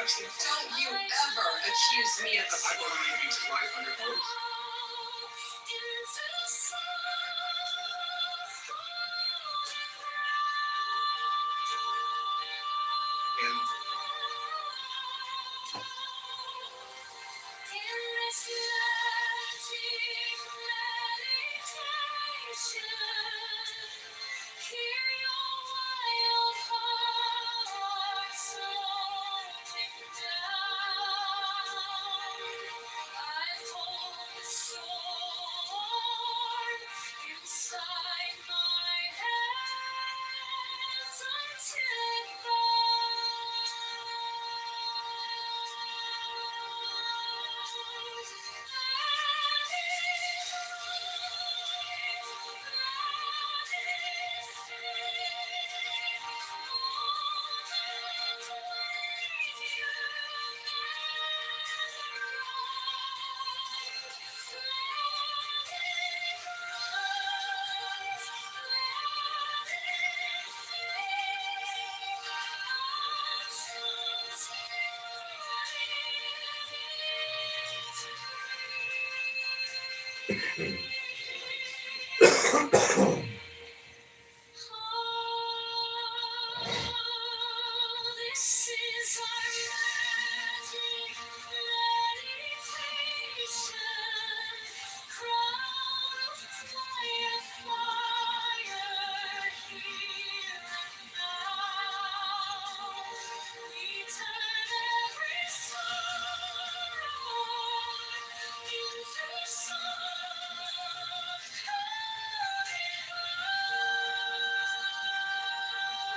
absolutely. Don't you ever accuse me of I believe you to life under oath. And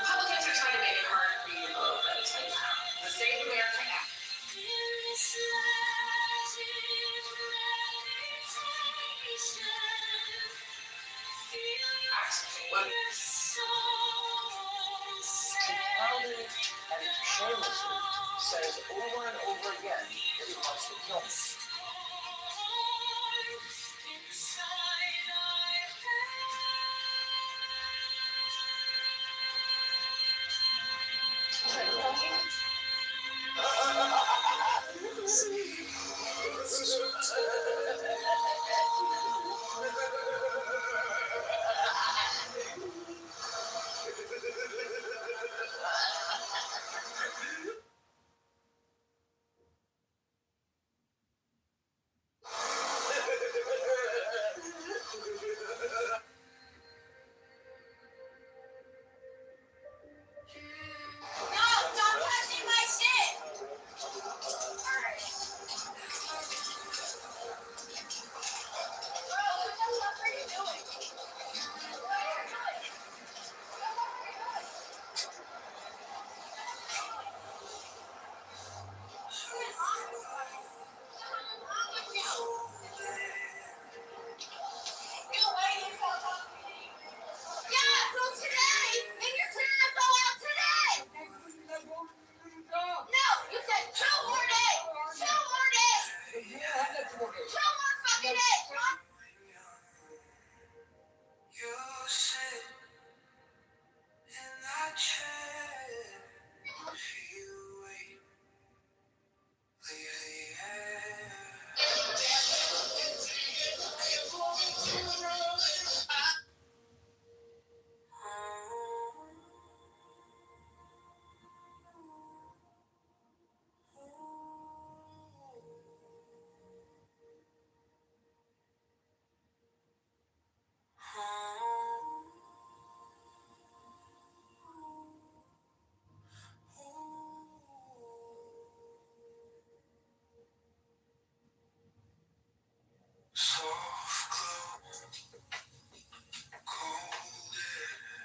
Republicans are trying to make it hard for you to vote, let me tell you how. The Save America Act. What? Proudly and shamelessly says over and over again that he wants to kill me.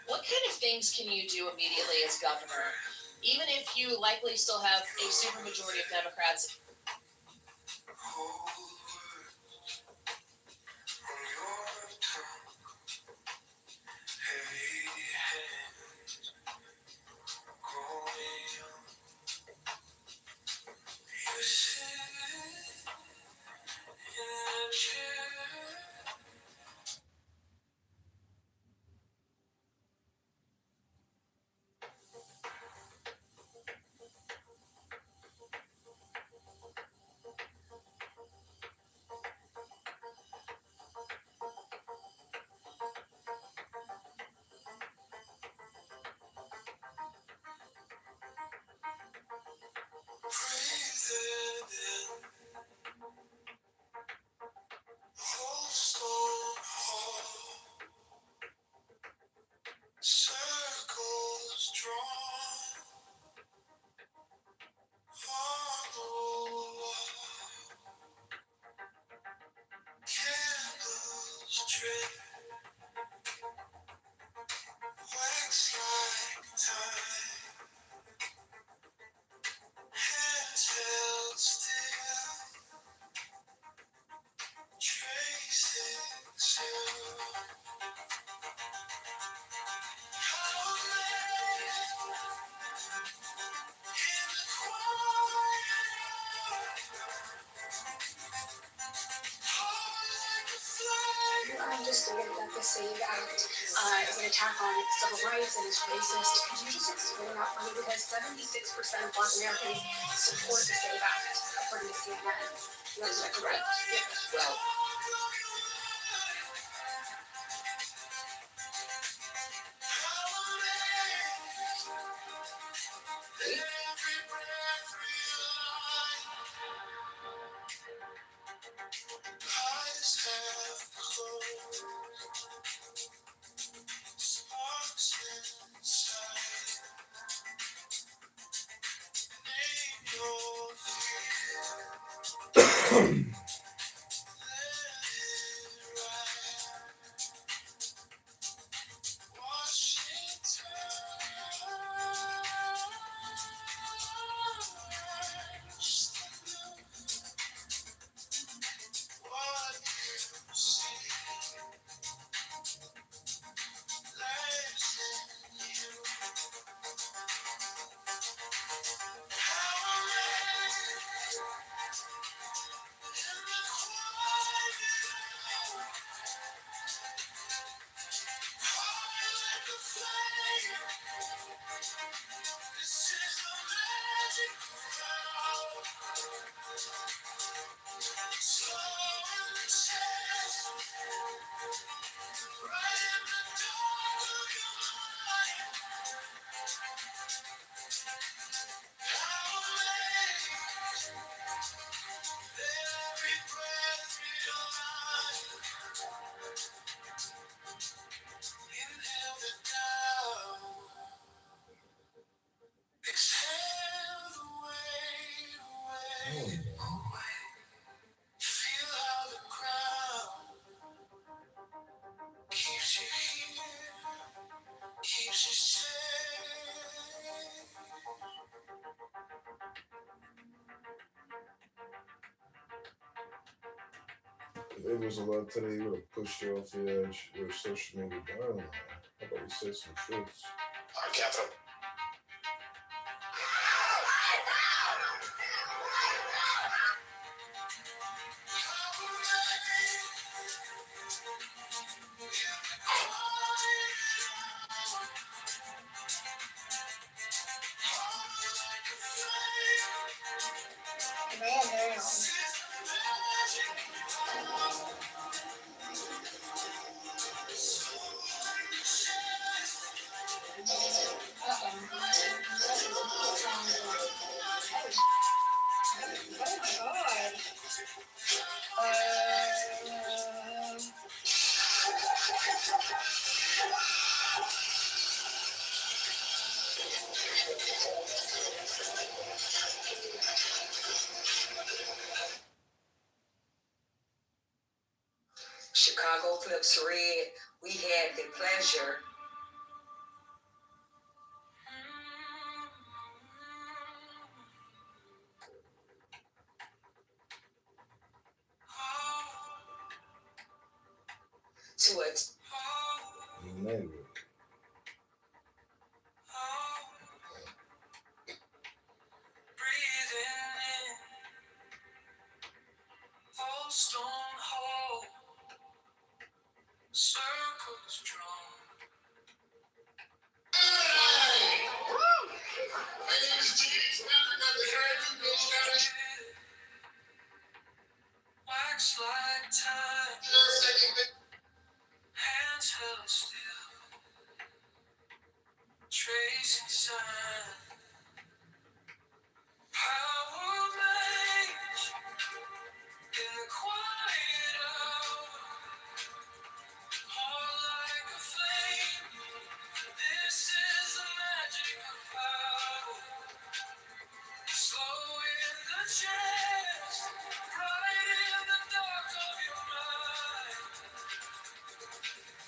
What kind of things can you do immediately as governor, even if you likely still have a supermajority of Democrats? Circles drawn on the wall, candles drip, wax like time, hands held still, tracing soon. How late in the I'm just thinking that the SAVE Act is an attack on civil rights and is racist. Could you just explain that for me? Because 76% of Black Americans support the SAVE Act, according to CNN. Is that correct? Yeah. Well, eyes have closed, sparks inside, name your fear, let it ride, Washington, what you see, lies in you. How late in the quiet hour, high like a flame. This is the magic hour. Slow in the chest, right in the dark of your mind. How late, every breath realize. Inhale the down, exhale the weight away. Feel how the ground keeps you here, keeps you safe. If it was a lot today, you would have pushed you off the edge. Your social media dialogue. How about you say some truths? Our capital. Chicago Clips Red, we had the pleasure to it. You made it. Breathing in, old stone hole, circles drawn. Wax like time, hands held still, tracing sign. Power made chest, right in the dark of your mind.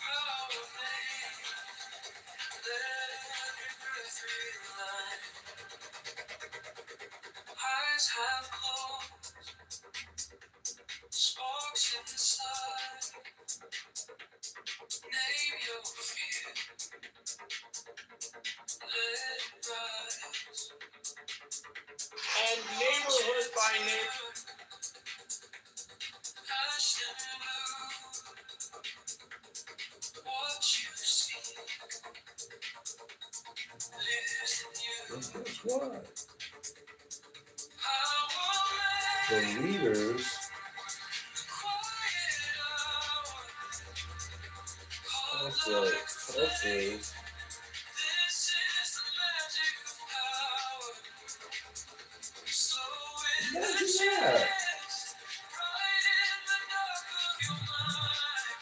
Power made, let every breath realign. Eyes have closed, sparks inside. Name your fear, let it rise. And neighborhood by neighborhood. Passion blue, what you see lives in you. And guess what? Power The made, leaders quiet hour, hot of like the a flame. country, This is the magic of power. Slow in the imagine that. chest, right in the dark of your mind.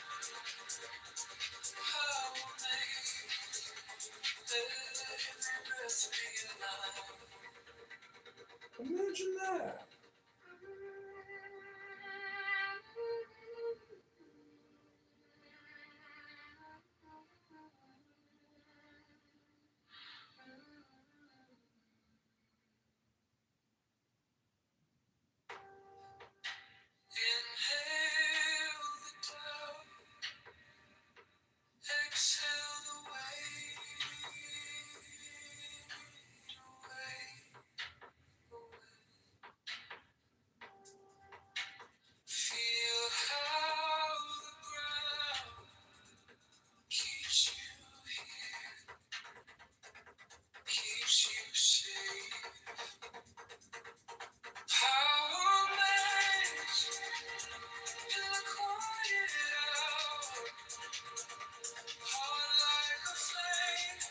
Power made, let every breath realign. Imagine that. Inhale the doubt, exhale the weight away. Feel how the ground keeps you here, keeps you safe. Power makes in the quiet hour, hot like a flame.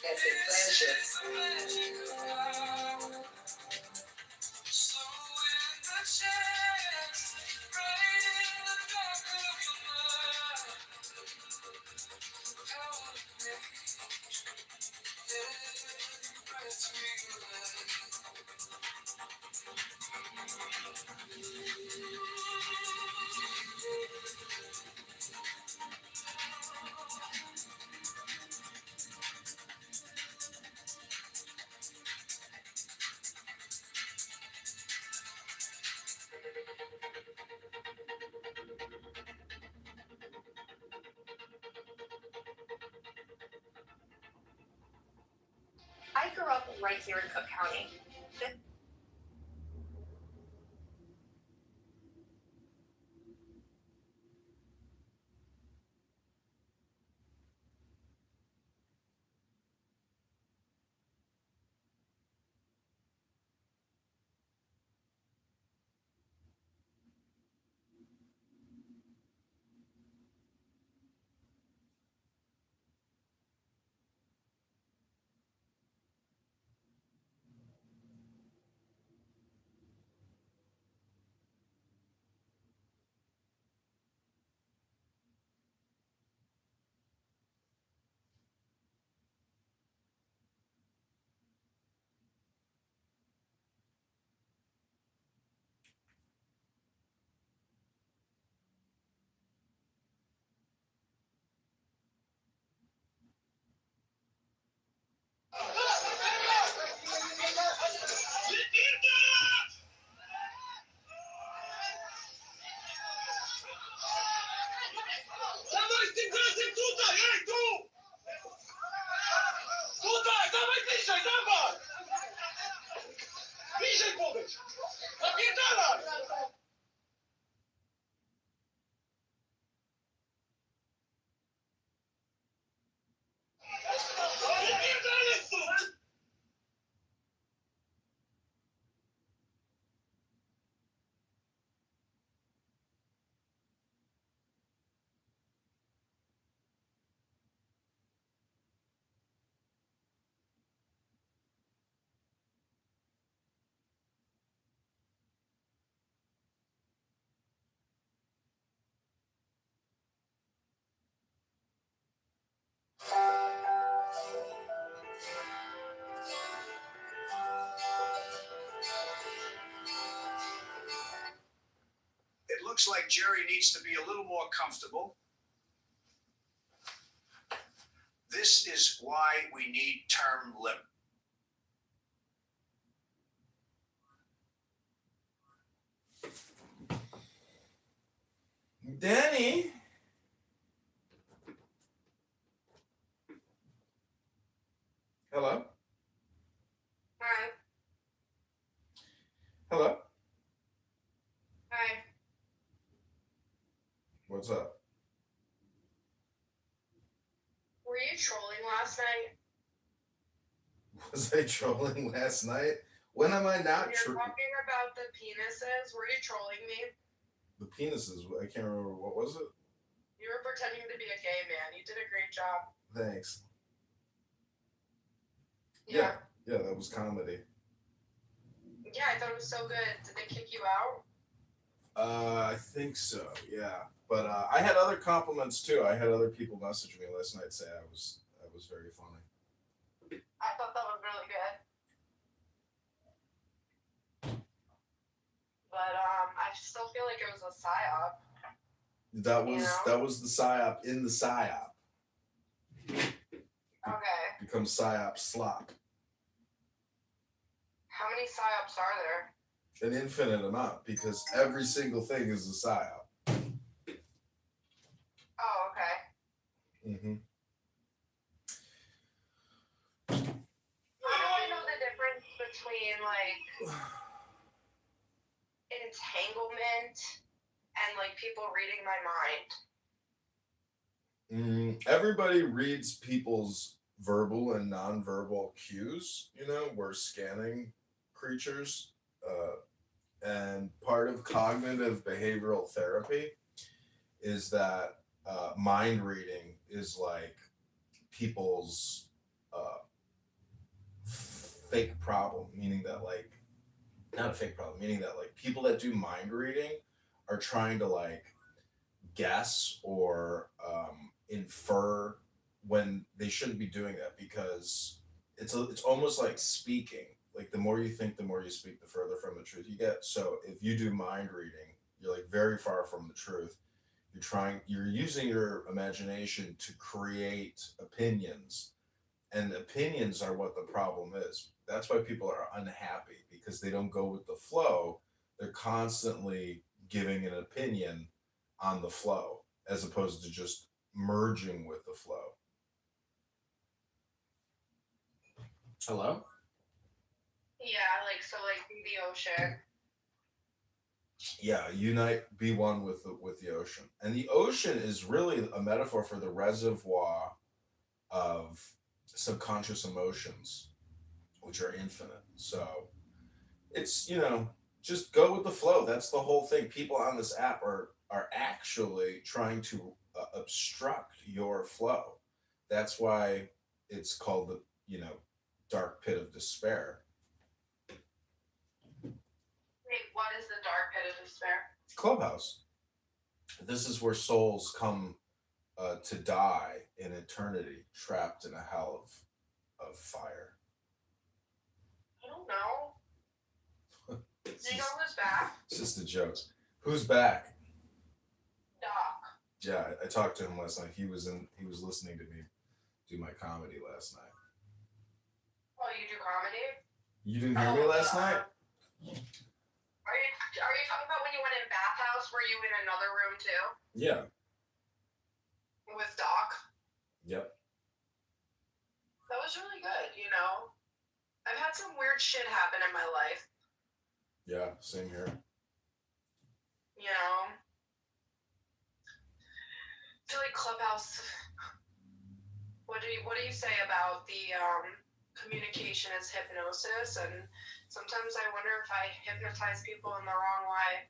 That's a This pleasure. is the magic of power. Slow in the chest, right in the dark of your mind. Power makes every breath realize. I grew up right here in Cook County. looks like Jerry needs to be a little more comfortable. This is why we need term limits. Danny. Hello? Hi. Hello? Hi. What's up? Were you trolling last night? Was I trolling last night? When am I not You're trolling? talking about the penises. Were you trolling me? The penises, I can't remember, what was it? You were pretending to be a gay man. You did a great job. Thanks. Yeah. Yeah, that was comedy. Yeah, I thought it was so good. Did they kick you out? I think so, yeah. But I had other compliments too. I had other people message me last night say I was very funny. I thought that was really good. But I still feel like it was a psyop. That was the psyop in the psyop. Okay. Becomes psyop slop. How many psyops are there? An infinite amount, because every single thing is a psyop. Oh, okay. Mm-hmm. How do I know the difference between like entanglement and like people reading my mind? Everybody reads people's verbal and nonverbal cues. We're scanning creatures. And part of cognitive behavioral therapy is that mind reading is like people's fake problem, meaning that like, not a fake problem, meaning that like people that do mind reading are trying to like guess or infer when they shouldn't be doing that, because it's almost like speaking. Like the more you think, the more you speak, the further from the truth you get. So if you do mind reading, you're like very far from the truth. You're using your imagination to create opinions, and opinions are what the problem is. That's why people are unhappy, because they don't go with the flow. They're constantly giving an opinion on the flow as opposed to just merging with the flow. Hello? Yeah, like so like the ocean. Yeah, unite, be one with the ocean. And the ocean is really a metaphor for the reservoir of subconscious emotions, which are infinite. So it's, just go with the flow. That's the whole thing. People on this app are actually trying to obstruct your flow. That's why it's called the, dark pit of despair. Wait, what is the dark pit of despair? Clubhouse. This is where souls come to die in eternity, trapped in a hell of fire. I don't know. Do you know who's back? It's just a joke. Who's back? Doc. Yeah, I talked to him last night. He was listening to me do my comedy last night. Oh, you do comedy? You didn't hear me last night? Are you talking about when you went in bathhouse? Were you in another room too? Yeah. With Doc? Yep. That was really good, I've had some weird shit happen in my life. Yeah, same here. I feel like Clubhouse. What do you say about the communication as hypnosis? And sometimes I wonder if I hypnotize people in the wrong way.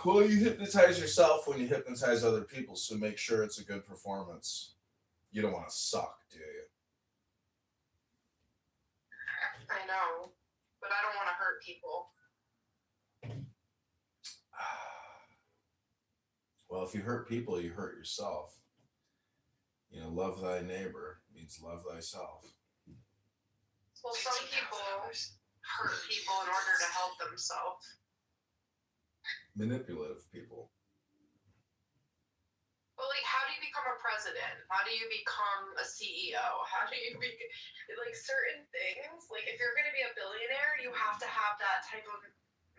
Well, you hypnotize yourself when you hypnotize other people, so make sure it's a good performance. You don't want to suck, do you? I know, but I don't want to hurt people. Well, if you hurt people, you hurt yourself. Love thy neighbor means love thyself. Well, some people hurt people in order to help themselves. manipulative people. But like, how do you become a president? How do you become a CEO? How do you like certain things? Like, if you're going to be a billionaire, you have to have that type of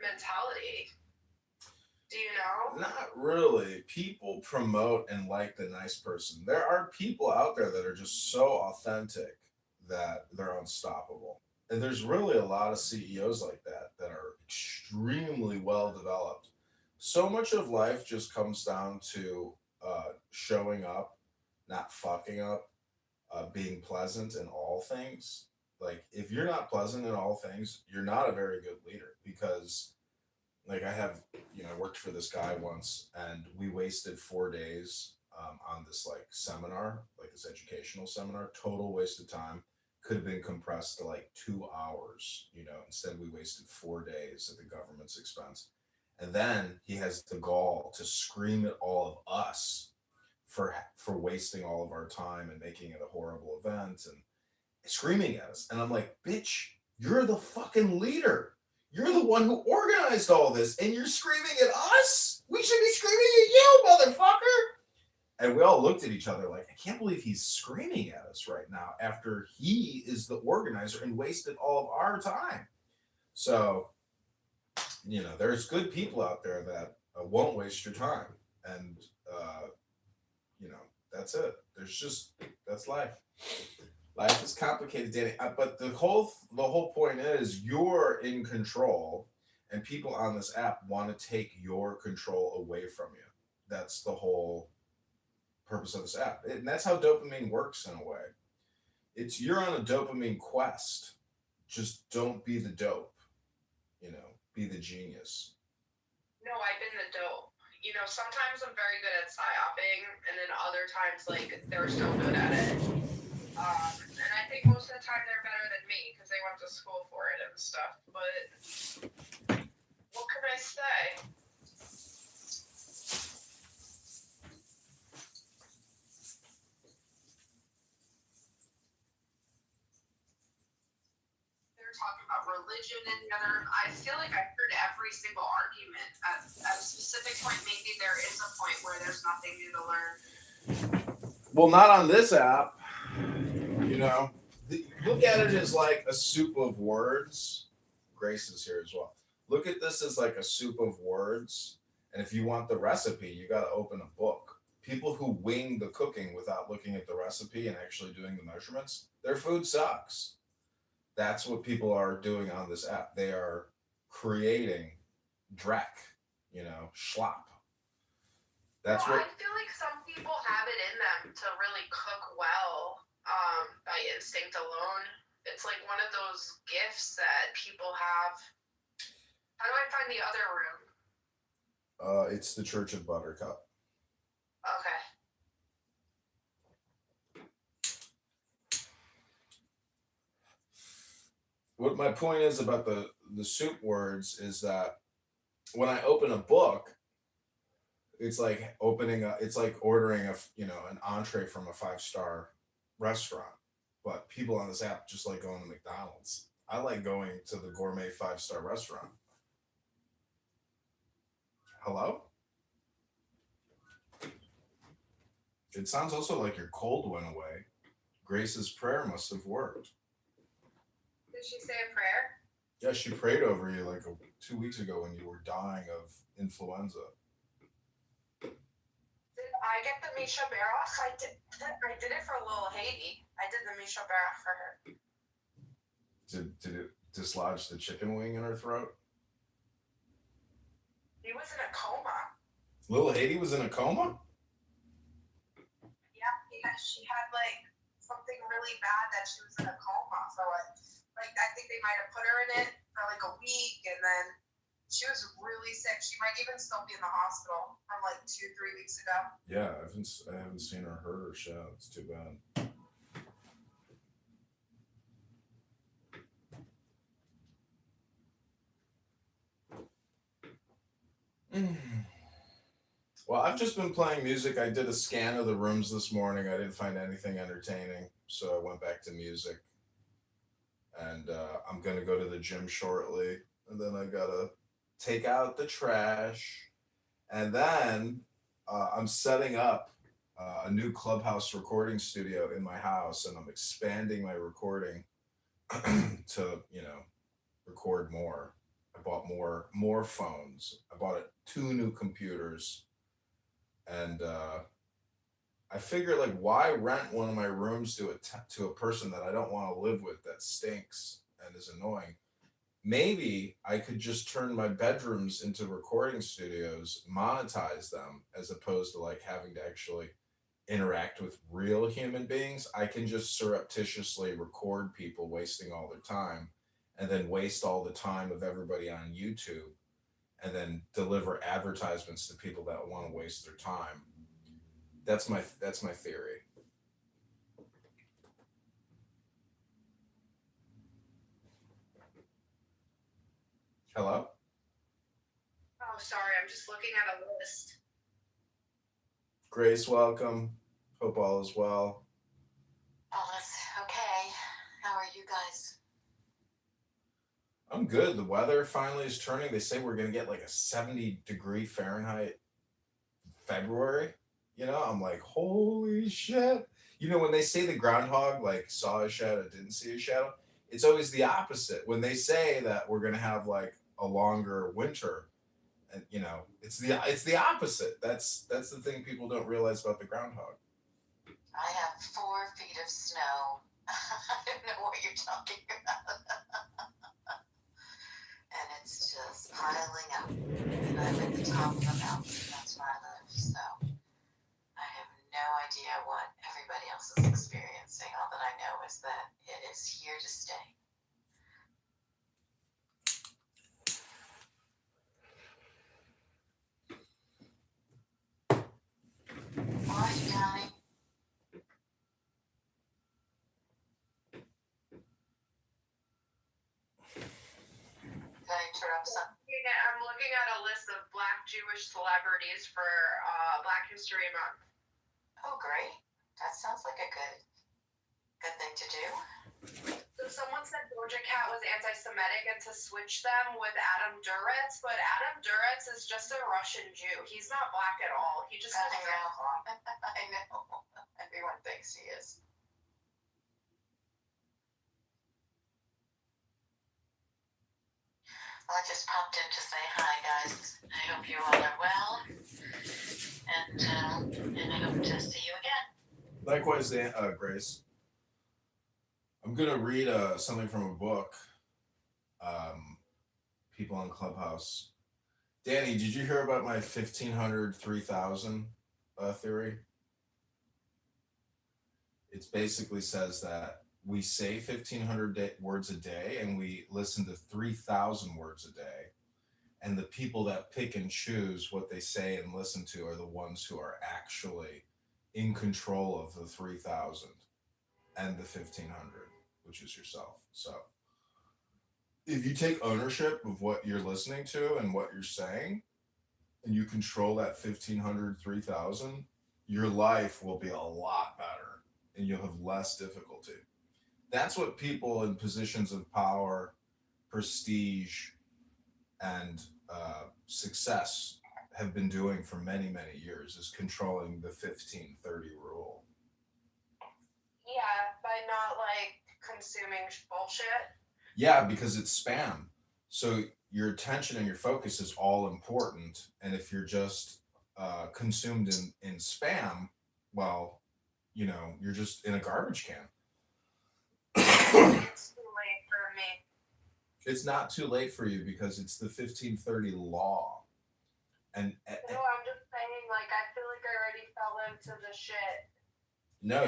mentality. Do you know? Not really. People promote and like the nice person. There are people out there that are just so authentic that they're unstoppable. And there's really a lot of CEOs like that that are extremely well developed. So much of life just comes down to showing up, not fucking up, being pleasant in all things. Like, if you're not pleasant in all things, you're not a very good leader because like I have, I worked for this guy once, and we wasted 4 days on this like seminar, like this educational seminar. Total waste of time. Could have been compressed to like 2 hours. Instead we wasted 4 days at the government's expense. And then he has the gall to scream at all of us for wasting all of our time and making it a horrible event and screaming at us. And I'm like, bitch, you're the fucking leader. You're the one who organized all this, and you're screaming at us? We should be screaming at you, motherfucker! And we all looked at each other like, I can't believe he's screaming at us right now after he is the organizer and wasted all of our time. So, there's good people out there that won't waste your time. And, that's it. That's life. Life is complicated, Danny. But the whole point is you're in control, and people on this app want to take your control away from you. That's the whole purpose of this app, and that's how dopamine works in a way. You're on a dopamine quest. Just don't be the dope. Be the genius. No, I've been the dope. Sometimes I'm very good at psyoping, and then other times, like, they're so good at it. And I think most of the time they're better than me because they went to school for it and stuff. But what can I say? They're talking about religion and the other. I feel like I heard every single argument. At a specific point, maybe there is a point where there's nothing new to learn. Well, not on this app. Look at it as like a soup of words. Grace is here as well. Look at this as like a soup of words. And if you want the recipe, you got to open a book. People who wing the cooking without looking at the recipe and actually doing the measurements, their food sucks. That's what people are doing on this app. They are creating dreck, schlop. I feel like some people have it in them to really cook well by instinct alone. It's like one of those gifts that people have. How do I find the other room? It's the Church of Buttercup. Okay. What my point is about the soup words is that when I open a book, it's like it's like ordering an entree from a 5-star restaurant. But people on this app just like going to McDonald's. I like going to the gourmet 5-star restaurant. Hello? It sounds also like your cold went away. Grace's prayer must have worked. Did she say a prayer? Yeah, she prayed over you like 2 weeks ago when you were dying of influenza. Did I get the Misha Baroff? I did it for little Haiti. I did the Misha Baroff for her. Did it dislodge the chicken wing in her throat? He was in a coma. Little Haiti was in a coma? Yeah, she had like something really bad that she was in a coma. So I think they might have put her in it for like a week, and then she was really sick. She might even still be in the hospital from like 2-3 weeks ago. Yeah, I haven't seen her hurt or shout. It's too bad. Well, I've just been playing music. I did a scan of the rooms this morning. I didn't find anything entertaining, so I went back to music. And I'm going to go to the gym shortly, and then I got to take out the trash, and then I'm setting up a new clubhouse recording studio in my house, and I'm expanding my recording to record more. I bought more phones. I bought two new computers, and I figure like why rent one of my rooms to a person that I don't want to live with that stinks and is annoying. Maybe I could just turn my bedrooms into recording studios, monetize them as opposed to like having to actually interact with real human beings. I can just surreptitiously record people wasting all their time and then waste all the time of everybody on YouTube and then deliver advertisements to people that want to waste their time. That's my theory. Hello? Oh, sorry, I'm just looking at a list. Grace, welcome. Hope all is well. Alice, okay. How are you guys? I'm good. The weather finally is turning. They say we're gonna get like a 70-degree Fahrenheit February. I'm like, holy shit. When they say the groundhog like saw a shadow, didn't see a shadow, it's always the opposite. When they say that we're gonna have like a longer winter, and it's the opposite. That's the thing people don't realize about the groundhog. I have 4 feet of snow. I don't know what you're talking about. And it's just piling up. And I'm at the top of the mountain. That's where I live. So I have no idea what everybody else is experiencing. All that I know is that it is here to stay. What, darling? Did I interrupt something? I'm looking at a list of Black Jewish celebrities for Black History Month. Oh, great. That sounds like a good thing to do. So someone said Doja Cat was anti-Semitic and to switch them with Adam Duritz, but Adam Duritz is just a Russian Jew. He's not black at all. He just has I red hair. I know. Everyone thinks he is. Well, I just popped in to say hi, guys. I hope you all are well, and I hope to see you again. Likewise, Grace. I'm gonna read something from a book. People on Clubhouse. Danny, did you hear about my 1,500 3,000 theory? It basically says that we say 1,500 words a day and we listen to 3,000 words a day. And the people that pick and choose what they say and listen to are the ones who are actually in control of the 3,000 and the 1,500, which is yourself. So if you take ownership of what you're listening to and what you're saying, and you control that 1,500, 3,000, your life will be a lot better and you'll have less difficulty. That's what people in positions of power, prestige, and success have been doing for many, many years, is controlling the 15-30 rule. Yeah, by not like consuming bullshit. Yeah, because it's spam. So your attention and your focus is all important. And if you're just consumed in spam, well, you're just in a garbage can. It's too late for me. It's not too late for you because it's the 1530 law. And No, I'm just saying, like, I feel like I already fell into the shit. no,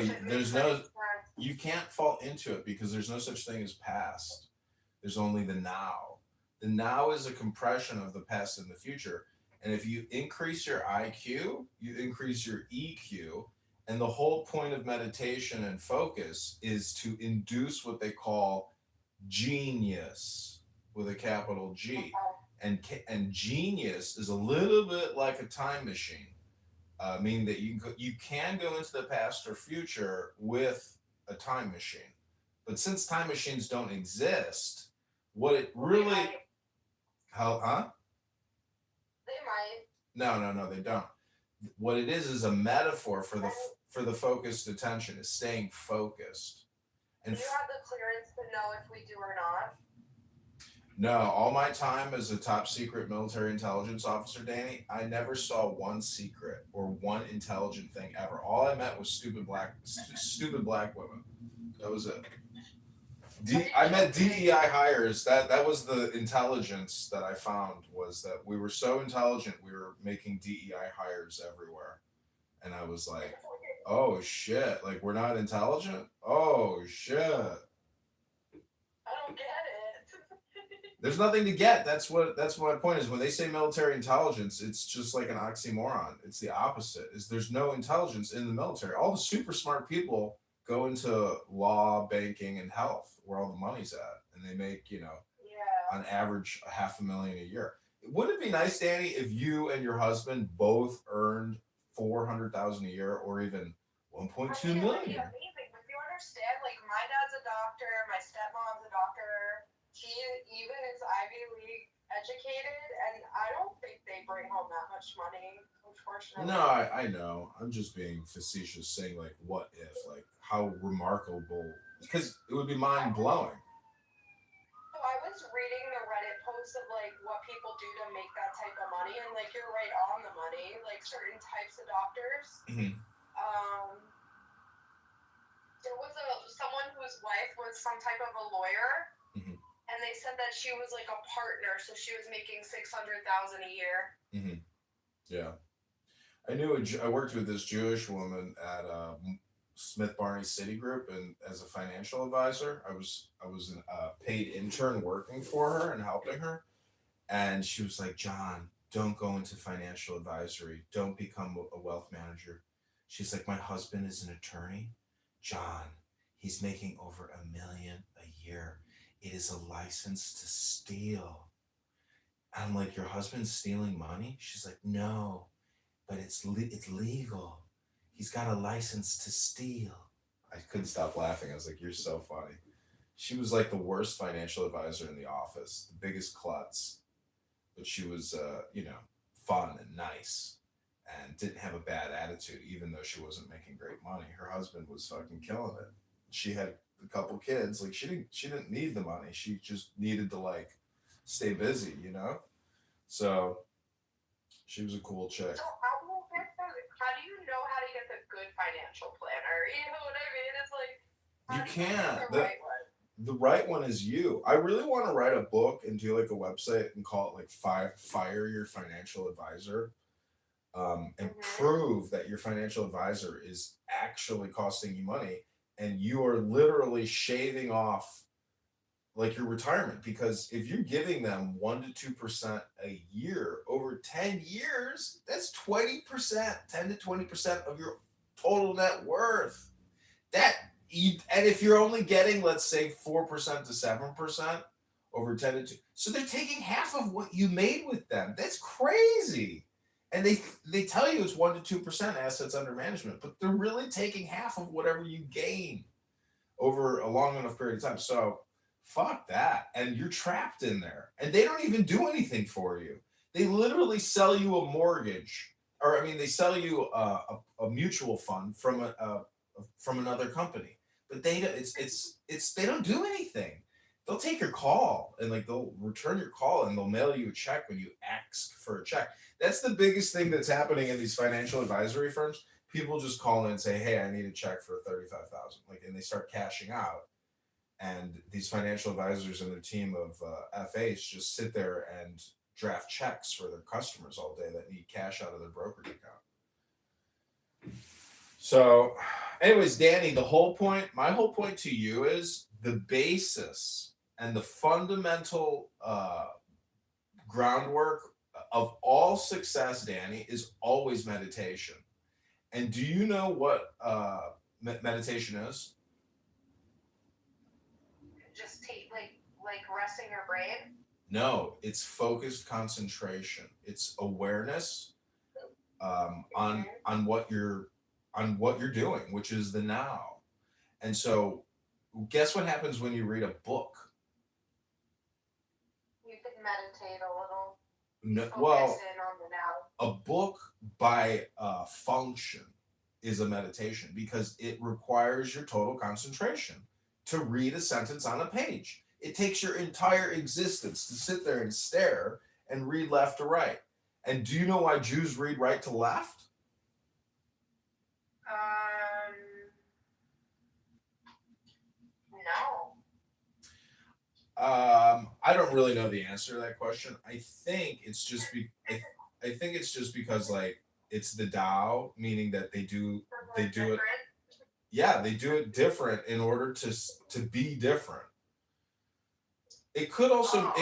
you can't fall into it because there's no such thing as past. There's only the now. The now is a compression of the past and the future. And if you increase your IQ, you increase your EQ. And the whole point of meditation and focus is to induce what they call genius with a capital G. And genius is a little bit like a time machine, meaning that you can go into the past or future with a time machine. But since time machines don't exist, what it really, huh? No, they don't. What it is a metaphor for the focused attention, is staying focused. Do And you have the clearance to know if we do or not? no, all my time as a top secret military intelligence officer, Danny, I never saw one secret or one intelligent thing ever. All I met was stupid black women. That was it. I met DEI hires. That was the intelligence that I found, was that we were so intelligent we were making DEI hires everywhere, and I was like, oh shit! Like, we're not intelligent. Oh shit! I don't get it. There's nothing to get. That's what my point is. When they say military intelligence, it's just like an oxymoron. It's the opposite. Is there's no intelligence in the military. All the super smart people go into law, banking, and health, where all the money's at, and they make, Yeah. on average $500,000 a year. Wouldn't it be nice, Danny, if you and your husband both earned 400,000 a year, or even 1.2 I mean, it would be million? amazing, but you understand, like, my dad's a doctor, my stepmom's a doctor. She even is Ivy League educated, and I don't think they bring home that much money, unfortunately. No, I know. I'm just being facetious, saying like, what if, like, how remarkable? Because it would be mind blowing. So I was reading the Reddit posts of like what people do to make that type of money, and like you're right on the money. Like certain types of doctors. Mhm. There was someone whose wife was some type of a lawyer, Mhm. and they said that she was like a partner, so she was making 600,000 a year. Mm-hmm. Yeah, I worked with this Jewish woman at Smith Barney Citigroup, and as a financial advisor, I was a paid intern working for her and helping her. And she was like, John, don't go into financial advisory. Don't become a wealth manager. She's like, my husband is an attorney. John, he's making over $1 million a year. It is a license to steal. I'm like, your husband's stealing money? She's like, no, but it's legal. He's got a license to steal. I couldn't stop laughing. I was like, you're so funny. She was like the worst financial advisor in the office, the biggest klutz, but she was, fun and nice, and didn't have a bad attitude, even though she wasn't making great money. Her husband was fucking killing it. She had a couple kids. Like, she didn't need the money. She just needed to like stay busy, you know. So she was a cool chick. So how do you know how to get the good financial planner? You know what I mean? It's like You how do get can't. the right one? The right one is you. I really want to write a book and do like a website and call it like Fire Your Financial Advisor, and prove that your financial advisor is actually costing you money, and you are literally shaving off like your retirement. Because if you're giving them 1 to 2% a year over 10 years, that's 20%, 10 to 20% of your total net worth. And if you're only getting, let's say, 4% to 7% over 10 to 2, so they're taking half of what you made with them. That's crazy. And they tell you it's 1 to 2% assets under management, but they're really taking half of whatever you gain over a long enough period of time. So fuck that. And you're trapped in there. And they don't even do anything for you. They literally sell you a mortgage, or I mean, they sell you a mutual fund from another company. But they don't do anything. They'll take your call, and like they'll return your call, and they'll mail you a check when you ask for a check. That's the biggest thing that's happening in these financial advisory firms. People just call in and say, "Hey, I need a check for 35,000," like, and they start cashing out. And these financial advisors and their team of FAs just sit there and draft checks for their customers all day that need cash out of their brokerage account. So, anyways, Danny, my whole point to you is the basis and the fundamental groundwork of all success, Danny, is always meditation. And do you know what meditation is? Just take like resting your brain. No, it's focused concentration. It's awareness on what you're doing, which is the now. And so, guess what happens when you read a book? You can meditate a little. No, Focus well, in on a book by function is a meditation because it requires your total concentration to read a sentence on a page. It takes your entire existence to sit there and stare and read left to right. And do you know why Jews read right to left? No. I don't really know the answer to that question. I think it's just I think it's just because like it's the Tao, meaning that they do it. Yeah, they do it different in order to be different. It could also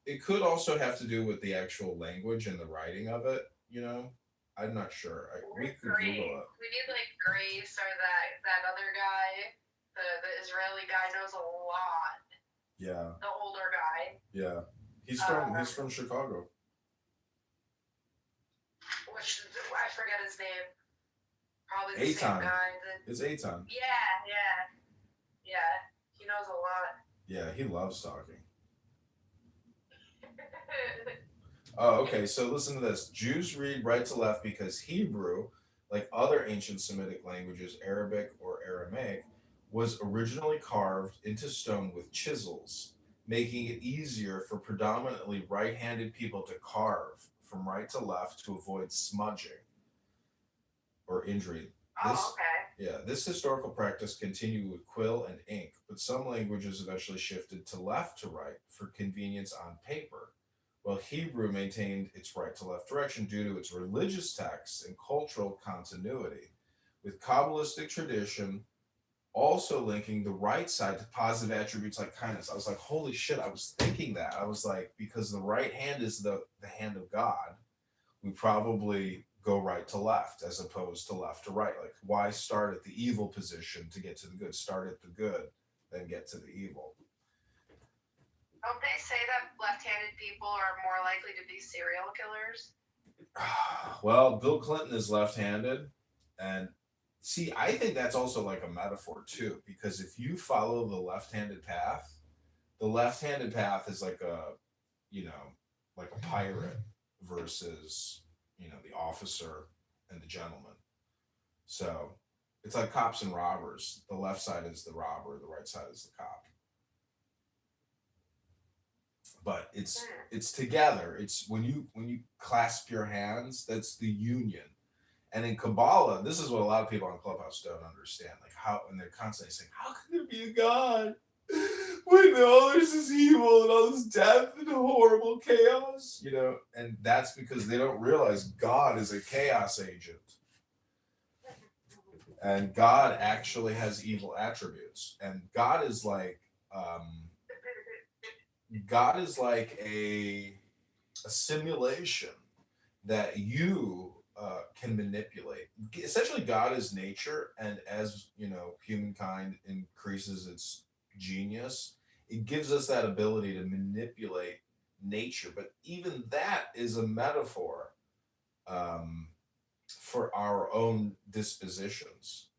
it could also have to do with the actual language and the writing of it. You know, I'm not sure. We could Google it. We need like Grace or that other guy, the Israeli guy knows a lot. Yeah. The older guy. Yeah. He's from Chicago. Which I forget his name. Probably the same Eitan. guy. It's Eitan. Yeah. He knows a lot. Yeah, he loves talking. Oh, okay. So listen to this. Jews read right to left because Hebrew, like other ancient Semitic languages, Arabic or Aramaic, was originally carved into stone with chisels, making it easier for predominantly right-handed people to carve from right to left to avoid smudging or injury. This historical practice continued with quill and ink, but some languages eventually shifted to left to right for convenience on paper, while Hebrew maintained its right to left direction due to its religious texts and cultural continuity, with Kabbalistic tradition also linking the right side to positive attributes like kindness. I was like, holy shit, I was thinking that. I was like, because the right hand is the hand of God, we probably go right to left as opposed to left to right. Like, why start at the evil position to get to the good? Start at the good, then get to the evil. Don't they say that left-handed people are more likely to be serial killers? Well, Bill Clinton is left-handed, and see, I think that's also like a metaphor too, because if you follow the left-handed path is like like a pirate versus, the officer and the gentleman. So it's like cops and robbers. The left side is the robber, the right side is the cop. But it's together. It's when you clasp your hands, that's the union. And in Kabbalah, this is what a lot of people on Clubhouse don't understand. Like how, and they're constantly saying, how can there be a God when all there's is evil and all this death and horrible chaos? And that's because they don't realize God is a chaos agent. And God actually has evil attributes. And God is like a simulation that you can manipulate. Essentially, God is nature, and as humankind increases its genius, it gives us that ability to manipulate nature. But even that is a metaphor for our own dispositions.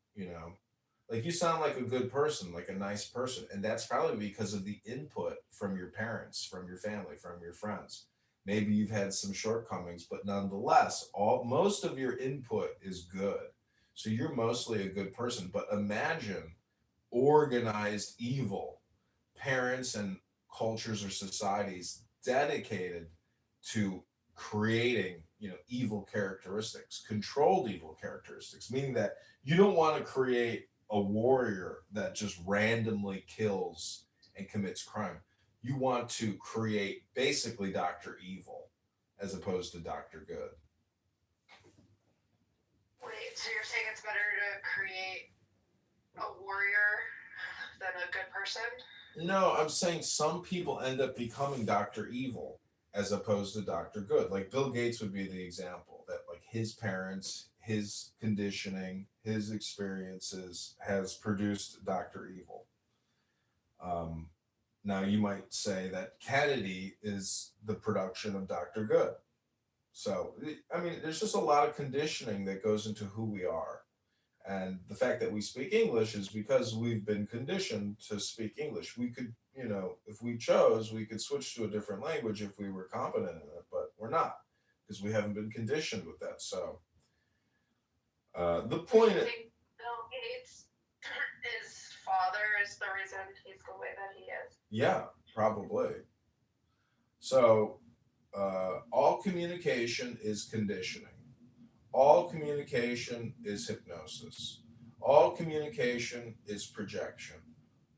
Like you sound like a good person, like a nice person, and that's probably because of the input from your parents, from your family, from your friends. Maybe you've had some shortcomings, but nonetheless, most of your input is good. So you're mostly a good person. But imagine organized evil, parents and cultures or societies dedicated to creating, evil characteristics, controlled evil characteristics, meaning that you don't want to create a warrior that just randomly kills and commits crime. You want to create basically Dr. Evil as opposed to Dr. Good. Wait, so you're saying it's better to create a warrior than a good person? No, I'm saying some people end up becoming Dr. Evil as opposed to Dr. Good. Like Bill Gates would be the example that like his parents, his conditioning, his experiences has produced Dr. Evil. Now you might say that Kennedy is the production of Dr. Good. So, there's just a lot of conditioning that goes into who we are. And the fact that we speak English is because we've been conditioned to speak English. We could, if we chose, we could switch to a different language if we were competent in it, but we're not, because we haven't been conditioned with that. So the Do you point, think Bill Gates, his father, is the reason he's the way that he is? yeah, probably. So all communication is conditioning. All communication is hypnosis. All communication is projection.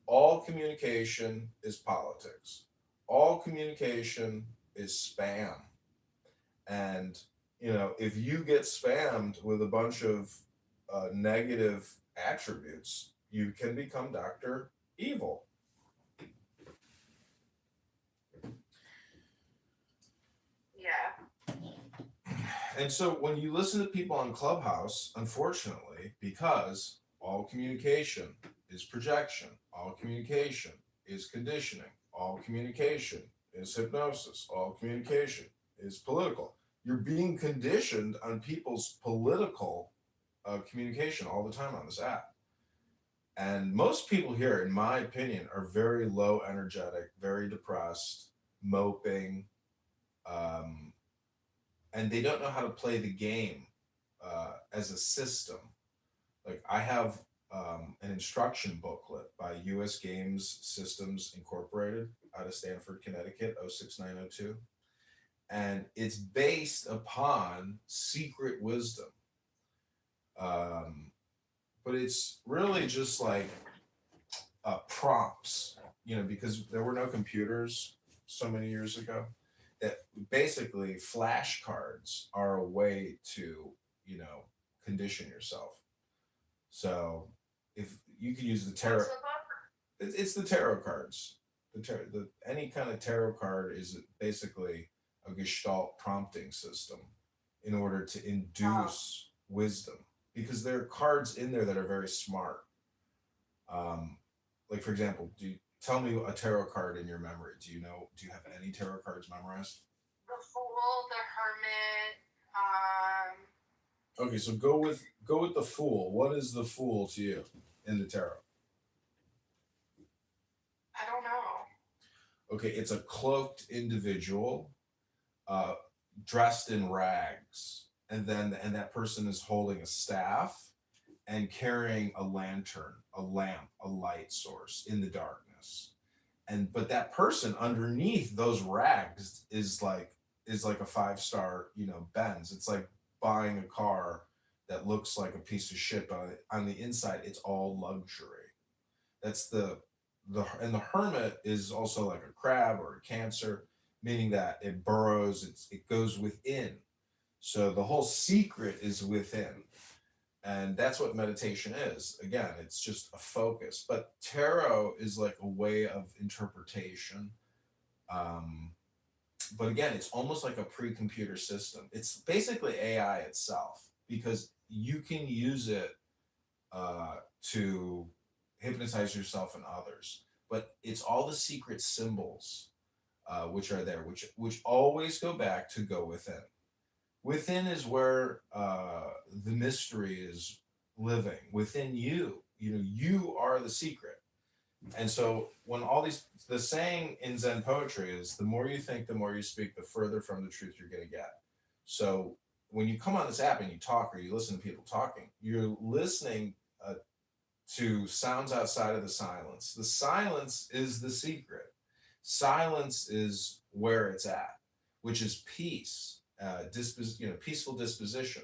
All communication is politics. All communication is spam. And, if you get spammed with a bunch of negative attributes, you can become Dr. Evil. Yeah. And so when you listen to people on Clubhouse, unfortunately, because all communication is projection, all communication is conditioning, all communication is hypnosis, all communication is political. You're being conditioned on people's political communication all the time on this app. And most people here, in my opinion, are very low energetic, very depressed, moping, and they don't know how to play the game as a system. Like I have an instruction booklet by U.S. Games Systems Incorporated out of Stamford, Connecticut, 06902. And it's based upon secret wisdom. But it's really just like prompts, because there were no computers so many years ago. That basically flashcards are a way to, condition yourself. So if you can use the tarot, What's the book? it's the tarot cards. Any kind of tarot card is basically a gestalt prompting system in order to induce wisdom, because there are cards in there that are very smart. Like for example, tell me a tarot card in your memory. Do you have any tarot cards memorized? The Fool, the Hermit. Okay, so go with the Fool. What is the Fool to you in the tarot? I don't know. Okay, it's a cloaked individual, dressed in rags, and that person is holding a staff and carrying a lantern, a lamp, a light source in the darkness. But that person underneath those rags is like a 5-star, Benz. It's like buying a car that looks like a piece of shit, but on the inside it's all luxury. That's and the hermit is also like a crab or a Cancer, meaning that it burrows, it goes within. So the whole secret is within. And that's what meditation is. Again, it's just a focus. But tarot is like a way of interpretation. But again, it's almost like a pre-computer system. It's basically AI itself, because you can use it to hypnotize yourself and others. But it's all the secret symbols which are there, which always go back to go within. Within is where the mystery is living. Within you, you are the secret. And so when the saying in Zen poetry is, the more you think, the more you speak, the further from the truth you're going to get. So when you come on this app and you talk, or you listen to people talking, you're listening to sounds outside of the silence. The silence is the secret. Silence is where it's at, which is peace, peaceful disposition.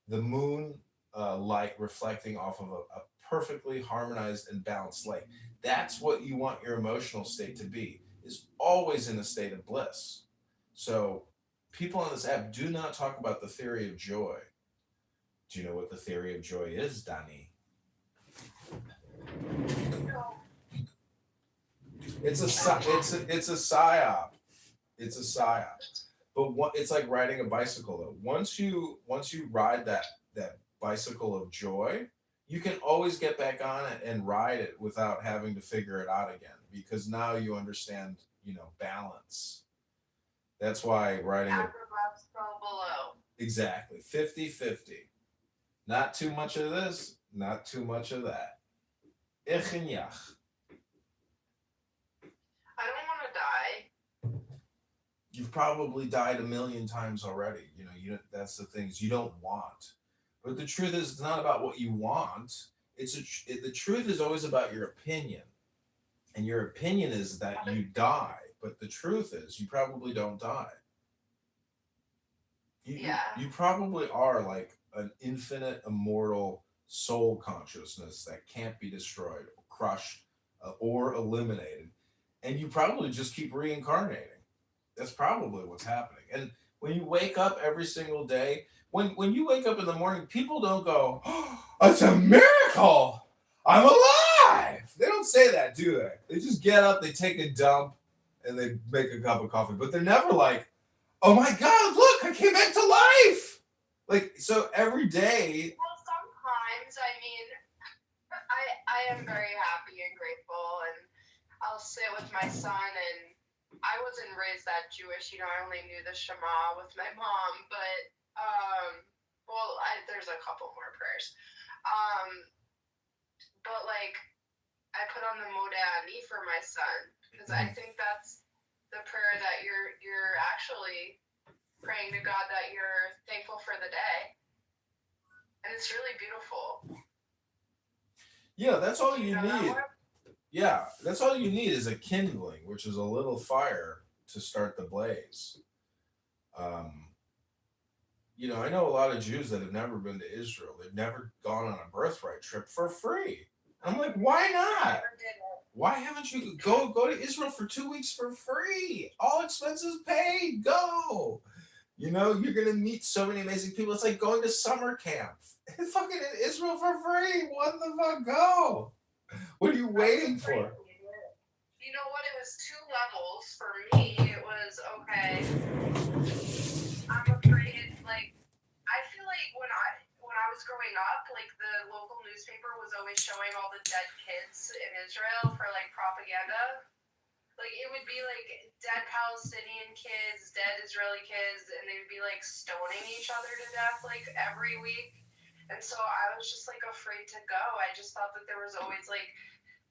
The moon light reflecting off of a perfectly harmonized and balanced light. That's what you want your emotional state to be, is always in a state of bliss. So people on this app do not talk about the theory of joy. Do you know what the theory of joy is, Danny? It's a psyop. It's a psyop. But it's like riding a bicycle though. Once you ride that bicycle of joy, you can always get back on it and ride it without having to figure it out again, because now you understand, balance. That's why riding After above, so below. exactly 50-50. Not too much of this, not too much of that. Ich en jach. I don't want to die. you've probably died a million times already. That's the things you don't want. But the truth is, it's not about what you want. The truth is always about your opinion, and your opinion is that you die. But the truth is, you probably don't die. Yeah. You probably are like an infinite, immortal soul consciousness that can't be destroyed, or crushed, or eliminated, and you probably just keep reincarnating. That's probably what's happening. And when you wake up every single day, when you wake up in the morning, people don't go, "Oh, it's a miracle! I'm alive!" They don't say that, do they? They just get up, they take a dump, and they make a cup of coffee. But they're never like, "Oh my God, look, I came back to life!" Like, so every day. Well, sometimes, I mean, I am very happy and grateful, and I'll sit with my son, and I wasn't raised that Jewish, I only knew the Shema with my mom, but, well, there's a couple more prayers. But like, I put on the Modeh Ani for my son, because I think that's the prayer that you're actually praying to God, that you're thankful for the day. And it's really beautiful. Yeah, that's all you know that need. one? Yeah, that's all you need is a kindling, which is a little fire to start the blaze. Um, I know a lot of Jews that have never been to Israel. They've never gone on a birthright trip for free. I'm like, why not? Never did it. Why haven't you go to Israel for 2 weeks for free? All expenses paid. Go. You're gonna meet so many amazing people. It's like going to summer camp. Fucking in Israel for free. What the fuck? Go. What are you waiting for? You know what? It was two levels for me. It was okay. I'm afraid. Like, I feel like when I was growing up, like the local newspaper was always showing all the dead kids in Israel for like propaganda. Like, it would be like dead Palestinian kids, dead Israeli kids, and they would be like stoning each other to death like every week. And so I was just like afraid to go. I just thought that there was always like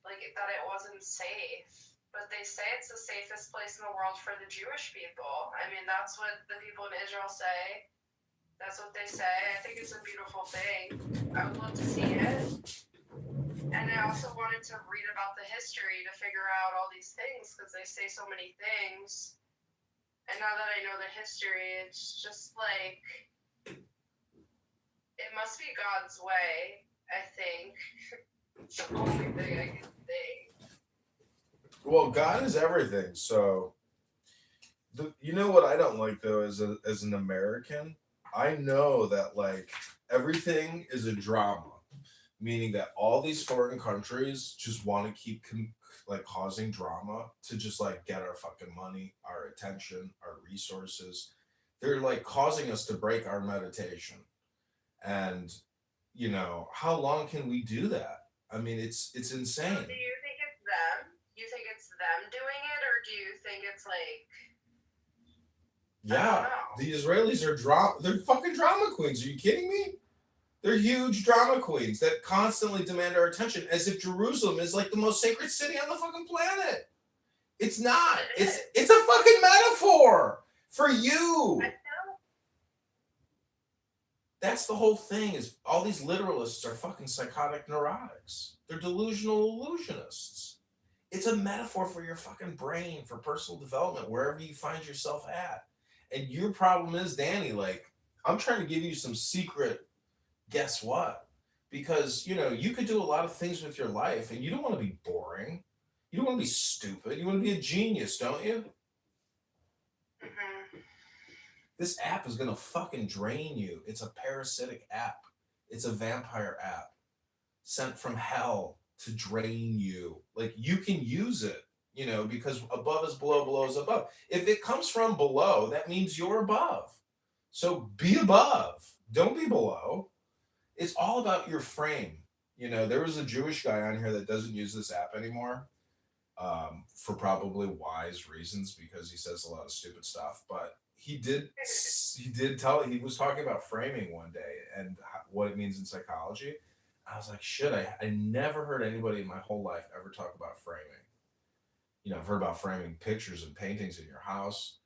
that it wasn't safe. But they say it's the safest place in the world for the Jewish people. I mean, that's what the people in Israel say. That's what they say. I think it's a beautiful thing. I would love to see it. And I also wanted to read about the history to figure out all these things, because they say so many things. And now that I know the history, it's just like, it must be God's way, I think. It's the only thing I can think. Well, God is everything. So, what I don't like though, as an American, I know that like everything is a drama, meaning that all these foreign countries just want to keep like causing drama to just like get our fucking money, our attention, our resources. They're like causing us to break our meditation. And how long can we do that? I mean, it's insane. So do you think it's them? You think it's them doing it, or do you think it's like? Yeah, the Israelis are they're fucking drama queens. Are you kidding me? They're huge drama queens that constantly demand our attention, as if Jerusalem is like the most sacred city on the fucking planet. It's not. It's a fucking metaphor for you. That's the whole thing, is all these literalists are fucking psychotic neurotics. They're delusional illusionists. It's a metaphor for your fucking brain, for personal development, wherever you find yourself at. And your problem is, Danny, like, I'm trying to give you some secret, guess what? Because, you could do a lot of things with your life, and you don't want to be boring. You don't want to be stupid. You want to be a genius, don't you? Mm-hmm. This app is going to fucking drain you. It's a parasitic app. It's a vampire app sent from hell to drain you. Like, you can use it, because above is below, below is above. If it comes from below, that means you're above. So be above. Don't be below. It's all about your frame. There was a Jewish guy on here that doesn't use this app anymore, for probably wise reasons, because he says a lot of stupid stuff. But he was talking about framing one day and what it means in psychology. I was like, shit, I never heard anybody in my whole life ever talk about framing. I've heard about framing pictures and paintings in your house,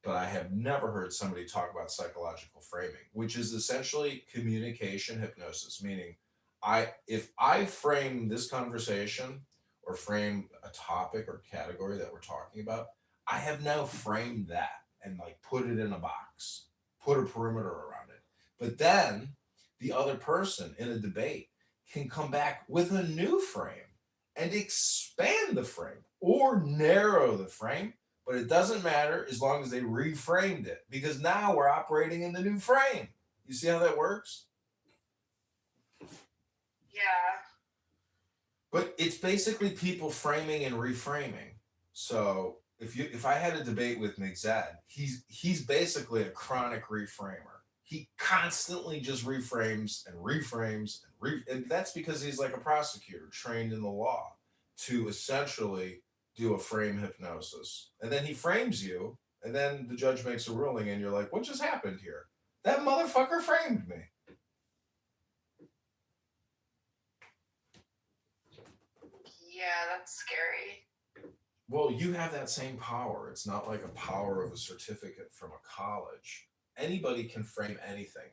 but I have never heard somebody talk about psychological framing, which is essentially communication hypnosis, meaning if I frame this conversation or frame a topic or category that we're talking about, I have now framed that and like put it in a box, put a perimeter around it. But then the other person in a debate can come back with a new frame and expand the frame or narrow the frame, but it doesn't matter as long as they reframed it because now we're operating in the new frame. You see how that works? Yeah. But it's basically people framing and reframing. So if I had a debate with Nick Zad, he's basically a chronic reframer. He constantly just reframes and reframes and that's because he's like a prosecutor trained in the law to essentially do a frame hypnosis. And then he frames you, and then the judge makes a ruling, and you're like, what just happened here? That motherfucker framed me. Yeah, that's scary. Well, you have that same power. It's not like a power of a certificate from a college. Anybody can frame anything.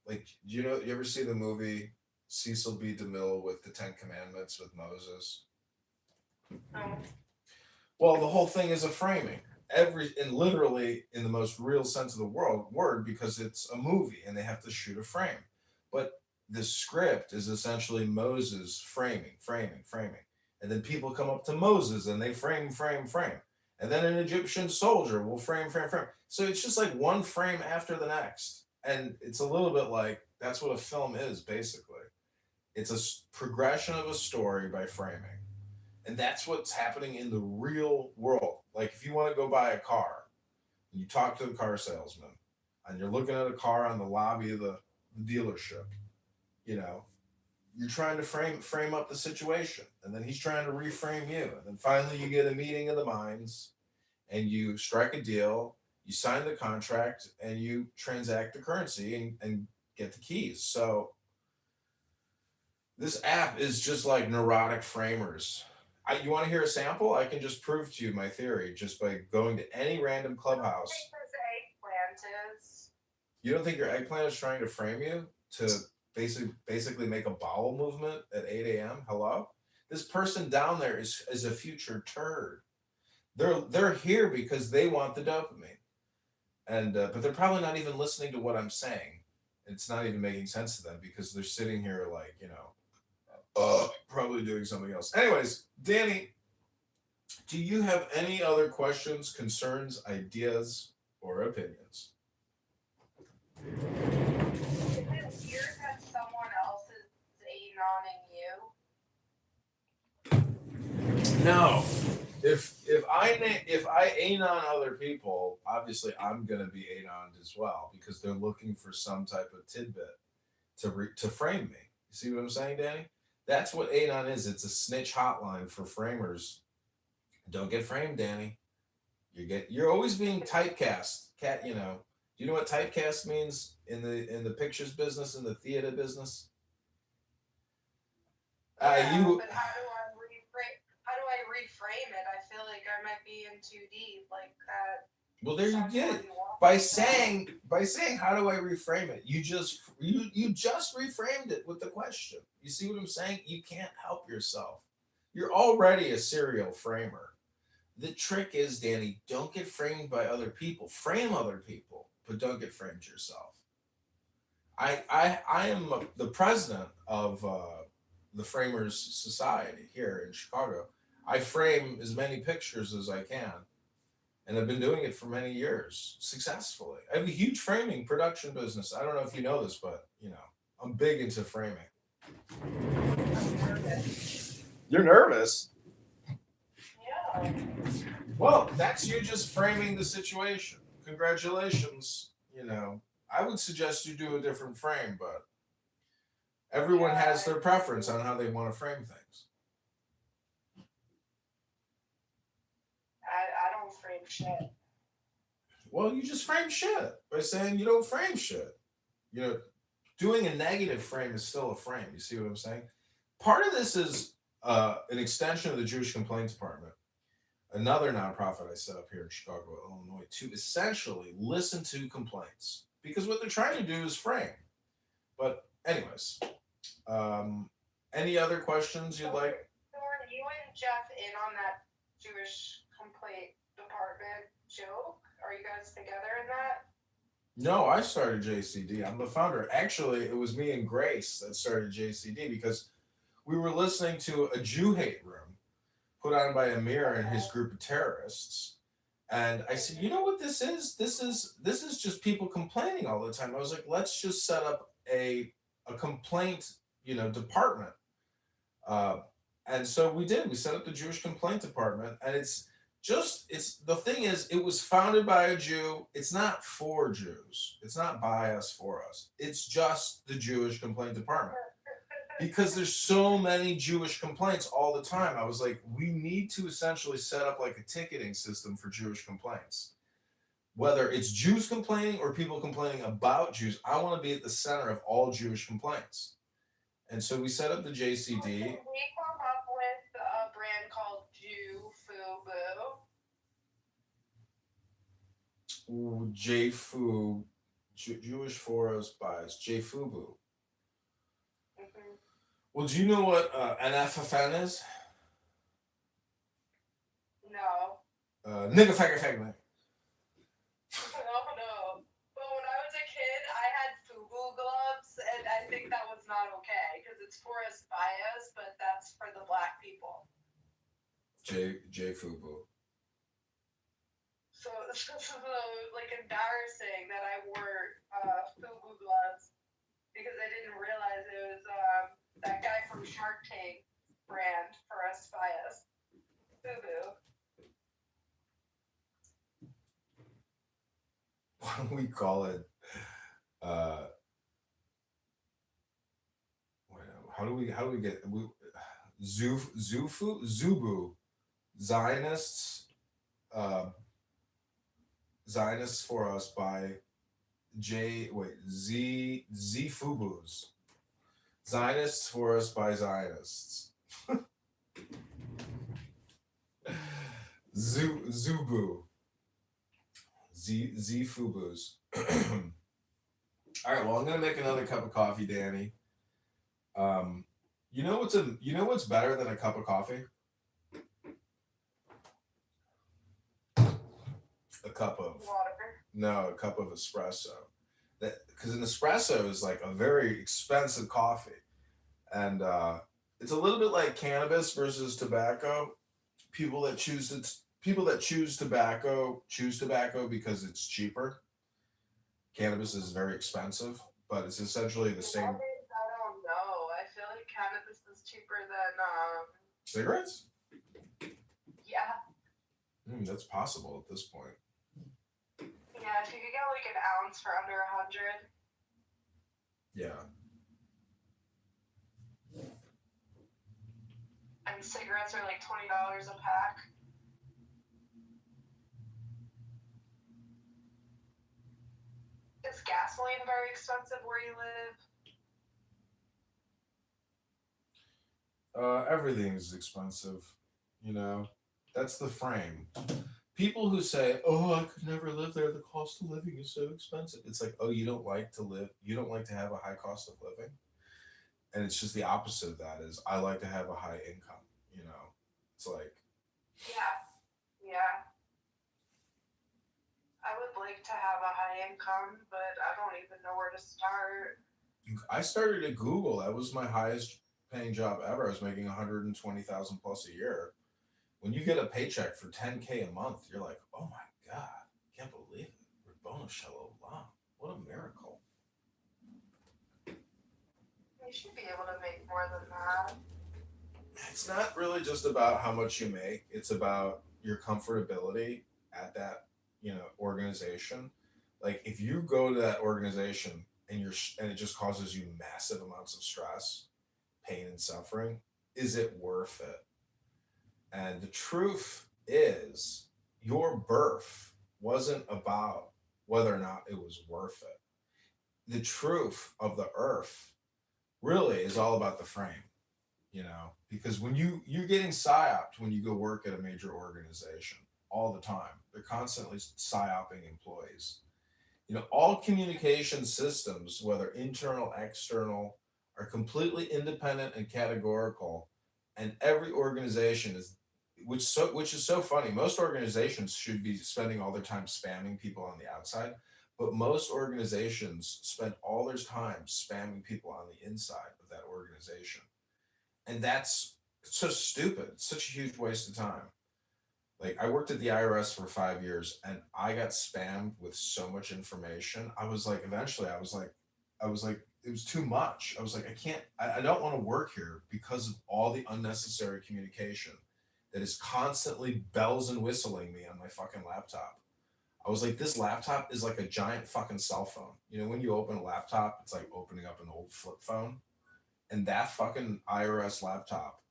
Like, you ever see the movie Cecil B. DeMille with the Ten Commandments with Moses? No. Well, the whole thing is a framing. And literally in the most real sense of the word, because it's a movie and they have to shoot a frame. But the script is essentially Moses framing. And then people come up to Moses and they frame. And then an Egyptian soldier will frame. So it's just like one frame after the next. And it's a little bit like that's what a film is, basically. It's a progression of a story by framing. And that's what's happening in the real world. Like if you want to go buy a car, and you talk to the car salesman, and you're looking at a car on the lobby of the dealership, you're trying to frame up the situation, and then he's trying to reframe you, and then finally you get a meeting of the minds, and you strike a deal, you sign the contract, and you transact the currency and get the keys. So this app is just like neurotic framers. You want to hear a sample? I can just prove to you my theory just by going to any random clubhouse. I think this eggplant is. You don't think your eggplant is trying to frame you to basically make a bowel movement at 8 a.m.? Hello? This person down there is a future turd. They're here because they want the dopamine, and but they're probably not even listening to what I'm saying. It's not even making sense to them because they're sitting here like probably doing something else. Anyways, Danny, do you have any other questions, concerns, ideas, or opinions? Is it weird that someone else is anoning you? No. If I anon other people, obviously I'm gonna be anoned as well because they're looking for some type of tidbit to frame me. You see what I'm saying, Danny? That's what anon is. It's a snitch hotline for framers. Don't get framed, Danny. You're always being typecast. Do you know what typecast means in the pictures business, in the theater business? But how do I reframe it? I feel like I might be in too deep, like that. Well, there you get it. By saying how do I reframe it? You just reframed it with the question. You see what I'm saying? You can't help yourself. You're already a serial framer. The trick is, Danny, don't get framed by other people. Frame other people, but don't get framed yourself. I am the president of the Framers Society here in Chicago. I frame as many pictures as I can, and I've been doing it for many years successfully. I have a huge framing production business. I don't know if you know this, but I'm big into framing. You're nervous? Yeah. Well, that's you just framing the situation. Congratulations. I would suggest you do a different frame, but everyone has their preference on how they want to frame things. I don't frame shit. Well, you just frame shit by saying you don't frame shit. Doing a negative frame is still a frame. You see what I'm saying? Part of this is an extension of the Jewish Complaints Department. another nonprofit I set up here in Chicago, Illinois, to essentially listen to complaints because what they're trying to do is frame. But anyways, um, any other questions you'd like? So were you and Jeff in on that Jewish complaint department joke? Are you guys together in that? No, I started JCD. I'm the founder. Actually, it was me and Grace that started JCD because we were listening to a Jew hate room put on by Amir and his group of terrorists. And I said, you know what this is? This is just people complaining all the time. I was like, let's just set up a complaint, department. Uh, and so we did. We set up the Jewish complaint department, and it's the thing is, it was founded by a Jew. It's not for Jews. It's not by us for us. It's just the Jewish complaint department because there's so many Jewish complaints all the time. I was like, we need to essentially set up like a ticketing system for Jewish complaints. Whether it's Jews complaining or people complaining about Jews, I want to be at the center of all Jewish complaints. And so we set up the JCD. Can we come up with a brand called Jew Fubu? Ooh, JFU, Jewish for us buys JFubu. Mm-hmm. Well, do you know what an FFN is? No. Nigga faggot faggot. No. But when I was a kid, I had Fubu gloves, and I think that was not okay because it's for us by us, but that's for the black people. JFubu. So this is like embarrassing that I wore Fubu gloves because I didn't realize it was that guy from Shark Tank brand for us by us. Fubu. Why don't we call it? How do we get Zubu Zionists? Zionists for us by Zfubus. Zionists for us by Zionists. Zubu. Zfubus. All right, well, I'm gonna make another cup of coffee, Danny. You know what's better than a cup of coffee? A cup of Water. a cup of espresso. That because an espresso is like a very expensive coffee, and it's a little bit like cannabis versus tobacco. People that choose tobacco choose tobacco because it's cheaper. Cannabis is very expensive, but it's essentially the same. I don't know. I feel like cannabis is cheaper than Cigarettes? yeah. That's possible at this point. Yeah, if you could get like an ounce for under 100. Yeah. And cigarettes are like $20 a pack. Is gasoline very expensive where you live? Everything's expensive, That's the frame. People who say, "Oh, I could never live there. The cost of living is so expensive." It's like, "Oh, you don't like to live. You don't like to have a high cost of living." And it's just the opposite of that. Is I like to have a high income. It's like, Yeah. I would like to have a high income, but I don't even know where to start. I started at Google. That was my highest paying job ever. I was making 120,000 plus a year. When you get a paycheck for 10K a month, you're like, "Oh my God, can't believe it. Rabboni Shalom. What a miracle." You should be able to make more than that. It's not really just about how much you make. It's about your comfortability at that, organization. Like if you go to that organization and it just causes you massive amounts of stress, pain and suffering, is it worth it? And the truth is, your birth wasn't about whether or not it was worth it. The truth of the earth really is all about the frame. you know, because when you're getting psyoped when you go work at a major organization all the time. They're constantly psyoping employees. You know, all communication systems, whether internal, external, are completely independent and categorical, and every organization is, which is so funny. Most organizations should be spending all their time spamming people on the outside, but most organizations spend all their time spamming people on the inside of that organization, and that's so stupid. It's such a huge waste of time. Like I worked at the IRS for 5 years and I got spammed with so much information. I was like, eventually I was like, it was too much. I was like, I don't want to work here because of all the unnecessary communication that is constantly bells and whistling me on my fucking laptop. I was like, this laptop is like a giant fucking cell phone. You know, when you open a laptop, it's like opening up an old flip phone. And that fucking IRS laptop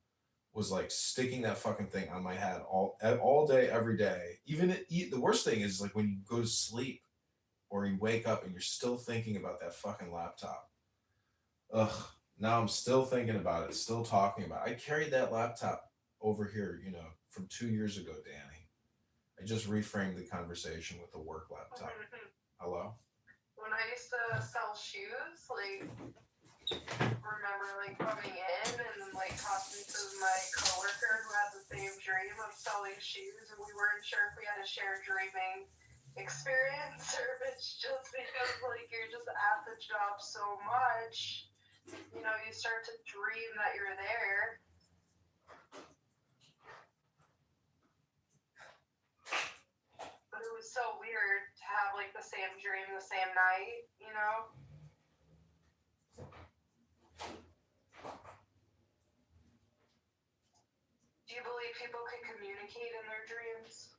was like sticking that fucking thing on my head all day, every day. The worst thing is like when you go to sleep or you wake up and you're still thinking about that fucking laptop. Ugh. Now I'm still thinking about it, still talking about it. I carried that laptop over here, you know, from 2 years ago, Danny. I just reframed the conversation with the work laptop. Hello? When I used to sell shoes, like, remember like coming in and like talking to my coworker who had the same dream of selling shoes, and we weren't sure if we had a shared dreaming experience or if it's just because like you're just at the job so much, you know, you start to dream that you're there. But it was so weird to have like the same dream the same night, you know? Do you believe people can communicate in their dreams?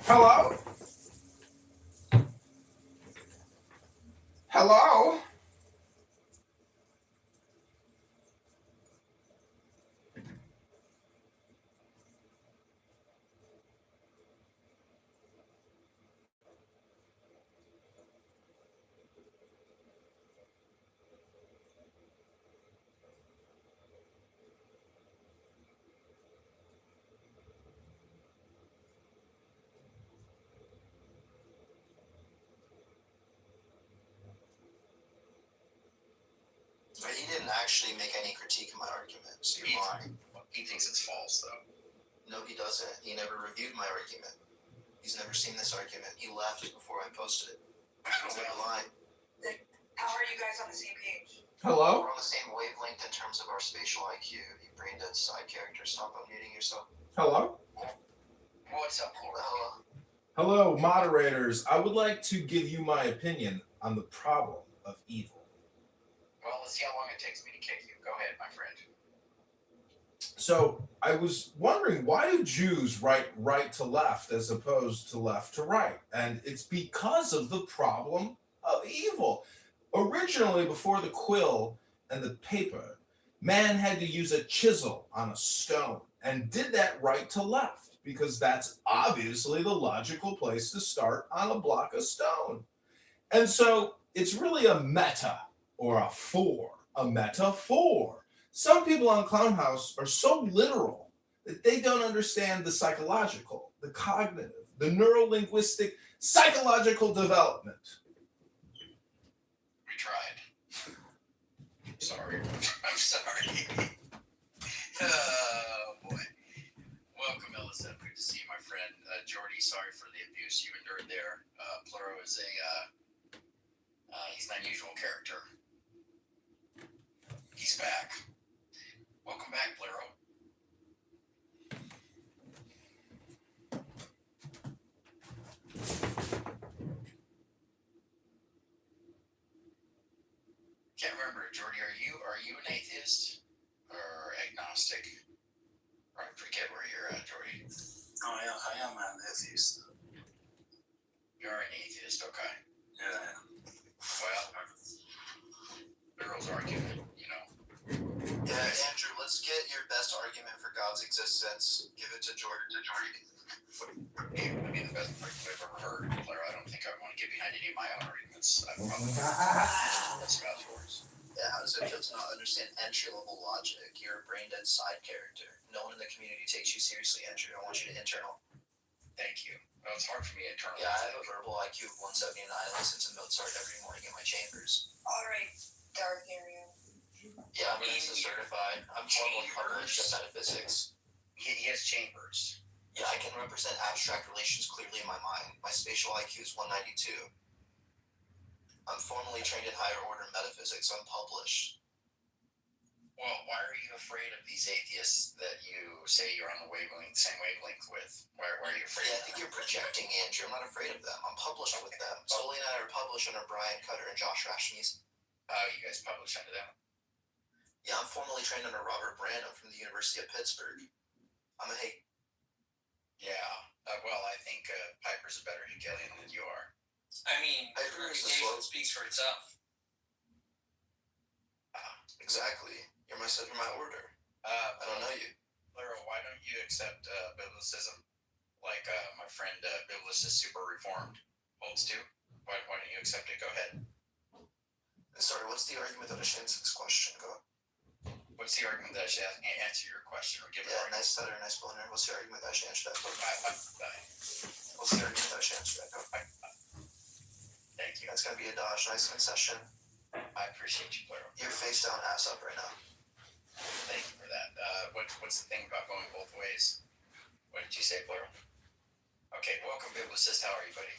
Hello? Hello? But he didn't actually make any critique of my argument, so you're lying. He thinks it's false, though. No, he doesn't. He never reviewed my argument. He's never seen this argument. He left before I posted it. So you're lying. How are you guys on the same page? Hello? We're on the same wavelength in terms of our spatial IQ. You brain dead side character. Stop unmuting yourself. Hello? What's up, Laura? Hello, moderators. I would like to give you my opinion on the problem of evil. Well, let's see how long it takes me to kick you. Go ahead, my friend. So I was wondering, why do Jews write right to left as opposed to left to right? And it's because of the problem of evil. Originally, before the quill and the paper, man had to use a chisel on a stone and did that right to left because that's obviously the logical place to start on a block of stone. And so it's really a meta or a metaphor. Some people on Clownhouse are so literal that they don't understand the psychological, the cognitive, the neuro-linguistic, psychological development. We tried. Sorry. I'm sorry. Oh, boy. Welcome, Melissa. Good to see you, my friend. Jordy, sorry for the abuse you endured there. Pluro is he's an unusual character. He's back. Welcome back, Blaireau. Can't remember, Jordy. Are you an atheist or agnostic? Or I forget where you're at, Jordy. Oh, yeah, I am an atheist. You're an atheist, okay. Yeah. Well, Earl's argument, you know. Yeah, Andrew, let's get your best argument for God's existence. Give it to Jordan. It would be the best argument I've ever heard, Blair. I don't think I want to get behind any of my own arguments. I probably that's God's words. Yeah, how does it feel to not understand entry-level logic? You're a brain-dead side character. No one in the community takes you seriously, Andrew. I want you to internal. Thank you. Well, it's hard for me internally. Yeah, I have a verbal IQ of 179. I listen to Mozart every morning in my chambers. Alright, dark area. Yeah, I'm NASA certified. I'm formally published in metaphysics. He has chambers. Yeah, I can represent abstract relations clearly in my mind. My spatial IQ is 192. I'm formally trained in higher order metaphysics. I'm published. Well, why are you afraid of these atheists that you say you're on the same wavelength with? Why are you afraid Yeah, I of think them? you're projecting, Andrew. I'm not afraid of them. I'm published with them. Sully and I are published under Brian Cutter and Josh Rashmies. You guys publish under them? Yeah, I'm formally trained under Robert Branham from the University of Pittsburgh. I'm a Hegel. Yeah. Well, I think Piper's a better Hegelian than you are. I mean, I the agree with the reputation slope. speaks for itself. Exactly. You're my order. I don't know you. Lara, why don't you accept biblicism like my friend Biblicist Super Reformed holds to? Why don't you accept it? Go ahead. Sorry, what's the argument that Ashanson's question? Go. What's the argument that I should answer your question or give an Yeah, argument? nice stutter, nice blender. What's the argument that I should answer that? Go. I- What's the argument that I should answer that? Go. Thank you. That's gonna be a dodge. Nice concession. I appreciate you, Blair. You're face down, ass up right now. Thank you for that. What's the thing about going both ways? What did you say, Blair? Okay, welcome, Biblicist. How are you, buddy?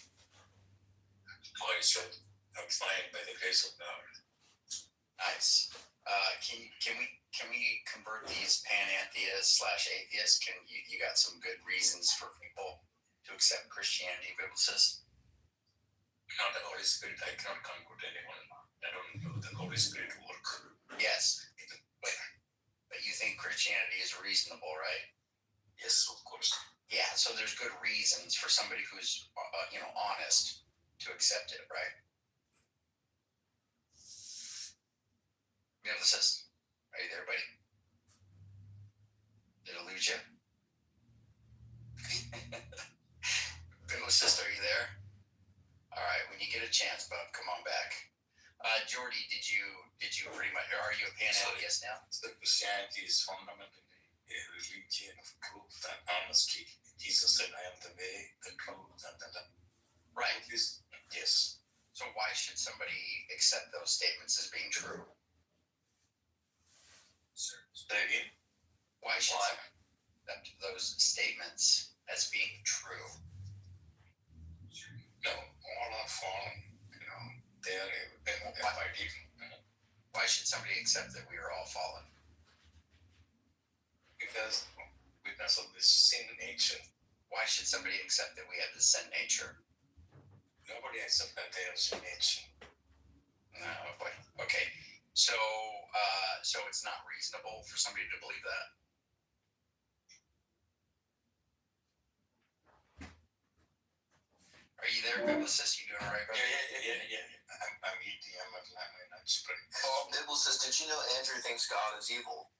I'm fine by the grace of God. Nice. Can we convert these pantheists / atheists? Can you got some good reasons for people to accept Christianity, Biblicist? Not the Holy Spirit. I cannot convert anyone. I don't know the Holy Spirit work. Yes, but you think Christianity is reasonable, right? Yes, of course. Yeah. So there's good reasons for somebody who's honest to accept it, right? Biblicist, are you there, buddy? Did I lose you? Biblicist, are you there? All right, when you get a chance, bub, come on back. Jordy, did you pretty much? Are you a pantheist now? The Christianity is fundamentally a religion of truth and honesty. Jesus said, "I am the way, the truth, and the life." Right. Yes. So why should somebody accept those statements as being true? Say again. Why should somebody accept those statements as being true? No, all are fallen. They are divided. Why should somebody accept that we are all fallen? Because of this sin nature. Why should somebody accept that we have the sin nature? Nobody accepts that they have sin nature. No, but okay. So it's not reasonable for somebody to believe that. Are you there, Biblicist? You doing all right, brother? Yeah. I'm eating. I'm not super. Biblicist, did you know Andrew thinks God is evil?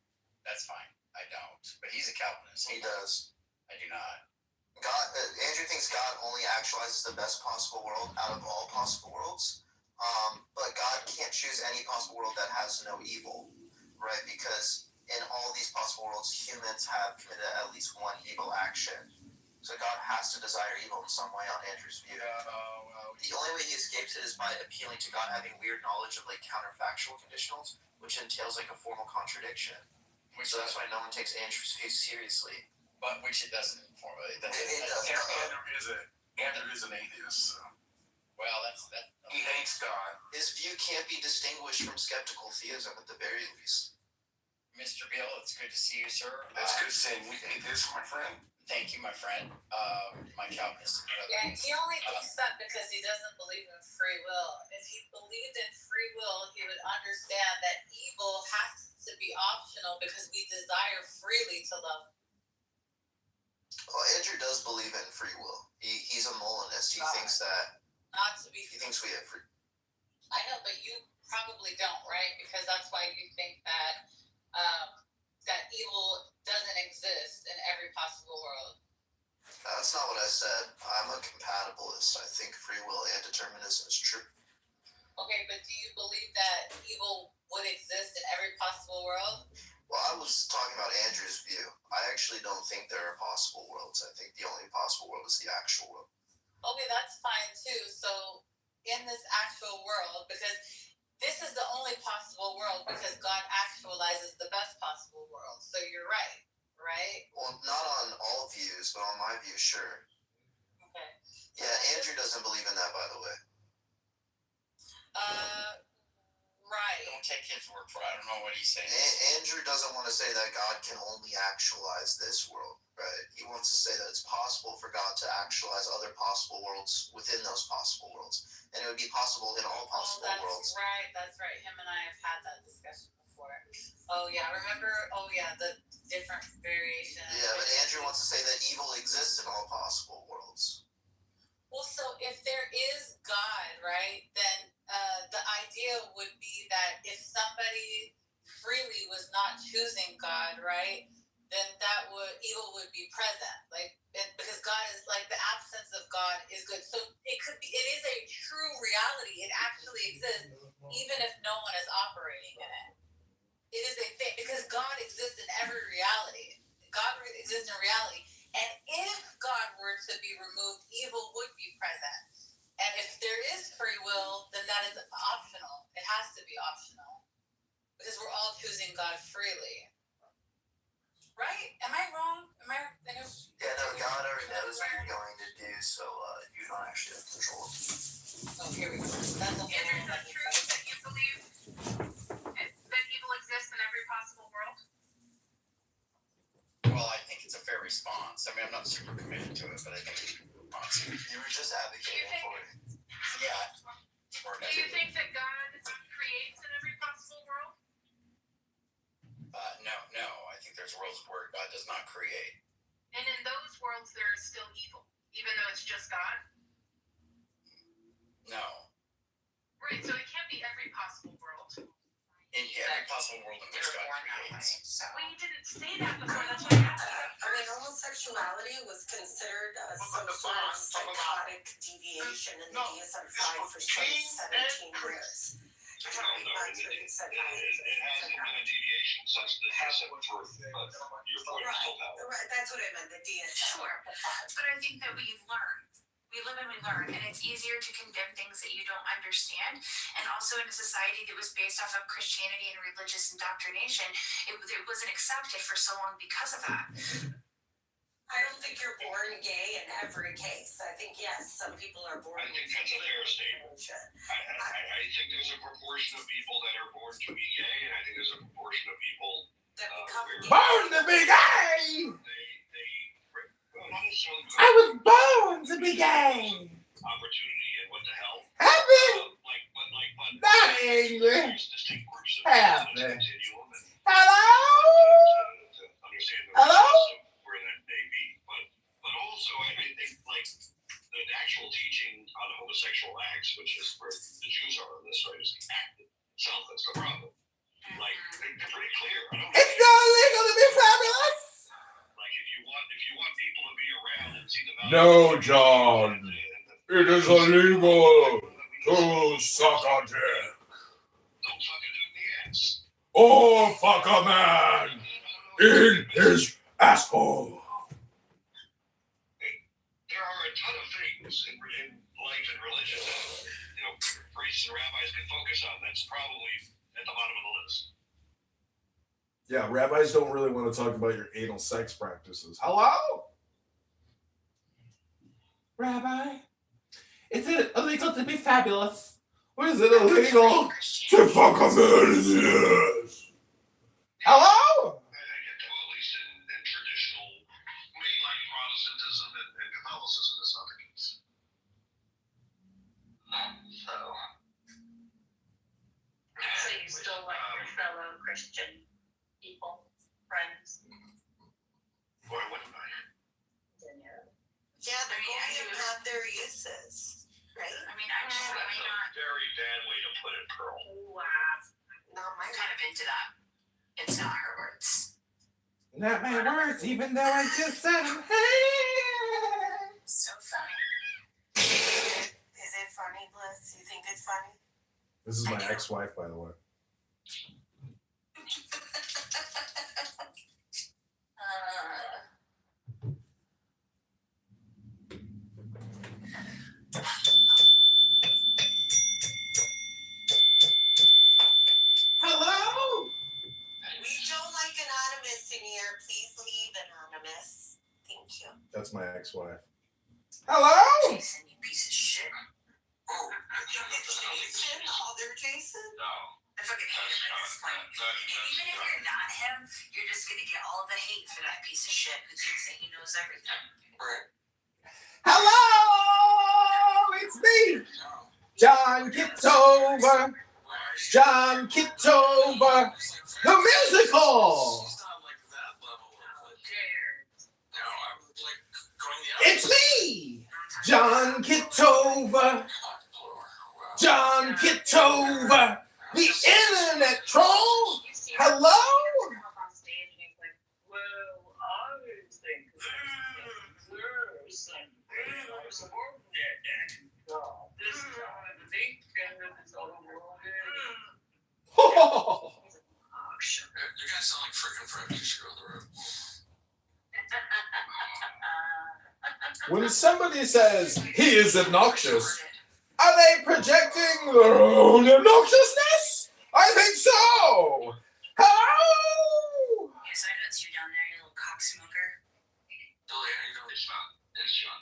That's fine. I don't. But he's a Calvinist. He does. I do not. Andrew thinks God only actualizes the best possible world out of all possible worlds. But God can't choose any possible world that has no evil, right? Because in all these possible worlds, humans have committed at least one evil action. So God has to desire evil in some way on Andrew's view. The only way he escapes it is by appealing to God having weird knowledge of like counterfactual conditionals, which entails like a formal contradiction. So that's why no one takes Andrew's view seriously. But which it doesn't formally. It doesn't. Andrew is an atheist. So. Well, that's that. He hates God. His view can't be distinguished from skeptical theism at the very least. Mr. Beal, it's good to see you, sir. That's good saying we ate this, my friend. Thank you, my friend. My Calvinist brother. Yeah, he only thinks that because he doesn't believe in free will. If he believed in free will, he would understand that evil has to be optional because we desire freely to love. Well, Andrew does believe in free will. He's a Molinist. He thinks that Not to be. he thinks we have free. I know, but you probably don't, right? Because that's why you think that that evil doesn't exist in every possible world. That's not what I said. I'm a compatibilist. I think free will and determinism is true. Okay, but do you believe that evil would exist in every possible world? Well, I was talking about Andrew's view. I actually don't think there are possible worlds. I think the only possible world is the actual world. Okay, that's fine too. So in this actual world, because this is the only possible world because God actualizes the best possible world. So you're right, right? Well, not on all views, but on my view, sure. Okay. Yeah, Andrew doesn't believe in that, by the way. Right. Don't take his word for it. I don't know what he's saying. Andrew doesn't want to say that God can only actualize this world, right? He wants to say that it's possible for God to actualize other possible worlds within those possible worlds. And it would be possible in all possible worlds. Right, that's right. Him and I have had that discussion before. Oh yeah, remember? Oh yeah, the different variations. Yeah, but Andrew wants to say that evil exists in all possible worlds. Well, so if there is God, right, then the idea would be that if somebody freely was not choosing God, right, then evil would be present, like because God is like the absence of God is good. So it is a true reality. It actually exists, even if no one is operating in it. It is a thing because God exists in every reality. God exists in reality. And if God were to be removed, evil would be present. And if there is free will, then that is optional. It has to be optional. Because we're all choosing God freely. Right? Am I wrong? Yeah, no, God already knows what you're going to do, so you don't actually have control. Oh, here we go. That's a Is it not true that you believe that evil exists in every possible world? Well, I think it's a fair response. I mean, I'm not super committed to it, but I think it's a good response. You were just advocating for it. Yeah. Do you think that God creates in every possible world? No. I think there's worlds where God does not create. And in those worlds, there is still evil, even though it's just God? No. Right, so it can't be every possible world. In every possible world in which God creates. Well, you didn't say that before, that's why I asked you. I mean, homosexuality was considered some sort of psychotic deviation in the DSM 5 for some 17 years. It hasn't been a deviation since the DSM for your point is still valid. Right, that's what I meant, the DSM. Sure. But I think that we've learned. We live and we learn, and it's easier to condemn things that you don't understand. And also in a society that was based off of Christianity and religious indoctrination, it wasn't accepted for so long because of that. I don't think you're born gay in every case. I think, yes, some people are born. I think that's a fair statement. I think there's a proportion of people that are born to be gay, and I think there's a proportion of people that become Born to be gay! not necessarily I was born to be gay! opportunity and what the hell. Happy! But Not angry! there's distinct groups of Happy. people that continuum and Hello? to understand the Hello? process of where that may be. But also I think like the actual teaching on homosexual acts, which is where the Jews are on this, right, is the act itself that's the problem. Like they're pretty clear. It's not illegal to be fabulous! Like if you want people to be around and see the value. No, John. It is illegal to suck a dick. Don't fuck a dude in the ass. Or fuck a man in his asshole. There are a ton of things in life and religion that priests and rabbis can focus on. That's probably at the bottom of the list. Yeah, rabbis don't really want to talk about your anal sex practices. Hello? Rabbi? Is it illegal to be fabulous? Or is it illegal to fuck a man in the ass? Hello? I get to, at least in traditional mainline Protestantism and Catholicism, that's not the case. So. So you still like your fellow Christian people, friends? Why wouldn't I? Yeah, they're going to have their uses, right? I mean, I'm just That's really a not. very bad way to put it, Pearl. Wow. Not my I'm kind of into that. It's not her words. Not my words, even though I just said them. So funny. Is it funny, Bliss? You think it's funny? This is my ex-wife, by the way. Hello? We don't like anonymous in here. Please leave anonymous. Thank you. That's my ex-wife. Hello? Jason, you piece of shit. Jason? Other Jason? No. I fucking hate him at this point. And even if you're not him, you're just gonna get all the hate for that piece of shit who thinks that he knows everything. Right. Hello? It's me, John Kitover. John Kitover, the musical. It's me, John Kitover. John Kitover, the internet troll. Hello? Oh. You guys sound like freaking Fred. You should go on the road. When somebody says he is obnoxious, are they projecting their own obnoxiousness? I think so. Hello? Yes, I know it's you down there, you little cocksmoker. Oh, yeah, you know. It's not. It's John.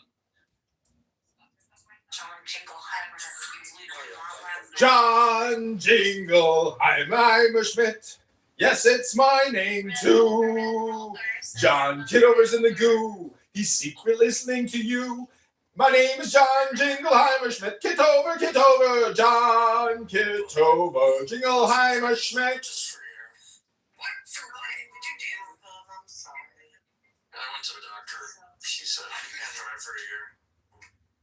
John Jingleheimer Schmidt. Yes, it's my name too. John Kitover's in the goo. He's secret listening to you. My name is John Jingleheimer Schmidt. Kitover, Kitover, John Kitover, Jingleheimer Schmidt. What? For what? What'd you do? I'm sorry. I went to the doctor. She said, you can't drive for a year.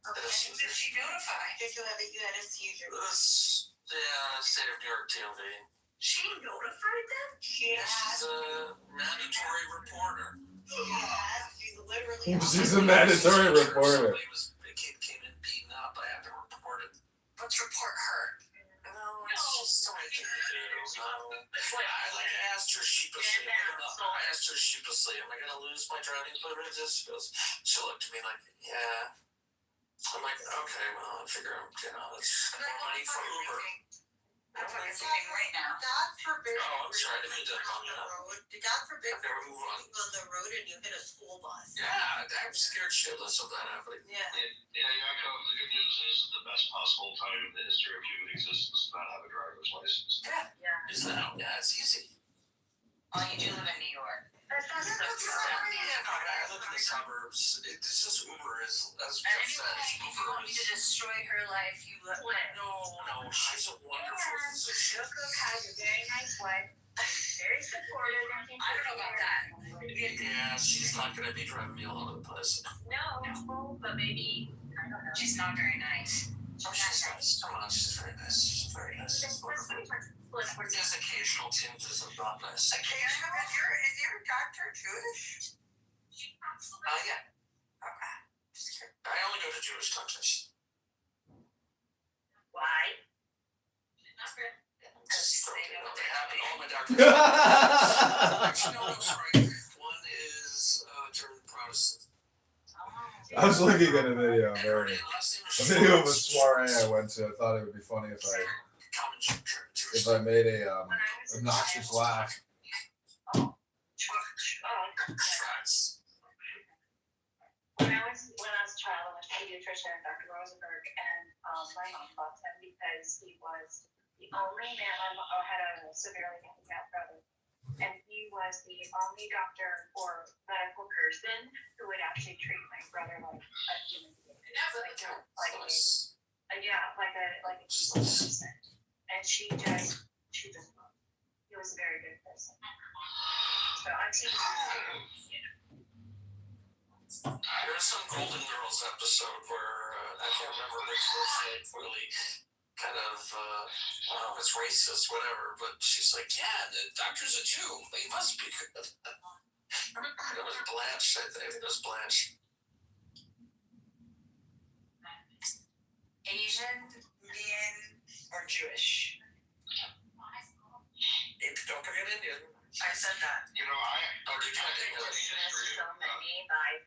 Okay. Who did she notify? Did you have it? You had a seizure. State of New York TLV. She notified them? She She's a mandatory reporter. She's literally. She's a mandatory reporter. A kid came in beaten up. I have to report it. Let's report her. No, it's just something to do. I asked her sheepishly. Am I gonna lose my driving privileges? She looked at me like, yeah. I'm like, okay, well, I figure it's more money for Uber. I'm fucking sleeping right now. God forbid. Oh, I'm sorry, I didn't mean to bum you up. God forbid Okay, we're moving on. on the road and you hit a school bus. Yeah, I'm scared shitless of that happening. Yeah. Yeah, Yaakov, the good news is the best possible time in the history of human existence is not have a driver's license. Yeah. Is that? Yeah, it's easy. Oh, you do live in New York. Yeah, no, I live in the suburbs. It's just Uber is, as Jeff said, If you Uber want me to is. destroy her life, you let me. No, she's a wonderful physician. Has a very nice wife. Very supportive. I don't know about that. Yeah, she's not gonna be driving me all over the place. No, but maybe, I don't know. She's not very nice. Oh, she's nice. Come on, she's very nice. She's very nice. She's wonderful. There's occasional tinges of not nice. Is your doctor Jewish? Yeah. Okay. I only go to Jewish doctors. Why? Just they happen. All my doctors. Actually, no, I'm sorry. One is German Protestant. I was looking at a video of a soiree I went to. I thought it would be funny if I made a obnoxious laugh. When I was a child, I went to a pediatrician, Dr. Rosenberg, and my mom loved him because he was the only man. I had a severely handicapped brother, and he he was the only doctor or medical person who would actually treat my brother like a human being. Like a people person. And she just loved him. He was a very good person. So I'm team There's some Golden Girls episode where I can't remember which was like really kind of I don't know if it's racist, whatever, but she's like, yeah, the doctor's a Jew. He must be good. It was Blanche, I think it was Blanche. Asian, Indian, or Jewish? Don't forget Indian. I said that. You know, I did you dismiss so many by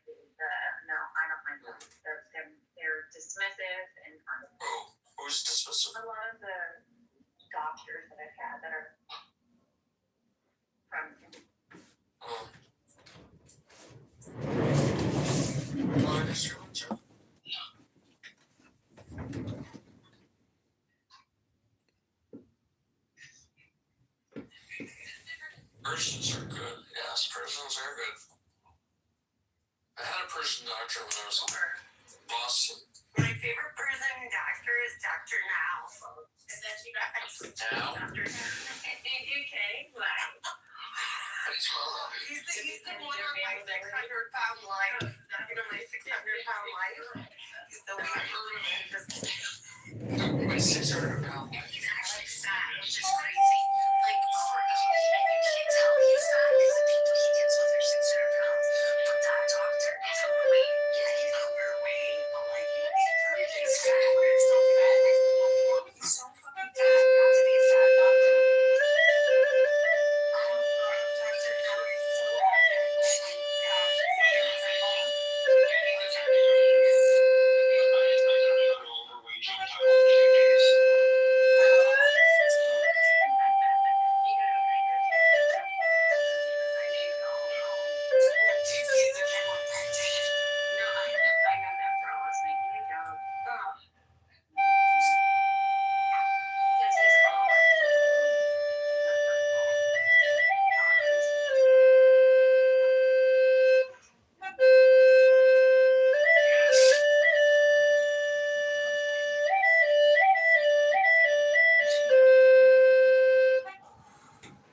no, I don't mind them. They're dismissive and Who's dismissive? a lot of the doctors that I've had that are from Oh, that's true. Persons are good. Yes, persons are good. I had a person doctor when I was in Boston. My favorite person doctor is Dr. Now. Is that you guys? Now? Dr. Okay, wow. How do you spell that? He's the one on my 600-pound life. You know my 600-pound life? He's the one My 600-pound. He's actually fat, which is crazy. Like, and you can't tell he's fat because the people he gets with are 600 pounds. But that doctor is overweight. Yeah, he's overweight, but like, he's fat. He's so fat. He's so fucking fat not to be a fat doctor. Dr. Now is so epic. Oh my gosh.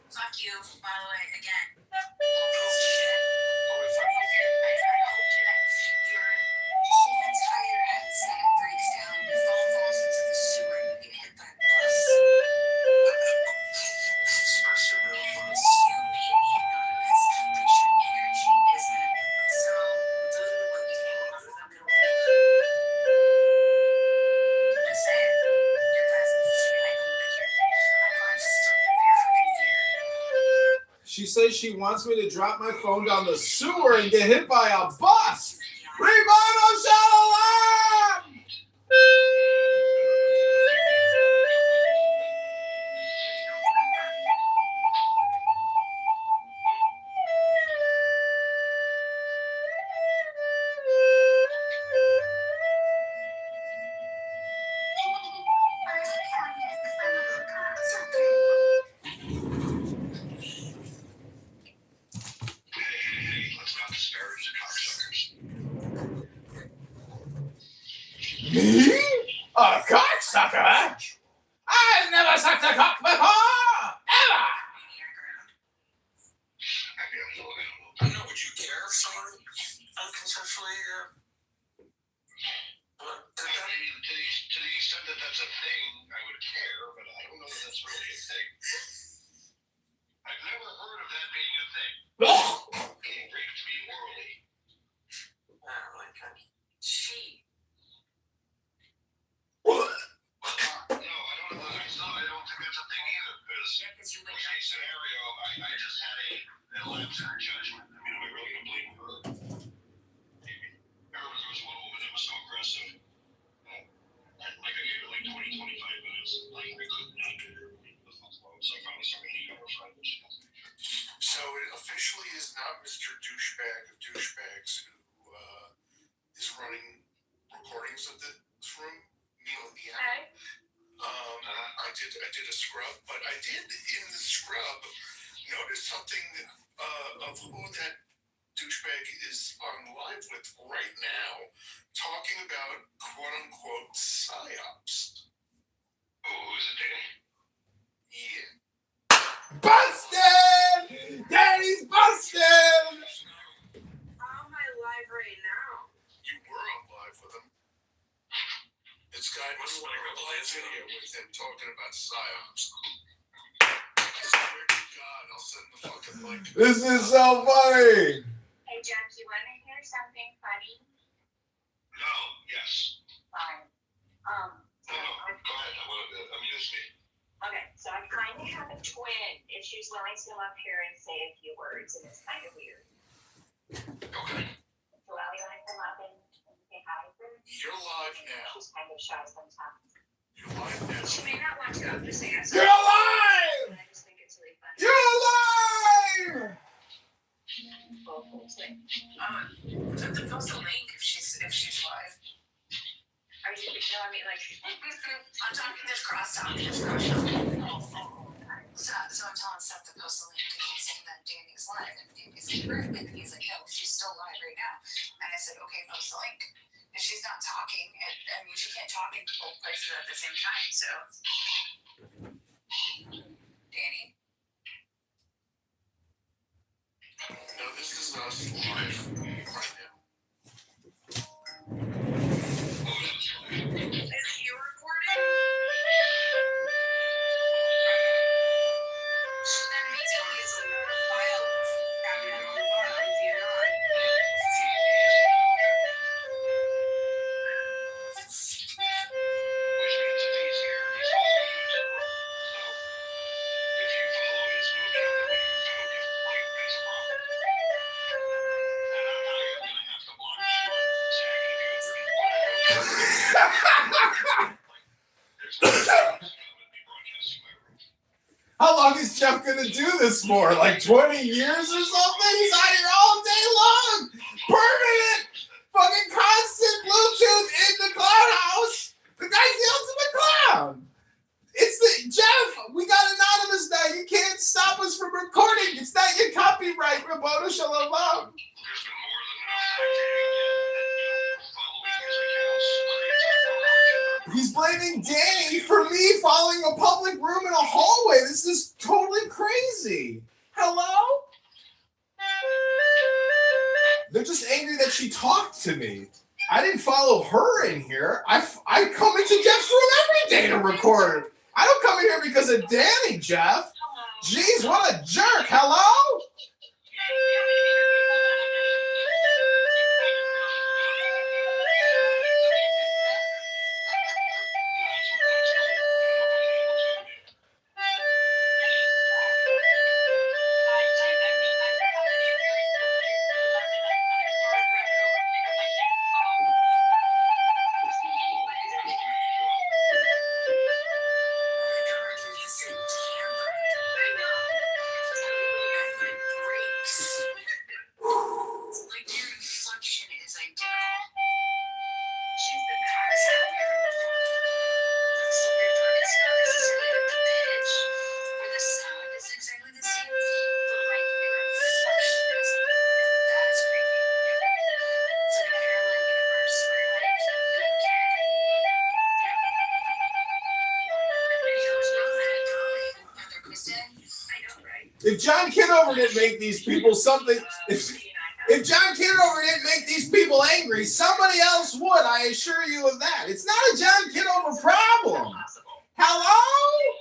Fuck you, by the way, again. Bullshit. I hope that your whole entire headset breaks down, your phone falls into the sewer, and you get hit by a bus. Express your real thoughts. You may be anonymous, but your energy isn't. So, do what you think is a good way. I'm just saying, your presence is slightly weaker. I bought just 3 of your fucking gear. She says she wants me to drop my phone down the sewer and get hit by a bus. Rebano Shalom! hey, let's not disparage the cocksuckers. Me? A cocksucker? I've never sucked a cock before! Ever! I don't know, would you care if someone unconsensually To the extent that that's a thing, I would care, but I don't know that that's really a thing. I've never heard of that being a thing. Getting raped me orally. She. No, I don't think that's a thing either, because Yeah, because you wake worst case scenario, I just had a lapse in judgment. I mean, am I really gonna blame her? Maybe. I remember there was one woman that was so aggressive. I gave her like 20, 25 minutes. Like, I could not do her. So I finally started hitting her friend, and she doesn't. So it officially is not Mr. Douchebag of Douchebags who is running recordings of this room. Neil and Deanna. Okay. I did a scrub, but I did in the scrub notice something of who that douchebag is on live with right now, talking about quote unquote psyops. Oh, who's it, Danny? Yeah. Busted! Daddy's busted! How am I live right now? You were on live with him. This guy was like a live video with him talking about psyops. I swear to God, I'll send the fucking link. This is so funny. Hey Jeff, do you want to hear something funny? No, yes. Fine. No, go ahead. I want to amuse me. Okay, so I kind of have a twin. If she's willing to come up here and say a few words, and it's kind of weird. Okay. Joelle, you want to come up and say hi for her? You're live now. She's kind of shy sometimes. You're live now. She may not want to. I'm just saying. You're alive! I just think it's really funny. You're alive! To post a link if she's live. Are you? No, I mean like. I'm talking. There's crosstalk. So I'm telling Seth to post a link because he's saying that Danny's live, and Danny's like, and he's like, no, she's still live right now. And I said, okay, post the link. If she's not talking, I mean, she can't talk in both places at the same time. So, Danny. No, this is us live right now. Is you recording? Then me too. Is a file cabinet on the bar, like DNR. Which means if he's here, he's also a YouTuber. So, if you follow his movie, right, that's a problem. And now you're going to have to watch Zach and a few other people. There's no chance I'm going to be broadcasting my room. How long is Jeff gonna do this for? Like 20 years or something? He's out here all day long! Permanent! Fucking constant Bluetooth in the cloud house! The guy's the ultimate clown! It's the Jeff! We got anonymous now. You can't stop us from recording. It's not your copyright, Rabboni Shalom. There's been more than enough time following his accounts creates a larger. He's blaming Danny for me following a public room in a hallway. This is totally crazy. Hello? They're just angry that she talked to me. I didn't follow her in here. I come into Jeff's room every day to record. I don't come in here because of Danny, Jeff. Jeez, what a jerk. Hello? Like your inflection is identical. She's the best. That's the weird part. It's not necessarily like the pitch or the sound is exactly the same, but like your inflection is, and that is creepy. It's like a parallel universe where like you can't. And you don't know that probably another Kristen. I know, right? If John Kitover didn't make these people something... If John Kitover didn't make these people angry, somebody else would, I assure you of that. It's not a John Kitover problem. Hello?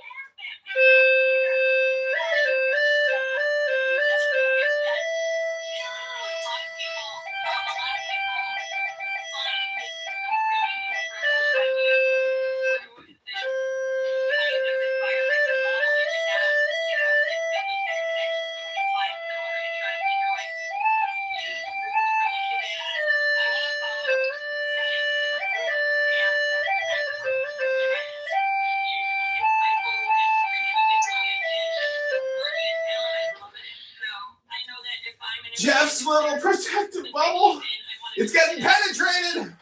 Jeff's little protective bubble. It's getting penetrated.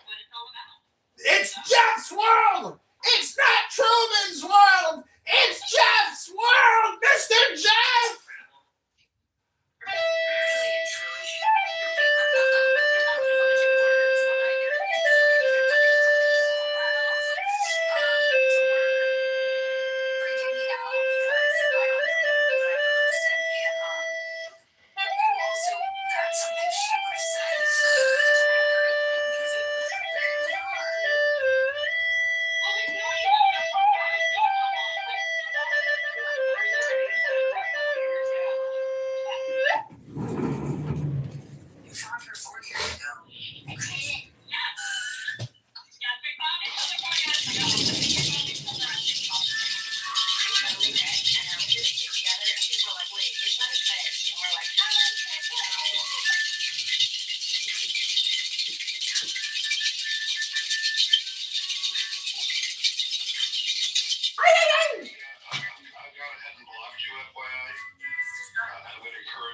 It's Jeff's world. It's not Truman's world. It's Jeff's world, Mr. Jeff.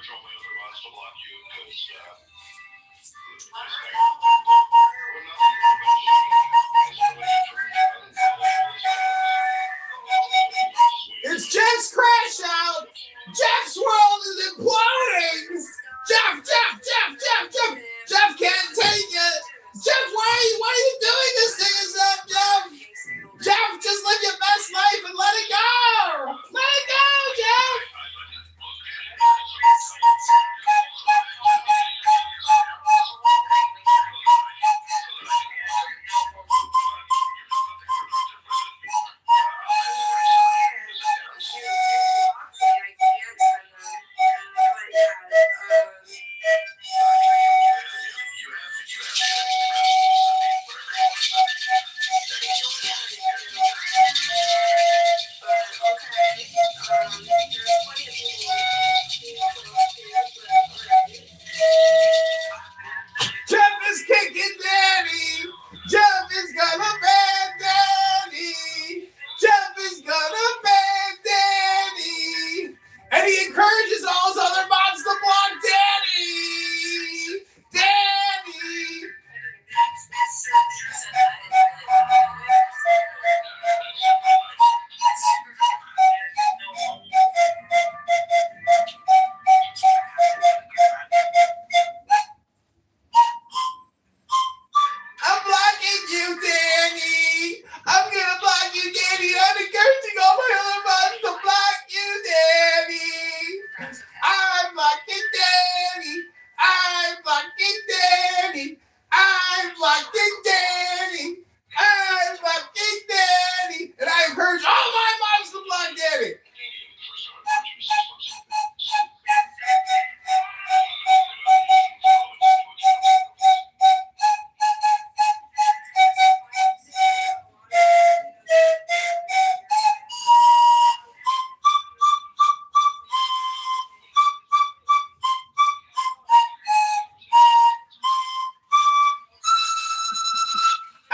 encourage all my other mods to block you because It's Jeff's crash out. Jeff's world is imploding. Jeff can't take it. Jeff, why are you doing this to yourself, Jeff? Jeff, just live your best life and let it go. Let it go, Jeff. Jeff is kicking Danny. Jeff is gonna ban Danny. Jeff is gonna ban Danny. And he encourages all his other mods to block Danny. Danny. I'm blocking you, Danny. I'm gonna block you, Danny. I'm encouraging all my other mods to block you, Danny. I'm blocking Danny. I'm blocking Danny. I'm blocking Danny. I'm blocking Danny. And I encourage all my mods to block Danny.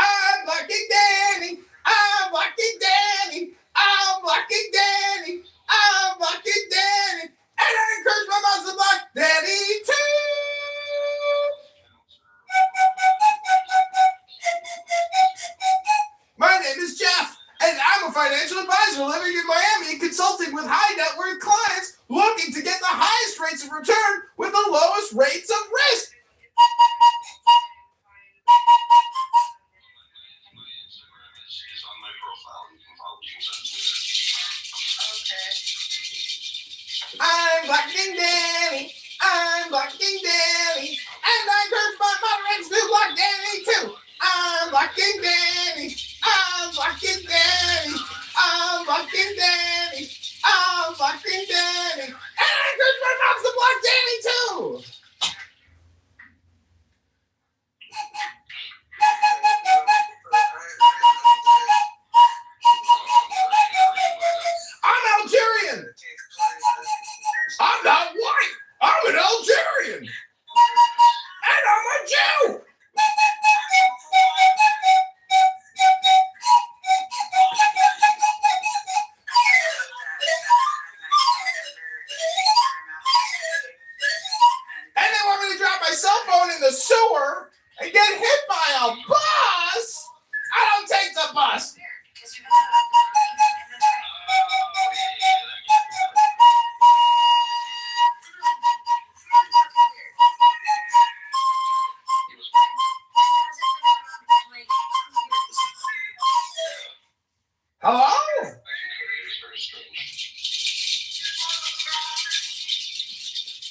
I'm blocking Danny. I'm blocking Danny. I'm blocking Danny. I'm blocking Danny. And I encourage my moms to block Danny too. My name is Jeff, and I'm a financial advisor living in Miami and consulting with high net worth clients looking to get the highest rates of return with the lowest rates of risk. is on my profile. You can follow me. I'm blocking Danny. I'm blocking Danny. And I encourage my moderates to block Danny too. I'm blocking Danny. I'm blocking Danny. I'm blocking Danny. I'm blocking Danny. And I encourage my moms to block Danny too. I'm Algerian. I'm not white. I'm an Algerian. And I'm a Jew. And they want me to drop my cell phone in the sewer and get hit by a bus. I don't take the bus. Hello?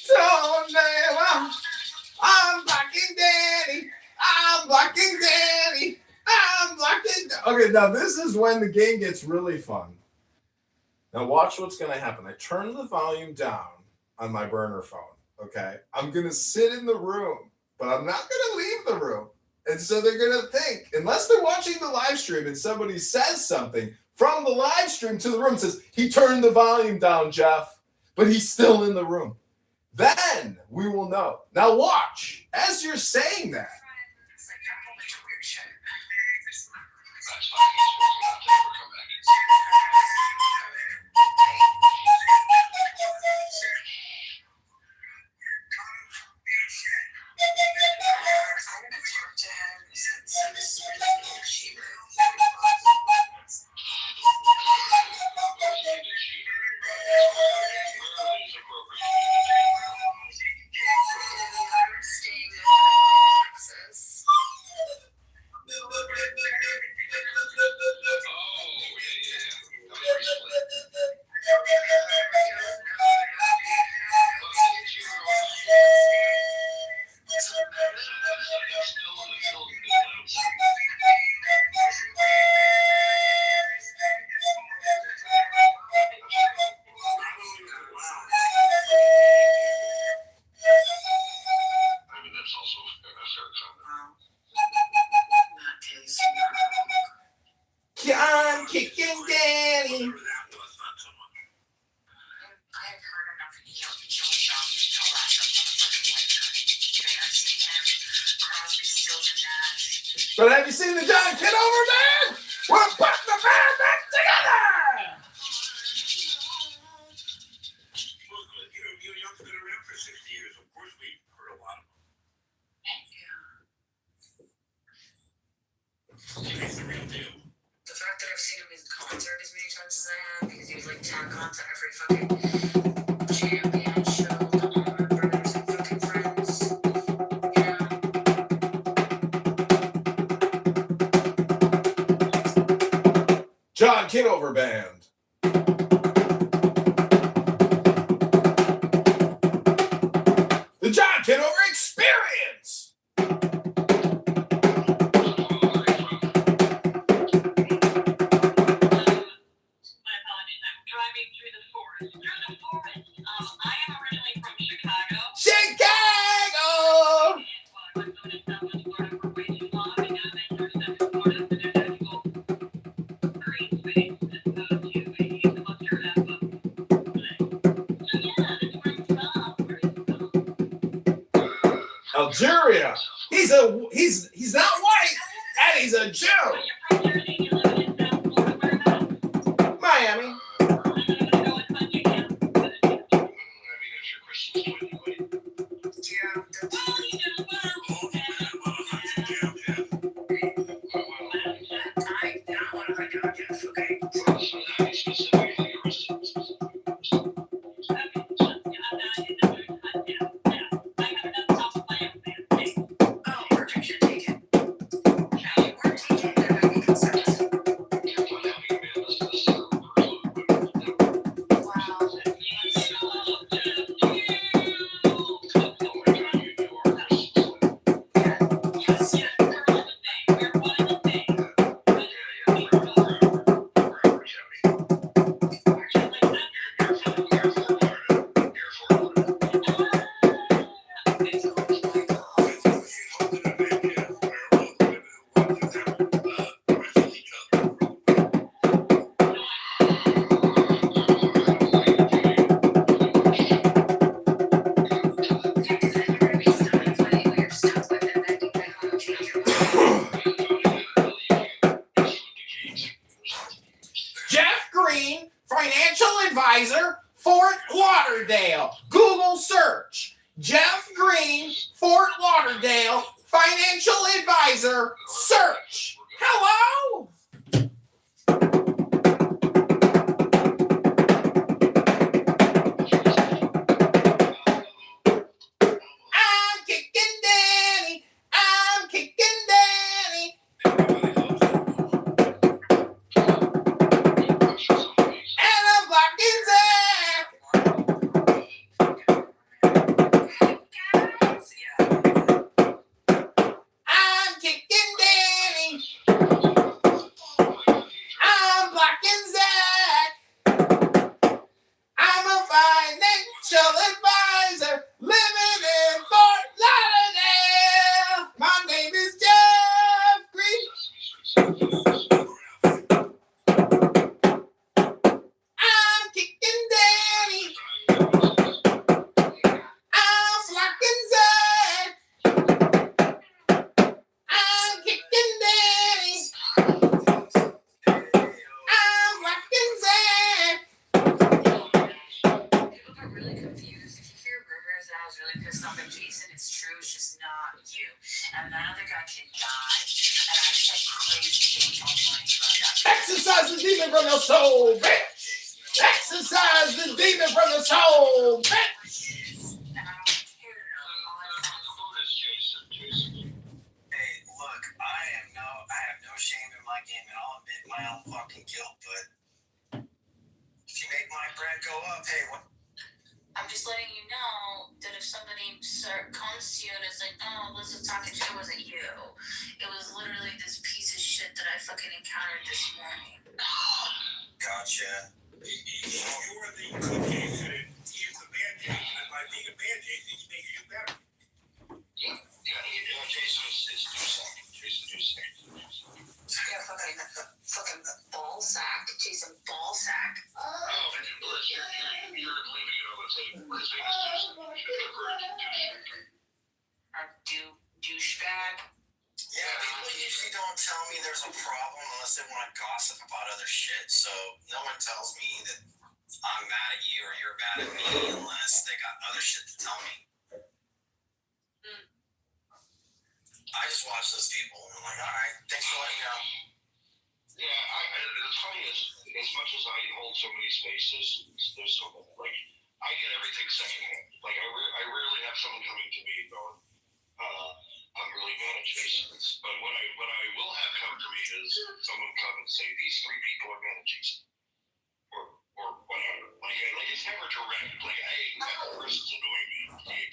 So now I'm blocking Danny. I'm blocking Danny. I'm blocking. Okay, now this is when the game gets really fun. Now watch what's going to happen. I turn the volume down on my burner phone. Okay, I'm going to sit in the room, but I'm not going to leave the room. And so they're going to think, unless they're watching the live stream and somebody says something from the live stream to the room, says, he turned the volume down, Jeff, but he's still in the room. Then we will know. Now watch, as you're saying that. But have you seen the John Kitover band? We're putting the band back together! Look, you know, been around for 60 years. Of course, we've heard a lot of them. It's the real deal. The fact that I've seen him in concert as many times as I have, because he would like tack on to every fucking champion show, the Allman Brothers and fucking Friends, you know? John Kitover band. The John Kitover experience. My apologies. I'm driving through the forest. I am originally from Chicago. Chicago. And while I've lived in Southwest Florida for way too long, I now enter Central Florida as an actual green space as opposed to a cluster of so yeah, that's where I'm from. Where is it from? Algeria. He's not white, and he's a Jew. You're from Jersey, you live in South Florida. Whereabouts? Miami. I'm gonna go with country now. I mean, that's your question. Yeah, that's Well, you know, well, I don't want to hug you, Jeff, okay? Specifically, Oh, perfect, should take it. Now, we're teaching that I can consent. Wow. yes, yes, we're all the same. We're one and the same. Jeff Green, financial advisor, Fort Lauderdale. Google search. Jeff Green, Fort Lauderdale, financial advisor, search. Hello? I'm kicking Danny. I'm kicking Danny. And I'm blocking Zach. I'm kicking Danny. I'm blocking Zach. I'm a financial advisor living in Fort Lauderdale. My name is Jeff Green. I'm kicking Danny. I'm blocking Zach. I'm kicking Danny. I'm blocking Zach. People get really confused. If you hear rumors that I was really pissed off at Jason, it's true. It's just not you. And that other guy can die. And I said crazy things online about that. Exercise the demon from your soul, bitch. Exercise the demon from your soul, bitch. And I don't care. All I said was, Hey, look, I have no shame in my game, and I'll admit my own fucking guilt. But if you make my bread go up, hey, what? I'm just letting you know that if somebody comes to you and is like, oh, Liz was talking to you, it wasn't you. It was literally this piece of shit that I fucking encountered this morning. Gotcha. You're the good Jason, and he's the bad Jason, and by being a bad Jason, he makes you better. Yeah, Jason is Yeah, fucking ball sack. Jason ball sack. Oh, and Liz, you're leaving it on the table. His name is Jason. A douchebag. Yeah, people usually don't tell me there's a problem unless they want to gossip about other shit. So no one tells me that I'm mad at you or you're mad at me unless they got other shit to tell me. I just watch those people and I'm like, all right, thanks for letting me know. Yeah, it's funny as much as I hold so many spaces, there's so many, like, I get everything secondhand. Like, I rarely have someone coming to me going, I'm really mad at Jason. But what I will have come to me is someone come and say, these three people are mad at Jason. Or whatever. Like it's never direct. Like, hey, that person's annoying me.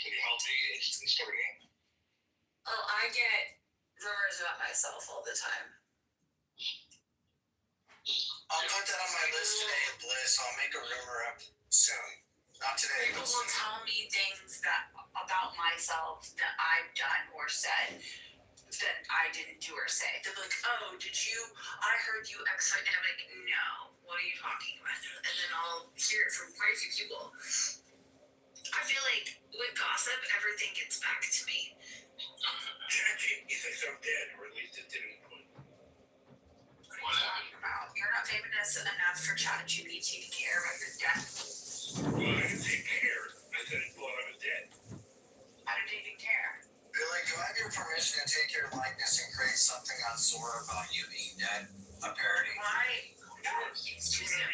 Can you help me? It's never happened. Oh, I get rumors about myself all the time. I'll put that on my list today at Bliss. I'll make a rumor up soon. Not today, People but will soon. tell me things that about myself that I've done or said that I didn't do or say. They're like, oh, I heard you X, and I'm like, no, what are you talking about? And then I'll hear it from quite a few people. I feel like with gossip, everything gets back to me. He thinks I'm dead, or at least it didn't. What are you talking about? You're not famous enough for ChatGPT to care about your death. Well, I didn't say care. I said it thought I was dead. How did you even care? Billy, do I have your permission to take your likeness and create something on Sora about you being dead? A parody? Why? No, he's too soon.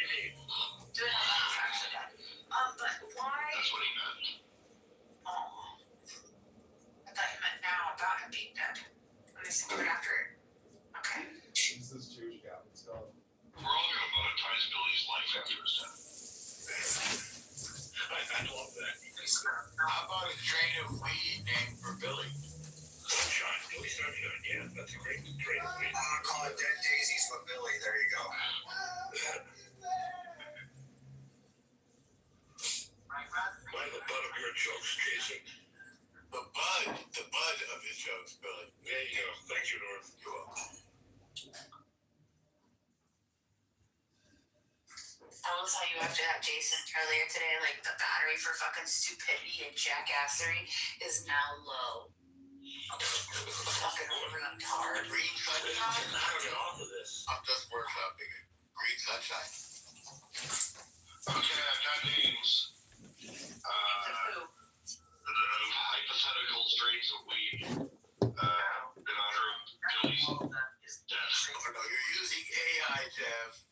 Do it on that actually dead. But why? That's what he meant. Oh. I thought you meant now about him being dead. Let me do it after. Okay. This is Jewish guy. Let's go. We're all going to monetize Billy's life after his death. I love that. How about a strain of weed named for Billy? Sunshine. Billy Sunshine. Yeah, that's a great name. I'm gonna call it Dead Daisies with Billy. There you go. Mind the butt of your jokes, Jason. The bud of his jokes, Billy. There you go. Thank you, Norm. You're welcome. I will tell you after that, Jason, earlier today, like the battery for fucking stupidity and jackassery is now low. Fucking retard. Green sunshine? How do I get off of this? I'm just workshopping it. Green sunshine. Okay, I've got names. Hypothetical strains of weed. In honor of Billy's death. Oh no, you're using AI, Jeff.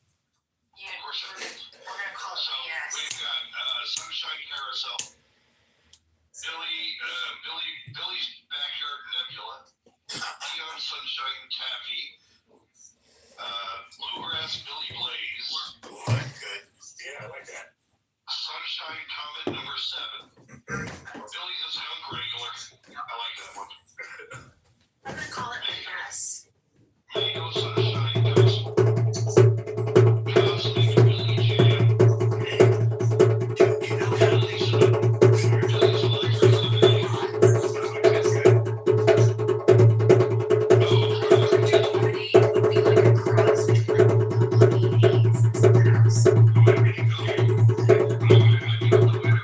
Yeah, Of course I am. we're gonna call it So BS. we've got Sunshine Carousel, Billy's Backyard Nebula, Neon Sunshine Taffy, Bluegrass Billy Blaze. Oh, that's good. Yeah, I like that. Sunshine Comet number 7. Billy is hungry. I like that one. I'm gonna call it BS. Mango Sunshine Gospel. Cosmic Billy Jam. Billy's Electric Lemonade. Lemonade would be like a cross between lemonade haze and something else. Oh, there you go. I might be able to win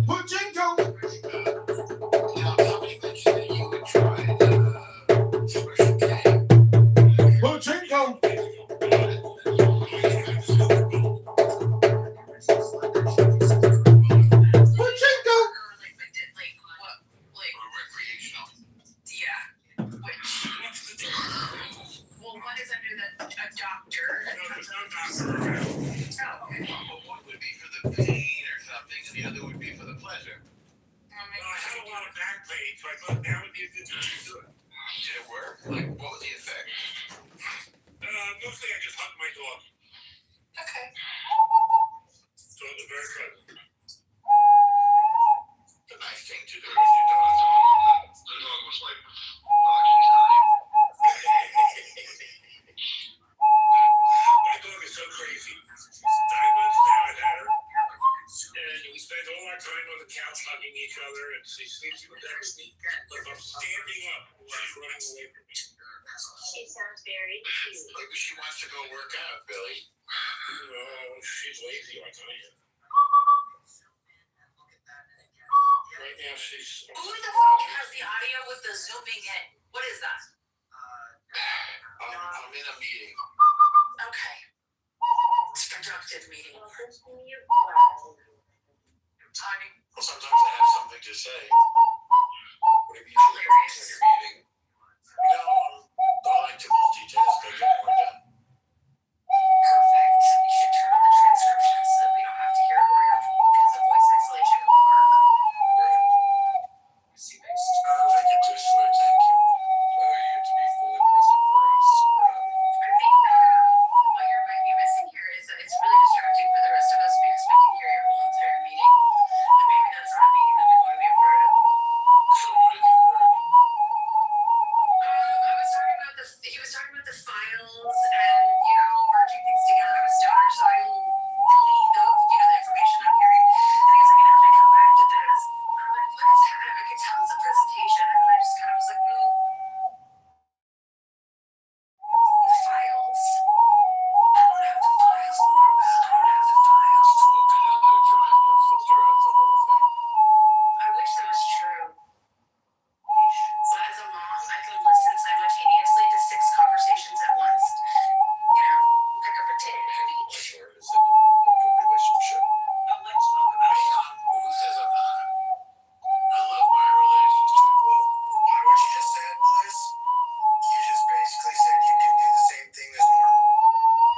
Pachinko! Somebody mentioned that you would try Special K. Pachinko! Pachinko! Or recreational. Yeah. Which? Well, one is under a doctor. Oh, okay. Well, one would be for the pain or something, and the other would be for the pleasure. Well, I had a lot of back pain, so I thought now would be a good time to do it. Did it work? Like, what was the effect? Mostly I just hugged my dog, Okay. so it was very pleasant. The nice thing to do with your dog. The dog was like barking time. My dog is so crazy. 9 months now I've had her, and we spend all our time on the couch hugging each other, and she sleeps in the bed with me. But if I'm standing up, she's running away from me. She sounds very cute. Maybe she wants to go work out, Billy. She's lazy, I tell you. Right now she's. Who the fuck has the audio with the zooming in? What is that? I'm in a meeting. Okay. It's a productive meeting. Tiny. Well, sometimes I have something to say. Whatever you feel like when you're eating. I like to multitask. I get more done. Perfect. You should turn on the transcription so that we don't have to hear it or your because the voice isolation won't work. I like it this way, thank you. You get to be fully present for us. I think what you might be missing here is that it's really distracting for the rest of us because we can hear your whole entire meeting. And maybe that's not a meeting that we want to be a part of. So what have you heard? I was talking about he was talking about the files and, merging things together. I was done, so I will delete the information I'm hearing. And he's like, after we come back to this, I'm like, what is happening? I could tell it's a presentation, and I just kind of was like, the files. I don't have the files, Norm. I don't have the files. Smoke another joint, you'll filter out the whole thing. I wish that was true. But as a mom, I can listen simultaneously to 6 conversations at once. Pick up a tit for each. Where is it in a good relationship? Let's talk about Hey, who says I'm not? I love my relationship. Well, by what you just said, Bliss, you just basically said you can do the same thing as Norm.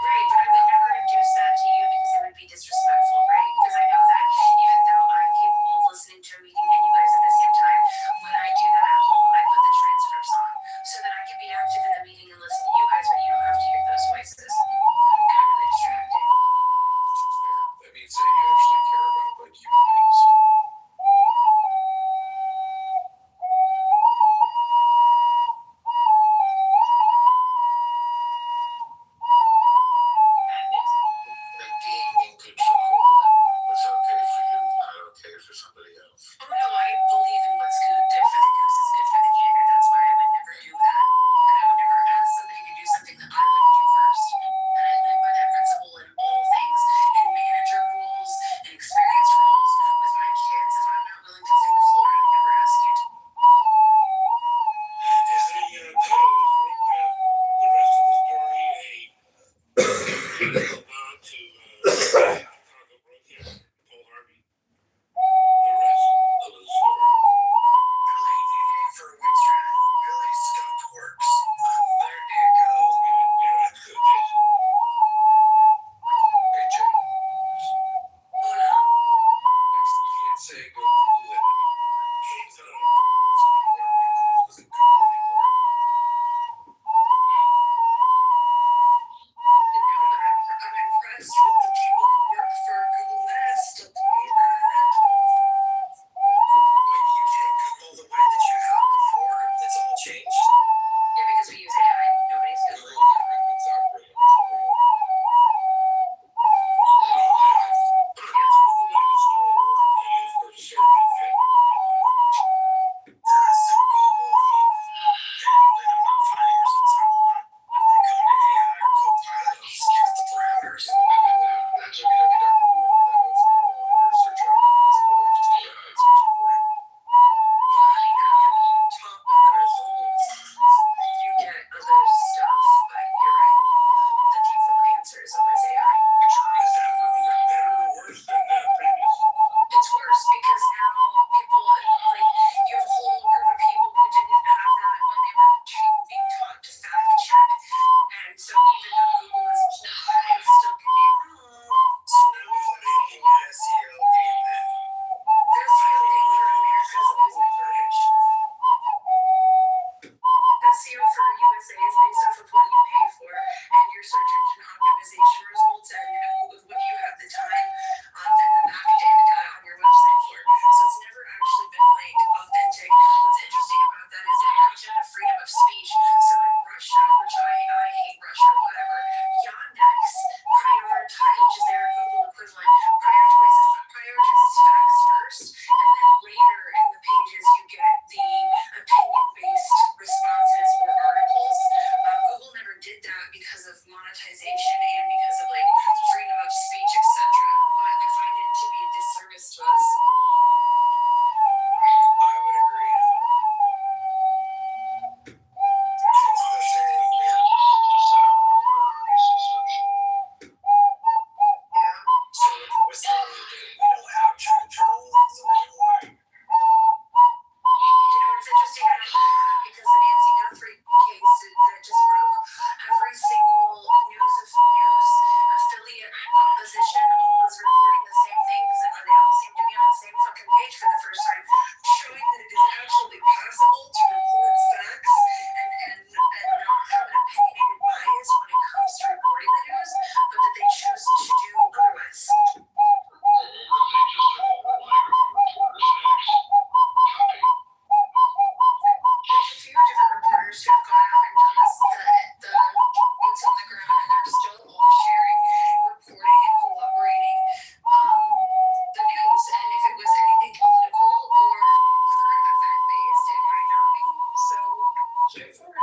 Right, but I would never induce that to you because it would be disrespectful, right? Because I know that even though I'm capable of listening to a meeting and you guys at the same time, when I do that at home, I put the transcripts on so that I can be active in the meeting and listen to you guys, but you don't have to hear those voices. And I'm really distracted. That means that you actually care about like human beings. Like being in control. What's okay for you is not okay for somebody else. Oh no, I believe in what's good for the goose is good for the gander. That's why I would never do that. And I would never ask somebody to do something that I wouldn't do first. And I live by that principle in all things, in manager roles, in experience roles, with my kids. If I'm not willing to clean the floor, I would never ask you to. Is the rest of the story a nod to Chicago broadcast, Paul Harvey? The rest of the story. Billy, you name for a week strand. Billy Skunk Works. There you go. Yeah, that's good, Jason. Hey, Jay. Una. Next, you can't say go Google it. James, Google isn't Google anymore. No, but I'm education and because of like freedom of speech, etc. But I find it to be a disservice to us. I would agree. It's the same. Yeah. So what's the we don't have true journalism anymore? You know, it's interesting. I don't like that because the Nancy Guthrie case that just broke, every single news affiliate opposition all is reporting the same things, and they all seem to be on the same fucking page for the first time, showing that it is absolutely possible to report facts and not have an opinionated bias when it comes to reporting the news, but that they choose to do otherwise. There's a few different reporters who have gone out and done this, the boots on the ground, and they're still all sharing, reporting, and cooperating the news. And if it was anything political or current event based, it might not be. So straightforward.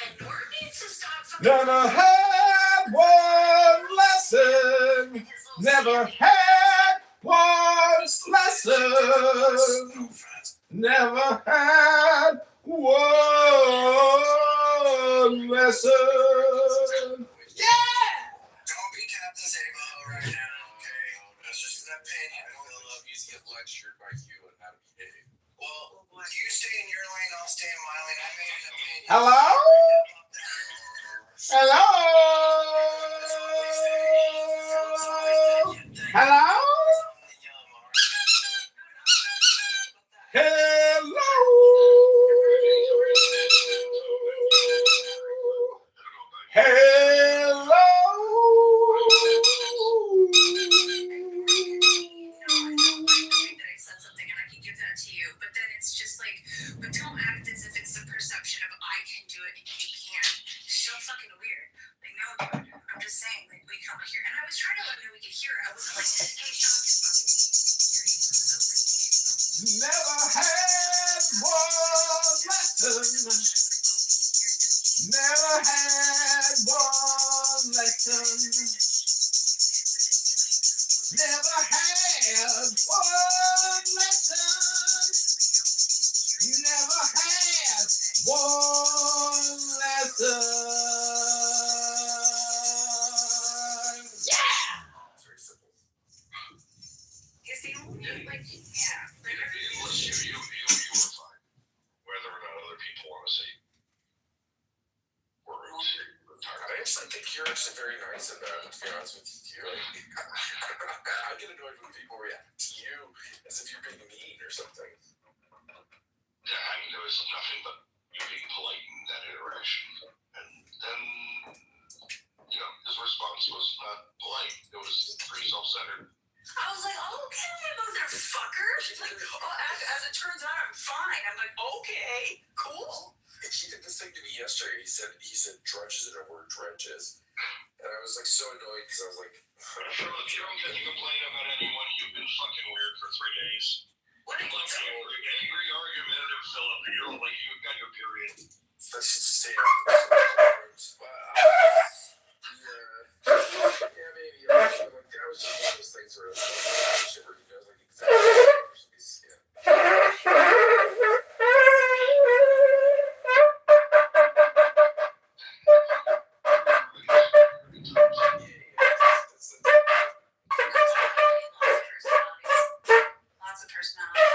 And Norton needs to stop fucking Never had one lesson. Never had one lesson. Never had one lesson. Yeah! Don't be Captain Sabo right now, okay? That's just an opinion. I don't love you to get lectured by you on how to behave. Well, you stay in your lane, I'll stay in my lane. I made an opinion. Hello? Hello? Hello? Hello? Hello? that I said something and I can give that to you, but then it's just like, but don't act as if it's the perception of I can do it and you can't. It's so fucking weird. Like, no, dude, I'm just saying, like, we come here, and I was trying to let him know we could hear it. I wasn't like, hey, Sean, just fucking hear you. I was like, hey, Never had one lesson. Never had one lesson. Never had one lesson. Never had one lesson. Yeah! It's very simple. is the only, like, yeah. Unless you were fine. Whether or not other people want to say words. I think you're actually very nice about it, to be honest with you. Like, I get annoyed when people react to you as if you're being mean or something. Yeah, I mean, there was nothing but you being polite in that interaction. And then, you know, his response was not polite. It was pretty self-centered. I was like, okay, motherfucker. Like, as it turns out, I'm fine. I'm like, okay, cool. He did this thing to me yesterday. He said drudges in a word drenches. And I was like so annoyed because I was like, Charlotte, you don't get to complain about anyone. You've been fucking weird for 3 days. What did you say? Angry, argumentative, Philip. You're like, you've got your period. let's just say yeah, maybe. I was just one of those things where he goes like exactly. Lots of personalities.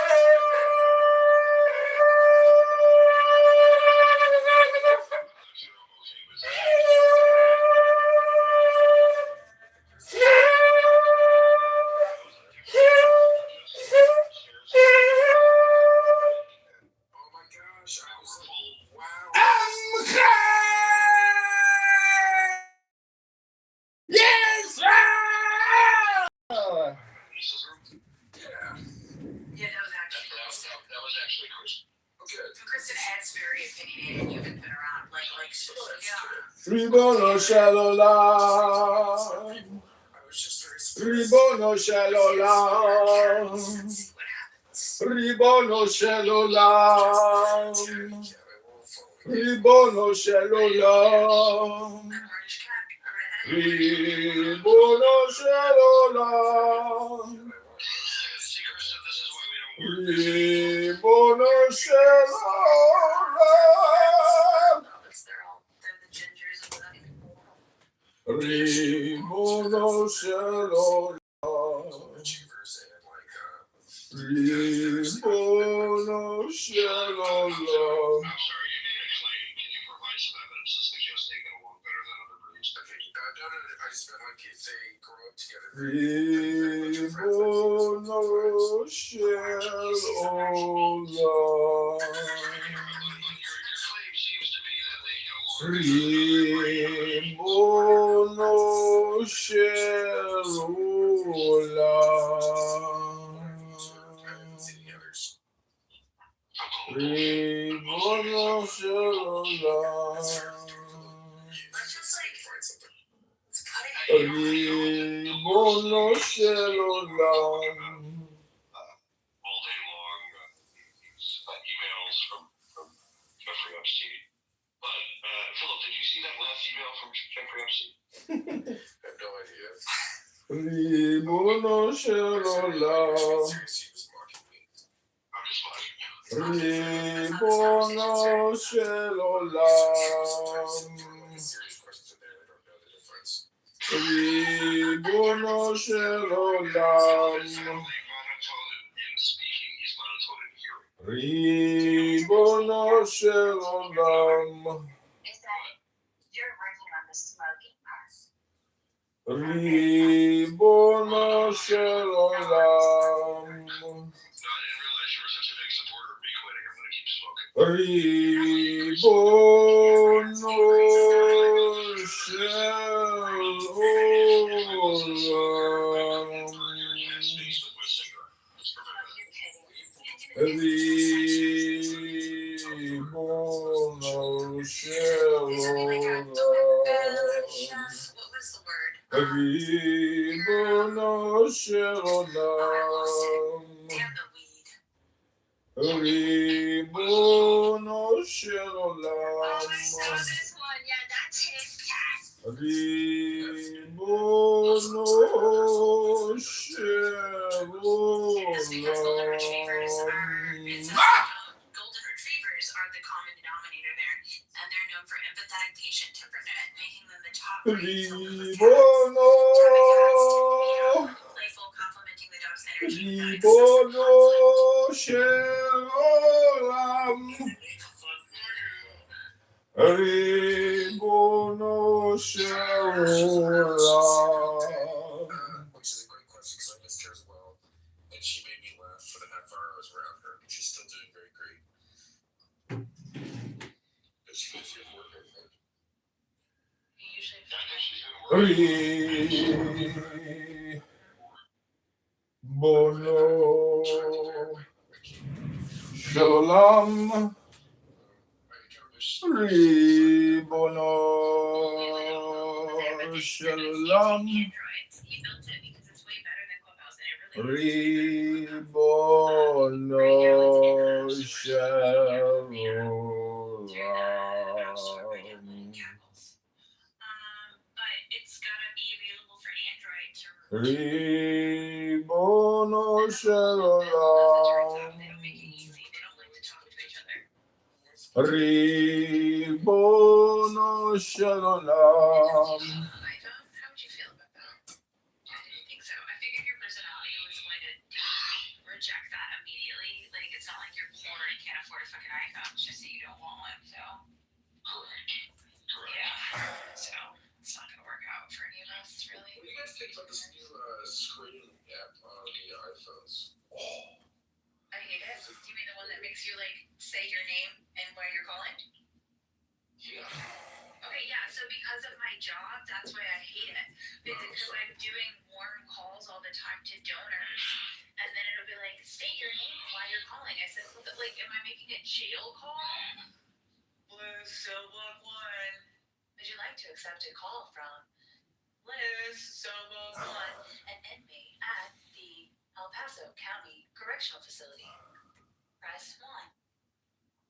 Oh my gosh, I was like, wow. Yes! Yeah, That was actually Chris. Good. Kristen Ed's very opinionated. You've been around, yeah. Three bolo shallow love. I was just very Ribono shel olam. Let's see what happens. Ribono shel olam. Ribono shel olam. An orange cat, a redhead. Ribono shel olam. See, Krista, this is why we don't work. Ribono shel olam. They're the gingers of the Ribono shel olam. Ribono shel olam. I'm sorry, you made a claim. Can you provide some evidence to suggest they get along better than other breeds? No, I just meant like if they grow up together. Ribono shel olam. Your claim seems to be that they get along Ribono shel olam. Ribono shel olam. Let's just like let's cut it. Ribono shel olam. all day long. Emails from Jeffrey Epstein. But Philip, did you see that last email from Jeffrey Epstein? I have no idea. Ribono shel olam. Seriously, he was mocking me. I'm just watching you. Ribono shel olam. Serious questions in there. I don't know the difference. Ribono shel olam. Monotone in speaking, he's monotone in hearing. Ribono shel olam. Is that you're working on the smoking part. Ribono shel olam. No, I didn't realize you were such a big supporter of me quitting. I'm going to keep smoking. Ribono shel olam. Can't space with my cigarette. It's perfect. Ribono shel olam. What was the word? Ribono shel olam. Damn the weed. Ribono shel Oh, I saw olam. this one. Yeah, that's his cat. Ribono shel Because golden retrievers olam. golden retrievers are the common denominator there, and they're known for empathetic patient temperament, making them the top breed for little cats. Ribono. Playful, complimenting the dog's energy without excessive Ribono conflict. shel olam. Ribono shel olam. Which is a great question because I missed her as well. And she made me laugh for the half hour I was around her. And she's still doing very great. But she goes to work, I think. You usually I think she's going to work. Ribono shel olam. Ribono shel olam. androids. He built it because it's way better than Clubhouse, and it really Ribono shel olam. but it's gotta be available for Android to Ribono shel They olam. don't make it easy. They don't like to talk to each other. Ribono shel olam. iPhone? How would you feel about that? I didn't think so. I figured your personality was going to reject that immediately. Like, it's not like you're poor and can't afford a fucking iPhone. It's just that you don't want one, so. Correct. Yeah. So, it's not going to work out for any of us, really. What do you guys think about this new screen app on the iPhones? I hate it. Do you mean the one that makes you, like, say your name and why you're calling? Yeah. Okay, yeah, so because of my job, that's why I hate it. Because I'm doing warm calls all the time to donors, and then it'll be like, state your name and why you're calling. I said, well, like, am I making a jail call? Blue Cell Block 1. Would you like to accept a call from Liz Sobo one, an inmate at the El Paso County Correctional Facility. Press 1.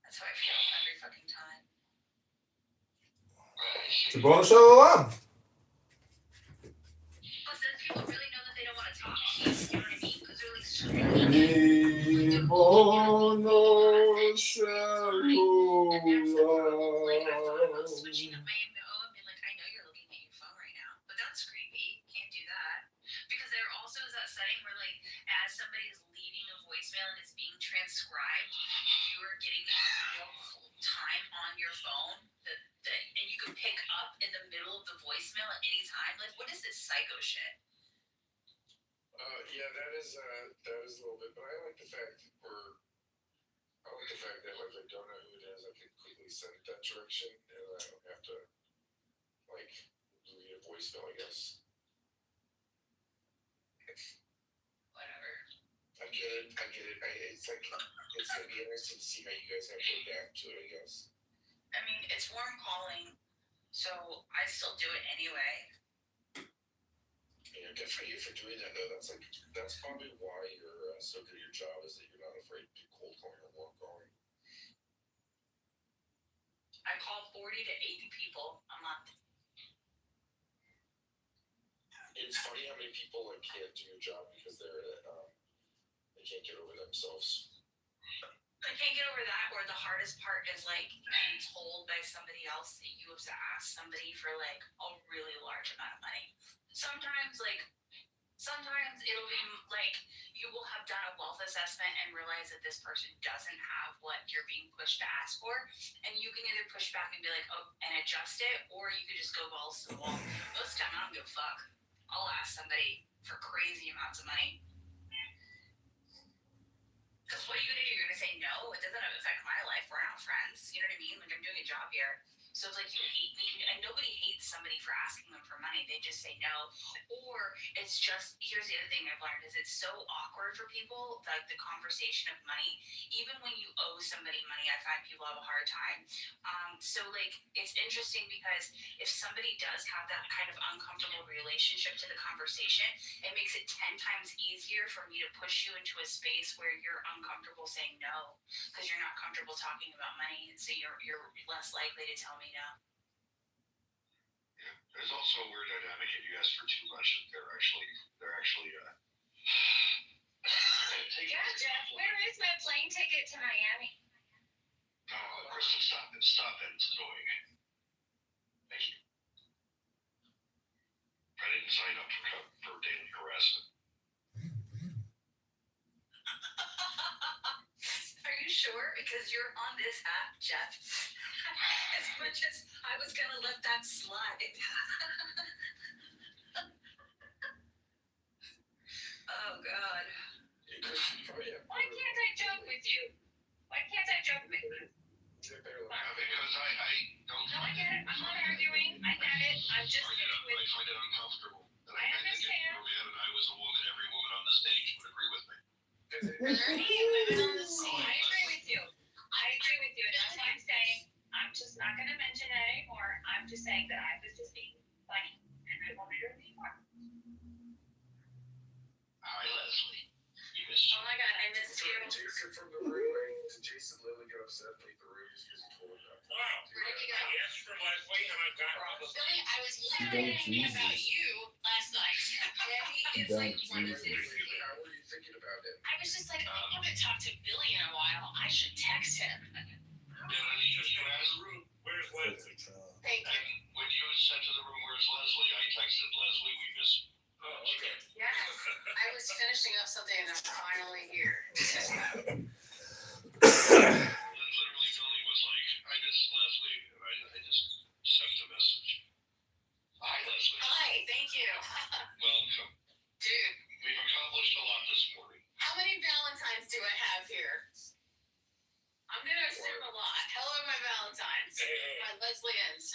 That's how I feel every fucking time. It's a bonus alarm. Plus, then people really know that they don't want to talk to you. You know what I mean? Because they're like screaming. Mi Switching up my MO and being like, I know you're looking at your phone right now, but that's creepy. Can't do that. Because there also is that setting where, like, as somebody is leaving a voicemail and it's being transcribed, you are getting real time on your phone that and you can pick up in the middle of the voicemail at any time. Like, what is this psycho shit? Yeah, that is a little bit, but I like the fact that like I don't know who it is, I can quickly send that direction and I don't have to like read a voicemail, I guess. Whatever. I get it. It's like it's gonna be interesting to see how you guys have to adapt to it, I guess. I mean, it's warm calling, so I still do it anyway. Yeah, good for you for doing that though. That's probably why you're so good at your job, is that you're not afraid to do cold calling or warm calling. I call 40 to 80 people a month. It's funny how many people like can't do your job because they can't get over themselves. I can't get over that, or the hardest part is like being told by somebody else that you have to ask somebody for like a really large amount of money. Sometimes it'll be like you will have done a wealth assessment and realize that this person doesn't have what you're being pushed to ask for, and you can either push back and be like, oh, and adjust it, or you could just go balls to the wall. Most of the time, I don't give a fuck. I'll ask somebody for crazy amounts of money. Because what are you gonna do? You're gonna say no? It doesn't affect my life. We're not friends. You know what I mean? Like, I'm doing a job here. So it's like you hate me, and nobody hates somebody for asking them for money. They just say no. Or it's just, here's the other thing I've learned, is it's so awkward for people, like the conversation of money. Even when you owe somebody money, I find people have a hard time. So like, it's interesting because if somebody does have that kind of uncomfortable relationship to the conversation, it makes it 10 times easier for me to push you into a space where you're uncomfortable saying no, because you're not comfortable talking about money, and so you're less likely to tell me no. Yeah. There's also a weird dynamic if you ask for too much, they're actually Yeah, Jeff, where is my plane ticket to Miami? Oh, Kristen, stop it. It's annoying. Thank you. I didn't sign up for daily harassment. Are you sure? Because you're on this app, Jeff. As much as I was gonna let that slide. Oh God. Yeah, Kristen, you probably have Why can't I joke with you? Why can't I joke with you? Because I don't. No, I get it. I'm not arguing. I get it. I'm just sitting with I find it uncomfortable. And I I think if understand. Roseanne and I was a woman, every woman on the stage would agree with me. Are there any women on the scene? I agree with you. That's what I'm saying. I'm just not going to mention it anymore. I'm just saying that I was just being funny, and I won't hear it anymore. Hi, Leslie. You missed Oh my God, I missed you. Jason from the room, right? Did Jason literally get upset and leave the room just because he told him not to? Wow. Where did you go? I asked for Leslie and I got Billy, I was Don't literally thinking about Jesus. you last night. Debbie is Don't like one of Jesus. his. How were you thinking about it? I was just like, I haven't talked to Billy in a while. I should text him. you asked Where's Leslie? Thank you. And when you said to the room, where's Leslie? I texted Leslie, we miss. Oh, okay. Yes, I was finishing up something and I'm finally here. Literally, Billy was like, I miss Leslie. And I just sent a message. Hi, Leslie. Hi, thank you. Welcome. Dude, We've accomplished a lot this morning. how many Valentines do I have here? I'm gonna assume a lot. Hello, my Valentines. Hey. My Leslie ends.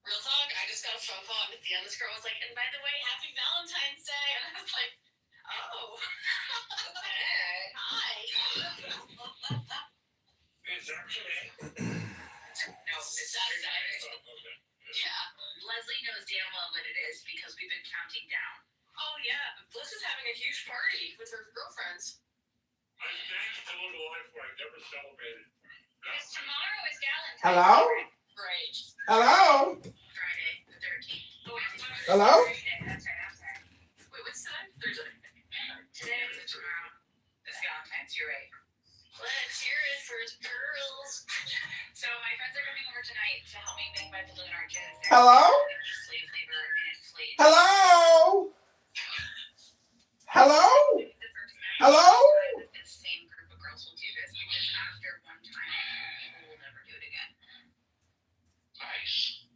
Real talk, I just got a phone call and at the end this girl was like, and by the way, happy Valentine's Day. And I was like, oh. Hey. Hi. Is that today? It's Saturday. Oh, okay. Yeah. Leslie knows damn well what it is because we've been counting down. Oh yeah, Bliss is having a huge party with her girlfriends. I'm thankful to live a life where I've never celebrated. Because tomorrow is Valentine's Hello? Day. Right. Hello? Friday, the 13th. Oh, it's Hello? Thursday, that's right, I'm sorry. Wait, what's today? Thursday. Today is tomorrow. It's Valentine's, you're right. Let's hear it for the girls. So my friends are coming over tonight to help me make my balloon arches. Hello? Slave labor and inflate. Hello? Hello? The first time Hello? that this same group of girls will do this because after one time, people will never do it again. Nice.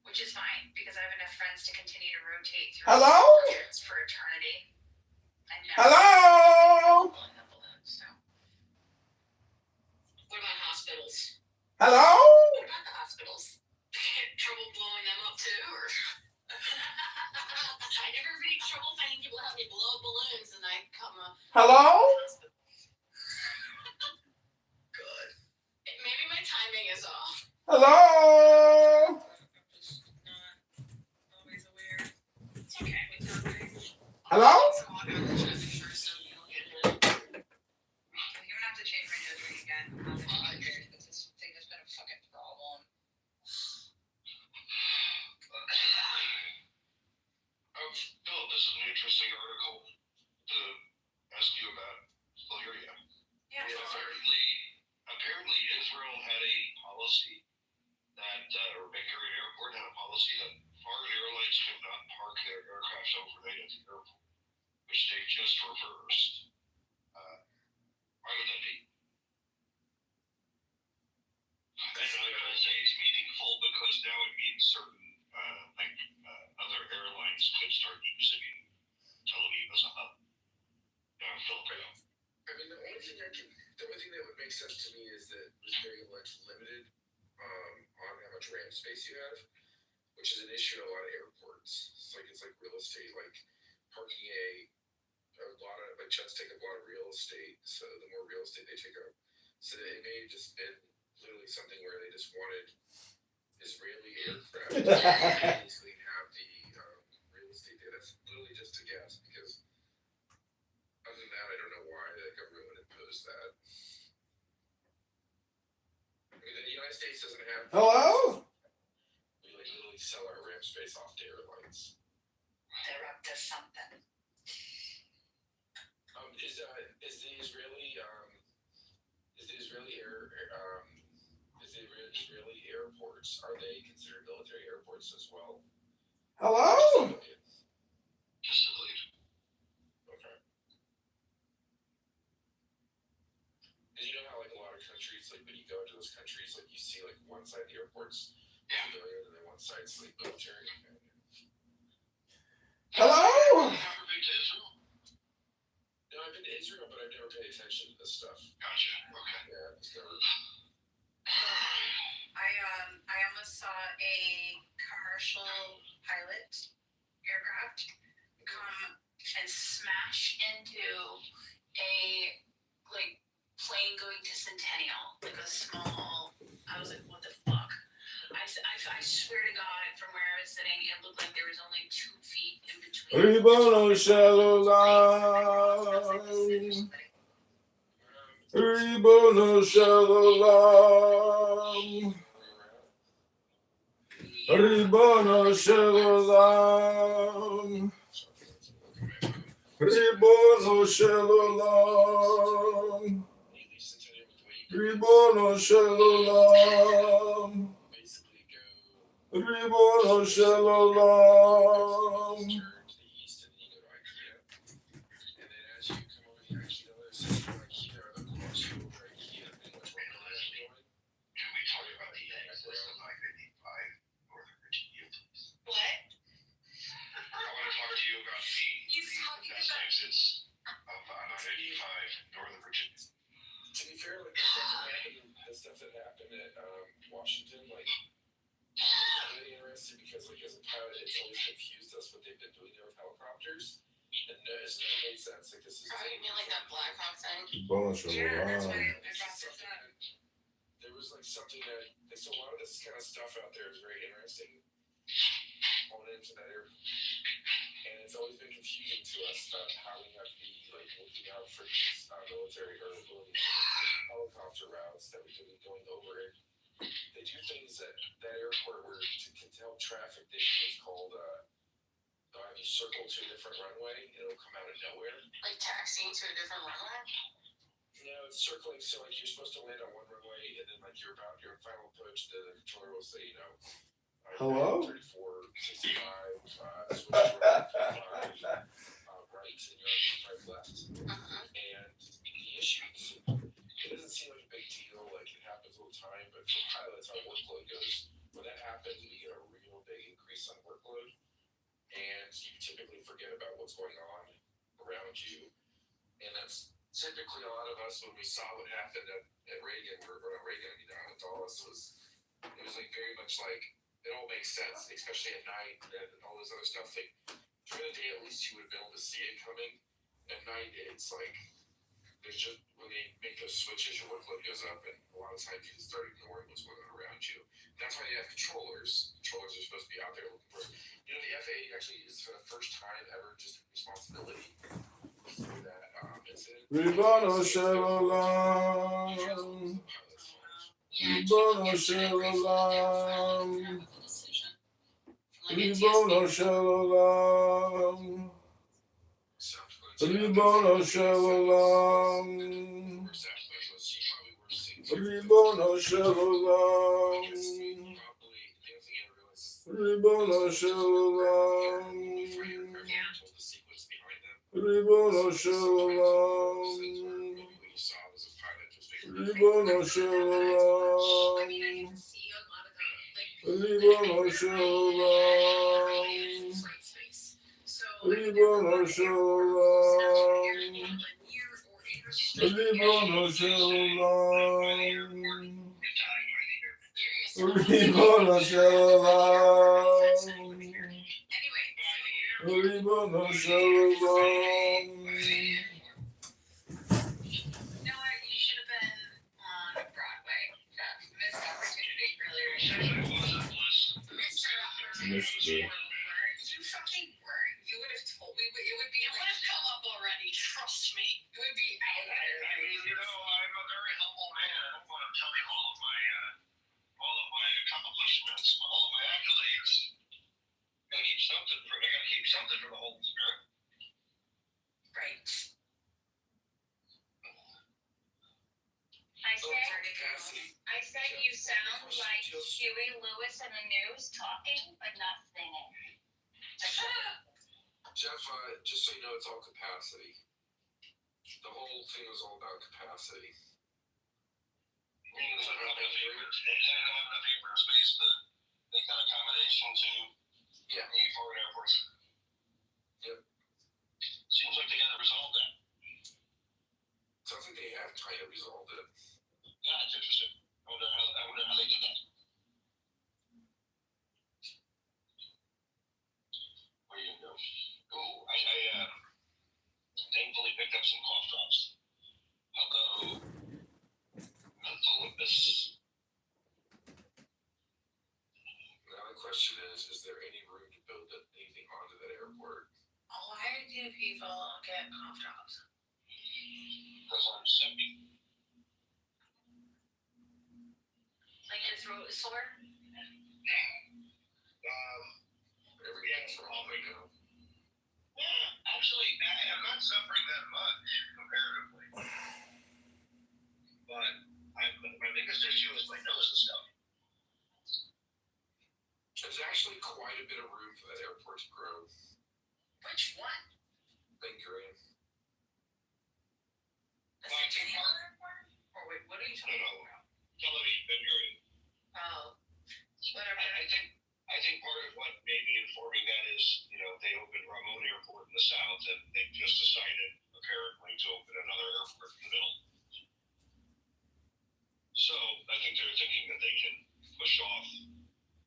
Which is fine because I have enough friends to continue to rotate through Hello? balloons for eternity. I never Hello? blowing up balloons, so. What about hospitals? Hello? What about the hospitals? Trouble blowing them up too, or? I never have any trouble finding people to help me blow up balloons, and I come up. Hello? Good. Maybe my timing is off. Hello? Just not always aware. It's okay. It's okay. Hello? So I'll go to the traffic first, so you'll get hit. You're gonna have to change my nose ring again. This thing has been a fucking problem. Phil, this is an interesting article to ask you about. Still hear you. Yeah. Apparently, Israel had a policy that, or Ben Gurion Airport had a policy that foreign airlines could not park their aircraft overnight at the airport, which they just reversed. Why would that be? And I'm going to say it's meaningful because now it means certain, other airlines could start using Tel Aviv as a hub. Filipino. I mean, the only thing that would make sense to me is that it's very much limited on how much ramp space you have, which is an issue at a lot of airports. It's like real estate, like parking a lot of like jets take up a lot of real estate, so the more real estate they take up, so it may have just been literally something where they just wanted Israeli aircraft to basically have the real estate there. That's literally just a guess because. Other than that, I don't know why the government would impose that. I mean, the United States doesn't have. Hello? We literally sell our ramp space off to airlines. They're up to something. Is the Israeli airports, are they considered military airports as well? Hello? Just to believe. Okay. Because you know how like a lot of countries, like when you go into those countries, like you see like one side of the airport's civilian and then one side's like military. Hello? Have you ever been to Israel? No, I've been to Israel, but I've never paid attention to this stuff. Gotcha. Okay. Yeah, it's never. I almost saw a commercial pilot aircraft come and smash into a like plane going to Centennial, like a small. I was like, what the fuck? I swear to God, from where I was sitting, it looked like there was only 2 feet in between. Ribono Shalom. Ribono Shalom. Ribono Shalom. Ribono Shalom. Ribono Shalom. Ribono Shalom. Turn to the east and you go to IKEA. And then as you come over the IKEA, the other side of IKEA are the crossover IKEA and which one is going? Can we talk about the access of I-95 Northern Virginia, please? What? I want to talk to you about the best exits of I-95 Northern Virginia. To be fair, like the stuff that happened at Washington, like it's really interesting because like as a pilot, it's always confused us what they've been doing there with helicopters. And it's never made sense. Like this is Oh, you mean like that Black Hawk thing? Ribono Yeah, that's why Shalom. I brought this up. there was like something that so a lot of this kind of stuff out there is very interesting on into that area. And it's always been confusing to us about how we have to be like looking out for these military or helicopter routes that we could be going over it. They do things at that airport where to help traffic, they do what's called they'll have you circle to a different runway and it'll come out of nowhere. Like taxiing to a different runway? No, it's circling, so like you're supposed to land on one runway and then like you're about your final approach, the controller will say, Hello? 34, 65, switch right, 5, right, and you're on 5 left. And the issues, it doesn't seem like a big deal, like it happens all the time, but for pilots, our workload goes, when that happens, we get a real big increase on workload, and you typically forget about what's going on around you, and that's typically a lot of us, when we saw what happened at Reagan, or not Reagan, down at Dulles, it was like very much like, it all makes sense, especially at night and all this other stuff. Like during the day, at least you would have been able to see it coming. At night, it's like there's just when they make those switches, your workload goes up, and a lot of times you just start ignoring what's going on around you. That's why they have controllers. Controllers are supposed to be out there looking for. The FAA actually is for the first time ever just responsibility for that incident. Ribbon Shalom. Ribbon Shalom. Ribbon Shalom. Ribbon Shalom. Ribbon Shalom. Ribbon Shalom. Ribbon Shalom. Ribbon Shalom. Ribbon Shalom. Ribbon Shalom. Ribbon Shalom. Ribbon Shalom. Ribbon Shalom. You should have been on Broadway. Missed opportunity earlier. Mr. Opportunity. You fucking were. You would have told me, but it would be. It would have come up already. Trust me. It would be out there. I'm a very humble man. I don't want to tell you all of my accomplishments, all of my accolades. I gotta keep something for the Holy Spirit. Right. I said you sound like Huey Lewis in the news talking, but not singing. Jeff, just so you know, it's all capacity. The whole thing was all about capacity. Meaning they don't have enough paper space to make that accommodation to the forward airports. Yep. Seems like they gotta resolve that. Sounds like they have kind of resolved it. Yeah, it's interesting. I wonder how they did that. What are you gonna do? Ooh, I thankfully picked up some cough drops. Hello. Mental Olympus. Now the question is there any room to build anything onto that airport? Why do people get cough drops? Because I'm sick. Like your throat is sore? Everything's wrong right now. Yeah, actually, I'm not suffering that much comparatively. But my biggest issue is my nose and stuff. There's actually quite a bit of room for that airport to grow. Which one? Ben Gurion. The Centennial Airport? Or wait, what are you talking about? Tel Aviv, Ben Gurion. Oh, whatever. I think part of what may be informing that is, they opened Ramon Airport in the south, and they just decided, apparently, to open another airport in the middle. So I think they're thinking that they can push off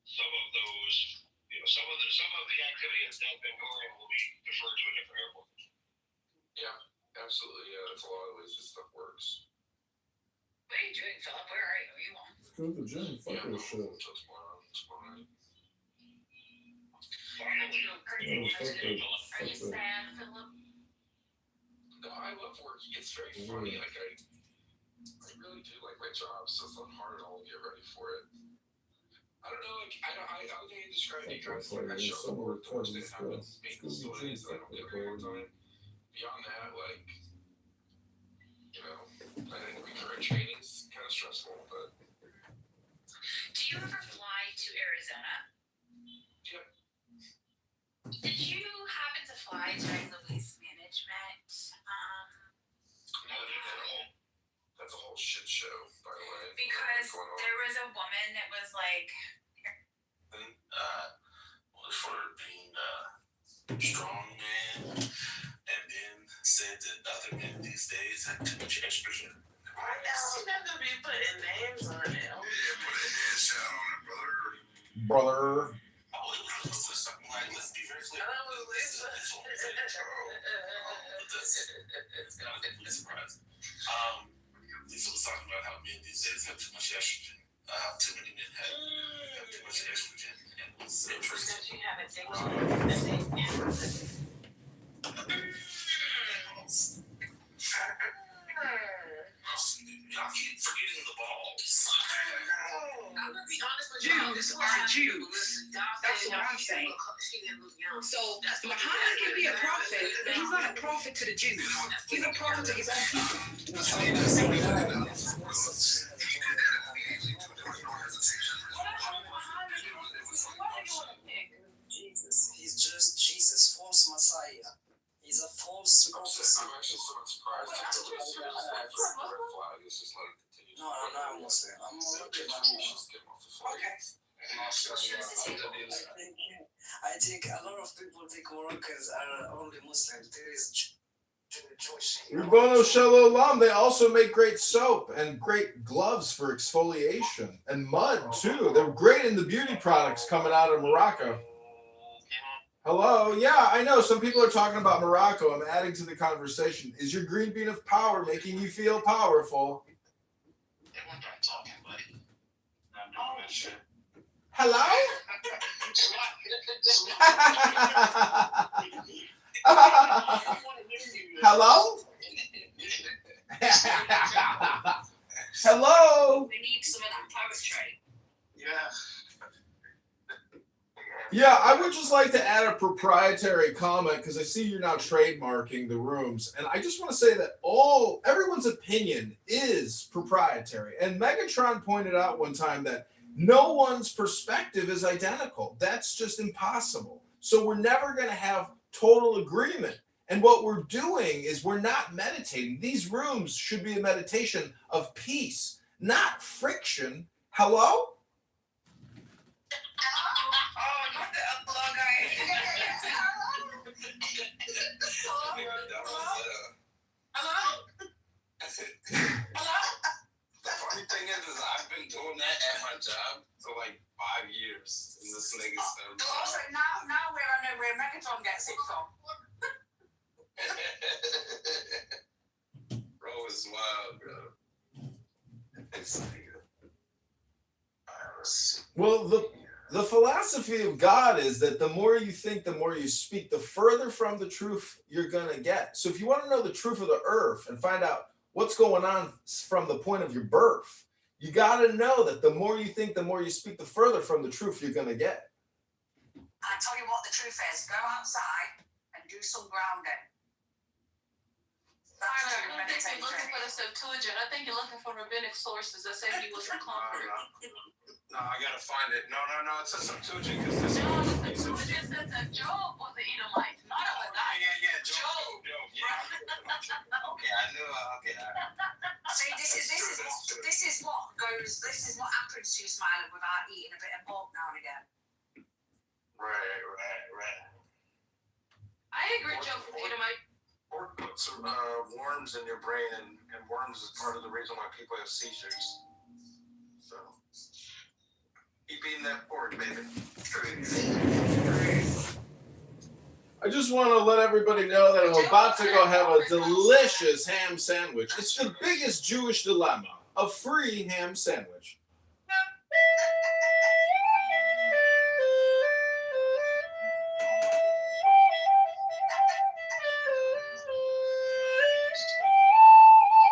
some of those, some of the activity at Ben Gurion will be deferred to a different airport. Yeah, absolutely. Yeah, that's a lot of ways this stuff works. What are you doing, Philip? Where are you? Are you home? Let's go to the gym. Fuck that shit. No, fuck that. Are you Fuck that. sad, Philip? No, I love work. It's very funny. Like I really do like my job, so it's not hard at all to get ready for it. I don't know. Like I don't think I describe it because like I show up at work the worst day it happens. Maintenance facilities that I don't get paid on time. Beyond that, like I think the recurrent training is kind of stressful, but Do you ever fly to Arizona? Yep. Did you happen to fly during the waste management? that's a whole shit show, by the way. Because going on. there was a woman that was like, Was for being strong man, and then said that other men these days have too much estrogen. I don't have to be putting names on it. Yeah, put a headshot on it, brother. Brother. Oh, it was something like, let's be very clear. It's on the page. It's kind of a surprise. Lisa was talking about how men these days have too much estrogen. Too many men have too much estrogen, and it was interesting. Because you haven't taken Y'all keep forgetting the balls. I'm gonna be honest with you. Jews are Jews. That's what I'm saying. So Muhammad can be a prophet, but he's not a prophet to the Jews. He's a prophet to his own people. Jesus, he's just Jesus, false Messiah. He's a false prophet. I'm actually somewhat surprised that the red flag is just like continue. No, I'm Muslim. I'm a Muslim. Just get him off the flag. I think a lot of people think Moroccans are only Muslims. There is Jewish. Rabbono Shalom, they also make great soap and great gloves for exfoliation and mud too. They're great in the beauty products coming out of Morocco. Hello, yeah, I know some people are talking about Morocco. I'm adding to the conversation. Is your green bean of power making you feel powerful? Everyone's not talking, buddy. I'm doing this shit. Hello? Hello? Hello? We need some of that poetry. Yeah. Yeah, I would just like to add a proprietary comment because I see you're now trademarking the rooms. And I just want to say that everyone's opinion is proprietary. And Megatron pointed out one time that no one's perspective is identical. That's just impossible. So we're never going to have total agreement. And what we're doing is we're not meditating. These rooms should be a meditation of peace, not friction. Hello? Oh, not the upload guy. Hello? The funny thing is I've been doing that at my job for like 5 years. And this nigga still. Also, now I know where Megatron gets it from. Bro, it's wild, bro. It's like, Well, the philosophy of God is that the more you think, the more you speak, the further from the truth you're going to get. So if you want to know the truth of the earth and find out what's going on from the point of your birth, you got to know that the more you think, the more you speak, the further from the truth you're going to get. I tell you what the truth is. Go outside and do some grounding. I don't think you're looking for the Septuagint. I think you're looking for rabbinic sources that say he was a conqueror. No, I gotta find it. No, it's a Septuagint because this. No, the Septuagint says that Job was the Edomite, not a Benai. Yeah, Job. Yeah. Okay, I knew. Okay. See, this is what happens to you smiling without eating a bit of pork now and again. Right. I agree, Job was the Edomite. Pork puts worms in your brain, and worms is part of the reason why people have seizures. So, keep eating that pork, baby. I just want to let everybody know that I'm about to go have a delicious ham sandwich. It's the biggest Jewish dilemma a free ham sandwich.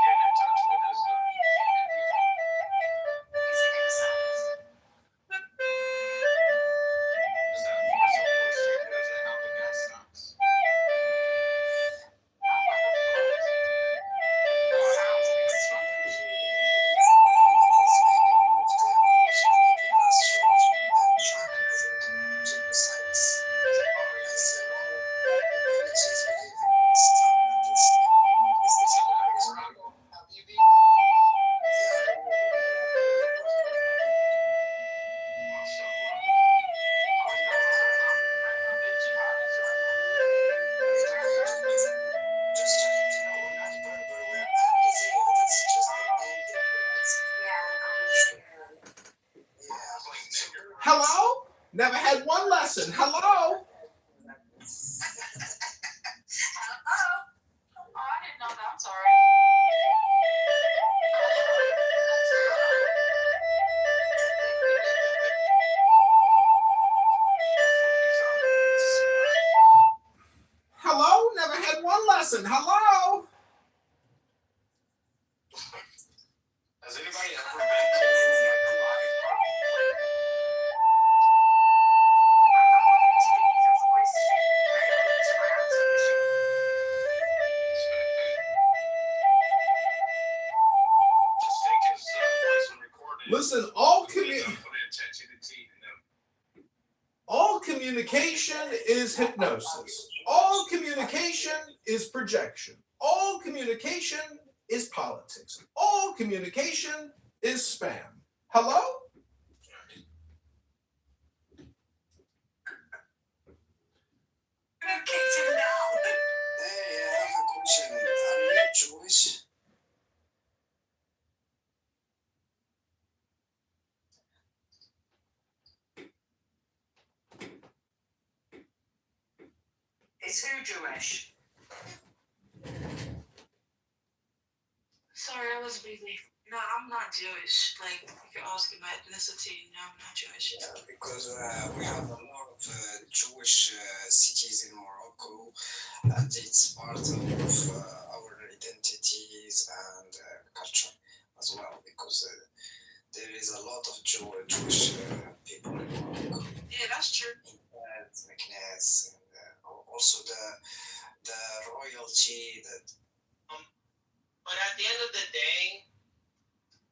Get in touch with his He's in the silence. is that voice on voice check or is that how the guy sounds? Hello? Never had one lesson. Hello? Oh, I didn't know that. I'm sorry. Hello? Never had one lesson. Hello? Has anybody ever been to like a live concert? Just take his voice and record it. Listen, Put it attention to T and then all communication is hypnosis. All communication is projection. All communication is politics. All communication is spam. Hello? Hey, I have a question. Are you Jewish? Is who Jewish? Sorry, I was busy. No, I'm not Jewish. Like, if you're asking my ethnicity, no, I'm not Jewish. Yeah, because we have a lot of Jewish cities in Morocco, and it's part of our identities and culture as well, because there is a lot of Jewish people in Morocco. Yeah, that's true. Meknes, and also the royalty that. But at the end of the day,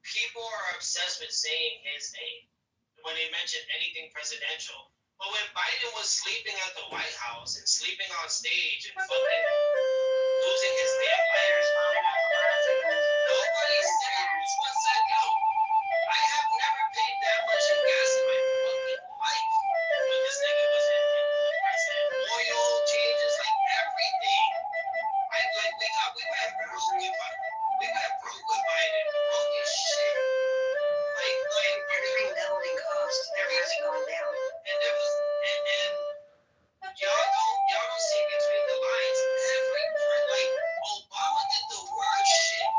people are obsessed with saying his name when they mention anything presidential. But when Biden was sleeping at the White House and sleeping on stage and fucking losing his damn life, nobody said, yo, I have never paid that much in gas in my fucking life when this nigga was in president. Oil changes, like everything. We went broke with Biden. Broke as shit. Like Everything doubled in cost. Everything going down. and there was and y'all don't see between the lines. Like Obama did the worst shit.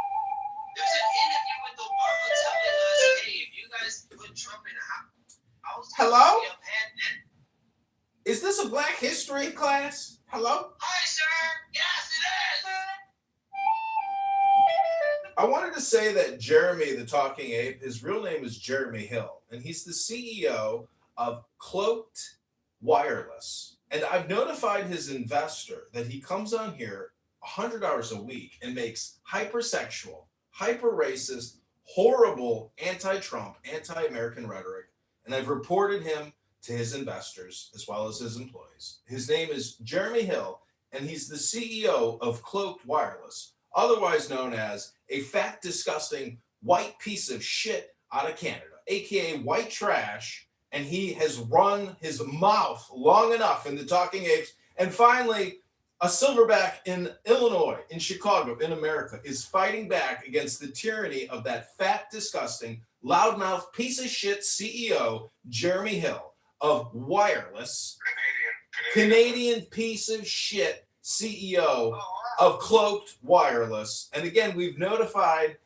There's an interview with Obama telling us, hey, if you guys put Trump in the house, Hello? be a pandemic. Is this a Black History class? Hello? Hi, sir. Yes, it is. I wanted to say that Jeremy the Talking Ape, his real name is Jeremy Hill, and he's the CEO of Cloaked Wireless. And I've notified his investor that he comes on here 100 hours a week and makes hypersexual, hyper-racist, horrible anti-Trump, anti-American rhetoric. And I've reported him to his investors as well as his employees. His name is Jeremy Hill, and he's the CEO of Cloaked Wireless, otherwise known as a fat, disgusting white piece of shit out of Canada, aka white trash. And he has run his mouth long enough in the Talking Apes. And finally, a silverback in Illinois, in Chicago, in America, is fighting back against the tyranny of that fat, disgusting, loudmouth piece of shit CEO, Jeremy Hill of Wireless, Canadian piece of shit CEO of Cloaked Wireless. And again, we've notified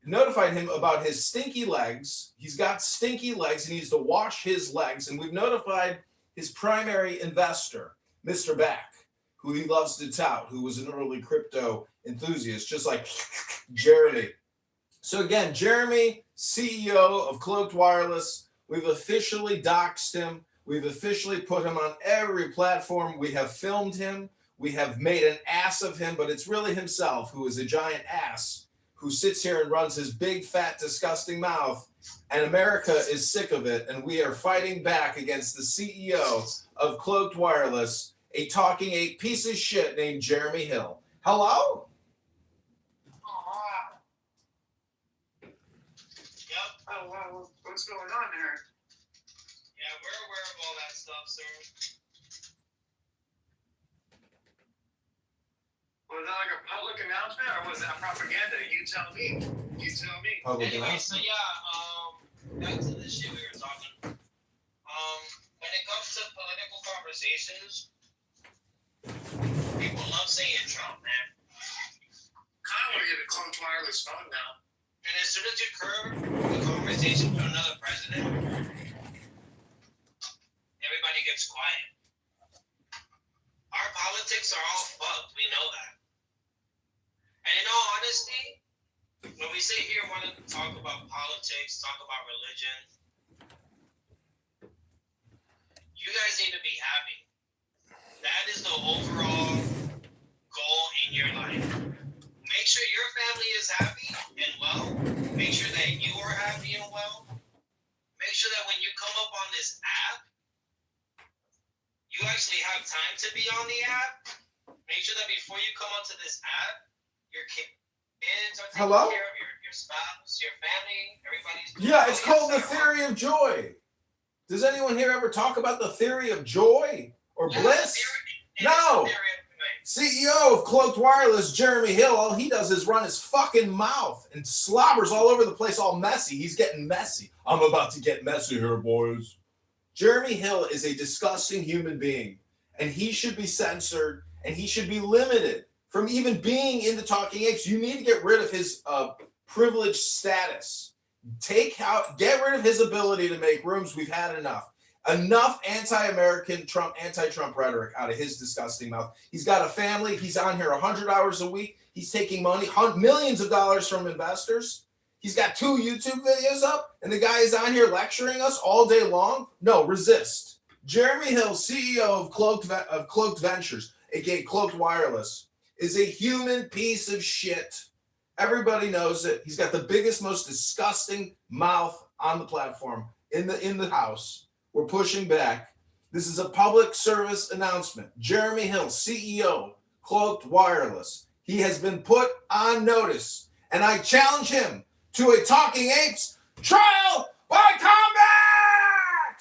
notified him about his stinky legs. He's got stinky legs. He needs to wash his legs. And we've notified his primary investor, Mr. Back, who he loves to tout, who was an early crypto enthusiast, just like Jeremy. So again, Jeremy, CEO of Cloaked Wireless, we've officially doxed him. We've officially put him on every platform. We have filmed him. We have made an ass of him, but it's really himself who is a giant ass who sits here and runs his big, fat, disgusting mouth. And America is sick of it. And we are fighting back against the CEO of Cloaked Wireless, a talking ape piece of shit named Jeremy Hill. Hello? Yep. Oh, wow. What's going on there? Yeah, we're aware of all that stuff, sir. Was that like a public announcement or was that propaganda? You tell me. You tell me. Public Anyway, so announcement. yeah, back to this shit we were talking. When it comes to political conversations, people love saying Trump, man. Kind of want to get a Cloaked Wireless phone now. And as soon as you curb the conversation to another president, everybody gets quiet. Our politics are all fucked. We know that. And in all honesty, when we sit here wanting to talk about politics, talk about religion, you guys need to be happy. That is the overall goal in your life. Make sure your family is happy and well. Make sure that you are happy and well. Make sure that when you come up on this app, you actually have time to be on the app. Make sure that before you come onto this app, your kids are taken Hello? care of, your spouse, your family, everybody's. Yeah, it's called the theory of joy. Does anyone here ever talk about the theory of joy or bliss? No. CEO of Cloaked Wireless, Jeremy Hill, all he does is run his fucking mouth and slobbers all over the place, all messy. He's getting messy. I'm about to get messy here, boys. Jeremy Hill is a disgusting human being, and he should be censored, and he should be limited from even being in the Talking Apes. You need to get rid of his privileged status. Get rid of his ability to make rooms. We've had enough. Enough anti-American Trump, anti-Trump rhetoric out of his disgusting mouth. He's got a family. He's on here 100 hours a week. He's taking money, millions of dollars from investors. He's got 2 YouTube videos up, and the guy is on here lecturing us all day long. No, resist. Jeremy Hill, CEO of Cloaked Ventures, aka Cloaked Wireless, is a human piece of shit. Everybody knows it. He's got the biggest, most disgusting mouth on the platform in the house. We're pushing back. This is a public service announcement. Jeremy Hill, CEO, Cloaked Wireless. He has been put on notice, and I challenge him to a Talking Apes trial by combat!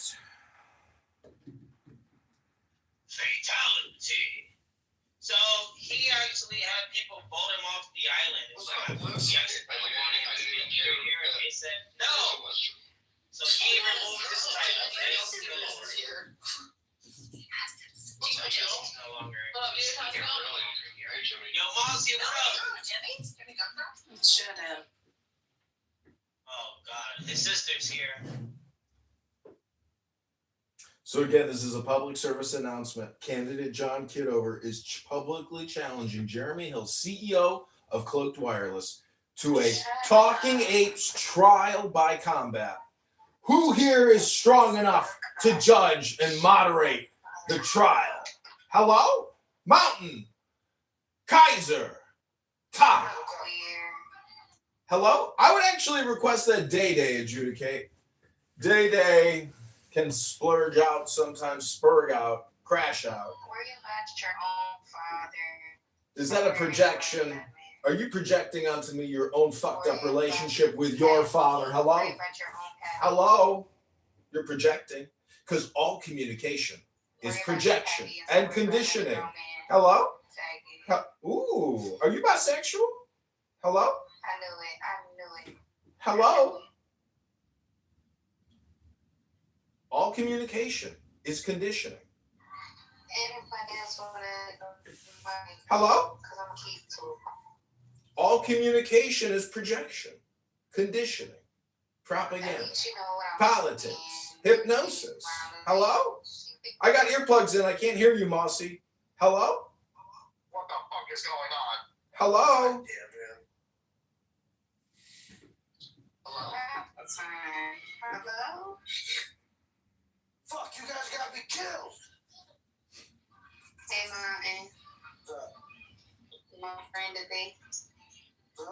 Fatality. So he actually had people vote him off the island. It's like, he actually wanted to be here, and they said no. So he removed his title. Here. No longer. Yo, Moss, you up? Shut up. Oh God, his sister's here. So again, this is a public service announcement. Candidate John Kitover is publicly challenging Jeremy Hill, CEO of Cloaked Wireless, to a Talking Apes trial by combat. Who here is strong enough to judge and moderate the trial? Hello? Mountain. Kaiser. Todd. Hello? I would actually request that Day adjudicate. Day can splurge out, sometimes spurg out, crash out. Were you at your own father? Is that a projection? Are you projecting onto me your own fucked up relationship with your father? Hello? Hello? You're projecting. Because all communication is projection and conditioning. Hello? Ooh, are you bisexual? Hello? I knew it. Hello? All communication is conditioning. Anybody else want to? Hello? Because I'm keep to. All communication is projection, conditioning, propaganda, politics, hypnosis. Hello? I got earplugs in. I can't hear you, Mossy. Hello? What the fuck is going on? Hello? Yeah, man. That's fine. Hello? Fuck, you guys got me killed. Hey, Martin. Uh, My friend today. What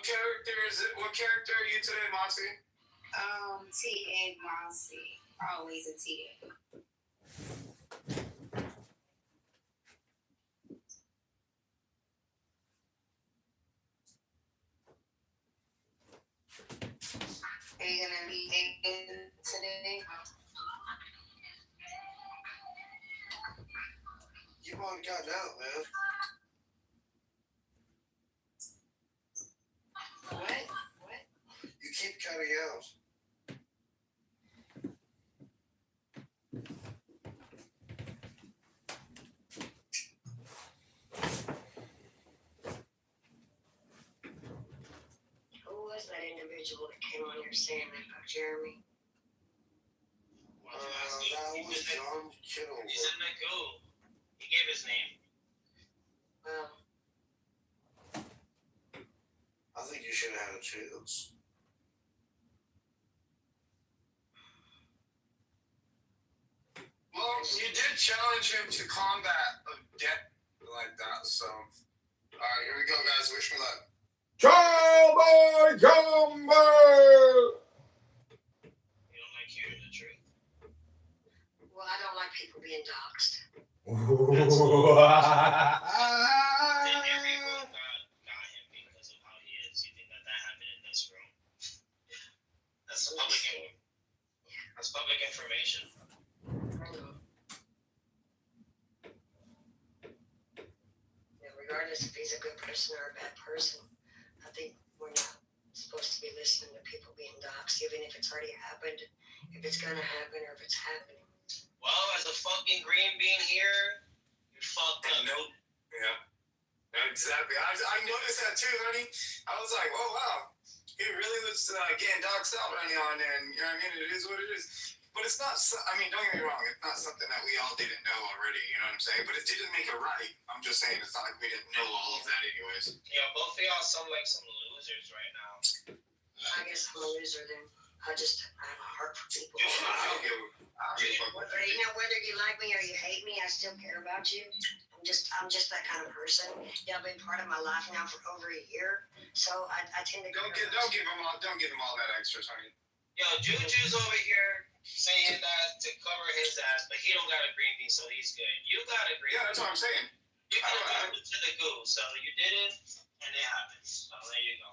character is it? What character are you today, Moxie? T.A. Mossy. Always a T.A. Are you gonna be dating today? You already got out, man. What? You keep cutting out. Who was that individual that came on here saying that about Jeremy? Well, if you ask me, That was John Kitover. he's in the goo. He gave his name. Well, I think you should have had a chance. Well, you did challenge him to combat a debt like that, so. Alright, here we go, guys. Wish me luck. Cowboy Gumbo! You don't like hearing the truth. well, I don't like people being doxxed. Then everyone got him because of how he is. You think that happened in this room? That's public information. Regardless if he's a good person or a bad person, I think we're not supposed to be listening to people being doxxed, even if it's already happened, if it's gonna happen, or if it's happening. Well, as a fucking green bean here, you fucked up. Nope. Yeah. Exactly. I noticed that too, honey. I was like, oh wow, he really was getting doxed out right now and then. You know what I mean? It is what it is. But it's not. I mean, don't get me wrong. It's not something that we all didn't know already. You know what I'm saying? But it didn't make it right. I'm just saying it's not like we didn't know all of that, anyways. Yeah, both of y'all sound like some losers right now. I guess I'm a loser then. I have a heart for people. I don't give a fuck. You know, whether you like me or you hate me, I still care about you. I'm just that kind of person. Y'all been part of my life now for over a year, so I tend to. Don't give him all that extra, honey. Yo, Juju's over here saying that to cover his ass, but he don't got a green bean, so he's good. You got a green bean. Yeah, that's what I'm saying. You got to the goo, so you did it, and it happened. So there you go.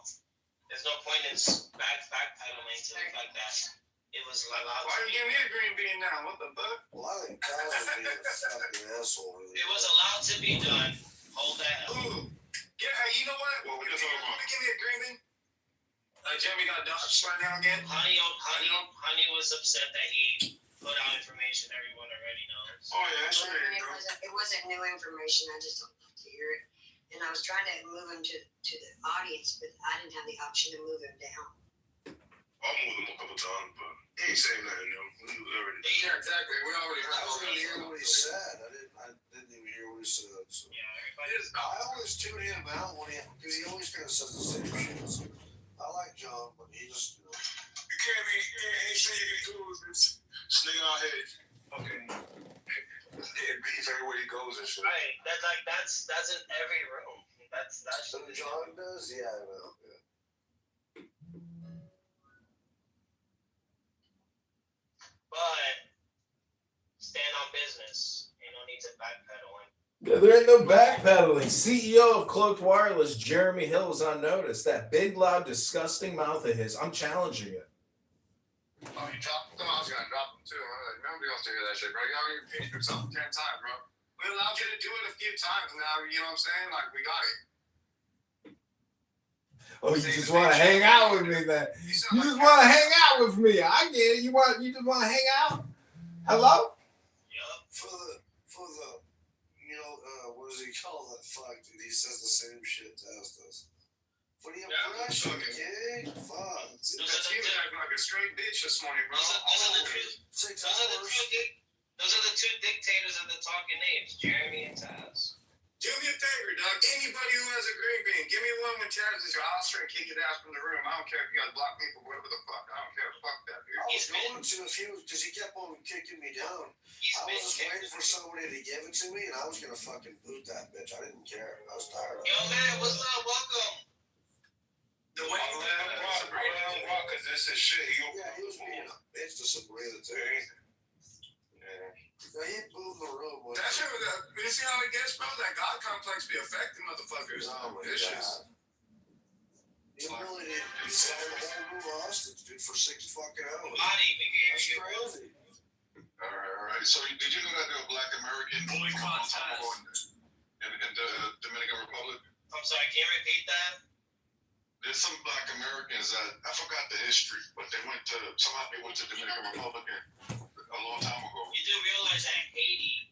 There's no point in backpedaling to the fact that it was allowed. Why are you giving me a green bean now? What the fuck? Well, I think Kyle was being a fucking asshole. Really. It was allowed to be done. Hold that up. Ooh. Yeah, you know what? Well, we just all wrong. Give me a green bean. Jeremy got dodged right now again. Honey was upset that he put out information everyone already knows. Oh yeah, sure. It wasn't new information. I just don't like to hear it. And I was trying to move him to the audience, but I didn't have the option to move him down. I moved him a couple times, but he ain't saying nothing new. We already. Yeah, exactly. We already I heard all was gonna hear that. what he said. I didn't even hear what he said. So. Yeah, everybody. I always tune him out because he always kind of says the same shit. So I like John, but he just. You can't be. Ain't shit you can do with this nigga out here. Okay. Yeah, beef everywhere he goes and shit. Right. That's in every room. That's So John does, yeah, I know. Yeah. But stand on business. Ain't no need to backpedaling. Yeah, there ain't no backpedaling. CEO of Cloaked Wireless, Jeremy Hill, is on notice. That big, loud, disgusting mouth of his. I'm challenging it. Oh, you dropped him? I was gonna drop him too. Nobody else to hear that shit, bro. You gotta repeat yourself 10 times, bro. We allowed you to do it a few times now, you know what I'm saying? Like, we got it. Oh, you just want to hang out with me then? You just want to hang out with me. I get it. You just want to hang out? Hello? Yup. For the, you know, what does he call that? Fuck, dude. He says the same shit to us does. For the Yeah, impression, fucking- kid. Fuck. That's you acting like a straight bitch this morning, bro. Those are the two dictators of the talking apes, Jeremy and Taz. Do me a favor, dog. Anybody who has a green bean, give me one when Taz is your officer and kick his ass from the room. I don't care if you guys block me for whatever the fuck. I don't care. Fuck that, dude. I was going to if he was, because he kept on kicking me down. I was just waiting for somebody to give it to me, and I was gonna fucking boot that bitch. I didn't care. I was tired of it. Yo, man, what's up? Welcome. The way you let him walk, because this is shit. Yeah, he was being a bitch to Sabrina, too. Yeah, he boomed the room. That's how, you see how he gets, bro? That God complex be affecting motherfuckers. Oh my Vicious. God. The ability to sell the whole room hostage, dude, for 6 fucking hours. Body, we can That's hear you. crazy. All right. So did you know that there were Black American boycott in the Dominican Republic? I'm sorry, can you repeat that? There's some Black Americans that I forgot the history, but they went to Dominican Republic a long time ago. You do realize that Haiti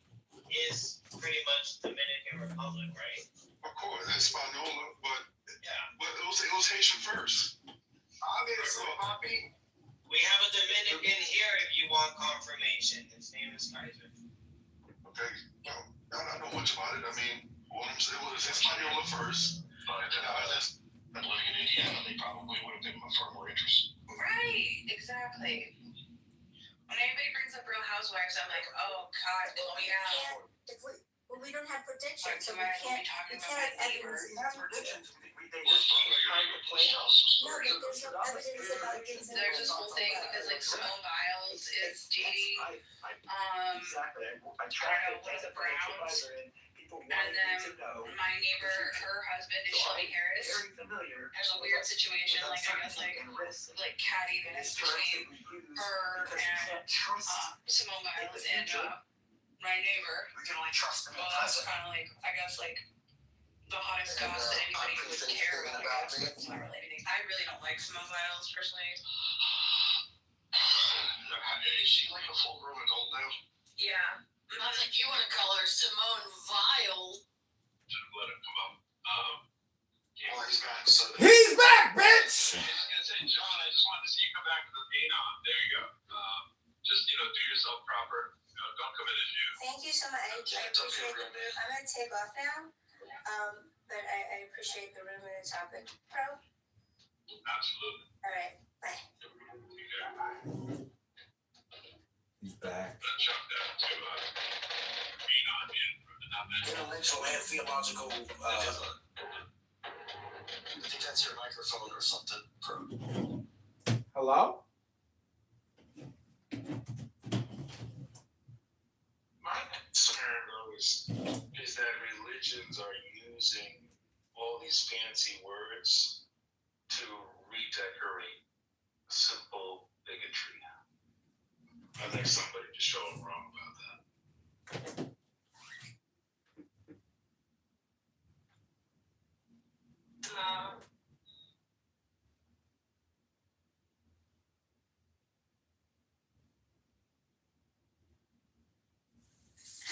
is pretty much Dominican Republic, right? Of course, Hispaniola, but Yeah. it was Haitian first. Obviously, Poppy. We have a Dominican here if you want confirmation. His name is Kaiser. Okay, no, I don't know much about it. I mean, what I'm saying was Hispaniola first, and then islands. And living in Indiana, they probably would have been far more interest. Right, exactly. When anybody brings up Real Housewives, I'm like, oh God, blow me out. We don't have predictions, Like, so so we I will be can't talking about have my evidence neighbor. in the future. They just trying to play out. No, but there's no evidence about things in the There's this whole thing because like Simone Biles is dating I don't know, one of the Browns. And then my neighbor, her husband is Shelby Harris. There's a weird situation, like I guess like cattiness between her and Simone Biles and my neighbor. Well, that's kind of like I guess like the hottest goss that anybody would care about. I guess it's not really anything. I really don't like Simone Biles personally. Is she like a full-grown adult now? Yeah. I was like, you want to call her Simone Vile? Just let him come up. Well, he's back. So He's back, bitch! I was gonna say, John, I just wanted to see you come back with the paint on. There you go. Just do yourself proper. Don't come in as you. Thank you so much. I appreciate it. I'm gonna take off now. But I appreciate the room and the topic, bro. Absolutely. All right, bye. He's back. Chuck that to paint on you. Intellectual and theological. I think that's your microphone or something, bro. Hello? My concern is that religions are using all these fancy words to redecorate simple bigotry. I'd like somebody to show them wrong about that.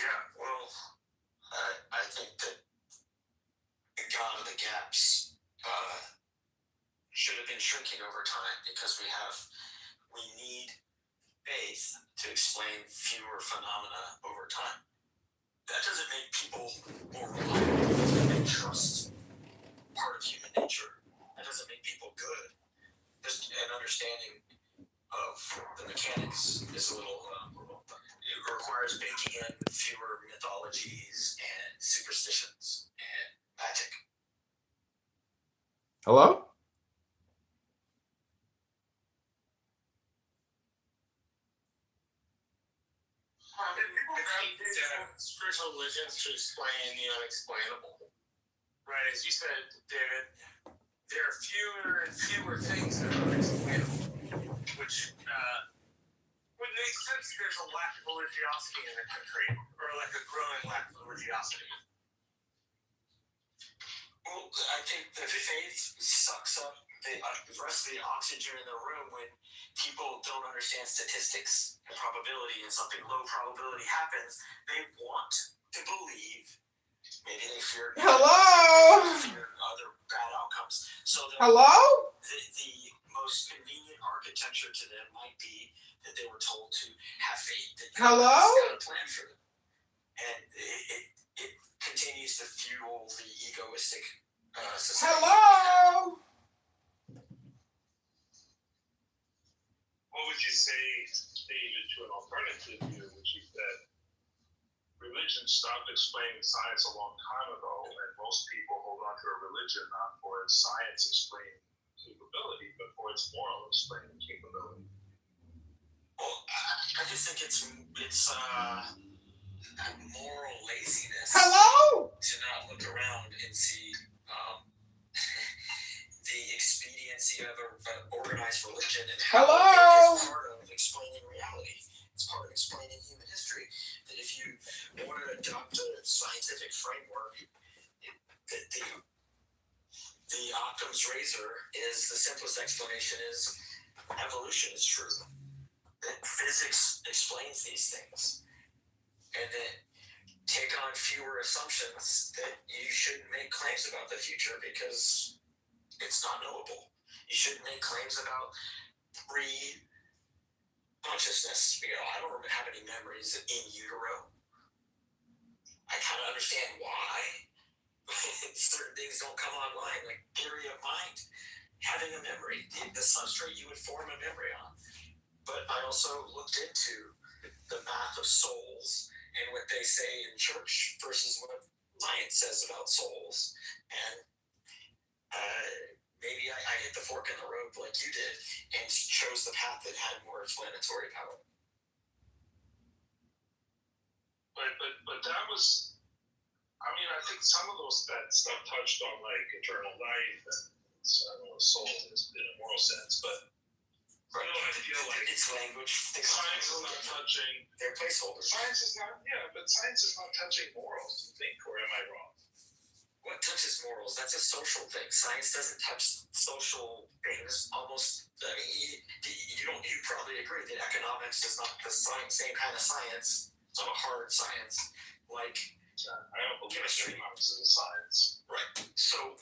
Yeah, well, I think that God of the gaps should have been shrinking over time because we need faith to explain fewer phenomena over time. That doesn't make people more reliable. It doesn't make trust part of human nature. That doesn't make people good. Just an understanding of the mechanics is a little. It requires baking in fewer mythologies and superstitions and magic. Hello? Spiritual religions to explain the unexplainable. Right, as you said, David, there are fewer and fewer things that are unexplainable, which would make sense. There's a lack of religiosity in the country, or like a growing lack of religiosity. Well, I think that faith sucks up the rest of the oxygen in the room when people don't understand statistics and probability, and something low probability happens. They want to believe Maybe they fear. Hello? Fear other bad outcomes. So Hello? The most convenient architecture to them might be that they were told to have faith that Hello? God's got a plan for them, and it continues to fuel the egoistic society. Hello? What would you say, David, to an alternative view, which is that religion stopped explaining science a long time ago, and most people hold on to a religion not for its science explaining capability, but for its moral explaining capability? Well, I just think it's moral laziness. Hello? To not look around and see the expediency of an organized religion and how Hello? it's part of explaining reality. It's part of explaining human history. That if you want to adopt a scientific framework, the Occam's razor is the simplest explanation is evolution is true. That physics explains these things. And that take on fewer assumptions that you shouldn't make claims about the future because it's not knowable. You shouldn't make claims about pre-consciousness. I don't have any memories in utero. I kind of understand why. Certain things don't come online, like theory of mind. Having a memory, the substrate you would form a memory on. But I also looked into the math of souls and what they say in church versus what science says about souls. And maybe I hit the fork in the road like you did and chose the path that had more explanatory power. But that was, I mean, I think some of that stuff touched on like eternal life and I don't know, soul in a moral sense, but right. I feel like it's language. Science is not touching. They're placeholders. Science is not touching morals. Do you think, or am I wrong? What touches morals? That's a social thing. Science doesn't touch social things. Almost. I mean, you probably agree that economics is not the same kind of science. It's not a hard science like. I don't believe economics is a science. Right. So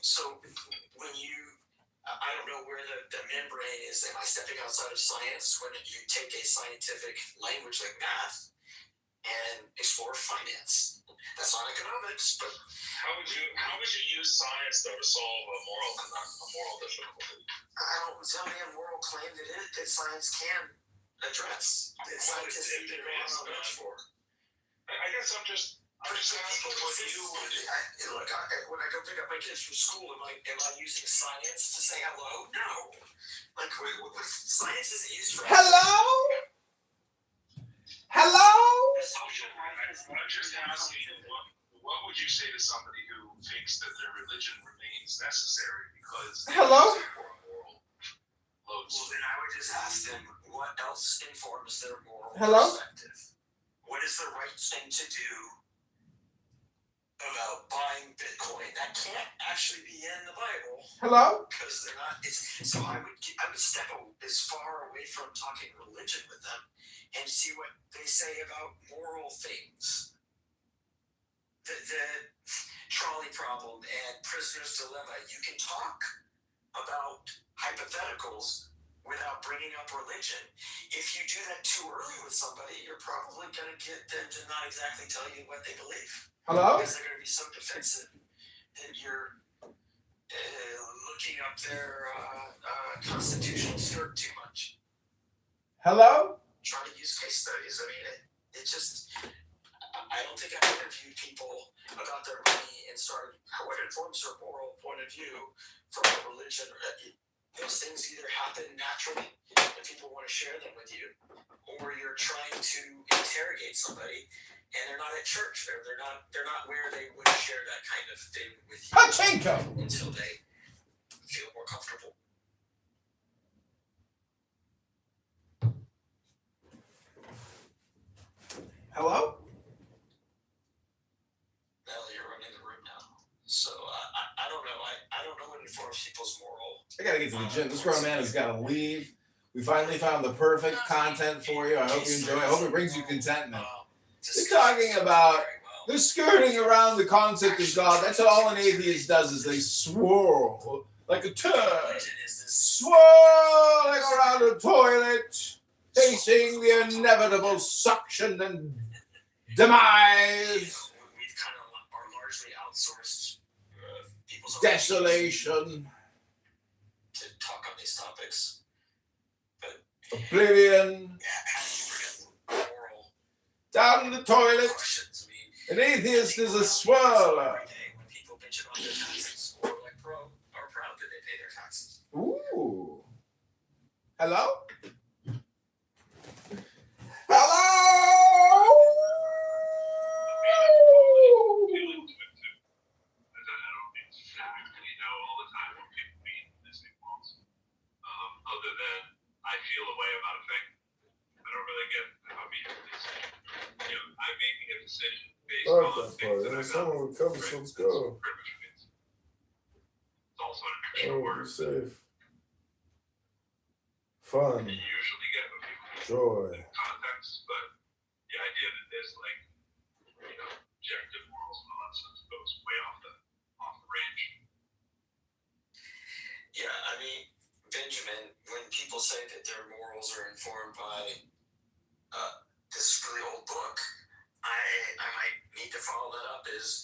when you. I don't know where the membrane is. Am I stepping outside of science when you take a scientific language like math and explore finance? That's not economics, but how would you use science though to solve a moral difficulty? Tell me a moral claim that science can address. That scientists need to go on a ledge for. I guess I'm just asking what you would. Look, when I go pick up my kids from school, am I using science to say hello? No. Like, what science isn't used for. Hello? Hello? I'm just asking, what would you say to somebody who thinks that their religion remains necessary because Hello? Well, then I would just ask them, what else informs their moral perspective? What is the right thing to do about buying Bitcoin? That can't actually be in the Bible. Hello? Because they're not. So I would step as far away from talking religion with them and see what they say about moral things. The trolley problem and prisoner's dilemma. You can talk about hypotheticals without bringing up religion. If you do that too early with somebody, you're probably going to get them to not exactly tell you what they believe. Hello? Because they're going to be so defensive that you're looking up their constitutional skirt too much. Hello? Trying to use case studies. I mean, it just, I don't think I've interviewed people about their money and started what informs their moral point of view from a religion. Those things either happen naturally and people want to share them with you, or you're trying to interrogate somebody and they're not at church. They're not where they would share that kind of thing with you. Pachinko! Until they feel more comfortable. Hello? Well, you're running the room now. So I don't know. I don't know what informs people's moral. I gotta get to the gym. This grown man has gotta leave. We finally found the perfect content for you. I hope you enjoy it. I hope it brings you contentment. We're talking about They're skirting around the concept of God. That's all an atheist does is they swirl like a turd, swirling around a toilet, facing the inevitable suction and demise, We've kind of are largely outsourced people's desolation, to talk on these topics. But oblivion, how do you forget moral down the toilet. questions? I mean, An atheist is a swirler. every day when people bitch about their taxes or like are proud that they pay their taxes. Ooh. Hello? Hello? Other than I feel a way about a thing. I don't really get how people decide. You know, I'm making a decision based on things that I've Someone would cover, so let's go. pretty much means. It's also an extra Oh, word be safe. Fun. you usually get when people Joy. in context, but the idea that there's like, you know, objective morals and all that stuff goes way off the range. Yeah, I mean, Benjamin, when people say that their morals are informed by this really old book, I might need to follow that up. Is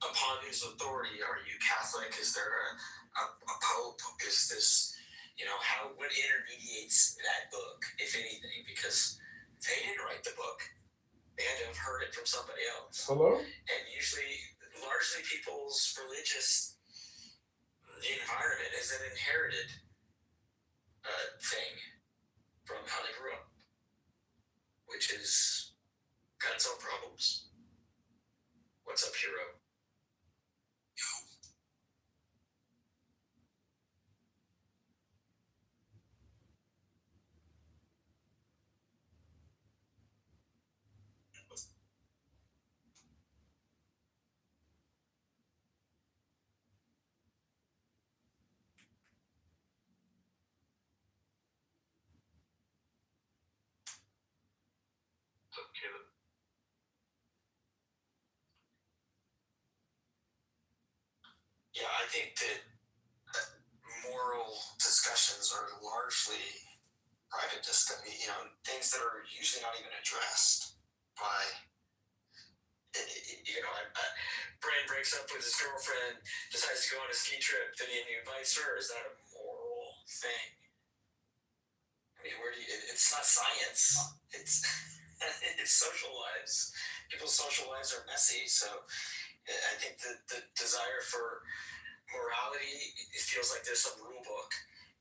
upon whose authority are you Catholic? Is there a pope? Is this, you know, what intermediates that book, if anything? Because they didn't write the book; they had to have heard it from somebody else. Hello? And usually, largely, people's religious environment is an inherited thing from how they grew up, which is got its own problems. What's up, hero? What's up, Caleb? Yeah, I think that moral discussions are largely private discussion. You know, things that are usually not even addressed by. You know, Brian breaks up with his girlfriend, decides to go on a ski trip, then he invites her. Is that a moral thing? I mean, it's not science. It's social lives. People's social lives are messy. So I think the desire for morality, it feels like there's some rule book.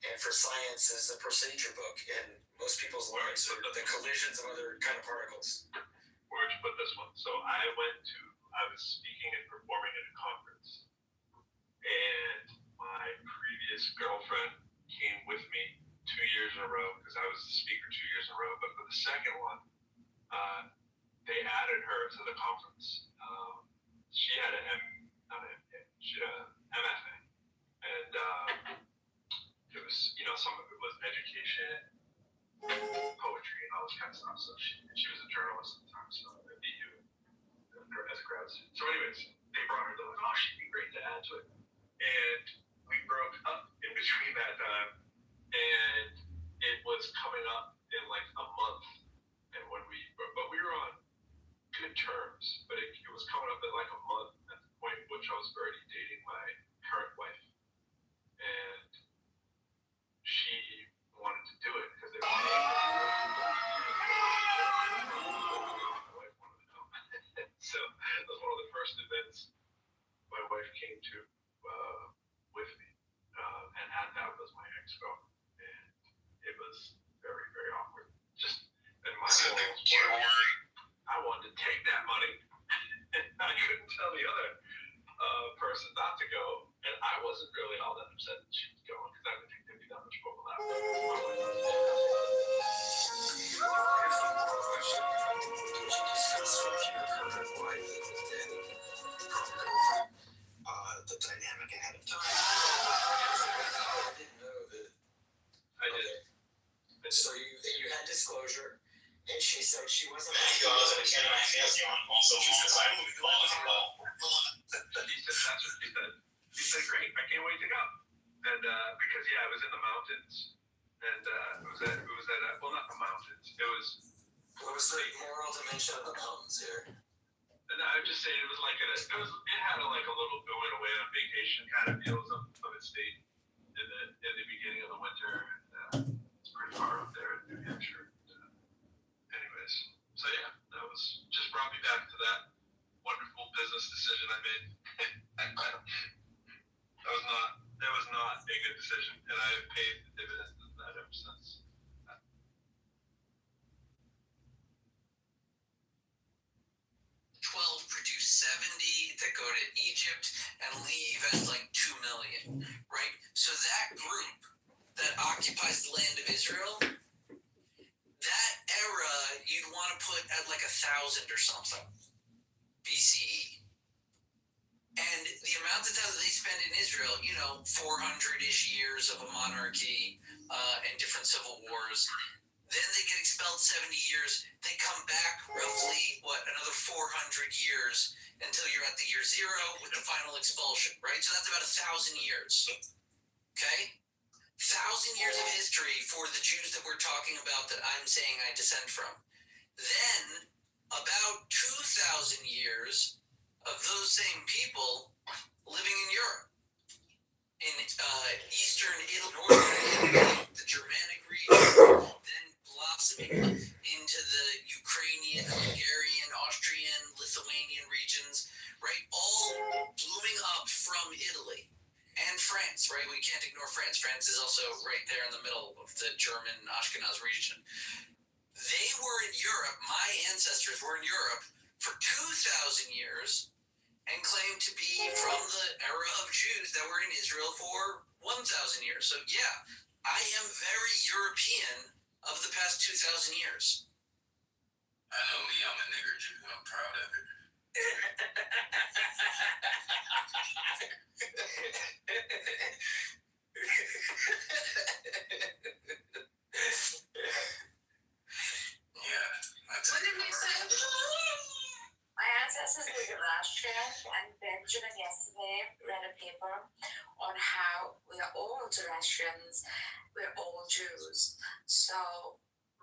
And for science is a procedure book. And most people's lives are the collisions of other kind of particles. Where'd you put this one? So I was speaking and performing at a conference, and my previous girlfriend came with me 2 years in a row because I was the speaker 2 years in a row. But for the second one, they added her to the conference. She had she had an MFA, and it was, you know, some of it was education, poetry, and all this kind of stuff. So she was a journalist at the time, so at BU as a grad student. So anyways, they brought her to like, oh, she'd be great to add to it. And we broke up in between that time, and it was coming up in like a month. And but we were on good terms, but it was coming up in like a month at the point in which I was already dating my current wife, and she wanted to do it because they wanted to. So that was one of the first events my wife came to with me, and at that was my ex-girlfriend, and it was very, very awkward. Just and my morals were, I wanted to take that money, and I couldn't tell the other person not to go, and I wasn't really all that upset that she was going because I didn't think there'd be that much overlap. The dynamic ahead of time. I didn't know that. I did. So you had disclosure, and she said she wasn't happy with was going to ask you also because I would love to go. He said, that's what he said. He said, great, I can't wait to go. And because it was in the mountains, and it was at well, not the mountains. It was the moral dimension of the mountains here? And I'm just saying, it was like it had like a little it went away on vacation kind of feels of its state in the beginning of the winter. And, it's pretty far up there in New Hampshire. Anyways, so yeah, that was just brought me back to that wonderful business decision I made. That was not a good decision, and I have paid the dividends of that ever since. 12 produce 70 that go to Egypt and leave as like 2 million, right? So that group that occupies the land of Israel, that era you'd want to put at like 1,000 or something BCE. And the amount of time that they spend in Israel, 400-ish years of a monarchy and different civil wars. Then they get expelled 70 years. They come back roughly, another 400 years until you're at the year 0 with the final expulsion, right? So that's about 1,000 years. Okay? 1,000 years of history for the Jews that we're talking about that I'm saying I descend from. Then, about 2,000 years of those same people living in Europe. In eastern Italy, northern Italy, the Germanic region, then blossoming into the Ukrainian, Hungarian, Austrian, Lithuanian regions, right? All blooming up from Italy and France, right? We can't ignore France. France is also right there in the middle of the German Ashkenaz region. They were in Europe, my ancestors were in Europe for 2,000 years and claimed to be from the era of Jews that were in Israel for 1,000 years. So yeah, I am very European of the past 2,000 years. I know me, I'm a nigger Jew. I'm proud of it. Yeah, that's What did we say? My ancestors were Zoroastrian, and Benjamin yesterday read a paper on how we are all Zoroastrians, we're all Jews. So,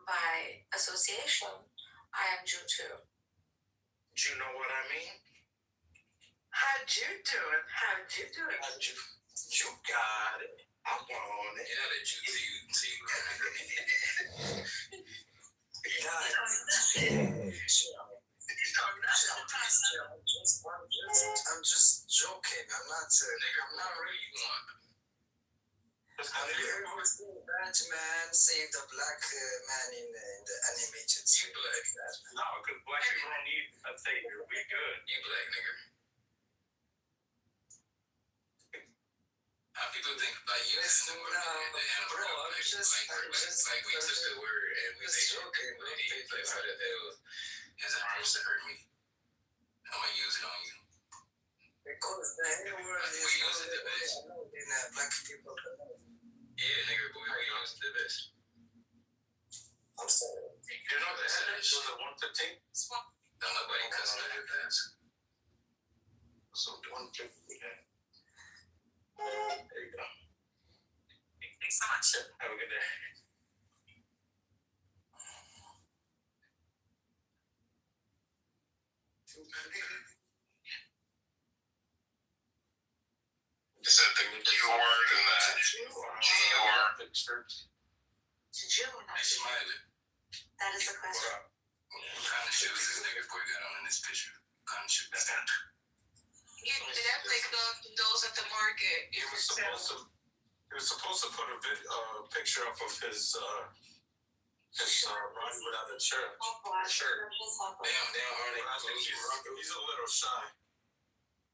by association, I am Jew too. Do you know what I mean? How'd you do it? How'd you do it? You got it. I'm on it. Yeah, that you see. I'm just joking. I'm not really one. Have you ever seen Batman save the black man in the animated series? You black. No, because black people don't need a savior. We good. You black nigga. How people think about you? Listen, bro, I'm just like we took the word and we made joking, bro. like how the hell is that person hurt me? I'm gonna use it on you. Because the N word is in black people. Yeah, nigga, but we use the best. I'm sorry. You know the N was a 115? Don't nobody cuss under their pants. So 150. There you go. Thanks so much. Have a good day. Is that the Q word and the G word? To Jew or not Hey, to Jew? Smiley. That is the question. What kind of shoes this nigga boy got on in this picture? What kind of shoes that's got? That's like those at the market. He was supposed to put a picture up of his run without a shirt. He's a little shy.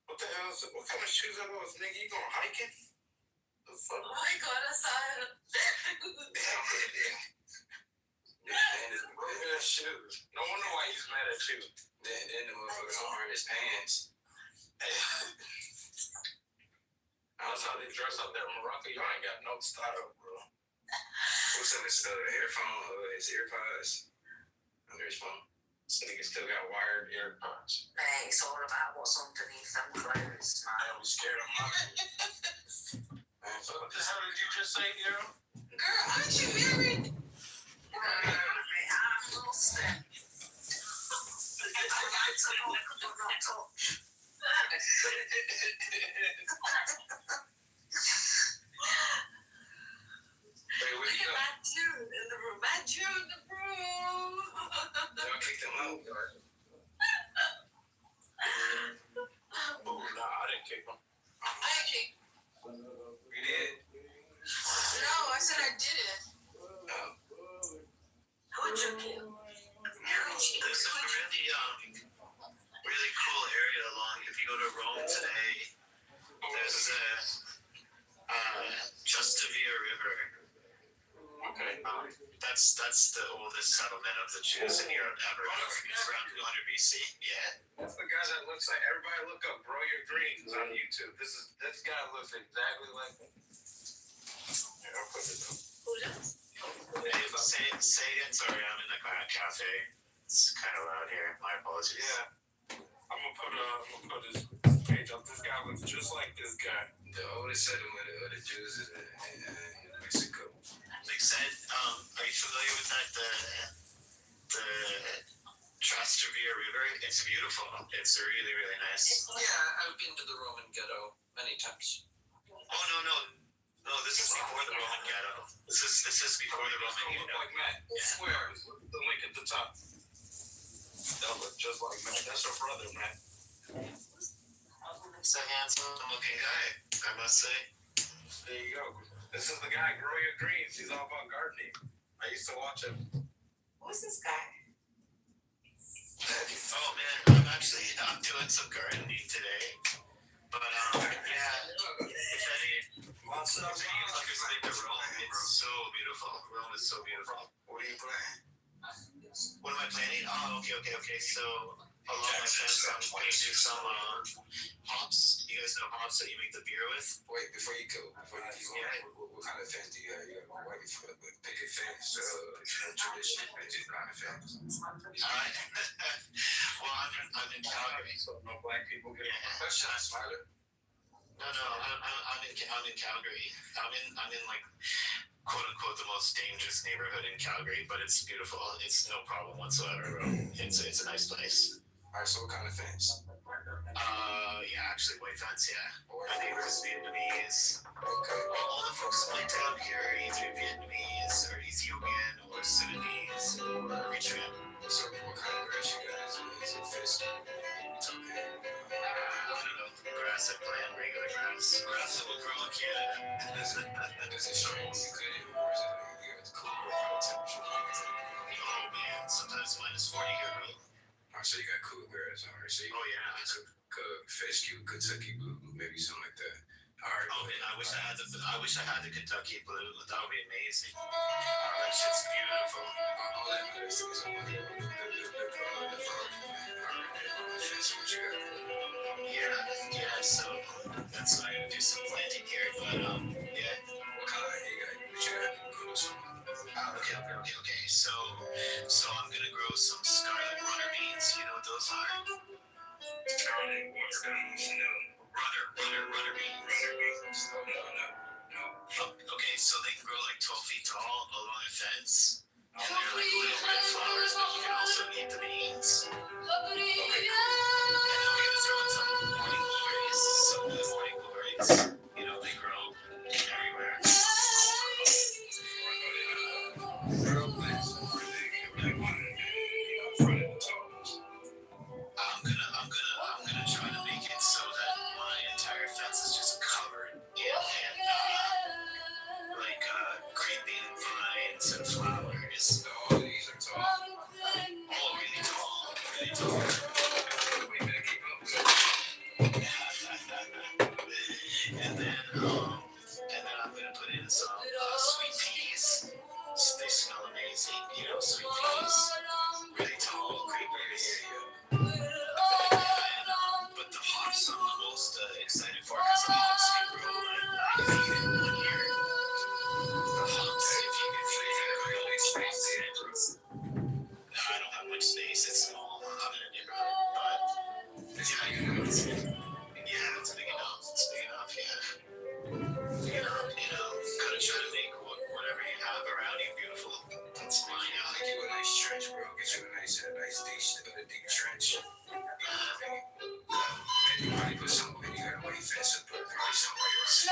What the hell is it? What kind of shoes are those, nigga? You going hiking? The fuck? Oh my god, aside. Look at that shoes. No wonder why he's mad at you. Then the motherfucker don't earn his pants. That's how they dress out there in Morocco. Y'all ain't got no style, bro. What's up, his earphone, his earpods under his phone? This nigga still got wired AirPods. Man, it's all about what's underneath them clothes, man. I was scared of my Man, so what the hell did you just say, girl? Girl, aren't you married? I'm lost it. I like to look, but not touch. Hey, where Look you at go? that Jew in the room. That Jew in the room. Y'all kicked him out. Oh, no, I didn't kick him. I actually, We did. no, I said I didn't. Oh. Who'd you kill? There's a really cool area along. If you go to Rome today, there's a Justavia River. Okay. That's the oldest settlement of the Jews in Europe ever. It's around 200 BC. Yeah. That's the guy that looks like. Everybody look up Grow Your Greens on YouTube. This guy looks exactly like me. Yeah, I'll put it up. Who does? Say again. Sorry, I'm in the cafe. It's kind of loud here. My apologies. Yeah. I'm gonna put his page up. This guy looks just like this guy. The oldest settlement of the Jews is in Mexico. Like said, are you familiar with that? The Trastevere River. It's beautiful. It's really, really nice. Yeah, I've been to the Roman ghetto many times. Oh no! This is before the Roman ghetto. This is before the Roman ghetto. Like Matt. Yeah. Where? The link at the top. That look just like Matt. That's your brother, Matt. It's a handsome-looking guy, I must say. There you go. This is the guy, Grow Your Greens. He's all about gardening. I used to watch him. Who's this guy? Oh man, I'm doing some gardening today. But yeah, if any fuckers think of Rome, it's so beautiful. Rome is so beautiful. What are you playing? What am I planning? Oh, okay. So along my fence, I'm going to do some hops. You guys know hops that you make the beer with? Wait, before you go, what kind of fence do you have? You have a white picket fence, traditional kind of fence. Well, I'm in Calgary. So no black people get Yeah. Question, Smiler? No, I'm in Calgary. I'm in like quote unquote the most dangerous neighborhood in Calgary, but it's beautiful. It's no problem whatsoever, bro. It's a nice place. Alright, so what kind of fence? Yeah, actually white fence, yeah. My neighbor is Vietnamese. Okay. All the folks in my town here are either Vietnamese or Ethiopian or Sudanese or Eritrean. So what kind of grass you got? Is it fish? Okay. I don't know, grass I plant, regular grass. Grass that will grow in Canada. Does it show when you cut it, or is it cool? What kind of temperature? Oh man, sometimes -40 here, bro. Oh, so you got cool grass, alright. So you fescue, Kentucky blue, maybe something like that. Alright. Oh man, I wish I had the Kentucky blue. That would be amazing. That shit's beautiful. All that matters is the volume, man. Alright, fence, what you got? Yeah. So that's why I'm gonna do some planting here. But yeah. What kind? What you got? Okay. So I'm gonna grow some scarlet runner beans. You know what those are? Scarlet beans, no. Runner beans. No. Okay, so they can grow like 12 feet tall along a fence. And they're like little red flowers, but you can also eat the beans. Okay, cool. And I'm gonna throw in some morning glories. Some of the morning glories. You know, they grow everywhere. I'm gonna try to make it so that my entire fence is just covered in creeping vines and flowers. All these are tall. Oh, really tall. And then I'm gonna put in some sweet peas. They smell amazing, you know, sweet peas. Really tall creepers. But the hops I'm the most excited for because the hops can grow like 9 feet in 1 year. The hops, if you can grow like space, no, I don't have much space. It's small. Yeah, it's big enough. It's big enough, yeah. Gotta try to make whatever you have around you beautiful. That's mine. I'll give you a nice trench, bro. Get you a nice deep trench. Maybe you might put some, maybe you gotta wait fast, but probably somewhere you're so,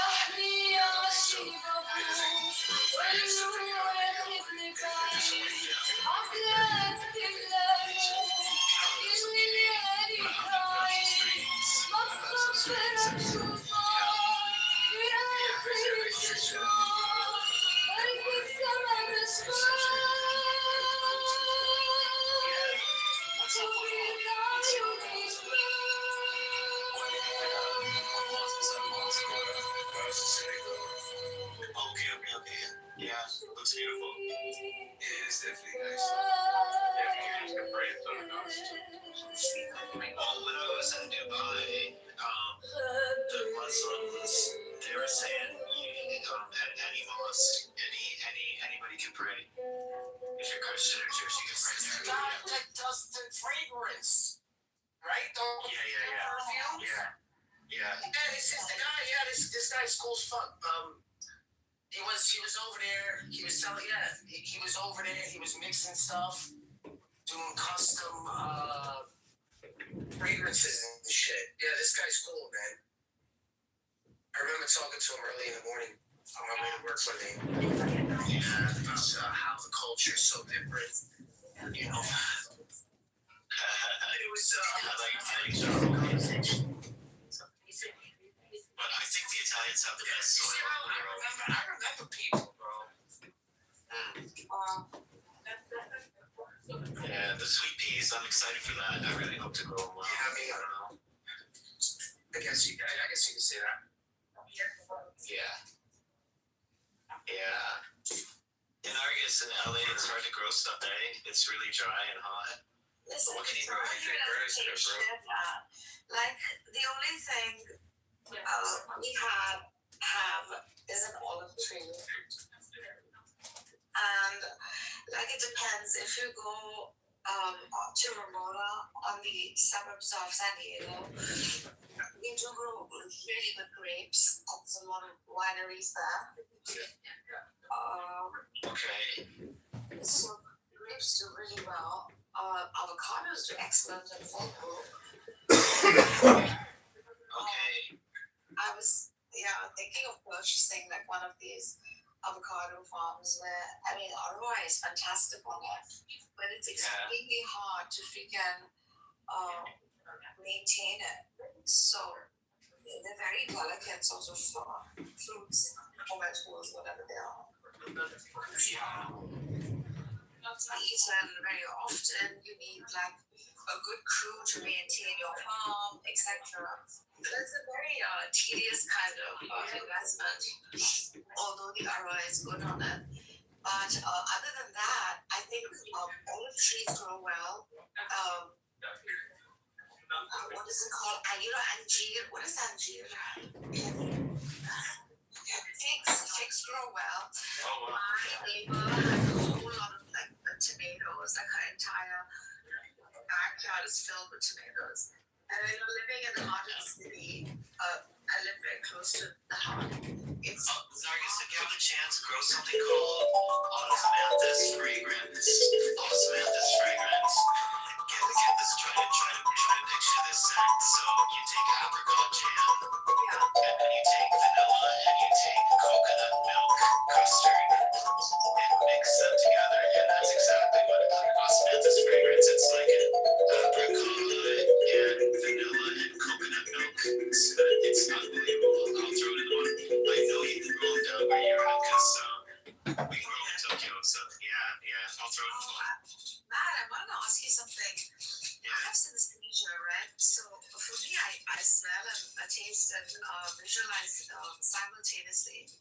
Okay. Yeah, looks beautiful. yeah, it's definitely nice. Well, when I was in Dubai, the Muslims, they were saying, at any mosque, anybody can pray. If you're Christian or Jewish, you can pray there. Guy that does the fragrance, right? Perfume. Yeah. Yeah, this is the guy. Yeah, this guy's cool as fuck. He was over there. He was selling. Yeah, he was over there. He was mixing stuff, doing custom fragrances and shit. Yeah, this guy's cool, man. I remember talking to him early in the morning on my way to work one day. Yeah, about how the culture is so different. You know, it was But I think the Italians have the best soil in the world. I remember people, bro. Yeah, the sweet peas, I'm excited for that. I really hope to grow them well. Yeah, I mean, I don't know. I guess you can say that. Yeah. In Argus in LA, it's hard to grow stuff, eh? It's really dry and hot. Listen, What can you it's grow? all your education. Like the only thing we have is an olive tree, and like it depends if you go to Ramona on the suburbs of San Diego. We do grow really good grapes. There's a lot of wineries there. Okay. So grapes do really well. Avocados do excellent in full grow. Okay. I was thinking of purchasing like one of these avocado farms where ROI is fantastic on it, but it's extremely hard to freaking maintain it. So they're very delicate sort of fruits or vegetables, whatever they are. Not to eat them very often. You need like a good crew to maintain your farm, etc. So it's a very tedious kind of investment, although the ROI is good on it. But other than that, I think olive trees grow well. What is it called? Angier. What is Angier? Figs grow well. My neighbor has a whole lot of like tomatoes, like her entire backyard is filled with tomatoes. And living in the heart of the city, I live very close to the heart. It's Zargis, if you have a chance, grow something called Osmanthus fragrans. Osmanthus fragrans. Get this, try to picture this scent. So you take apricot jam, and then you take vanilla, and you take coconut milk custard, and mix them together, and that's exactly what Osmanthus fragrance. It's like an apricot and vanilla and coconut milk. It's unbelievable. I'll throw it in the water. I know you can grow them down where you're at, because we grow in Tokyo, so yeah, I'll throw it in the water. Matt, I wanted to ask you something. I have synesthesia, right? So for me, I smell and I taste and visualize simultaneously.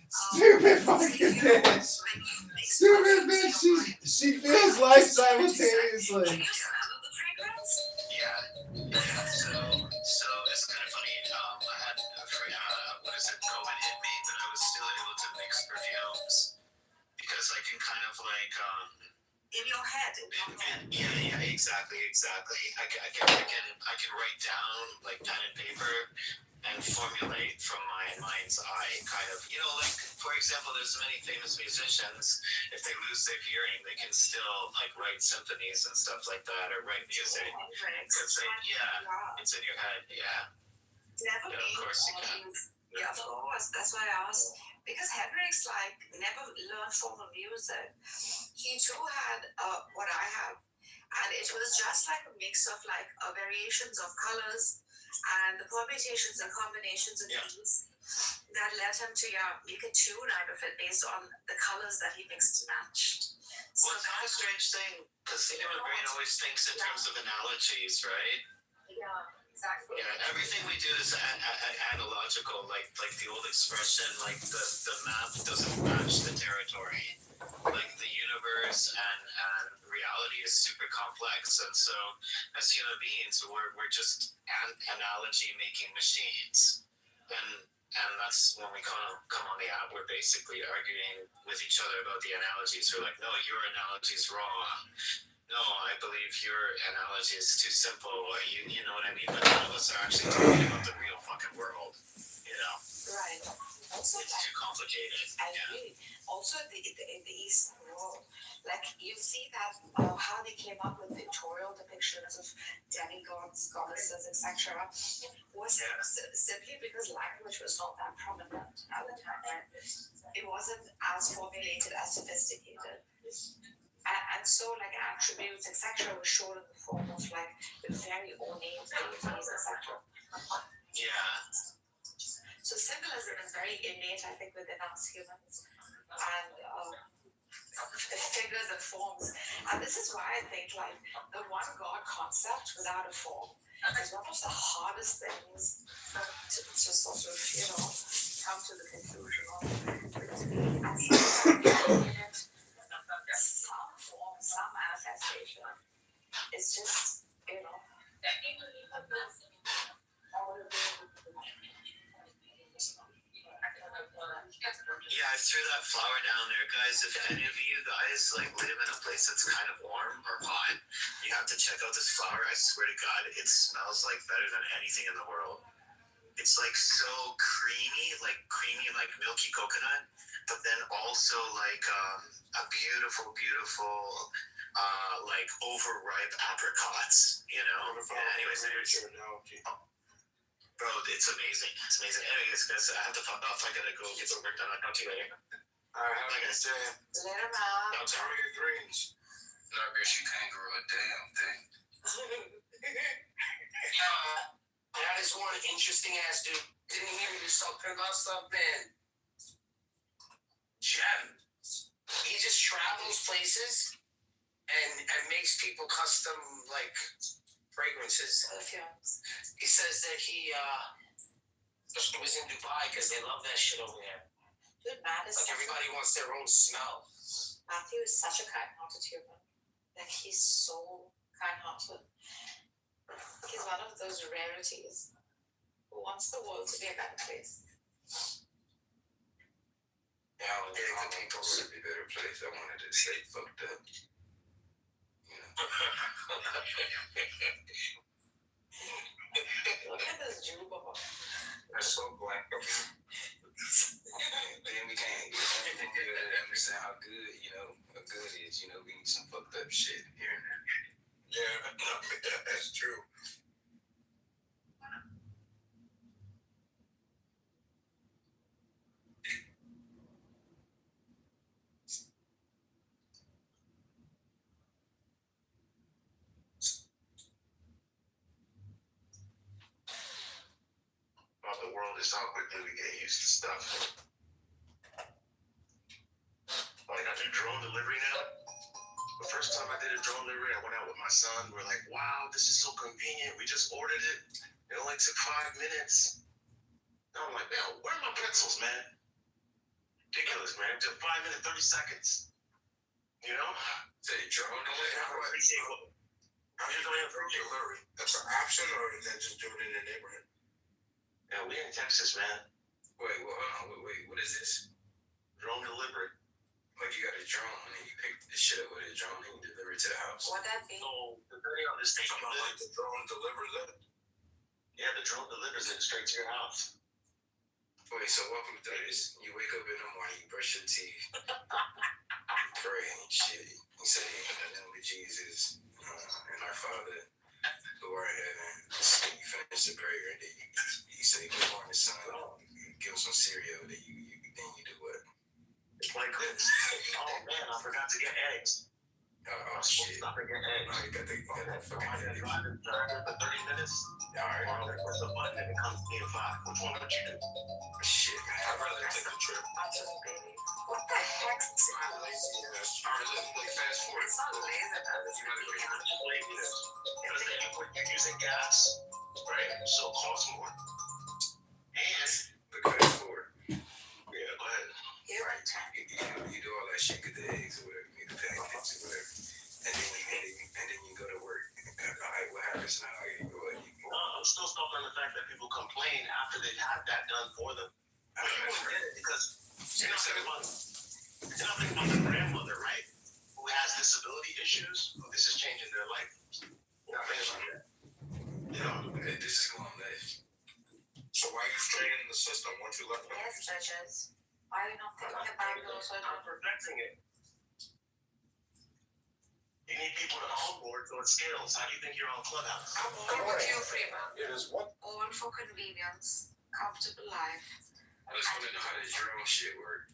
Stupid fucking bitch. Stupid bitch. She feels life simultaneously. Can you smell the fragrance? Yeah. So it's kind of funny. I had COVID hit me, but I was still able to mix perfumes because I can kind of like in your head. In your head. Yeah, exactly. I can write down like pen and paper and formulate from my mind's eye, kind of. Like for example, there's many famous musicians. If they lose their hearing, they can still like write symphonies and stuff like that, or write music. It's in your head. Yeah. Never Yeah, of course you can. Yeah, of course. That's why I asked. Because Hendrix like never learned formal music. He too had what I have, and it was just like a mix of like variations of colors and the permutations and combinations of these that led him to make a tune out of it based on the colors that he mixed and matched. So Well, it's not a strange thing because the human brain always thinks in terms of analogies, right? yeah, exactly. Yeah, everything we do is analogical, like the old expression, like the map doesn't match the territory. Like the universe and reality is super complex, and so as human beings, we're just analogy making machines, and that's when we come on the app. We're basically arguing with each other about the analogies. We're like, no, your analogy is wrong. No, I believe your analogy is too simple. You know what I mean? But none of us are actually talking about the real fucking world. Right. Also, It's too complicated. I agree. Also, in the Eastern world, like you see that how they came up with pictorial depictions of demigods, goddesses, etc., was simply because language was not that prominent at the time. Right? It wasn't as formulated, as sophisticated. And so, like attributes, etc., were shown in the form of like very ornate deities, etc. Yeah. So symbolism is very innate, I think, within us humans, and figures and forms. And this is why I think like the one God concept without a form is one of the hardest things to sort of come to the conclusion of. Because at some point, some form, some manifestation, it's just Yeah, I threw that flower down there, guys. If any of you guys like live in a place that's kind of warm or hot, you have to check out this flower. I swear to God, it smells like better than anything in the world. It's like so creamy, like milky coconut, but then also like a beautiful, like overripe apricots. Anyways, bro, it's amazing. It's amazing. Anyways, guys, I have to fuck off. I gotta go get some work done. I'll talk to you later. All right, have a nice day. Later, man. Enjoy your greens. I bet she can't grow a damn thing. That is one interesting ass dude. Didn't hear me just talking about something. Gem. He just travels places and makes people custom like fragrances. Perfumes. He says that he was in Dubai because they love that shit over there. Dude, Matt is Like everybody wants their own smell. Matthew is such a kind-hearted human. Like he's so kind-hearted. He's one of those rarities who wants the world to be a better place. Yeah, I think the people would be a better place. I wanted to stay fucked up. Look at this Juba. That's so black of me. Then we can't understand how good, what good is. We need some fucked up shit here and there. Yeah, that's true. About the world is how quickly we get used to stuff. Like I do drone delivery now. The first time I did a drone delivery, I went out with my son. We're like, wow, this is so convenient. We just ordered it. It only took 5 minutes. And I'm like, man, where are my pretzels, man? Ridiculous, man. It took 5 minutes, 30 seconds. Say drone delivery. Delivery. That's an option, or is that just doing it in the neighborhood? Yeah, we in Texas, man. Wait, what is this? Drone delivery. Like you got a drone and you pick the shit up with a drone and you deliver it to the house. What that be? So depending on the state you Someone live, like the drone delivers it. yeah, the drone delivers it straight to your house. Wait, so welcome to this. You wake up in the morning, you brush your teeth, you pray and shit. You say, in the name of Jesus, and our Father, who art in heaven. You finish the prayer, and then you say, good morning, son. You give him some cereal, then you do what? It's like this. Oh man, I forgot to get eggs. Oh shit. I forget eggs. Oh, you got that fucking I can eggs. drive it for 30 minutes. Alright. Or I press a button and it comes to me in 5. Which one would you do? Shit, man. I'd rather take a trip. Baby. What the heck? I'm lazy. Alright, let's play fast forward. It's not lazy, though. It's You gotta go ridiculous. to laziness. Because then you're using gas, right? So it costs more. And the fast forward. yeah, go ahead. You're right. You do all that shit, get the eggs or whatever, you get the pancakes or whatever, and then you go to work. Alright, what happens now? No, I'm still stuck on the fact that people complain after they've had that done for them. I don't get it because you're not thinking about the grandmother, right? Who has disability issues, who this is changing their life. You're not thinking about that. You know, This is going left. So why are you staying in the system once you left? Yes, bitches. Why are you not thinking about those I'm perfecting it. You need people to onboard so it scales. How do you think you're on Clubhouse? I'm all with you, Freeman. It is what? All for convenience, comfortable life. I just want to know how this drone shit work.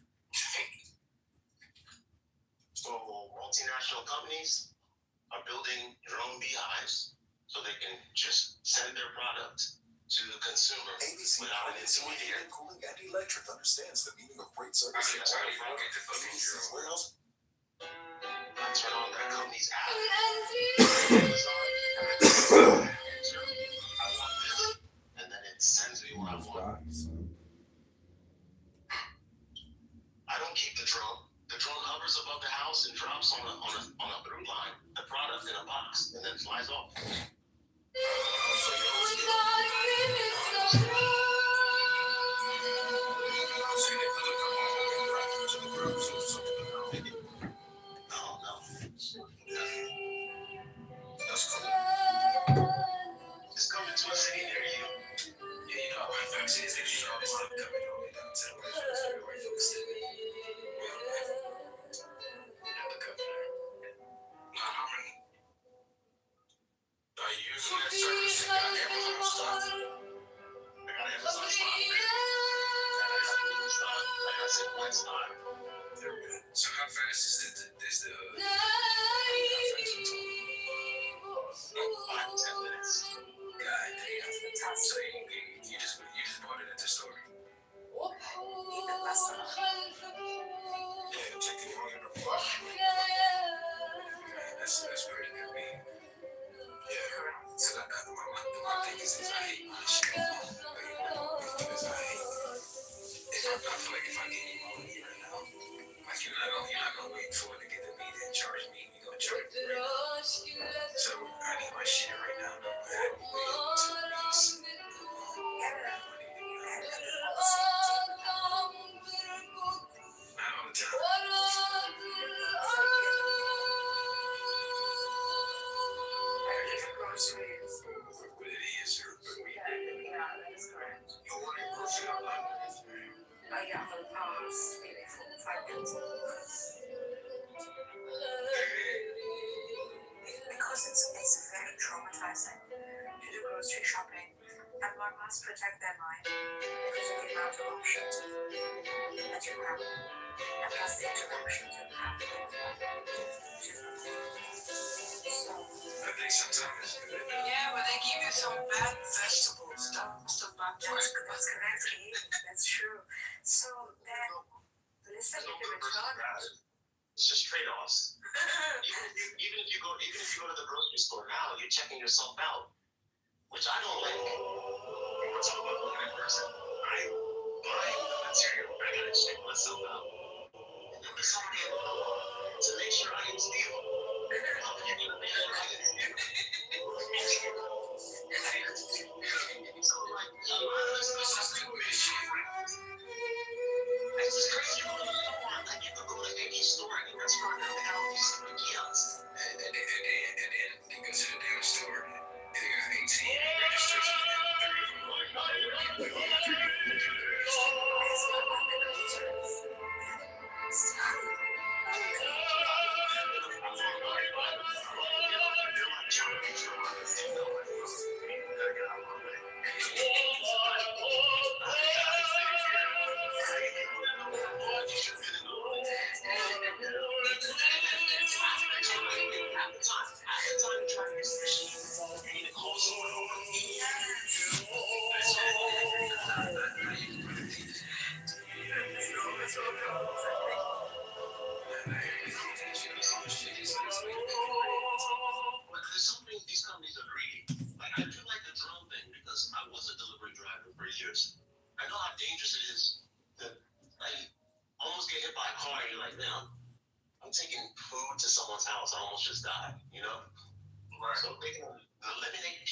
So multinational companies are building drone beehives so they can just send their product to the consumer without an intermediary. Cooling and Electric understands the meaning of great service. How do you get the fucking ABC's drone? warehouse. I turn on that company's app. Amazon, I want this, and then it sends me what I want. I don't keep the drone. The drone hovers above the house and drops on a through line the product in a box and then flies off. That's cool. It's coming to a city near you. Yeah, you know, what facts is that you know this stuff coming all the way down to the white folks live. Not the governor. Not how many? Are you using that service? You got Amazon stock. I got Amazon stock, man. I got Zipline stock. So how fast is the 5 to 10 minutes. God damn. So you just bought it at the store. Even less than a Yeah, taking you on your That's pretty good, man. Yeah. So my thing is I hate my shit. Because I feel like if I get any more money right now, like you're not gonna wait for it to get to me, then charge me. You're gonna charge me right now. So I need my shit right now. Though. I had to wait 2 weeks. Not all the time. groceries. What it is, or Yeah, that is correct. You want a grocery outlet? Yeah, for the past maybe 4 or 5 months. Because it's very traumatizing to do grocery shopping, and one must protect their mind because of the amount of options that you have, and plus the interruptions you have with so. I think sometimes it's good. Yeah, but they give you some bad vegetables. That's correct, Keith. That's true. So then, listen to the return. It's just trade-offs. even if you go to the grocery store now, you're checking yourself out, which I don't like. We're talking about looking at person. I buy the material. I gotta check myself out. And then somebody to make sure I didn't steal. How can you make sure I didn't steal? So like, this is stupid shit. It's just crazy. You go to the store, like you could go to any store.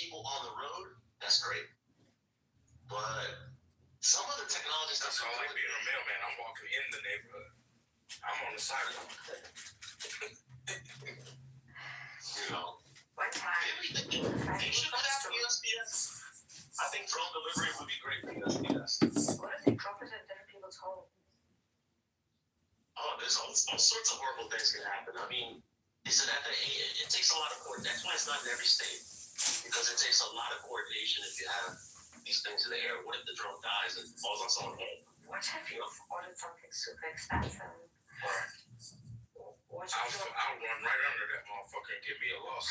people on the road, that's great. But some of the technology stuff. That's all like being a mailman. I'm walking in the neighborhood. I'm on the sidewalk. You know. One time, They should put out USPS. I think drone delivery would be great for USPS. what if they drop it in different people's homes? Oh, there's all sorts of horrible things can happen. I mean, it takes a lot of coordination. That's why it's not in every state. Because it takes a lot of coordination if you have these things in the air. What if the drone dies and falls on someone's head? What if you've ordered something super expensive? What if I'll run right under that motherfucker and give me a loss.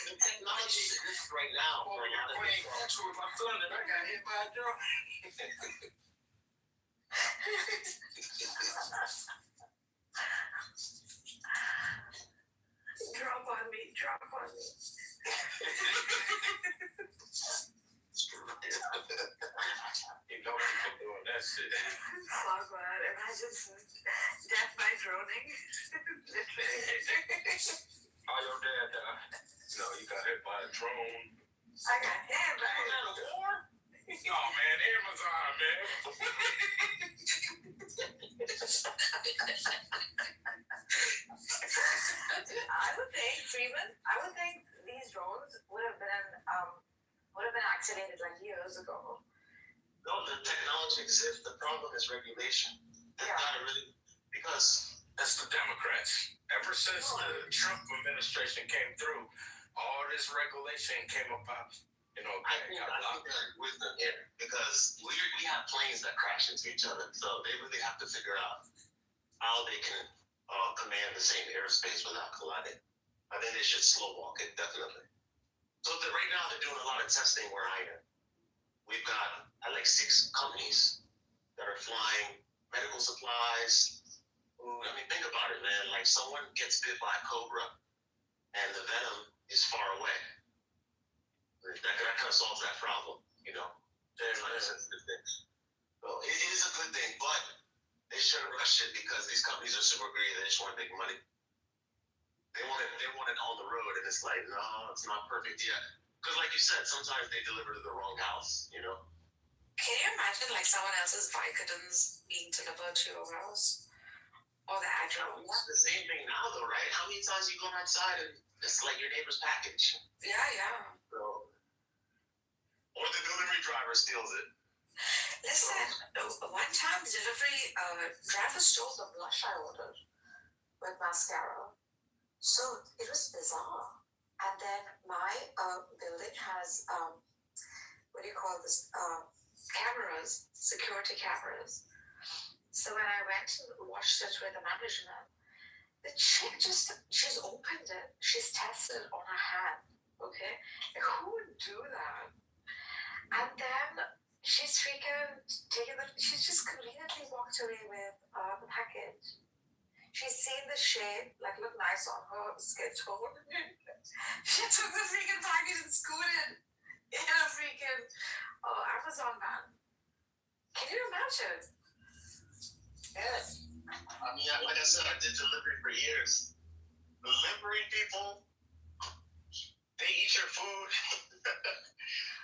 The technology exists right now for a lot of people. With my son and I got hit by a drone. Drop on me. You know people doing that shit. Fuck, man. Imagine death by droning. Literally. How your dad died? No, he got hit by a drone. I got hit by a war? Oh man, Amazon, man. I would think these drones would have been activated like years ago. No, the technology exists. The problem is regulation. They've got to really, because It's the Democrats. Ever since the Trump administration came through, all this regulation came about. You know, I think there's wisdom here because we have planes that crash into each other, so they really have to figure out how they can command the same airspace without colliding. I think they should slow walk it, definitely. So right now they're doing a lot of testing where I am. We've got like 6 companies that are flying medical supplies. I mean, think about it, man. Like someone gets bit by a cobra and the venom is far away. That kind of solves that problem, you know. There's not a sensitive thing. So it is a good thing, but they shouldn't rush it because these companies are super greedy. They just want to make money. They want it on the road, and it's like, no, it's not perfect yet. Because, like you said, sometimes they deliver to the wrong house, you know. Can you imagine like someone else's Vicodins being delivered to your house? Or the address? It's the same thing now, though, right? How many times you go outside and it's like your neighbor's package? Yeah. So, or the delivery driver steals it. Listen, one time the delivery driver stole the blush I ordered with mascara. So it was bizarre. And then my building has, what do you call this? Cameras, security cameras. So when I went and watched it with the management, the chick she's opened it. She's tested on her hand. Okay? Like, who would do that? And then she's freaking she's just conveniently walked away with the package. She's seen the shade, like, look nice on her skin tone. She took the freaking package and scooted in a freaking Amazon van. Can you imagine? Yeah. I mean, like I said, I did delivery for years. Delivery people, they eat your food.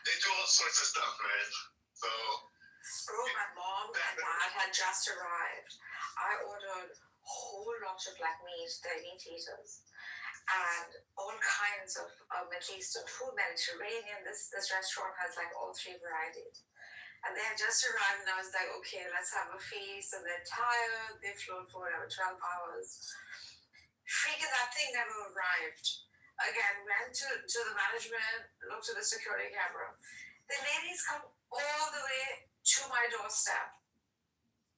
They do all sorts of stuff, man. So. Bro, my mom and dad had just arrived. I ordered a whole lot of like meat, they're meat eaters, and all kinds of Middle Eastern food, Mediterranean. This restaurant has like all 3 varieties. And they had just arrived, and I was like, okay, let's have a feast. And they're tired. They flown for whatever, 12 hours. Freaking that thing never arrived. Again, went to the management, looked at the security camera. The ladies come all the way to my doorstep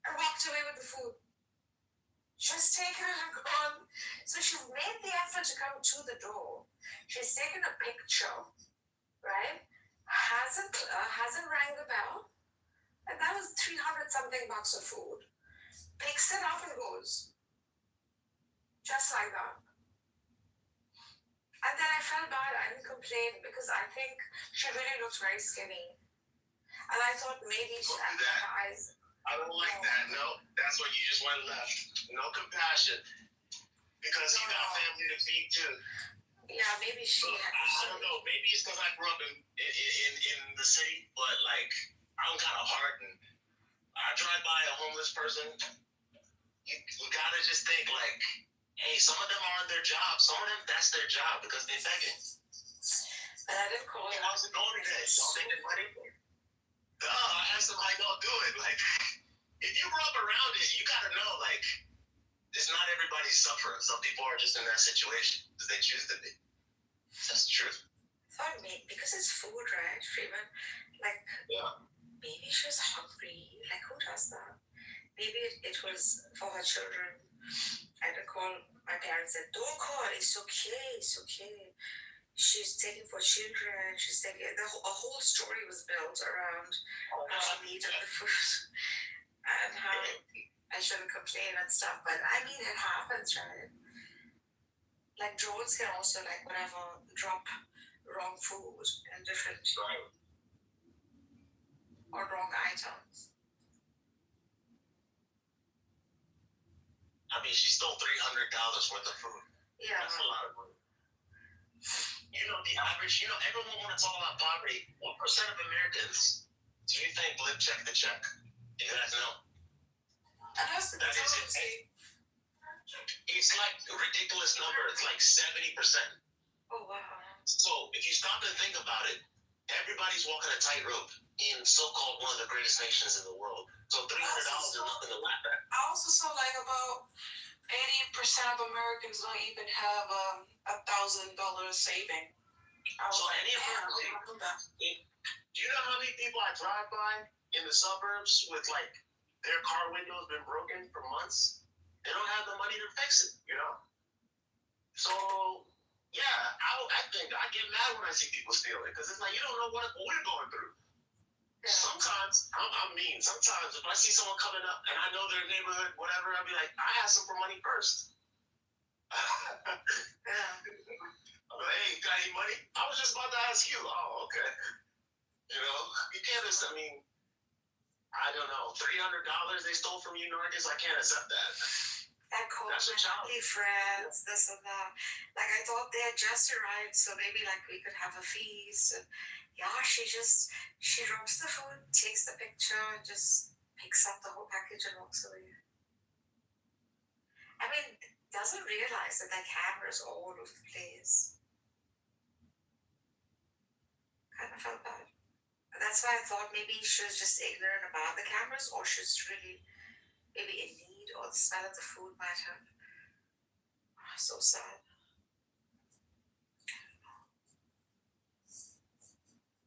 and walked away with the food. Just taken it and gone. So she's made the effort to come to the door. She's taken a picture, right? Hasn't rang the bell. And that was 300 something bucks of food. Picks it up and goes. Just like that. And then I felt bad. I didn't complain because I think she really looked very skinny. And I thought maybe she had eyes. I don't like that. No, that's why you just went left. No compassion. Because you got family to feed too. Yeah, maybe she had. I don't know. Maybe it's because I grew up in the city, but like I'm kind of hardened. I drive by a homeless person. You gotta just think like, hey, some of them are on their job. Some of them that's their job because they're begging. But I didn't call Hey, it. how's it going today? Y'all making money? Duh, I asked them how y'all do it. Like, if you grew up around it, you gotta know like, it's not everybody suffering. Some people are just in that situation because they choose to be. That's the truth. Thought maybe because it's food, right, Freeman? Like, Yeah. maybe she was hungry. Like, who does that? Maybe it was for her children. I didn't call. My parents said, "Don't call. It's okay. It's okay." She's taking for children. She's taking. A whole story was built around how she needed the food and how I shouldn't complain and stuff. But I mean, it happens, right? Like drones can also like whatever drop wrong food and different or wrong items. I mean, she stole $300 worth of food. Yeah. That's a lot of money. You know, the average, everyone wants to talk about poverty. What percent of Americans do you think live check to check? You guys know? And that's the It's like a ridiculous number. It's like 70%. Oh, wow. So if you stop and think about it, everybody's walking a tightrope in so-called one of the greatest nations in the world. So $300 is nothing to laugh at. I also saw like about 80% of Americans don't even have $1,000 saving. So any American, do you know how many people I drive by in the suburbs with like their car windows been broken for months? They don't have the money to fix it, So yeah, I think I get mad when I see people steal it because it's like you don't know what we're going through. Yeah. Sometimes I'm mean. Sometimes if I see someone coming up and I know their neighborhood, whatever, I'll be like, I ask them for money first. Yeah. I'm like, hey, got any money? I was just about to ask you. Oh, okay. You can't just, I don't know, $300 they stole from you, Narcus? I can't accept that. That called my family friends, this and that. Like I thought they had just arrived, so maybe like we could have a feast. And yeah, she drops the food, takes the picture, and just picks up the whole package and walks away. I mean, doesn't realize that there are cameras all over the place. Kind of felt bad. That's why I thought maybe she was just ignorant about the cameras, or she's really maybe in need, or the smell of the food might have. So sad.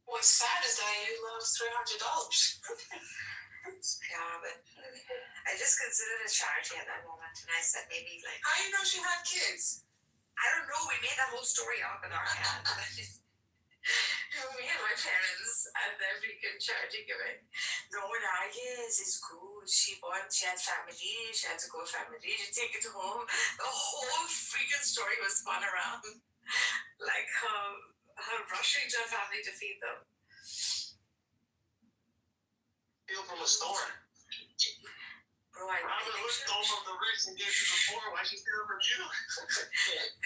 What's sad is that you lost $300. Yeah, but I just considered a charity at that moment, and I said maybe like. How do you know she had kids? I don't know. We made that whole story up in our head. Me and my parents and then freaking charity giving. No, Nargis is good. She had family. She had to go family to take it home. The whole freaking story was spun around. Like her rushing to her family to feed them. Steal from a store. Bro, I think she stole from the rich and gave to the poor. Why she steal from you?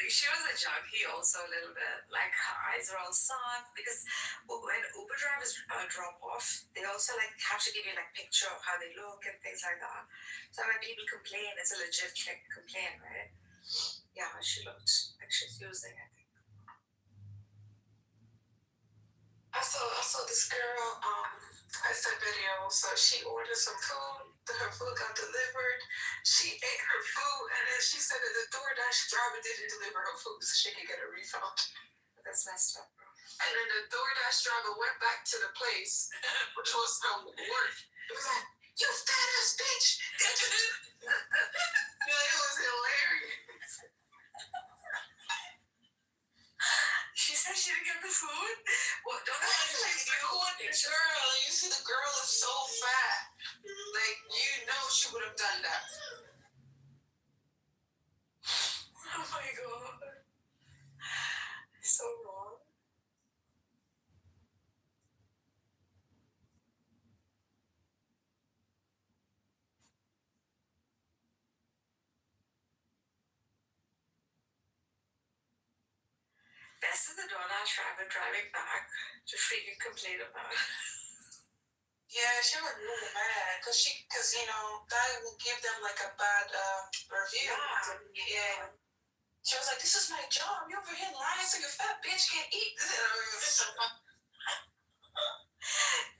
She was a junkie also a little bit. Like her eyes are all soft because when Uber drivers drop off, they also like have to give you like picture of how they look and things like that. So when people complain, it's a legit complaint, right? Yeah, she looked like she's using it. I saw this girl. I saw video. So she ordered some food. Her food got delivered. She ate her food, and then she said that the DoorDash driver didn't deliver her food, so she could get a refund. That's messed up, bro. And then the DoorDash driver went back to the place, which was her work. It was like, "You fat ass bitch!" Yeah, it was hilarious. She said she didn't get the food. Well, don't I feel like you girl? You see, the girl is so fat. Like she would have done that. Oh my god, so wrong. that driver driving back to freaking complain about it. Yeah, she was really mad because that will give them like a bad review. Yeah. She was like, "This is my job. You over here lying so your fat bitch can't eat."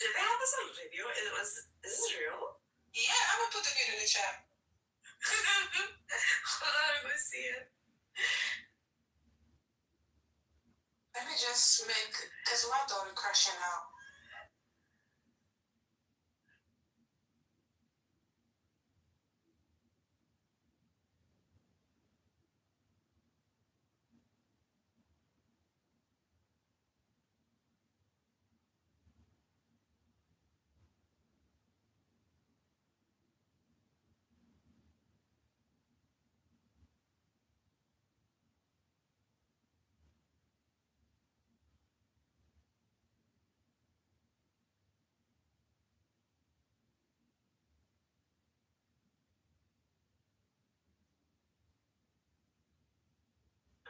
Did they have this on video? Is this real? Yeah, I'm gonna put the video in the chat. Hold on, let me see it. Let me just because my daughter crashing out.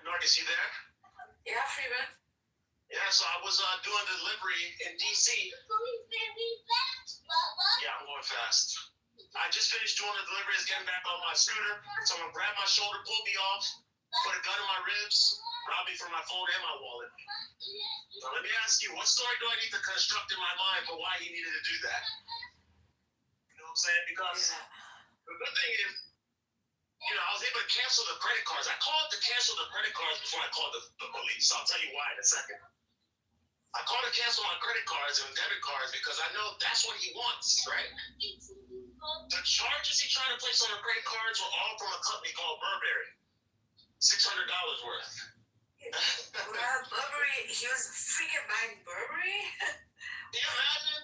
Marcus, you there? Yeah, Freeman. Yeah, so I was doing delivery in DC. Yeah, I'm going fast. I just finished doing the delivery, getting back on my scooter. Someone grabbed my shoulder, pulled me off, put a gun in my ribs, robbed me for my phone and my wallet. So let me ask you, what story do I need to construct in my mind for why he needed to do that? You know what I'm saying? Because the good thing is, I was able to cancel the credit cards. I called to cancel the credit cards before I called the police. I'll tell you why in a second. I called to cancel my credit cards and debit cards because I know that's what he wants, right? The charges he tried to place on the credit cards were all from a company called Burberry. $600 worth. Well, Burberry, he was freaking buying Burberry? Can you imagine?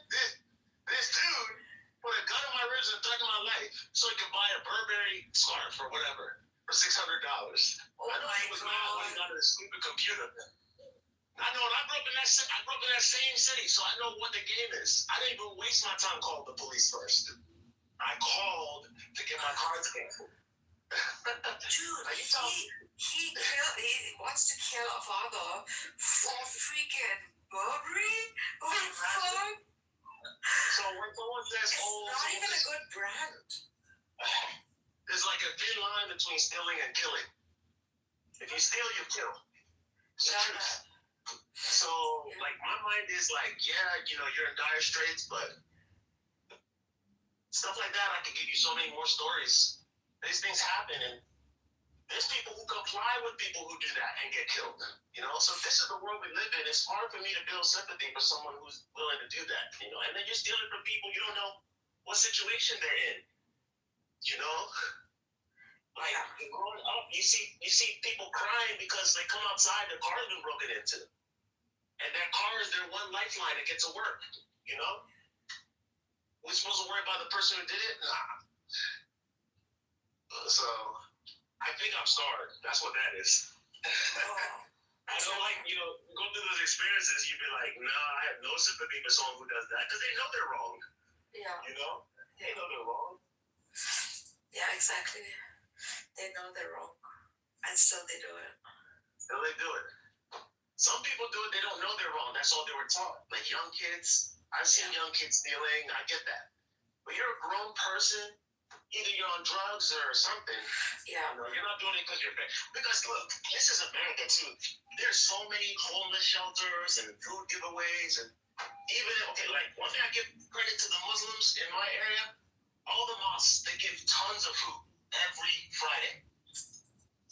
This dude put a gun in my ribs and threatened my life so he could buy a Burberry scarf or whatever for $600. Oh I know my he was mad when he got his stupid computer. I know, and I grew up in that same city, so I know what the game is. I didn't even waste my time calling the police first. I called to get my cards canceled. Dude, he wants to kill a father for freaking Burberry? What the fuck? So when someone says, it's not even a good brand. There's like a thin line between stealing and killing. If you steal, you kill. It's the truth. So, like, my mind is like, you're in dire straits, but stuff like that, I can give you so many more stories. These things happen, and there's people who comply with people who do that and get killed. So this is the world we live in. It's hard for me to build sympathy for someone who's willing to do that, and then you're stealing from people you don't know what situation they're in, Like, growing up, you see people crying because they come outside, their car's been broken into. And their car is their one lifeline to get to work, We're supposed to worry about the person who did it? Nah. So, I think I'm scarred. That's what that is. I don't go through those experiences, you'd be like, nah, I have no sympathy for someone who does that, because they know they're wrong. Yeah. They know they're wrong. Yeah, exactly. They know they're wrong. And still they do it. Still they do it. Some people do it, they don't know they're wrong. That's all they were taught. Like young kids. I've seen young kids stealing. I get that. But you're a grown person. Either you're on drugs or something. Yeah. You're not doing it because you're bad. Because look, this is America too. There's so many homeless shelters and food giveaways and even one thing I give credit to the Muslims in my area, all the mosques, they give tons of food every Friday.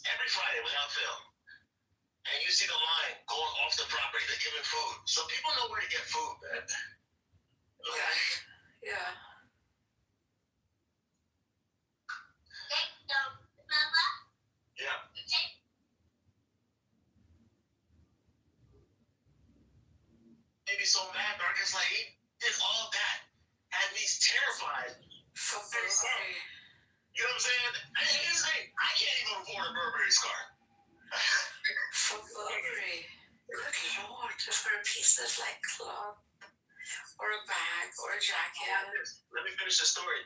Every Friday without fail. And you see the line going off the property, they're giving food. So people know where to get food, man. Yeah. Yeah. Maybe so mad, Marcus, like he did all that, had me terrified. For Burberry. You know what I'm saying? And here's the thing, I can't even afford a Burberry scarf. For Burberry. Good lord. For a piece of cloth or a bag or a jacket. Let me finish the story.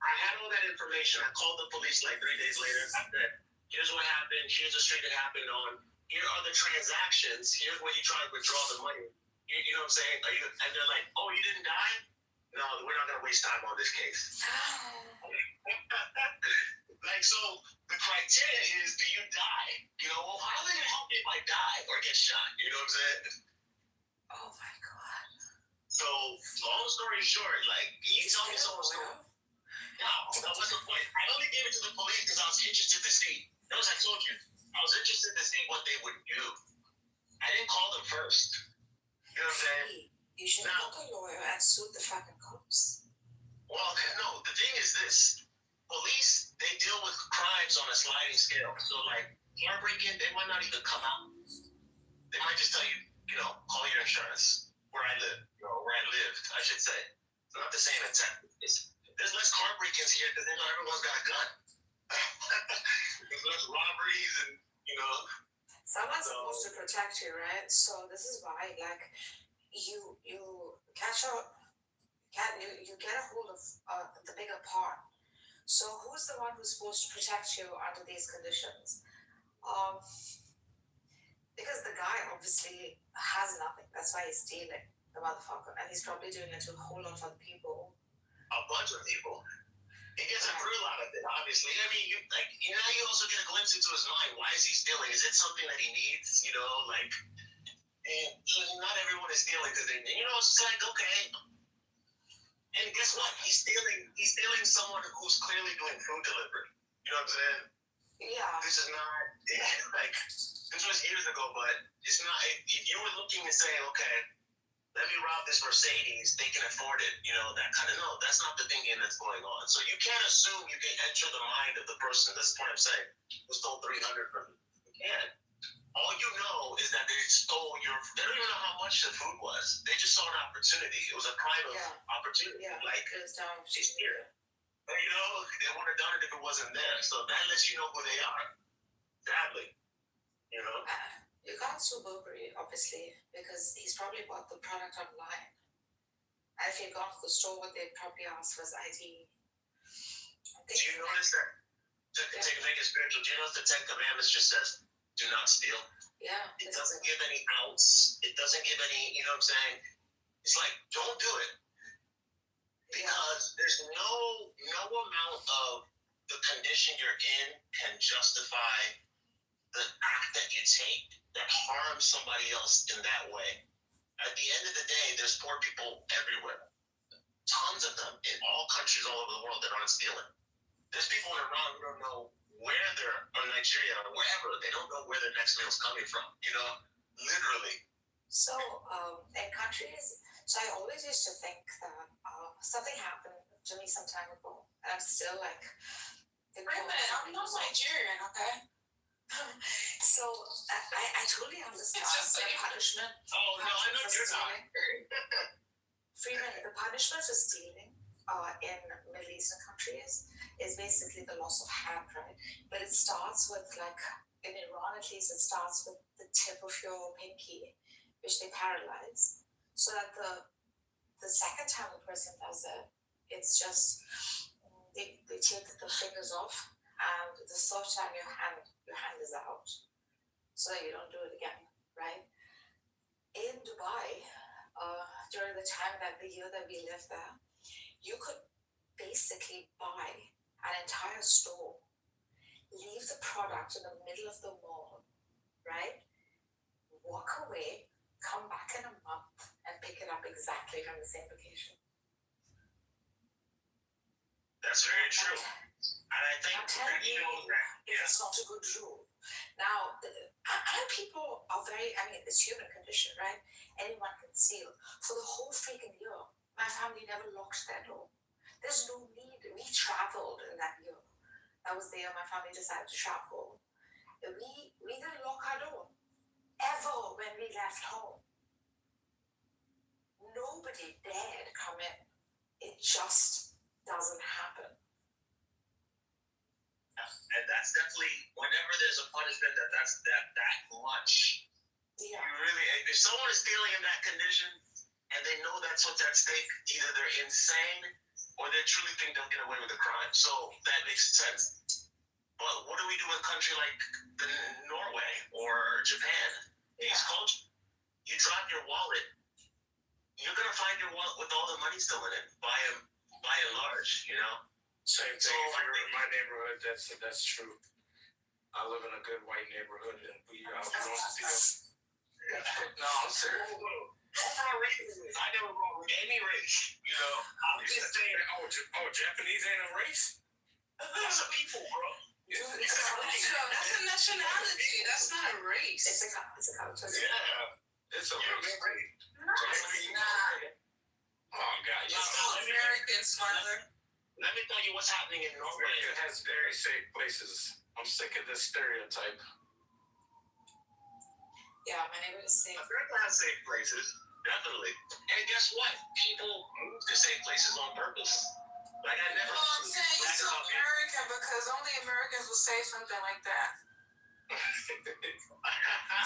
I had all that information. I called the police 3 days later. I said, here's what happened. Here's the street it happened on. here are the transactions. Here's where you try to withdraw the money. You know what I'm saying? And they're like, oh, you didn't die? No, we're not gonna waste time on this case. Like, so the criteria is, do you die? You know, well, how are they gonna help me if I die or get shot? You know what I'm saying? Oh my god. So, long story short, like, you tell me someone's story. No, that wasn't the point. I only gave it to the police because I was interested to see. As I told you, I was interested to see what they would do. I didn't call them first. You know what I'm saying? You should have got a lawyer and sued the fucking cops. Well, no, the thing is this. Police, they deal with crimes on a sliding scale. So, like, car break-in, they might not even come out. They might just tell you, you know, call your insurance. Where I live, where I lived, I should say. It's not the same in Texas. There's less car break-ins here because they know everyone's got a gun. There's less robberies and, you know. Someone's supposed to protect you, right? So this is why, like, you catch you get a hold of the bigger part. So who's the one who's supposed to protect you under these conditions? Because the guy obviously has nothing. That's why he's stealing, the motherfucker, and he's probably doing it to a whole lot of other people. A bunch of people. He gets a thrill out of it, obviously. I mean, you also get a glimpse into his mind. Why is he stealing? Is it something that he needs? You know, like, and not everyone is stealing because they, you know, it's just like, okay. And guess what? He's stealing someone who's clearly doing food delivery. You know what I'm saying? Yeah. This is not, like, this was years ago, but it's not, if you were looking and saying, okay, let me rob this Mercedes, they can afford it, you know, that kind of, no, that's not the thinking that's going on. So you can't assume you can enter the mind of the person, that's the point I'm saying, who stole 300 from you. You can't. All you know is that they stole they don't even know how much the food was. They just saw an opportunity. It was a crime of opportunity. Yeah. Like, it's here. But, you know, they wouldn't have done it if it wasn't there. So that lets you know who they are. Sadly. You know? You can't sue Burberry, obviously, because he's probably bought the product online. And if you'd gone to the store, what they'd probably ask was ID. Do you notice that? To make it spiritual, do you notice the Ten Commandments just says, do not steal? Yeah. It doesn't give any ounce. It doesn't give any, you know what I'm saying? It's like, don't do it. Because there's no amount of the condition you're in can justify the act that you take that harms somebody else in that way. At the end of the day, there's poor people everywhere. Tons of them in all countries all over the world that aren't stealing. There's people in Iran who don't know where they're, or Nigeria, or wherever, they don't know where their next meal's coming from, you know? Literally. So, in countries, so I always used to think that something happened to me some time ago, and I'm still like, Wait a minute, I'm not Nigerian, okay? So, I totally understand the punishment. Oh, no, I know you're not. Freeman, the punishment for stealing in Middle Eastern countries is basically the loss of hand, right? But it starts with, like, in Iran at least, it starts with the tip of your pinky, which they paralyze. So that the second time the person does it, it's just, they take the fingers off, and the third time your hand is out, so that you don't do it again, right? In Dubai, during the time the year that we lived there, you could basically buy an entire store, leave the product in the middle of the mall, right? Walk away, come back in a month, and pick it up exactly from the same location. That's very true. And I think it's not a good rule. Now, and people are very, I mean, it's human condition, right? Anyone can steal. For the whole freaking year, my family never locked their door. There's no need. We traveled in that year. That was the year my family decided to travel. We didn't lock our door ever when we left home. Nobody dared come in. It just doesn't happen. And that's definitely, whenever there's a punishment that's that much, you really, if someone is stealing in that condition and they know that's what's at stake, either they're insane or they truly think they'll get away with the crime. So that makes sense. But what do we do in a country like Norway or or Japan, these cultures, you drop your wallet, you're gonna find your wallet with all the money still in it, by and large, you know. Same thing. So, If you're in my neighborhood, that's true. I live in a good white neighborhood, and we don't steal. No, I'm serious. Overall racism, I never wrong with any race, you know. I'm just saying, Japanese ain't a race? that's a people, bro. It's a culture. That's a nationality. That's not a race. It's a culture. Yeah, It's a race. No, it's not. Oh, God. It's still American, Smiler. Let me tell you what's happening in Norway. America has very safe places. I'm sick of this stereotype. Yeah, my neighborhood is safe. America has safe places, definitely. And guess what? People move to safe places on purpose. Like I never. I'm saying it's so American because only Americans will say something like that.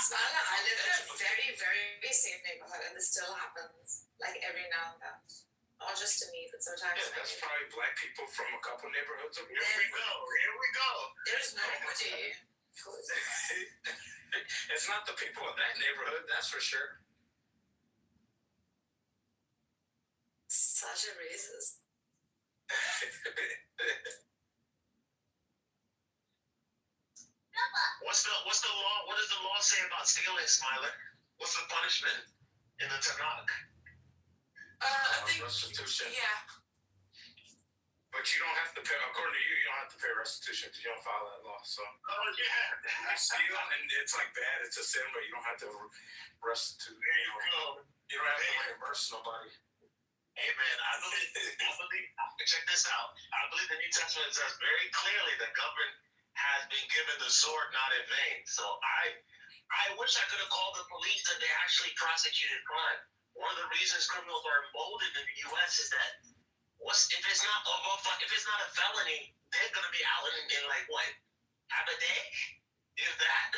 Smiler, I live in a very, very safe neighborhood, and this still happens, like every now and then. Not just to me, but sometimes. Yeah, that's probably black people from a couple neighborhoods over Here we go. There's nobody. It's not the people of that neighborhood, that's for sure. Such a racist. What's the law? What does the law say about stealing, Smiler? What's the punishment in the Tanakh? I think. Restitution. Yeah. But you don't have to pay, according to you, you don't have to pay restitution because you don't follow that law. So Oh yeah. you steal and it's like bad, it's a sin, but you don't have to restitute. You don't have to reimburse nobody. Hey man, I believe. Check this out. I believe the New Testament says very clearly the government has been given the sword not in vain. So I wish I could have called the police and they actually prosecuted crime. One of the reasons criminals are emboldened in the U.S. is that if it's not a felony, they're gonna be out in like what, half a day, if that.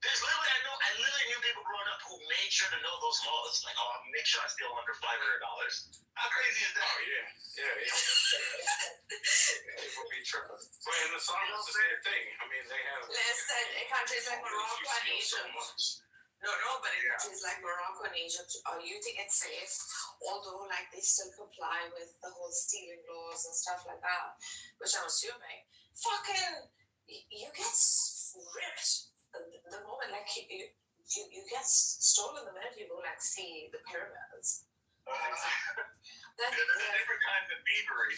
There's literally I literally knew people growing up who made sure to know those laws. Like, oh, I'll make sure I steal under $500. How crazy is that? Oh yeah. People be tripping. But in the song, it's the same thing. I mean, they have. Listen, in countries like Morocco and Egypt. No, but in countries like Morocco and Egypt, you think it's safe, although like they still comply with the whole stealing laws and stuff like that, which I'm assuming. Fucking, you get ripped the moment like you get stolen the minute you go like see the pyramids. There's a different kind of thievery.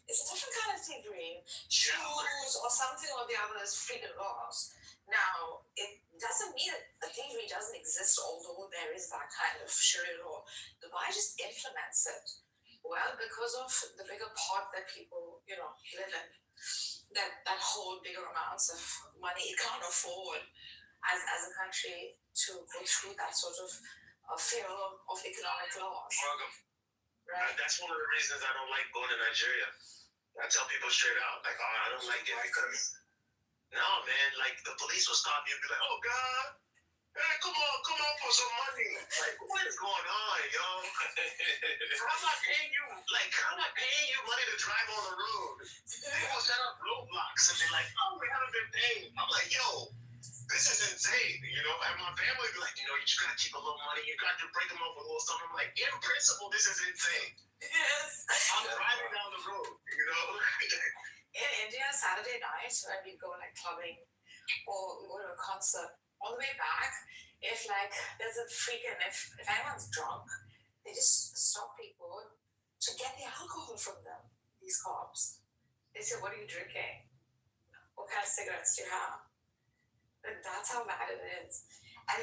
It's a different kind of thievery. Shoes or something or the other is freedom laws. Now, it doesn't mean that the thievery doesn't exist, although there is that kind of Sharia law. The Bible just implements it. Well, because of the bigger pot that people, live in, that hold bigger amounts of money, it can't afford as a country to go through that sort of fear of economic loss. Right? That's one of the reasons I don't like going to Nigeria. I tell people straight out, like, oh, I don't like it because, no, man, like the police will stop you and be like, oh, God, hey, come on for some money. Like, what is going on, yo? I'm not paying you money to drive on the road. They will set up roadblocks and be like, oh, we haven't been paying. I'm like, yo, this is insane, and my family be like, you just gotta keep a little money, you got to break them up with a little something. I'm like, in principle, this is insane. Yes. I'm driving down the road, In India, Saturday night, when we go like clubbing or go to a concert, on the way back, if like there's a freaking, if anyone's drunk, they just stop people to get the alcohol from them, these cops. They say, what are you drinking? What kind of cigarettes do you have? And that's how bad it is. And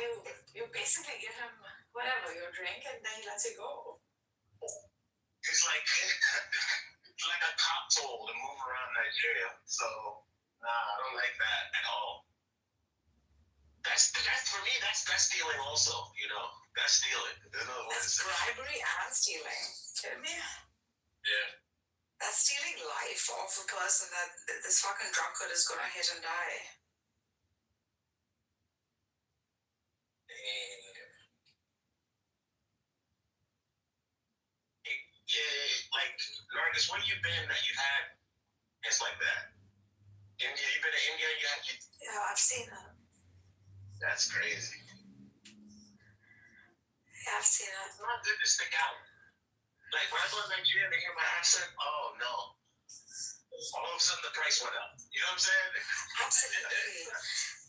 you basically give him whatever, your drink, and then he lets you go. It's like a cop toll to move around Nigeria. So, nah, I don't like that at all. That's for me, that's stealing also, That's stealing. That's bribery and stealing. Kidding me? Yeah. That's stealing life of a person that this fucking drunkard is gonna hit and die. Like, Marcus, where you been that you had it's like that? India, you been to India? Yeah, I've seen it. That's crazy. Yeah, I've seen it. It's not good to stick out. Like when I go to Nigeria, they hear my accent. Oh no! All of a sudden, the price went up. You know what I'm saying? Absolutely.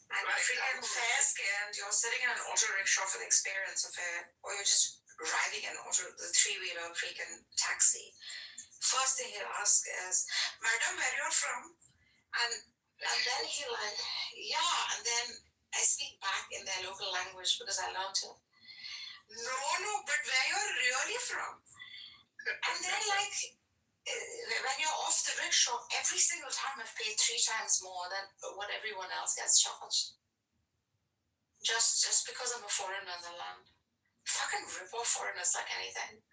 And you're freaking fair skinned, you're sitting in an auto rickshaw for the experience of it, or you're just riding the three-wheeler freaking taxi. First thing he'll ask is, Madam, where you're from? And then he'll like, yeah, and then I speak back in their local language because I learned it. No, but where you're really from? And then like, when you're off the rickshaw, every single time I've paid 3 times more than what everyone else gets charged. Just because I'm a foreigner in the land. Fucking rip off foreigners like anything.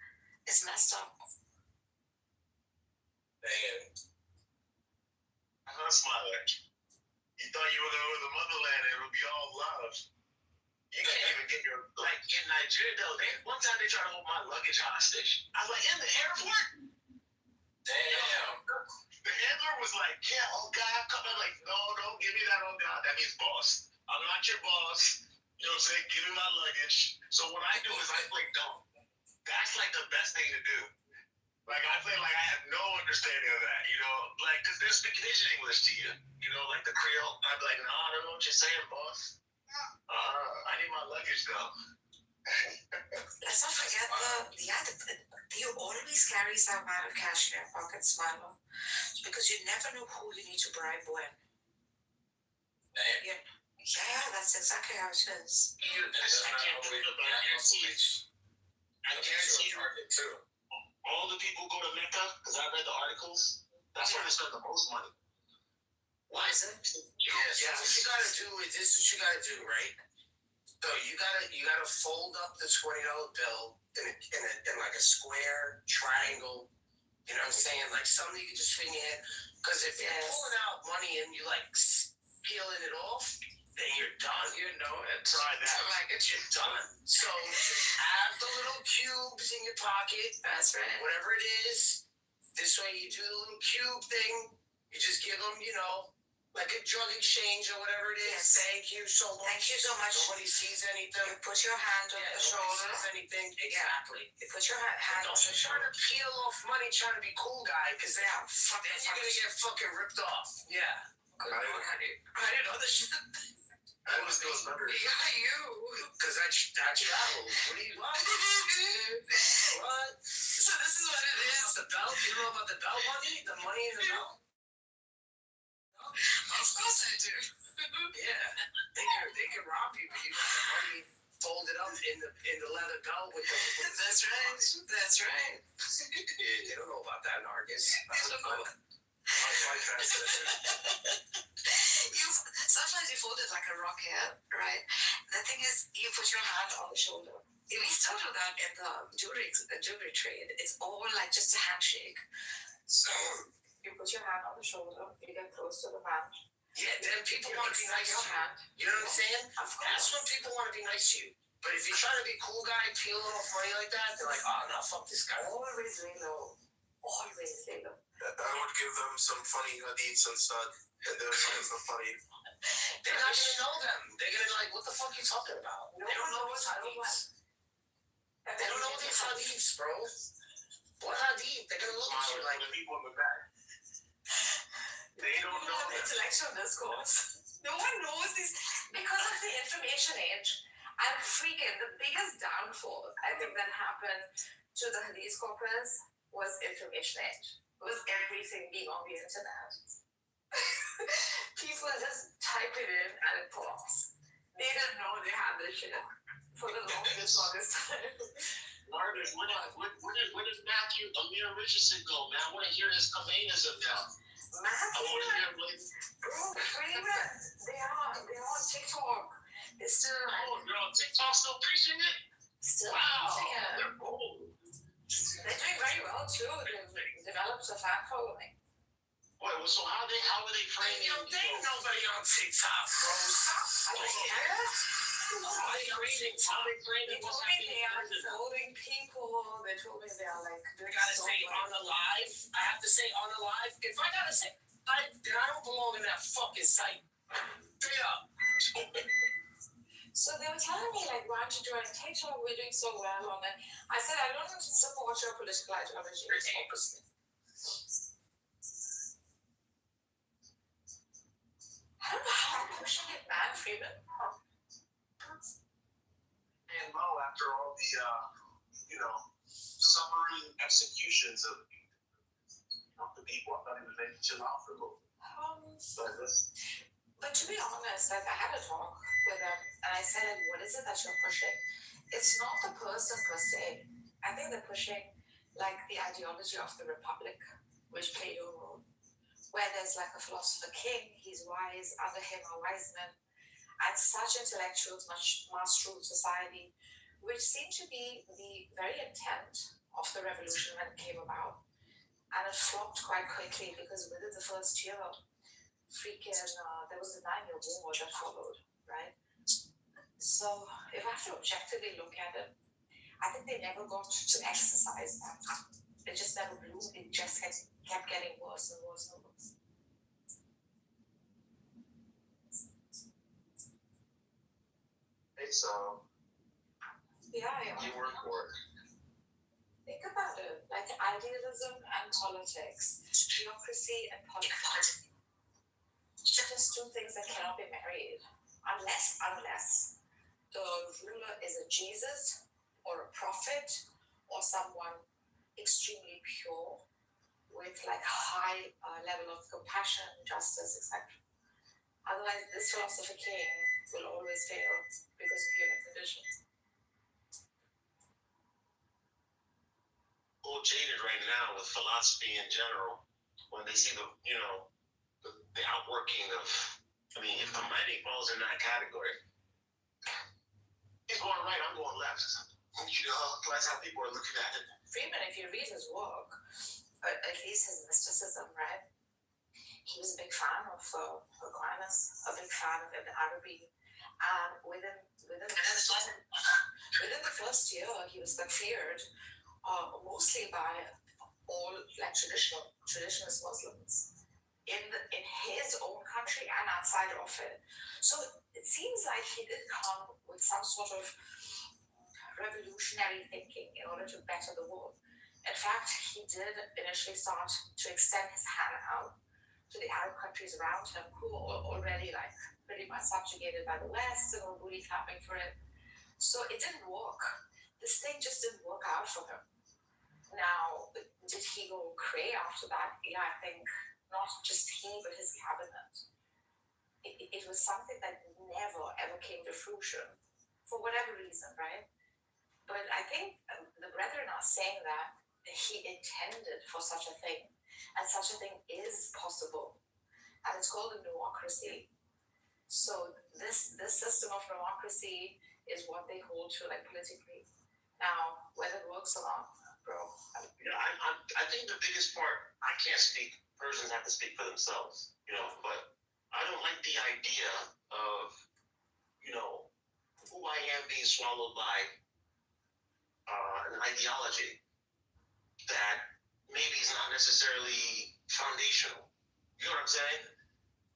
It's messed up. Damn. I'm not smiling. You thought you were going to the motherland and it would be all love. You can't even get your, like in Nigeria though, one time they tried to hold my luggage hostage. I was like, in the airport? Damn. The handler was like, yeah, oh God, come on. Like, no, don't give me that, oh God. That means boss. I'm not your boss. You know what I'm saying? Give me my luggage. So what I do is I play dumb. That's like the best thing to do. Like I play like I have no understanding of that, you know, like because they're speaking English to you, you know, like the Creole. I'd be like, no, I don't know what you're saying, boss. I need my luggage though. Let's not forget you always carry some amount of cash in your pocket, Smiler, because you never know who you need to bribe when. Yeah, that's exactly how it is. I guarantee you too. All the people go to Mecca because I read the articles. That's where they spend the most money. Why is it? Yeah, what you gotta do is this is what you gotta do, right? So you gotta fold up the $20 bill in like a square triangle. You know what I'm saying? Like something you can just fit in your head. Because if you're pulling out money and you like peeling it off, then you're done. You know it. Try that. Like you're done. So just have the little cubes in your pocket. That's right. Whatever it is. This way you do the little cube thing. You just give them, you know, like a drug exchange or whatever it is. Yes. Thank you so much. Thank you so much. Nobody sees anything. You put your hand on the shoulder. Nobody sees anything. Exactly. You put your hand on Don't the try shoulder. to peel off money trying to be cool guy because then you're gonna get fucking ripped off. Yeah. Good Lord, how do you know this shit? I was those numbers. Yeah, you. Because I travel. What do you want? What? So this is what it is. The belt? You know about the belt money? The money in the belt? Of course I do. Yeah. They can rob you, but you got the money folded up in the leather belt with the That's right. That's right. Yeah, they don't know about that in Argus. They don't know. You Sometimes you fold it like a rock here, right? The thing is, you put your hand on the shoulder. We still do that in the jewelry trade. It's all like just a handshake. So you put your hand on the shoulder, you get close to the man. Yeah, then people want to be nice to you. You know what I'm saying? That's when people want to be nice to you. But if you're trying to be cool guy, peel off money like that, they're like, oh no, fuck this guy. Always lay low. Always lay low. I would give them some funny hadiths instead, and they'll find some funny. They're not gonna know them. They're gonna be like, what the fuck are you talking about? No, they don't know these hadiths. They don't know these hadiths, bro. What hadith? They're gonna look at you like the people in the back. They don't know that. Intellectual discourse. No one knows this because of the information age. And freaking the biggest downfall I think that happened to the hadith corpus was information age. It was everything being on the internet. People just type it in and it pops. They didn't know they had this shit for the longest time. Margaret, where did Matthew Amir Richardson go, man? I want to hear his Kamenism now. I want to hear what Bro, they are on TikTok. They're still they're on TikTok still preaching it? Still wow, preaching it. they're bold. They're doing very well too. They've developed a fan following. Wait, well, so how are they training? there ain't nobody on TikTok, bro. Are you serious? How they training? They told me they are following people. They told me they are like I gotta say on the live. I have to say on the live. If I gotta say live, then I don't belong in that fucking site. Straight up. trying to join TikTok. We're doing so well on it. I said I don't support your political ideology. Obviously. I don't know how I'm pushing it, man, Freeman. And Mo, after all the, summary executions of the people, I thought he was maybe chill out for a little bit. But to be honest, like I had a talk with him and I said, what is it that you're pushing? It's not the person per se. I think they're pushing like the ideology of the Republic, which played a role. Where there's like a philosopher king, he's wise, under him are wise men, and such intellectuals, much mass ruled society, which seemed to be the very intent of the revolution when it came about. And it flopped quite quickly because within the first year, there was the 9-year war that followed, right? So if I have to objectively look at it, I think they never got to exercise that. It just never blew. It just kept getting worse and worse and worse. So, Yeah. you work for it. Think about it, like idealism and politics, democracy and politics. Just two things that cannot be married, unless the ruler is a Jesus or a prophet or someone extremely pure with like high level of compassion, justice, etc. Otherwise, this philosopher king will always fail because of human conditions. Little jaded right now with philosophy in general when they see the outworking of, if the money falls in that category, he's going right, I'm going left. That's how people are looking at it. Freeman, if you read his work, at least his mysticism, right? He was a big fan of Aquinas, a big fan of Ibn Arabi, and within the first year, he was like feared mostly by all like traditionalist Muslims in his own country and outside of it. So it seems like he did come with some sort of revolutionary thinking in order to better the world. In fact, he did initially start to extend his hand out to the Arab countries around him who were already like pretty much subjugated by the West and were really clapping for it. So it didn't work. This thing just didn't work out for him. Now, did he go cray after that? Yeah, I think not just he, but his cabinet. It was something that never ever came to fruition for whatever reason, right? But I think the brethren are saying that he intended for such a thing, and such a thing is possible, and it's called a democracy. So this system of democracy is what they hold to, like politically. Now, whether it works or not, bro. I think the biggest part, I can't speak. Persons have to speak for themselves, but I don't like the idea of, who I am being swallowed by an ideology that maybe is not necessarily foundational. You know what I'm saying?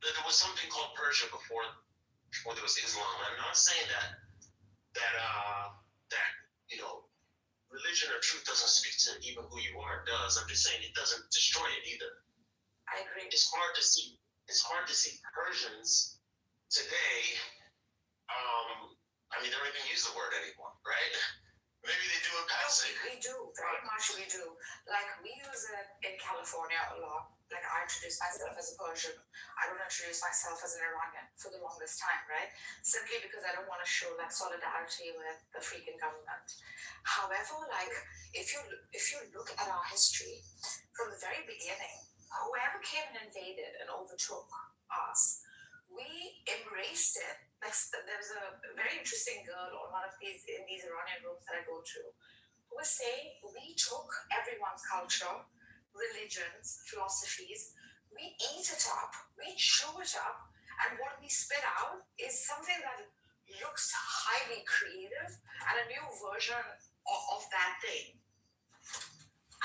There was something called Persia before there was Islam. I'm not saying that religion or truth doesn't speak to even who you are. It does. I'm just saying it doesn't destroy it either. I agree. It's hard to see Persians today. They don't even use the word anymore, right? Maybe they do in passing. We do, very much we do. Like, we use it in California a lot. Like, I introduce myself as a Persian. I don't introduce myself as an Iranian for the longest time, right? Simply because I don't want to show, like, solidarity with the freaking government. However, like, if you look at our history, from the very beginning, whoever came and invaded and overtook us, we embraced it. Like, there's a very interesting girl on one of these Iranian rooms that I go to who was saying we took everyone's culture, religions, philosophies, we eat it up, we chew it up, and what we spit out is something that looks highly creative and a new version of that thing.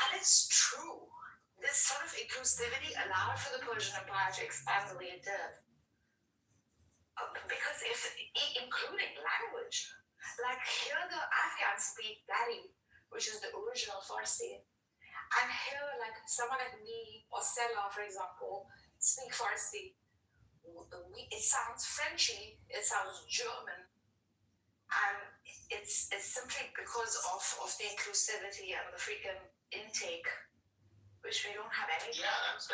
And it's true. This sort of inclusivity allowed for the Persian Empire to expand the way it did. Because including language, like someone like me or Stella, for example, speak Farsi. It sounds Frenchy, it sounds German, and it's simply because of the inclusivity and the freaking intake, which we don't have any. Yeah, I guess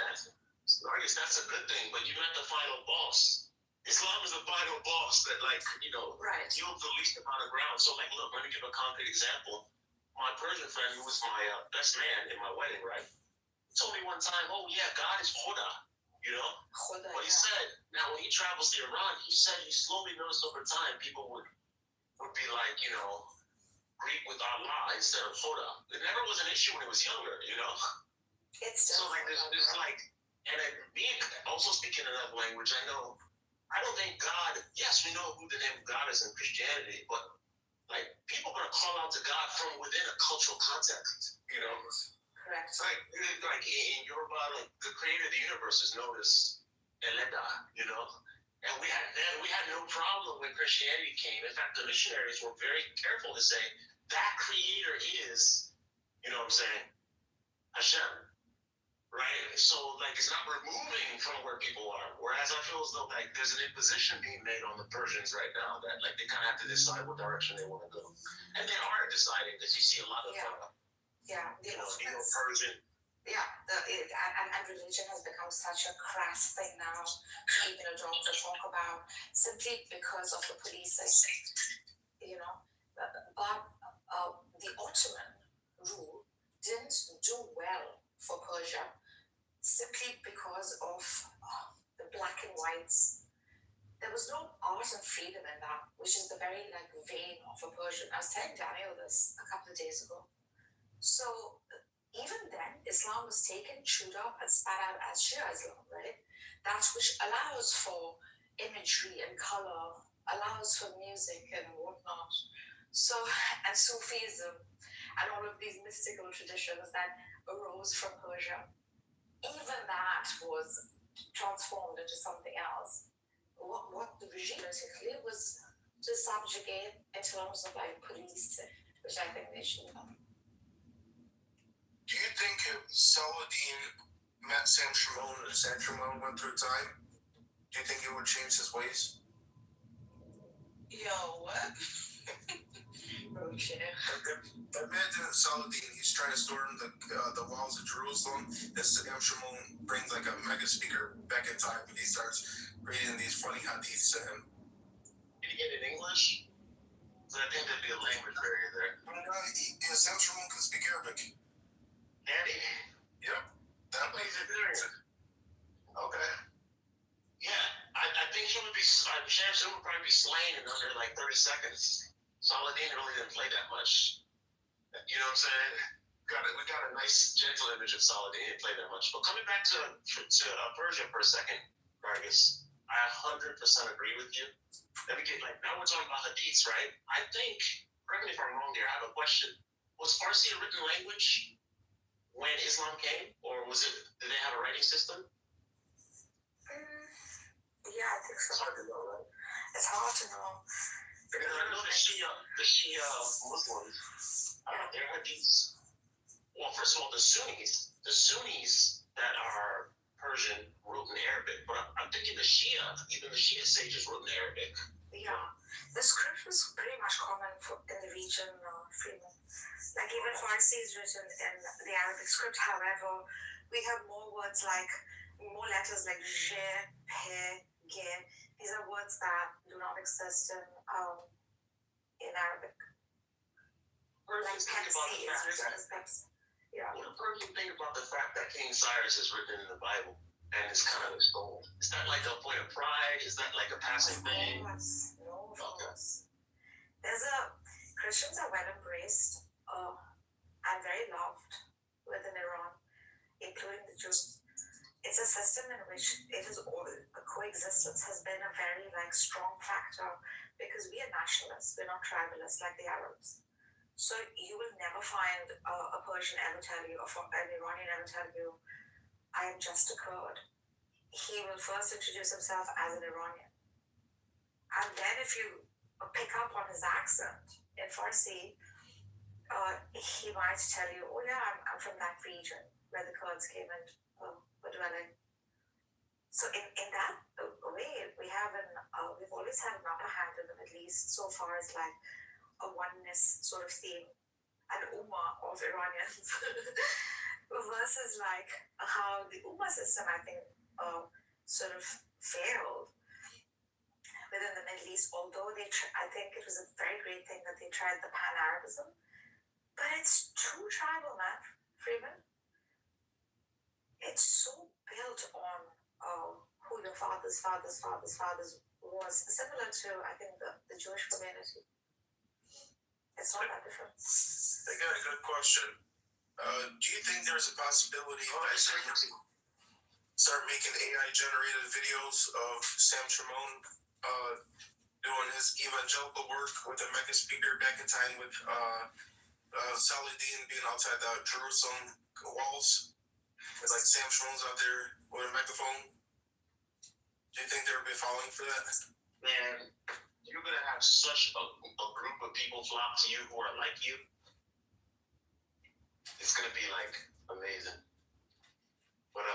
that's a good thing, but you're not the final boss. Islam is the final boss that, like, Right. deals the least amount of ground. So, like, look, let me give a concrete example. My Persian friend, who was my best man in my wedding, right? He told me one time, oh, yeah, God is Khuda, Khuda, But he yeah. said, now when he travels to Iran, he said he slowly noticed over time people would be like, Greek with Allah instead of Khuda. It never was an issue when he was younger, It's So, still like, there's like, and then being also speaking another language, I don't think God, yes, we know who the name of God is in Christianity, but like people are gonna call out to God from within a cultural context, correct. It's like in Yoruba, like the creator of the universe is known as Eleda, And we had no problem when Christianity came. In fact, the missionaries were very careful to say that creator is, Hashem. Right? So, like, it's not removing from where people are. Whereas I feel as though, like, there's an imposition being made on the Persians right now that, like, they kind of have to decide what direction they want to go. And they are deciding, because you see a lot of, Persian. Yeah, and religion has become such a crass thing now, even adults to talk about, simply because of the policing, But the Ottoman rule didn't do well for Persia, simply because of the black and whites. There was no art and freedom in that, which is the very vein of a Persian. I was telling Daniel this a couple of days ago. So even then, Islam was taken, chewed up, and spat out as Shia Islam, right? That which allows for imagery and color, allows for music and whatnot. So, and Sufism, and all of these mystical traditions that arose from Persia, even that was transformed into something else. What the regime basically was to subjugate in terms of police, which I think they should have. Do you think if Saladin met Sam Shimon and Sam Shimon went through time, do you think he would change his ways? Yo, what? Okay. Imagine Saladin, he's trying to storm the walls of Jerusalem, and Sam Shimon brings a mega speaker back in time, and he starts reading these funny hadiths to him. Did he get it in English? So I think there'd be a language barrier there. Sam Shimon can speak Arabic. Andy? Yep. That makes it different. Okay. Yeah, I think he would be. Shamsun would probably be slain in under 30 seconds. Saladin really didn't play that much. You know what I'm saying? We got a nice, gentle image of Saladin. He didn't play that much. But coming back to Persia for a second, Vargas, I 100% agree with you. Let me get now we're talking about hadiths, right? I think, correct me if I'm wrong here, I have a question. Was Farsi a written language when Islam came, or did they have a writing system? Yeah, I think so. It's hard to know, right? It's hard to know. Because I know the Shia Muslims, their hadiths. Well, first of all, the Sunnis that are Persian wrote in Arabic, but I'm thinking even the Shia sages wrote in Arabic. Yeah, the script was pretty much common in the region, Freeman. Even Farsi is written in the Arabic script. However, we have more letters like je, pe, ge. These are words that do not exist in Arabic. Pepsi is written as Pepsi. Yeah. What do you think about the fact that King Cyrus is written in the Bible and is kind of extolled? Is that a point of pride? Is that a passing thing? No, of course. Christians are well embraced and very loved within Iran, including the Jews. It's a system in which a coexistence has been a very strong factor because we are nationalists, we're not tribalists like the Arabs. So you will never find a Persian ever tell you, or an Iranian ever tell you, I am just a Kurd. He will first introduce himself as an Iranian. And then if you pick up on his accent in Farsi, he might tell you, oh yeah, I'm from that region. where the Kurds came and were dwelling. So in that way, we've always had an upper hand in the Middle East so far as like a oneness sort of theme, an ummah of Iranians versus like how the ummah system, I think, sort of failed within the Middle East. Although I think it was a very great thing that they tried the pan-Arabism, but it's too tribal, man, Freeman. It's so built on who your father's was, similar to, I think, the Jewish community. It's not that different. I got a good question. Do you think there's a possibility of start making AI generated videos of Sam Shimon doing his evangelical work with the mega speaker back in time with Saladin being outside the Jerusalem walls? It's like Sam Shimon's out there with a megaphone. Do you think they'll be falling for that? Man, you're gonna have such a group of people flock to you who are like you. It's gonna be like amazing. But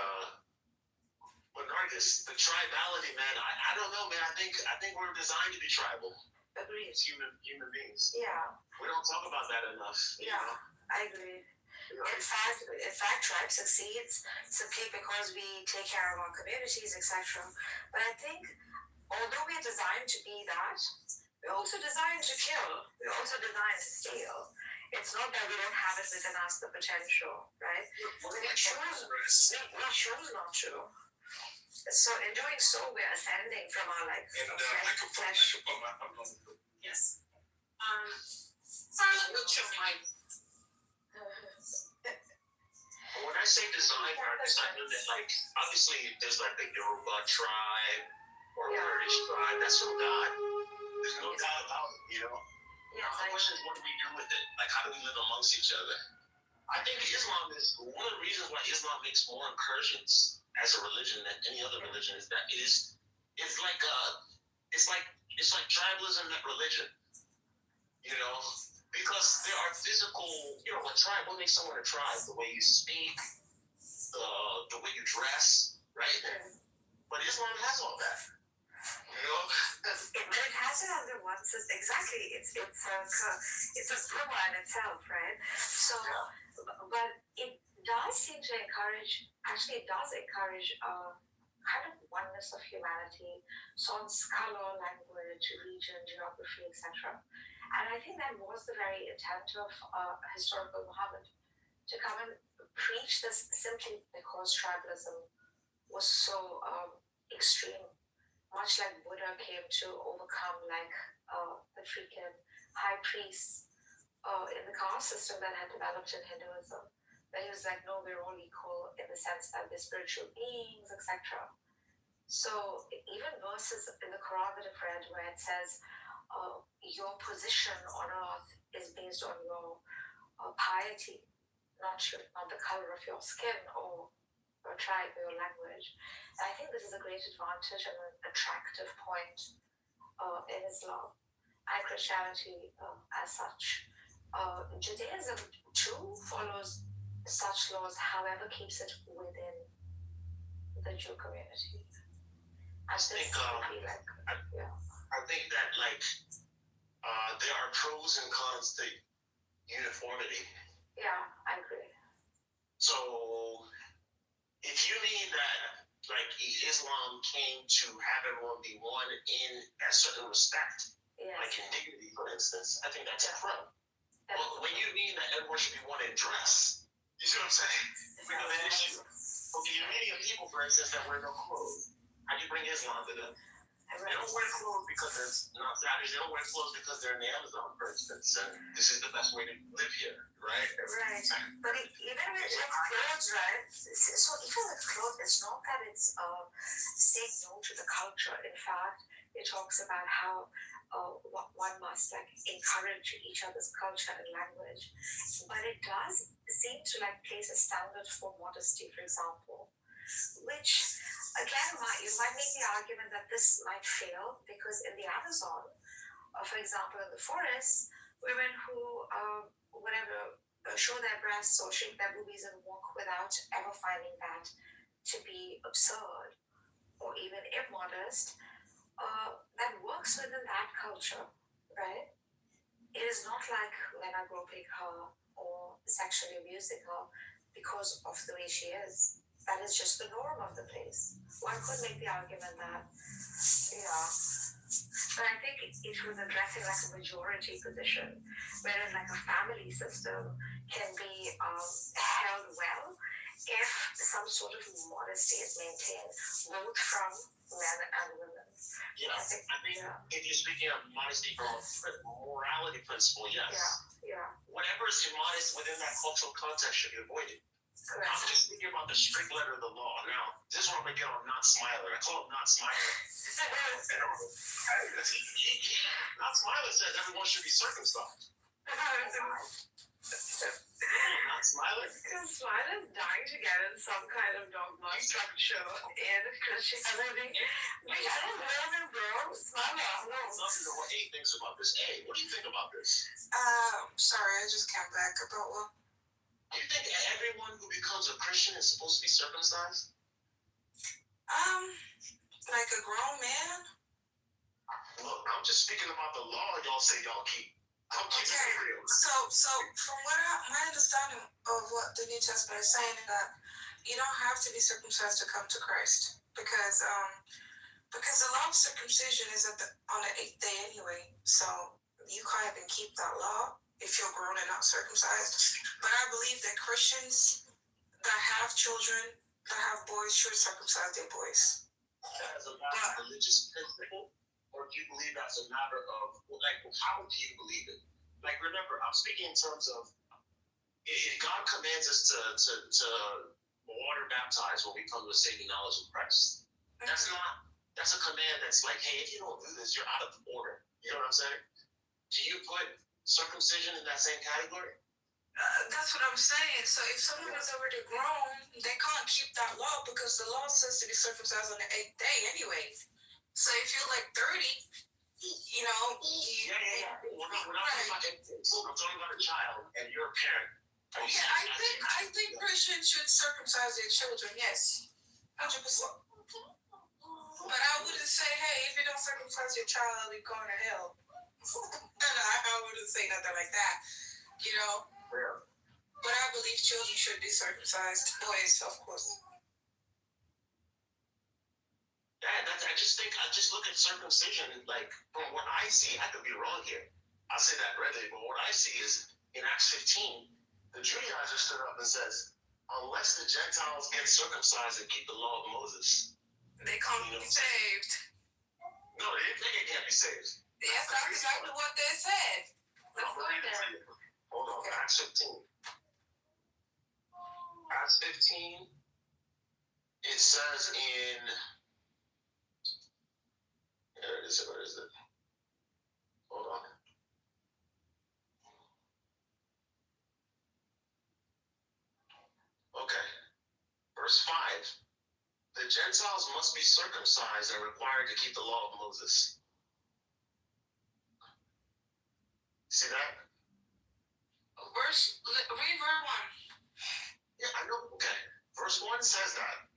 Nargis, the tribality, man, I don't know, man. I think we're designed to be tribal. Agreed. As human beings. Yeah. We don't talk about that enough. Yeah, I agree. In fact, tribe succeeds simply because we take care of our communities, etc. But I think, although we're designed to be that, we're also designed to kill. We're also designed to steal. It's not that we don't have it within us, the potential, right? We choose not to. So in doing so, we're ascending from our flesh. Yes. Farland, what's your mic? When I say design, Nargis, I mean that, like, obviously there's like the Yoruba tribe or Kurdish tribe. That's from God. There's no doubt about it, you know? Yeah, the question is, what do we do with it? Like, how do we live amongst each other? I think Islam is one of the reasons why Islam makes more incursions as a religion than any other religion is that it's like tribalism and religion, you know, because there are physical, you know, a tribe. What makes someone a tribe? The way you speak, the way you dress, right? But Islam has all that. You know, but it has it under one system. Exactly, it's a plumber in itself, right? So, but it does seem to encourage. Actually, it does encourage kind of oneness of humanity, songs, color, language, region, geography, etc. And I think that was the very intent of historical Muhammad, to come and preach this simply because tribalism was so extreme. Much like Buddha came to overcome the freaking high priests in the caste system that had developed in Hinduism. That he was like, no, we're all equal in the sense that we're spiritual beings, etc. So even verses in the Quran that I've read where it says your position on earth is based on your piety, not the color of your skin or your tribe or your language. And I think this is a great advantage and an attractive point in Islam and Christianity as such. Judaism too follows such laws, however, keeps it within the Jew community. I think that there are pros and cons to uniformity. Yeah, I agree. So if you mean that Islam came to have everyone be one in a certain respect, like in dignity, for instance, I think that's a pro. But when you mean that everyone should be one in dress, you see what I'm saying? We have an issue. Okay, you're meeting people, for instance, that wear no clothes. How do you bring Islam to them? They don't wear clothes because they're not savage. They don't wear clothes because they're in the Amazon, for instance. And this is the best way to live here, right? Right. But even with clothes, right? So even with clothes, it's not that it's saying no to the culture. In fact, it talks about how one must encourage each other's culture and language. But it does seem to place a standard for modesty, for example, which again you might make the argument that this might fail because in the Amazon, for example, in the forest, women who show their breasts or shake their boobies and walk without ever finding that to be absurd or even immodest, that works within that culture, right? It is not like men are groping her or sexually abusing her because of the way she is. That is just the norm of the place. One could make the argument that, yeah, but I think it was addressing like a majority position, whereas like a family system can be held well if some sort of modesty is maintained, both from men and women. Yeah, I think if you're speaking of modesty from a morality principle, yes. Yeah. Whatever is immodest within that cultural context should be avoided. Correct. I'm just thinking about the strict letter of the law. Now, this is where I'm gonna get on not smiler. I call him not smiler. Not smiler says everyone should be circumcised. Not smiler. Smile is dying to get in some kind of dogma structure in Christianity. I don't know him, bro. Smile. I'd love to know what A thinks about this. A, what do you think about this? Sorry, I just came back about what? Do you think everyone who becomes a Christian is supposed to be circumcised? Like a grown man? Look, I'm just speaking about the law y'all say y'all keep. I'm keeping it real. So from what my understanding of what the New Testament is saying is that you don't have to be circumcised to come to Christ because the law of circumcision is on the 8th day anyway. So you can't even keep that law if you're grown and not circumcised. But I believe that Christians that have children that have boys should circumcise their boys. As a matter of religious principle, or do you believe that's a matter of, like, how do you believe it? Like, remember, I'm speaking in terms of if God commands us to water baptize when we come to a saving knowledge of Christ. That's a command that's like, hey, if you don't do this, you're out of order. You know what I'm saying? Do you put circumcision in that same category? That's what I'm saying. So if someone is already grown, they can't keep that law because the law says to be circumcised on the 8th day anyway. So if you're like 30, you know, Yeah. We're not talking about infants. I'm talking about a child and you're a parent. Yeah, I think Christians should circumcise their children, yes. 100%. But I wouldn't say, hey, if you don't circumcise your child, you're going to hell. And I wouldn't say nothing like that, you know. Yeah. But I believe children should be circumcised. Boys, of course. Yeah, I just look at circumcision like from what I see. I could be wrong here. I'll say that readily, but what I see is in Acts 15, the Judaizers stood up and says, unless the Gentiles get circumcised and keep the law of Moses, they can't be saved. No, they can't be saved. Yes, that's exactly what they said. Hold on, Acts 15. Acts 15, it says in, where is it? Hold on. Okay. Verse 5. The Gentiles must be circumcised and required to keep the law of Moses. See that? Read verse 1. Yeah, I know. Okay. Verse 1 says that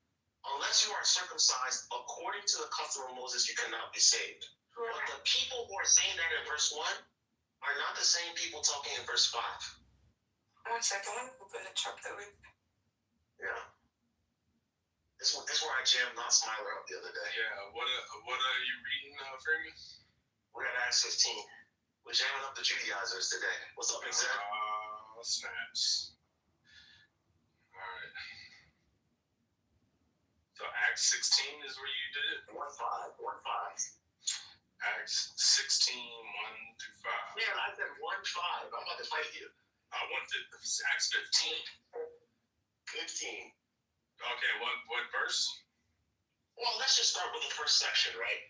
unless you are circumcised according to the custom of Moses, you cannot be saved. Right. But the people who are saying that in verse 1 are not the same people talking in verse 5. 1 second, let me open the chapter with. Yeah. This is where I jammed Not Smiler up the other day. Yeah, what are you reading, Fermi? We're at Acts 15. We're jamming up the Judaizers today. What's up, Exec? Snaps. Alright. So Acts 16 is where you did it? 1-5. Acts 16, 1 through 5. Man, I said 1-5. I'm about to fight you. Acts 15. 15. Okay, what verse? Well, let's just start with the first section, right?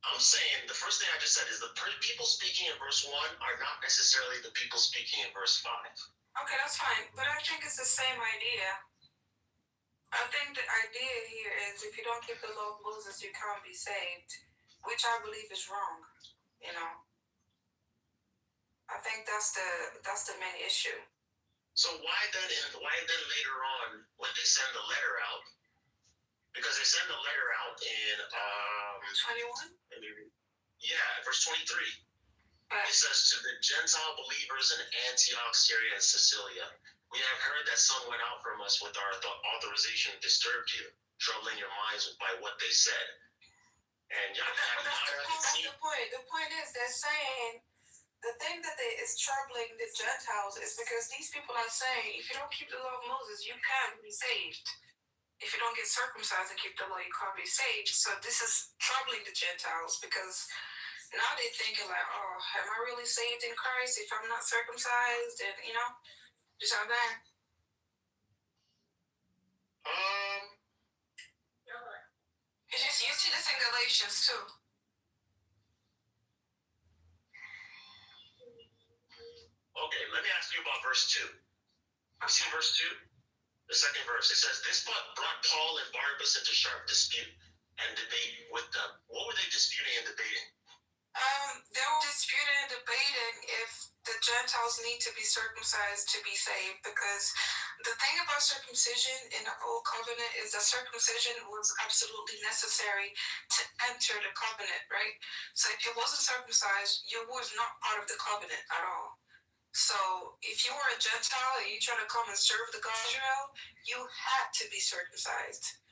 I'm saying the first thing I just said is the people speaking in verse 1 are not necessarily the people speaking in verse 5. Okay, that's fine. But I think it's the same idea. I think the idea here is if you don't keep the law of Moses, you can't be saved, which I believe is wrong, you know. I think that's the main issue. So why then later on when they send the letter out? Because they send the letter out in 21? verse 23. It says to the Gentile believers in Antioch, Syria, and Sicilia, we have heard that some went out from us with our authorization disturbed you, troubling your minds by what they said. And y'all have not That's the point. The point is they're saying the thing that is troubling the Gentiles is because these people are saying if you don't keep the law of Moses, you can't be saved. If you don't get circumcised and keep the law, you can't be saved. So this is troubling the Gentiles because now they're thinking like, oh, am I really saved in Christ if I'm not circumcised? And just how that. You see this in Galatians too. Okay, let me ask you about verse 2. You see verse 2? The second verse. It says, this brought Paul and Barnabas into sharp dispute and debate with them. What were they disputing and debating? They were disputing and debating if the Gentiles need to be circumcised to be saved, because the thing about circumcision in the Old Covenant is that circumcision was absolutely necessary to enter the covenant, right? So if you wasn't circumcised, you was not part of the covenant at all. So if you were a Gentile and you try to come and serve the God of Israel, you had to be circumcised.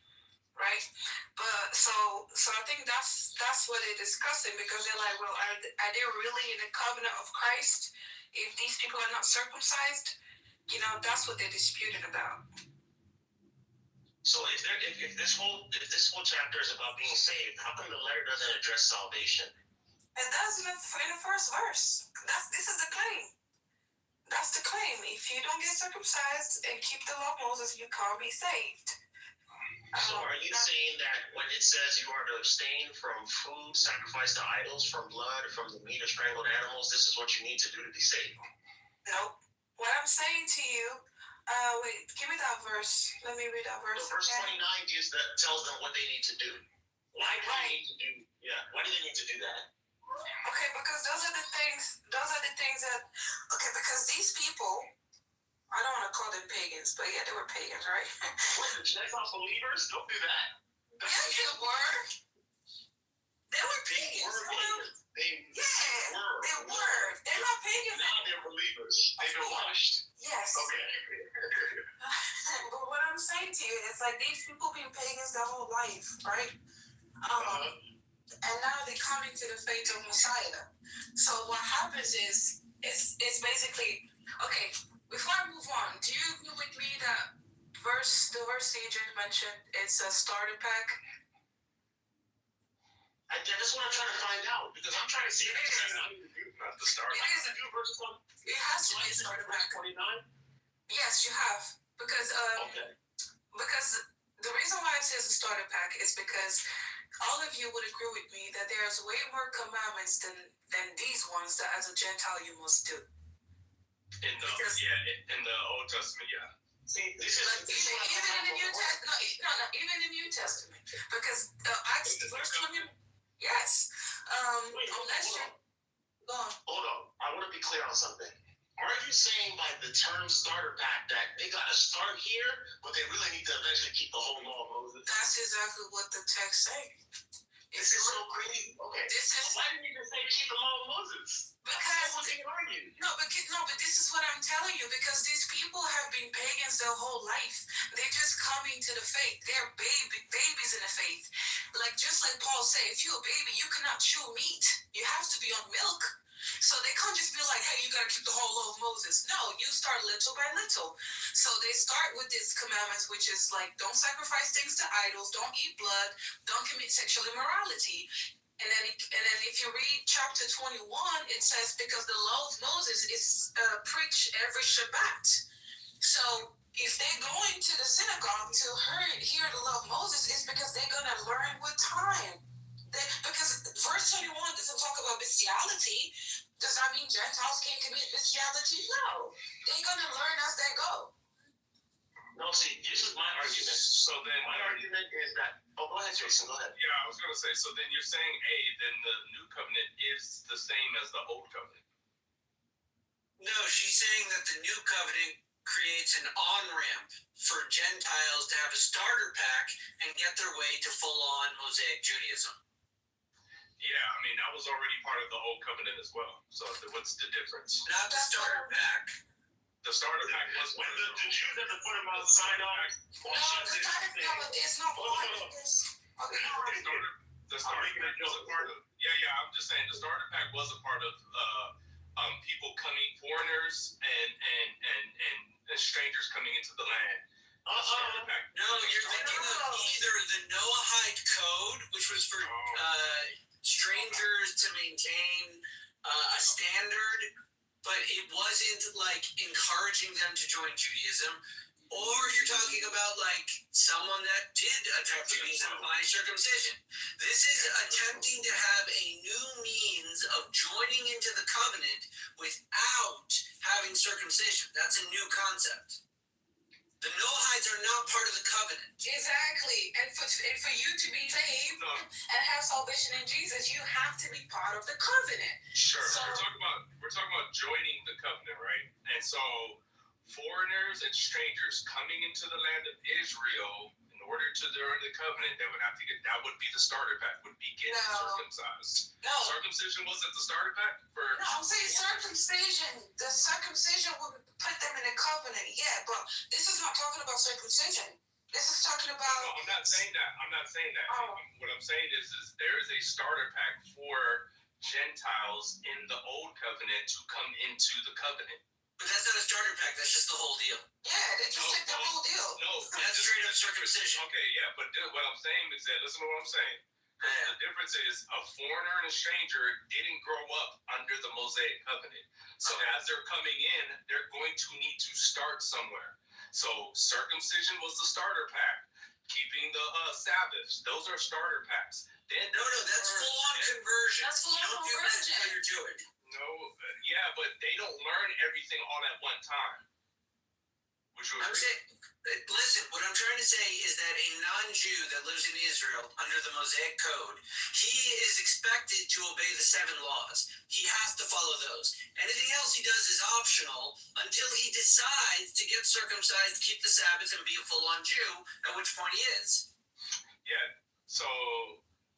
Right, but so I think that's what they're discussing, because they're like, well, are they really in the covenant of Christ if these people are not circumcised? That's what they're disputing about. So if this whole chapter is about being saved, how come the letter doesn't address salvation? It does in the first verse. This is the claim. That's the claim. If you don't get circumcised and keep the law of Moses, you can't be saved. So are you saying that when it says you are to abstain from food sacrificed to idols, from blood, from the meat of strangled animals, this is what you need to do to be saved? Nope. What I'm saying to you, wait, give me that verse. Let me read that verse. So verse 29 tells them what they need to do. Why do they need to do? Yeah. Why do they need to do that? Okay, because those are the things that. Okay, because these people. I don't want to call them pagans, but yeah, they were pagans, right? What, the Gentile believers? Don't do that. Yes, they were. They were pagans. They were. They're not pagans. Now they're believers. They've been washed. Yes. Okay. But what I'm saying to you is like these people been pagans their whole life, right? And now they're coming to the faith of Messiah. So what happens is it's basically okay. Before I move on, do you agree with me that the verse CJ mentioned, it's a starter pack? That's what I'm trying to find out, because I'm trying to see if it's not the starter pack. It has to be a starter pack. 29? Yes, you have. Because the reason why it says a starter pack is because all of you would agree with me that there's way more commandments than these ones that as a Gentile you must do. In the Old Testament, yeah. See, this is even in the New Testament. No, even in the New Testament, because verse 20. Yes. Hold on. I want to be clear on something. Are you saying by the term starter pack that they got to start here, but they really need to eventually keep the whole law of Moses? That's exactly what the text says. This is so crazy. Okay. Why didn't you just say keep the law of Moses? Because what can you argue? But this is what I'm telling you, because these people have been pagans their whole life. They're just coming to the faith. They're babies in the faith. Just like Paul said, if you're a baby, you cannot chew meat. You have to be on milk. So they can't just be like, hey, you gotta keep the whole law of Moses. No, you start little by little. So they start with these commandments, which is like, don't sacrifice things to idols, don't eat blood, don't commit sexual immorality. And then if you read chapter 21, it says, because the law of Moses is preached every Shabbat. So if they're going to the synagogue to hear the law of Moses, it's because they're going to learn with time. Because verse 21 doesn't talk about bestiality. Does that mean Gentiles can't commit bestiality? No. They're going to learn as they go. No, see, this is my argument. So then my argument is that, go ahead, Jason, go ahead. Yeah, I was going to say, so then you're saying, then the new covenant is the same as the old covenant. No, she's saying that the new covenant creates an on-ramp for Gentiles to have a starter pack and get their way to full-on Mosaic Judaism. Yeah, I mean, that was already part of the old covenant as well. So what's the difference? Not the starter pack. The starter pack was When the Jews had to put him on Sinai, It's not part of this. The starter pack was a part of. Yeah. I'm just saying the starter pack was a part of people coming, foreigners and strangers coming into the land. Starter pack. No, you're thinking of either the Noahide Code, which was for strangers to maintain a standard, but it wasn't like encouraging them to join Judaism. Or you're talking about like someone that did attack Judaism by circumcision. This is attempting to have a new means of joining into the covenant without having circumcision. That's a new concept. The Noahides are not part of the covenant. Exactly. And for you to be saved and have salvation in Jesus, you have to be part of the covenant. Sure. So, We're talking about joining the covenant, right? And so foreigners and strangers coming into the land of Israel, in order to join the covenant, they would have to get, that would be the starter pack, would be getting circumcised. No. Circumcision wasn't the starter pack for. No, I'm saying circumcision. The circumcision would put them in a covenant, yeah, but this is not talking about circumcision. This is talking about. No, I'm not saying that. What I'm saying is there is a starter pack for Gentiles in the old covenant to come into the covenant. But that's not a starter pack, that's just the whole deal. Yeah, they just took the whole deal. No, that's straight up circumcision. Okay, yeah, but what I'm saying is that, listen to what I'm saying. The difference is a foreigner and a stranger didn't grow up under the Mosaic covenant. So as they're coming in, they're going to need to start somewhere. So circumcision was the starter pack. Keeping the Sabbaths, those are starter packs. Then no, that's full-on conversion. That's full-on conversion. You're doing. No, yeah, but they don't learn everything all at one time. Would you agree? I'm saying, listen, what I'm trying to say is that a non-Jew that lives in Israel under the Mosaic Code, he is expected to obey the 7 laws. He has to follow those. Anything else he does is optional until he decides to get circumcised, keep the Sabbath, and be a full-on Jew, at which point he is. Yeah, so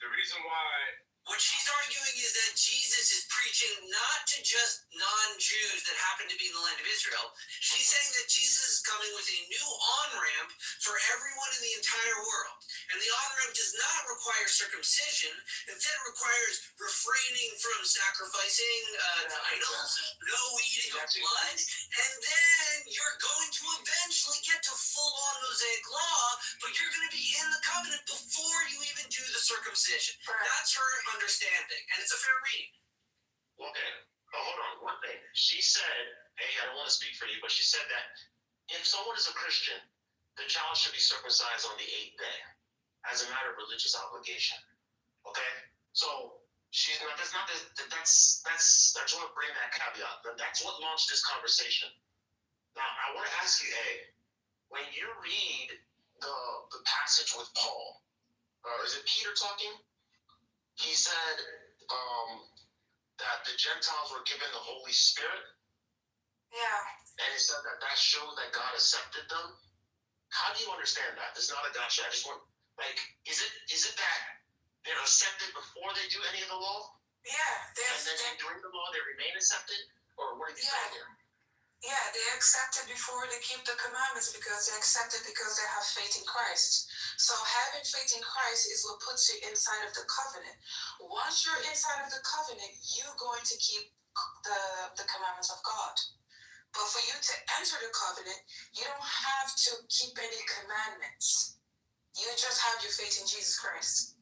the reason why. What she's arguing is that Jesus is preaching not to just non-Jews that happen to be in the land of Israel. She's saying that Jesus is coming with a new on-ramp for everyone in the entire world. And the on-ramp does not require circumcision. Instead, it requires refraining from sacrificing to idols, no eating of blood, and then you're going to eventually get to full-on Mosaic law, but you're going to be in the covenant before you even do the circumcision. That's her understanding, and it's a fair read. Okay, hold on, one thing. She said, hey, I don't want to speak for you, but she said that if someone is a Christian, the child should be circumcised on the 8th day as a matter of religious obligation. Okay? So she's not, that's not, that's, I just want to bring that caveat. That's what launched this conversation. Now, I want to ask you, when you read the passage with Paul, is it Peter talking? He said that the Gentiles were given the Holy Spirit. Yeah. And he said that showed that God accepted them. How do you understand that? It's not a gotcha. I just want, like, is it that they're accepted before they do any of the law? Yeah. And then during the law they remain accepted? Or what are you saying here? Yeah, they're accepted before they keep the commandments because they're accepted because they have faith in Christ. So having faith in Christ is what puts you inside of the covenant. Once you're inside of the covenant, you're going to keep the commandments of God. But for you to enter the covenant, you don't have to keep any commandments. You just have your faith in Jesus Christ.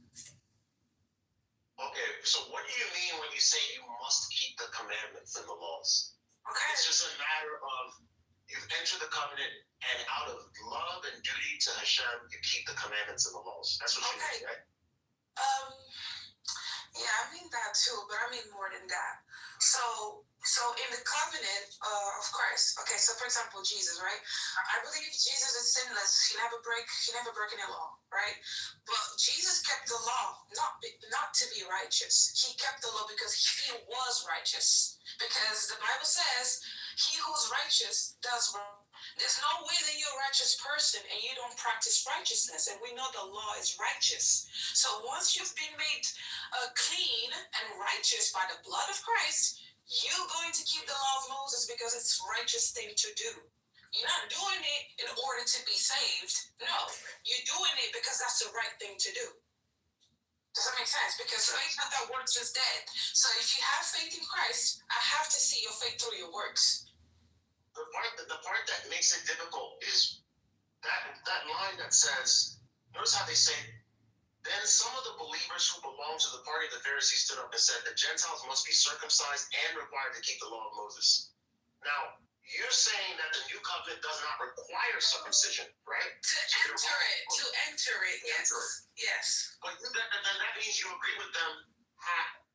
Okay, so what do you mean when you say you must keep the commandments and the laws? Okay. It's just a matter of you've entered the covenant, and out of love and duty to Hashem, you keep the commandments and the laws. That's what you mean, right? Yeah, I mean that too, but I mean more than that. So So in the covenant of Christ, okay, so for example, Jesus, right? I believe Jesus is sinless. He never broke any law, right? But Jesus kept the law not to be righteous. He kept the law because he was righteous. Because the Bible says, he who's righteous does wrong. There's no way that you're a righteous person and you don't practice righteousness. And we know the law is righteous. So once you've been made clean and righteous by the blood of Christ, you're going to keep the law of Moses because it's the righteous thing to do. You're not doing it in order to be saved. No, you're doing it because that's the right thing to do. Does that make sense? Because faith without works is dead. So if you have faith in Christ, I have to see your faith through your works. The part that makes it difficult is that line that says, notice how they say, then some of the believers who belonged to the party of the Pharisees stood up and said the Gentiles must be circumcised and required to keep the law of Moses. Now, you're saying that the new covenant does not require circumcision, right? To enter it, yes. Yes. But then that means you agree with them.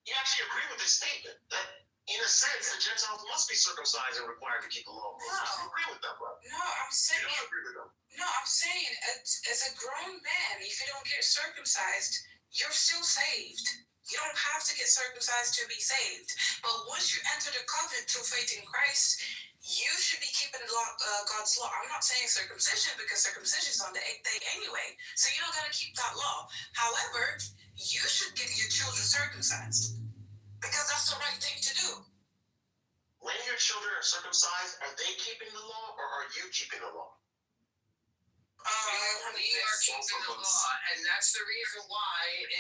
You actually agree with this statement that, in a sense, the Gentiles must be circumcised and required to keep the law of Moses. You agree with that, right? No, I'm saying. You don't agree with them. No, I'm saying as a grown man, if you don't get circumcised, you're still saved. You don't have to get circumcised to be saved. But once you enter the covenant through faith in Christ, you should be keeping God's law. I'm not saying circumcision because circumcision is on the 8th day anyway. So you don't got to keep that law. However, you should get your children circumcised because that's the right thing to do. When your children are circumcised, are they keeping the law or are you keeping the law? We are keeping the law, and that's the reason why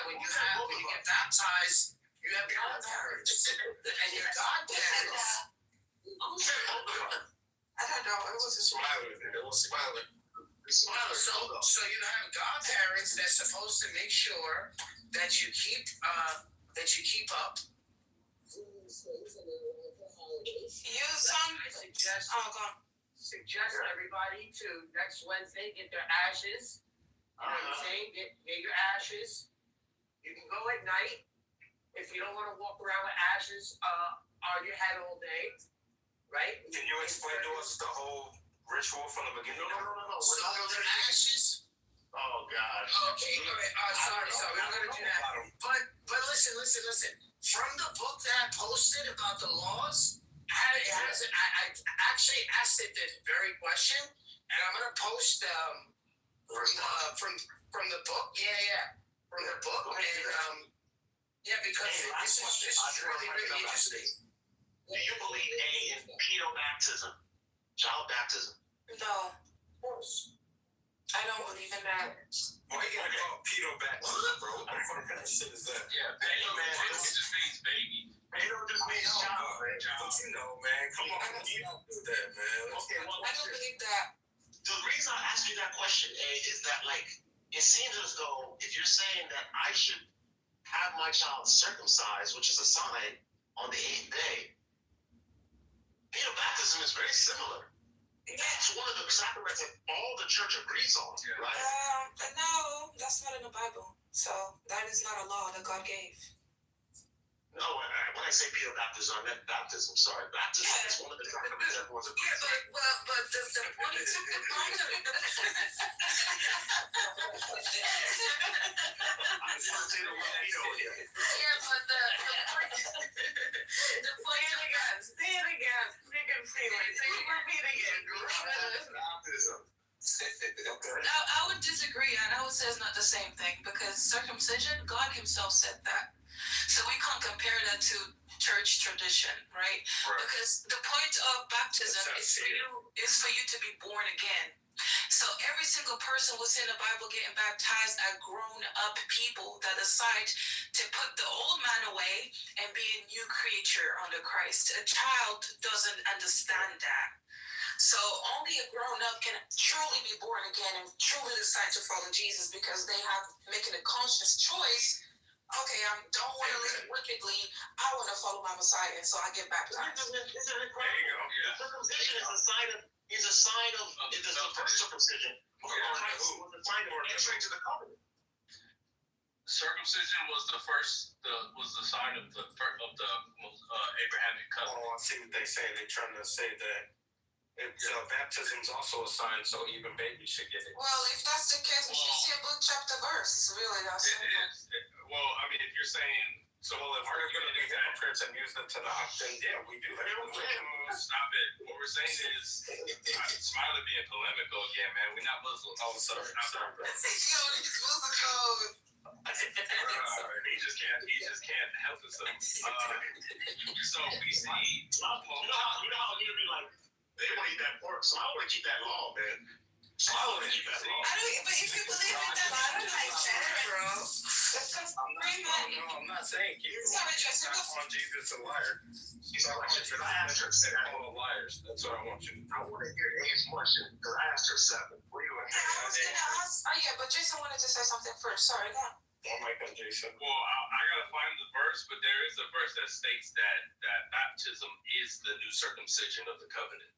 when you get baptized, you have godparents, and your godparents. I don't know. It was smiling. So you have godparents that's supposed to make sure that you keep up. Suggest everybody to next Wednesday get their ashes. You know what I'm saying? Get your ashes. You can go at night if you don't want to walk around with ashes on your head all day, right? Can you explain to us the whole ritual from the beginning? No. So the ashes. Oh God. Okay. All right. Sorry. We're not gonna do that. But listen. From the book that I posted about the laws, I actually asked it this very question, and I'm gonna post from the book. Yeah. From the book, and because this is really interesting. Do you believe in pedobaptism, child baptism? No. Of course. I don't believe in that. Why you gotta call pedobaptism, bro? What the fuck kind of shit is that? Yeah, pedo, man. It just means baby. Pedo just means child, man. Don't you know, man? Come on, you don't do that, man. Okay, well, I don't believe that. The reason I asked you that question, is that, like, it seems as though if you're saying that I should have my child circumcised, which is a sign on the 8th day, pedobaptism is very similar. That's one of the sacraments that all the church agrees on, right? No, that's not in the Bible. So that is not a law that God gave. No, when I say pedobaptism, I meant baptism. Sorry, baptism is one of the sacraments everyone's agrees on. But the point of it. I just want to say the word pedo again. Yeah, but the point of it. Say it again. Repeat again. Baptism. I would disagree, and I would say it's not the same thing because circumcision, God Himself said that. So we can't compare that to church tradition, right? Because the point of baptism is for you to be born again. So every single person who's in the Bible getting baptized are grown-up people that decide to put the old man away and be a new creature under Christ. A child doesn't understand that. So only a grown-up can truly be born again and truly decide to follow Jesus because they have making a conscious choice. Okay, I don't want to live wickedly. I want to follow my Messiah, so I get baptized. Isn't it incredible? Circumcision is a sign of the first circumcision. Christ was a sign of entering to the covenant. Circumcision was the sign of the I'll see what they say. They're trying to say that baptism is also a sign, so even babies should get it. Well, if that's the case, we should see a book, chapter, verse. It's really that simple. It is. Well, I mean, if you're saying, so well, if We're we're going to do hypocrites and use them to the then yeah, we do have stop it. What we're saying is, Smiley being polemical again, man. We're not Muslims. Oh, sorry. Yo, these musicals. He just can't help himself. So we see Paul. You know how you be like, they want to eat that pork, so I want to keep that law, man. So I want to keep that law. But if you believe in that, I don't like that, bro. I'm not saying keep it. Sorry, Jessica. I want Jesus a liar. He's all I asked her 7 liars. That's what I want you to do. I want to hear A's question, because I asked her 7. What do you want? I was gonna ask. Oh yeah, but Jason wanted to say something first. Sorry, go on. Oh my God, Jason. Well, I gotta find the verse, but there is a verse that states that baptism is the new circumcision of the covenant.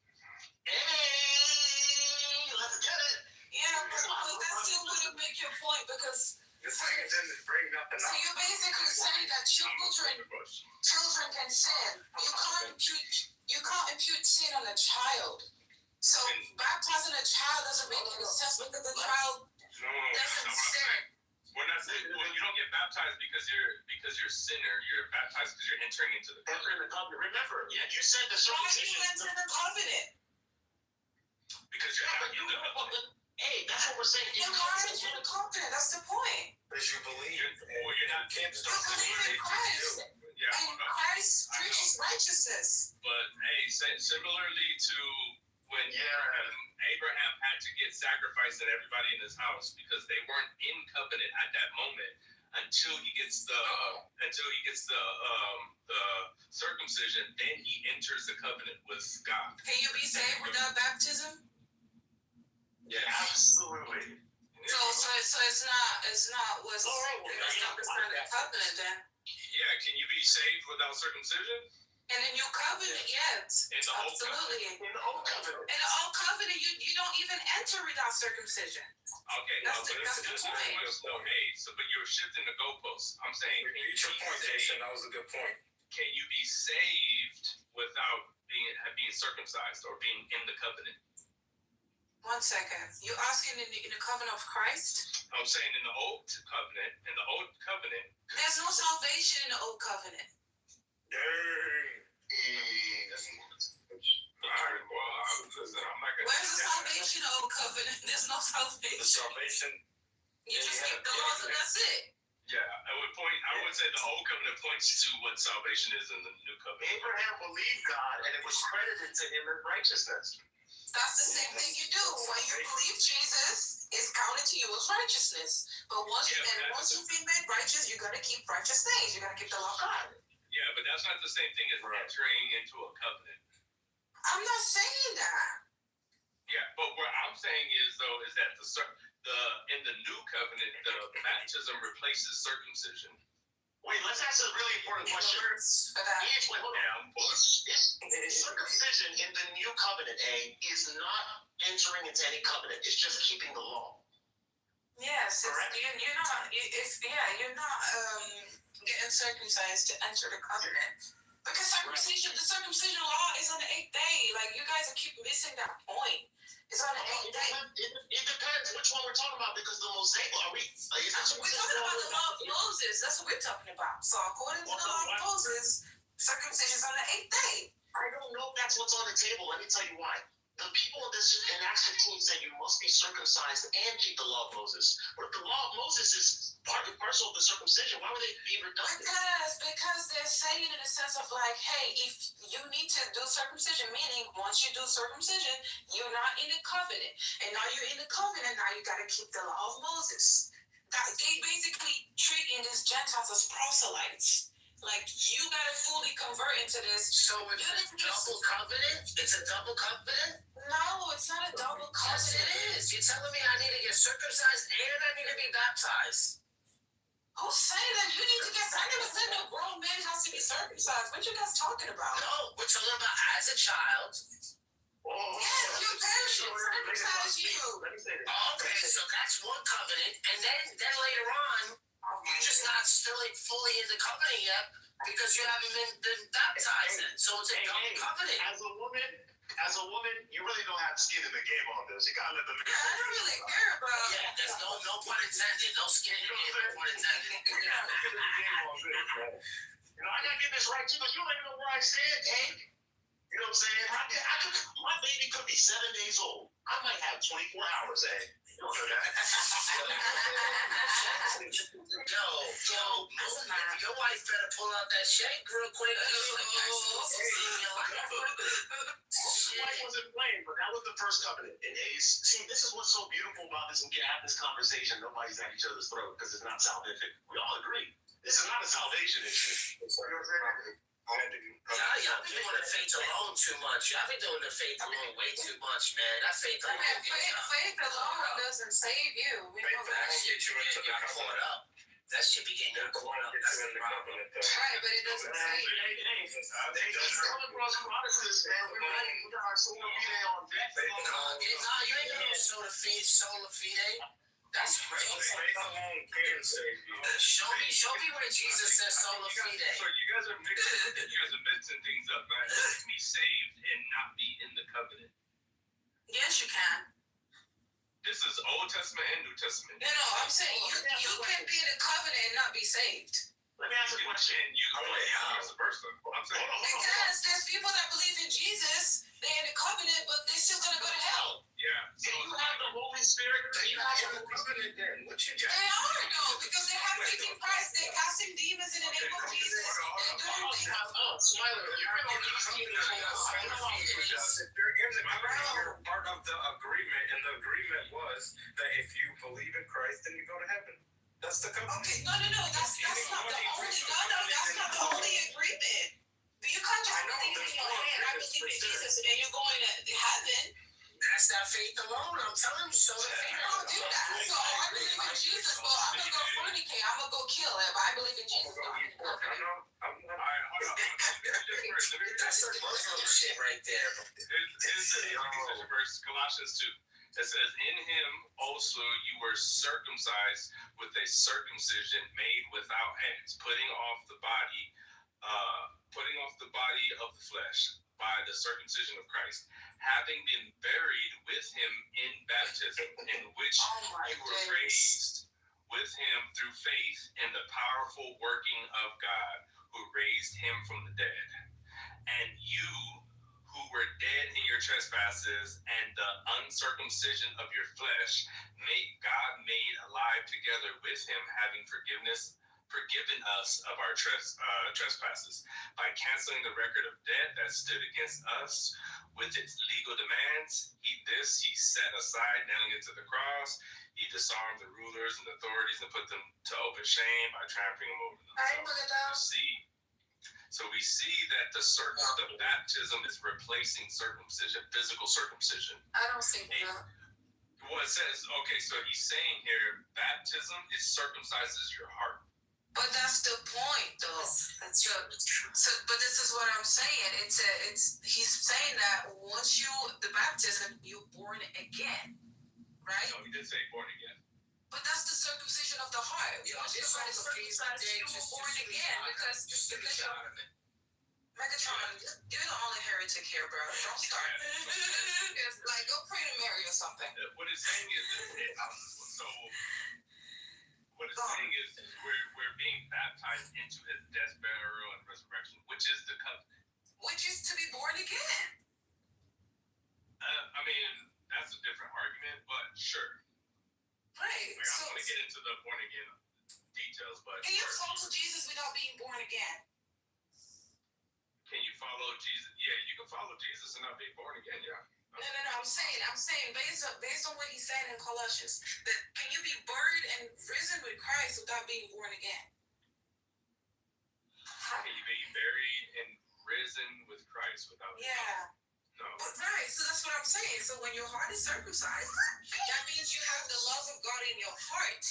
Hey, let's get it. Yeah, but that still wouldn't make your point because. The second didn't bring nothing So up. you're basically saying that children can sin. You can't impute sin on a child. So baptizing a child doesn't make any sense because the child doesn't sin. We're not saying, well, you don't get baptized because you're a sinner. You're baptized because you're entering into the covenant. Remember, yeah, you said the Why do circumcision. you enter the covenant? Because you're not in the covenant. Hey, that's what we're saying. Then why aren't you in the covenant? That's the point. Because you believe. Well, you're not. You believe in Christ. Yeah, And Christ preaches righteousness. but hey, similarly to when Abraham had to get sacrificed and everybody in his house because they weren't in covenant at that moment until he gets the circumcision, then he enters the covenant with God. Can you be saved without baptism? Yeah, Absolutely. So it's not what's the covenant then. Yeah, can you be saved without circumcision? In the new covenant, yes. In the old Absolutely. In the old covenant. In the old covenant, you don't even enter without circumcision. Okay, That's the point. But you're shifting the goalposts. I'm saying, Repeat your point, Jason. That was a good point. can you be saved without being circumcised or being in the covenant? 1 second. You asking in the covenant of Christ? I'm saying in the old covenant. There's no salvation in the old covenant. Where's the salvation in the old covenant? There's no salvation. The salvation. You just keep the laws and that's it. Yeah, I would say the old covenant points to what salvation is in the new covenant. Abraham believed God, and it was credited to him as righteousness. That's the same thing you do. When you believe Jesus, it's counted to you as righteousness. But once you've been made righteous, you gotta keep righteous things. You gotta keep the law of God. Yeah, but that's not the same thing as entering into a covenant. I'm not saying that. Yeah, but what I'm saying is that in the new covenant, the baptism replaces circumcision. Wait, let's ask a really important question. Is circumcision in the new covenant, is not entering into any covenant. It's just keeping the law. Yes, you're not getting circumcised to enter the covenant. Because the circumcision law is on the 8th day. Like, you guys keep missing that point. It's on the 8th day. It depends which one we're talking about, because the Mosaic law, we're talking about the law of Moses. That's what we're talking about. So according to the law of Moses, circumcision is on the 8th day. I don't know if that's what's on the table. Let me tell you why. The people in Acts 15 said you must be circumcised and keep the law of Moses. But if the law of Moses is part and parcel of the circumcision, why would they be redundant? Because they're saying in a sense of like, hey, if you need to do circumcision, meaning once you do circumcision, you're not in the covenant. And now you're in the covenant, now you got to keep the law of Moses. They basically treating these Gentiles as proselytes. Like, you got to fully convert into this. So it's a double covenant? It's a double covenant? No, it's not a double covenant. Yes, it is. You're telling me I need to get circumcised and I need to be baptized. Who's saying that? You need to get. I never said no grown man has to be circumcised. What you guys talking about? No, we're talking about as a child. Yes, your parents should circumcise you. Okay, so that's one covenant, and then later on, you're just not still fully in the covenant yet. Because you haven't been baptized in. So it's a double covenant. As a woman, you really don't have skin in the game on this. You gotta let them. Yeah, I don't really care about. Yeah, there's no pun intended. No skin in the game, no pun intended. You know, I gotta get this right too, because you don't even know where I stand, Hank. You know what I'm saying? My baby could be 7 days old. I might have 24 hours, Hank. You don't know that. Your wife better pull out that shank real quick. Wife wasn't playing, but that was the first covenant. And see, this is what's so beautiful about this. We can have this conversation. Nobody's at each other's throat because it's not salvific. We all agree. This is not a salvation issue. Y'all been doing the faith alone too much. Y'all been doing the faith alone way too much, man. That faith alone. Faith alone doesn't save you. We know That that. shit you got caught up. That shit be getting you caught up. That's the problem. Right, but it doesn't save you. You ain't gonna sola fide. That's crazy. Show me where Jesus says sola fide. So you guys are mixing things up, man. You can be saved and not be in the covenant. Yes, you can. This is Old Testament and New Testament. No, I'm saying you can be in a covenant and not be saved. Let me ask you a question. Vice versa. I'm saying. Because there's people that believe in Jesus, they're in a covenant, but they're still gonna go to hell. Yeah. So you have the Holy Spirit. You have the covenant then. What you got? They are though, because they have faith in Christ. They're casting demons in the name of Jesus. They're doing things. Smiler, you're in You're part of the agreement, and the agreement was that if you believe in Christ, then you go to heaven. That's the covenant. Okay, no, that's not the only agreement. You can't just believe in your head, I believe in Jesus, and then you're going to heaven. That's that faith alone. I'm telling you, sola fide. I don't do that. So I believe in Jesus, but I'm gonna go fornicate. I'm gonna go kill him. I believe in Jesus. That's some Muslim shit right there. Here's the verse, Colossians 2. It says, "In him also you were circumcised with a circumcision made without hands, putting off the body of the flesh by the circumcision of Christ, having been buried with him in baptism, in which you were raised with him through faith in the powerful working of God, who raised him from the dead. And you who were dead in your trespasses and the uncircumcision of your flesh, God made alive together with him, having forgiven us of our trespasses, by canceling the record of debt that stood against us with its legal demands. He set aside, nailing it to the cross. He disarmed the rulers and authorities and put them to open shame by trampling them over them." So we see that the baptism is replacing circumcision, physical circumcision. I don't see that. Well, it says, okay, so he's saying here, baptism circumcises your heart. But that's the point, though. But this is what I'm saying. He's saying that once the baptism, you're born again, right? No, he did say born again. But that's the circumcision of the heart. Once you got circumcised, you were born again because Megatron, you're the only heretic here, bro. Don't start. Like, go pray to Mary or something. What it's saying is, we're being baptized into his death, burial, and resurrection, which is the covenant. Which is to be born again. I mean, that's a different argument, but sure. Right. Like, I don't want to get into the born again details, but can you follow Jesus without being born again? Can you follow Jesus? Yeah, you can follow Jesus and not be born again. Yeah. No. I'm saying based on what he's saying in Colossians, that can you be buried and risen with Christ without being born again? Can you be buried and risen with Christ without? Yeah. No. But right, so that's what I'm saying. So when your heart is circumcised, that means you have the love of God in your heart.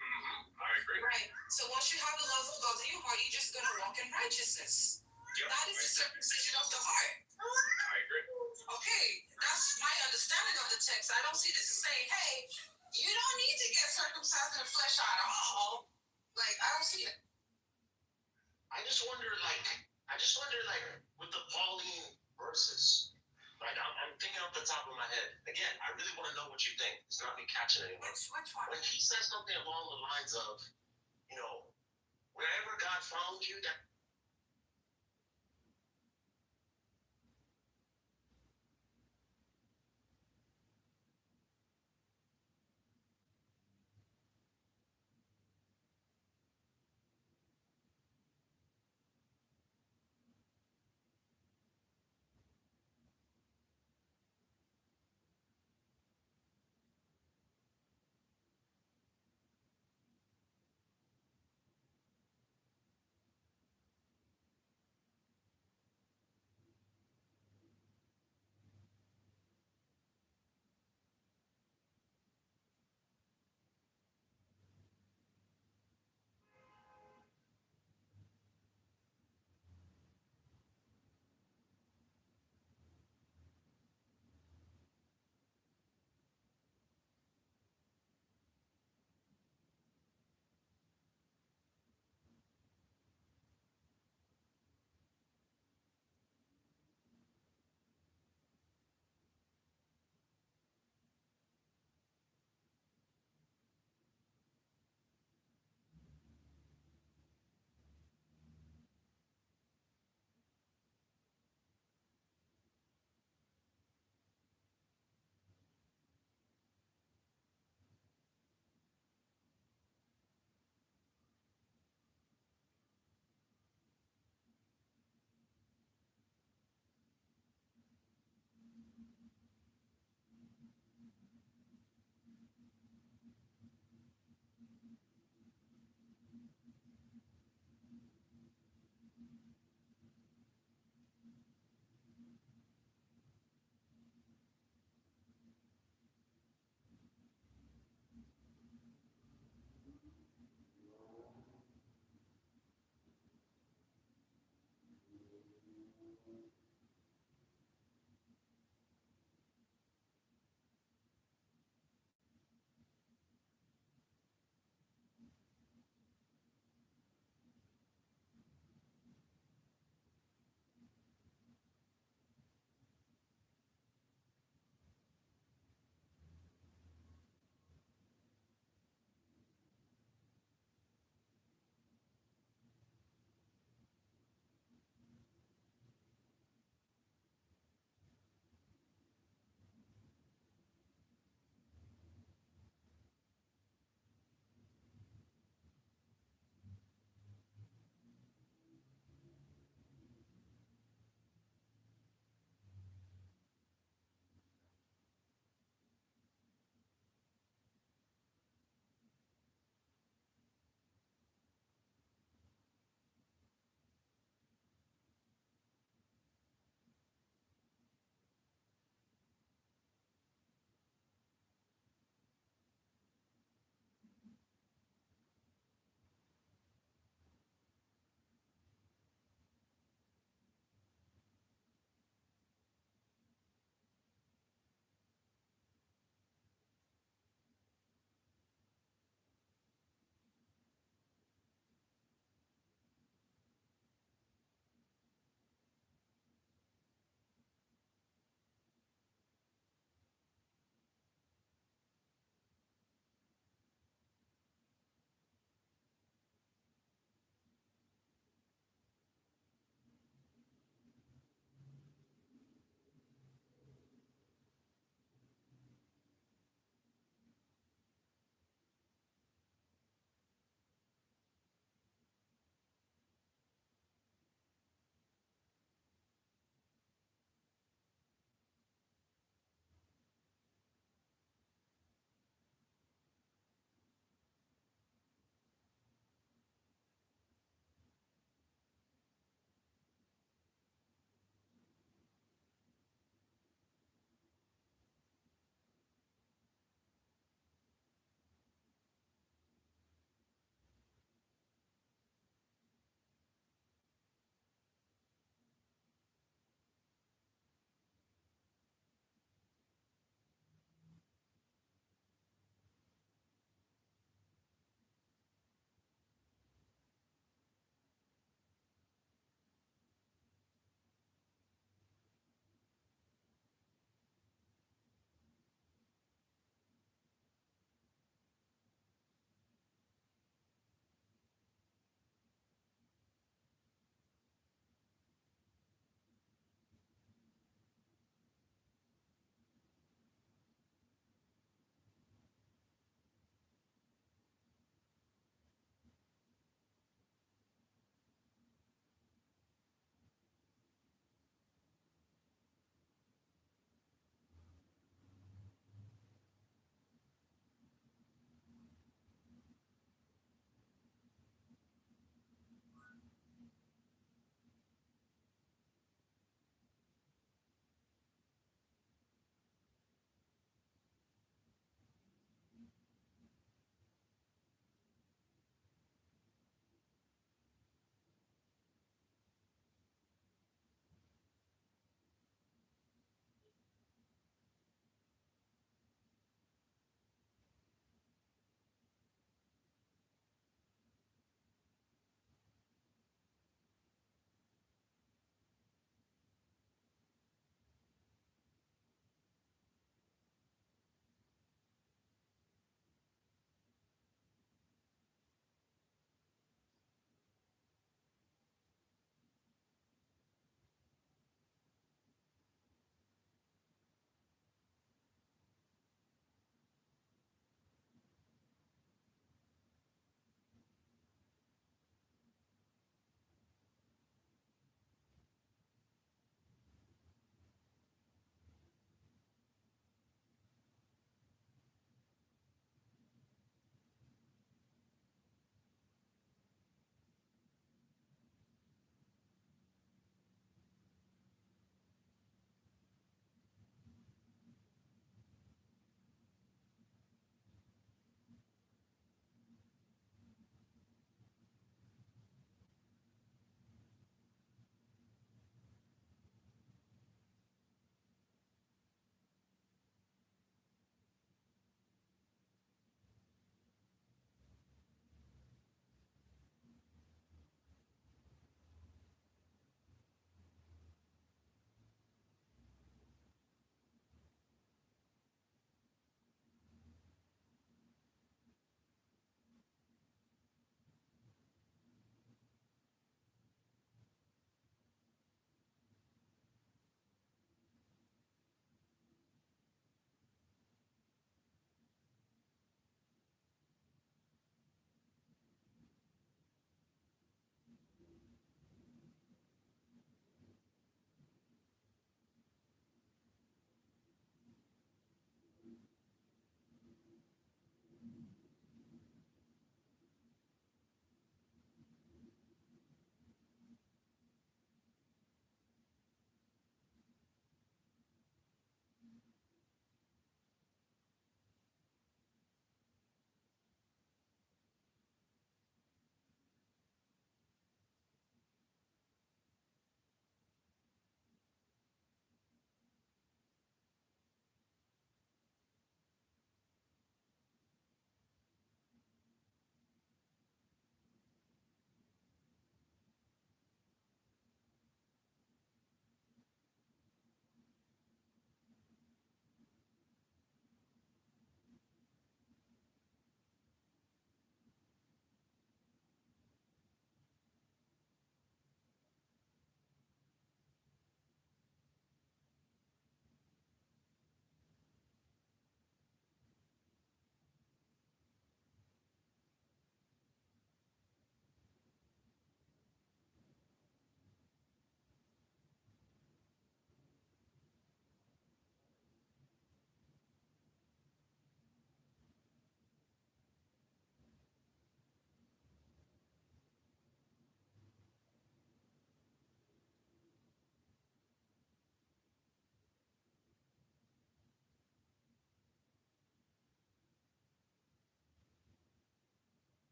Mm-hmm. I agree. Right. So once you have the love of God in your heart, you're just gonna walk in righteousness. Yep. That is the circumcision of the heart. I agree. Okay, that's my understanding of the text. I don't see this as saying, hey, you don't need to get circumcised in the flesh at all. Like, I don't see it. I just wonder, with the Pauline verses, right? I'm thinking off the top of my head. Again, I really want to know what you think. It's not me catching anyone. Which one? When he says something along the lines of, wherever God found you, that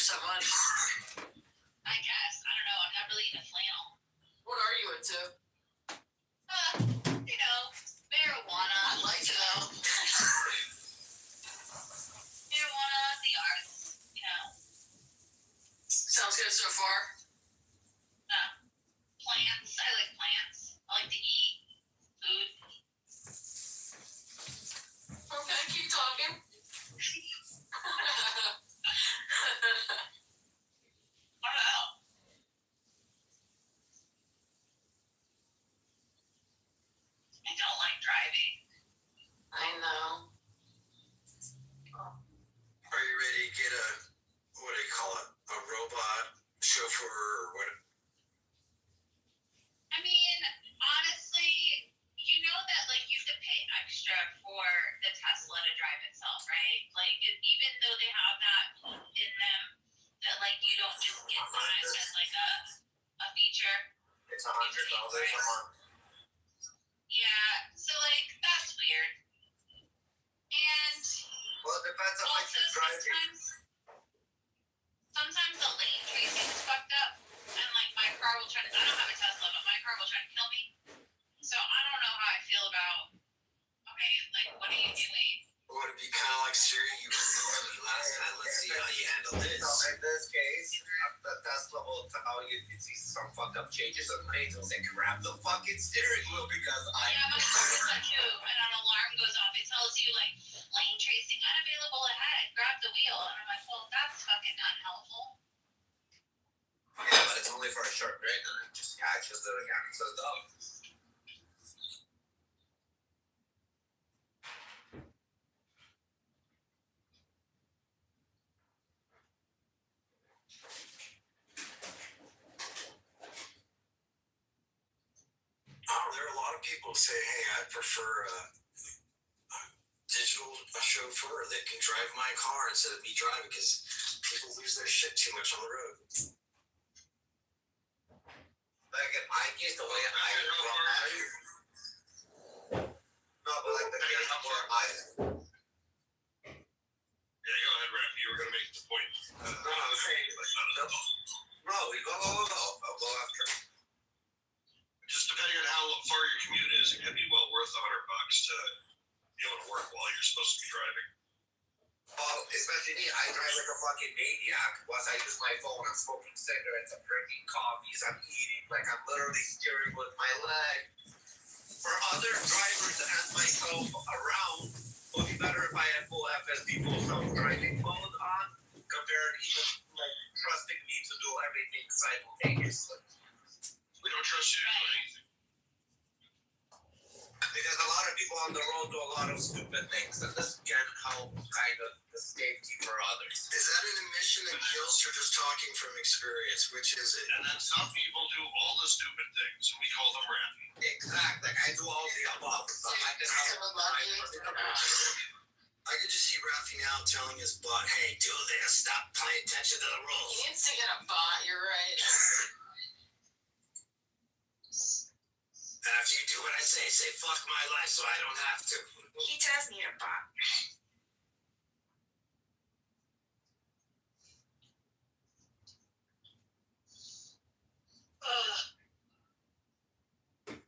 so much. I guess. I don't know. I'm not really into flannel. What are you into? You know, marijuana. I'd like to know. Marijuana, the arts, you know. Sounds good so far. Plants. I like plants. I like to eat food. Okay, keep talking. What about? I don't like driving. I know. Are you ready to get a, what do you call it, a robot chauffeur or what? I mean, honestly, you know that like you have to pay extra for the Tesla to drive itself, right? Like even though they have that in them, that like you don't just get that as like a feature. It's $100 a month. Yeah, so like that's weird. And Well, it depends on what also you're driving. sometimes the lane tracing is fucked up, and like my car will try to. I don't have a Tesla, but my car will try to kill me. So I don't know how I feel about. Okay, like what are you doing? Would it be kind of like Siri, you ignored me last time, let's see how you handle this. So in this case, the Tesla will tell you if it sees some fucked up changes in lanes, it'll say grab the fucking steering wheel because Yeah, my car does that too, and an alarm goes off. It tells you like lane tracing unavailable ahead. Grab the wheel, and I'm like, well, that's fucking unhelpful. Yeah, but it's only for a short break and it just catches it again and says no. There are a lot of people who say, hey, I prefer a digital chauffeur that can drive my car instead of me driving because people lose their shit too much on the road. Like in my case, the way I no, but like the case where I Yeah, go ahead, Raph. You were going to make the point. no, I'm saying no, we go I'll go after. Just depending on how far your commute is, it could be well worth $100 to be able to work while you're supposed to be driving. Well, especially me, I drive like a fucking maniac. Once I use my phone, I'm smoking cigarettes, I'm drinking coffees, I'm eating, like I'm literally steering with my leg. For other drivers and myself around, it would be better if I had full FSD full self-driving mode on, compared even like trusting me to do everything simultaneously. We don't trust you to do anything. Because a lot of people on the road do a lot of stupid things, and this can help kind of the safety for others. Is that an admission of guilt or just talking from experience? Which is it? And then some people do all the stupid things, and we call them rapping. Exactly. I do all the above. So I can help. I could just see Rafi now telling his bot, hey, do this, stop paying attention to the rules. He needs to get a bot, you're right. And after you do what I say fuck my life so I don't have to. He does need a bot.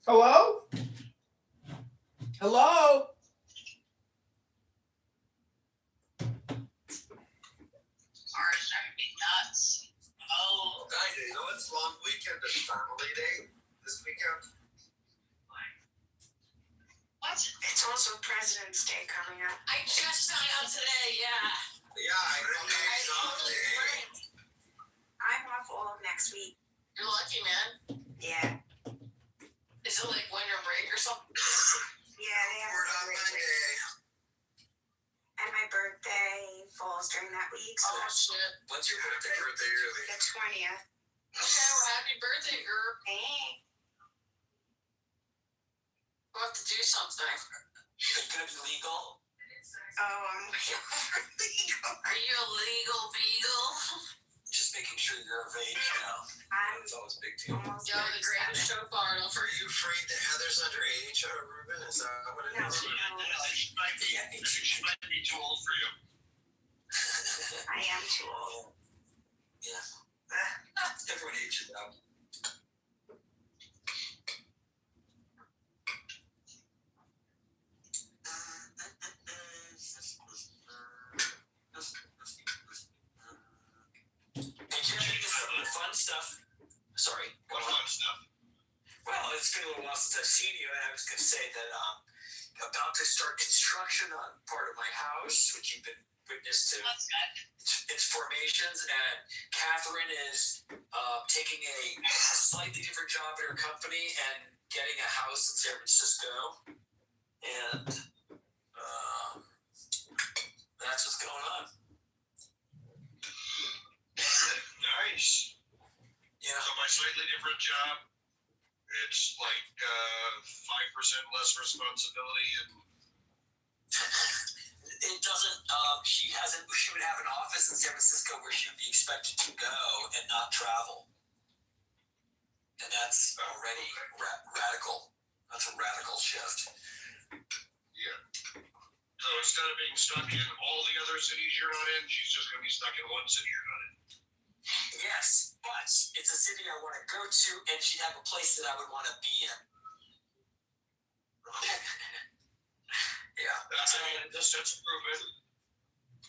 Hello? Hello? Cars driving me nuts. Oh. Guys, you know it's long weekend and family day this weekend? What? It's also President's Day coming up. I just found out today, yeah. Yeah, I totally agree. I'm off all of next week. You're lucky, man. Yeah. Is it like winter break or something? Yeah, they have Word a on break. Monday. And my birthday falls during that week, so Oh, that's shit. When's your birthday early? the 20th. Okay, well, happy birthday, girl. Hey. We'll have to do something. Is it gonna be legal? Oh, I'm looking for legal. Are you a legal beagle? Just making sure you're of age now. I'm It's always a big deal. almost You're the greatest 37. show far enough. Are you afraid that Heather's underage, Ruben? Is that what it No, is? She might be too old for you. I am too old. Everyone hates your job. Did you have some of the fun stuff? Sorry. What fun stuff? Well, it's been a little while since I've seen you, and I was going to say that I'm about to start construction on part of my house, which you've been witness to. That's good. Its formations, and Catherine is taking a slightly different job at her company and getting a house in San Francisco, and that's what's going on. Nice. Yeah. So my slightly different job, it's like 5% less responsibility and. It doesn't. She would have an office in San Francisco where she would be expected to go and not travel, and that's already radical. That's a radical shift. Yeah. So instead of being stuck in all the other cities you're not in, she's just going to be stuck in one city you're not in. Yes, but it's a city I want to go to, and she'd have a place that I would want to be in. Yeah. That's improvement.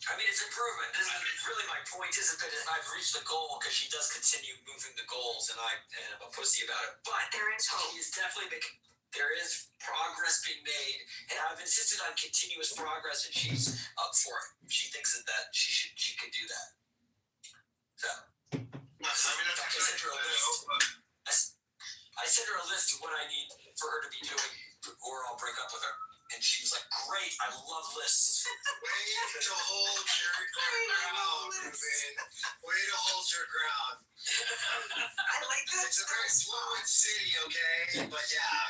I mean, it's improvement. This is really my point. Isn't that I've reached the goal because she does continue moving the goals, and I'm a pussy about it. But There is hope. she is definitely making. There is progress being made, and I've insisted on continuous progress, and she's up for it. She thinks that she could do that. So, I mean, that's I sent her a list. I sent her a list of what I need for her to be doing, or I'll break up with her. And she was like, "Great, I love lists." Way to hold your ground, Ruben. Way to hold your ground. I like that. It's a very fluid city, okay? But yeah.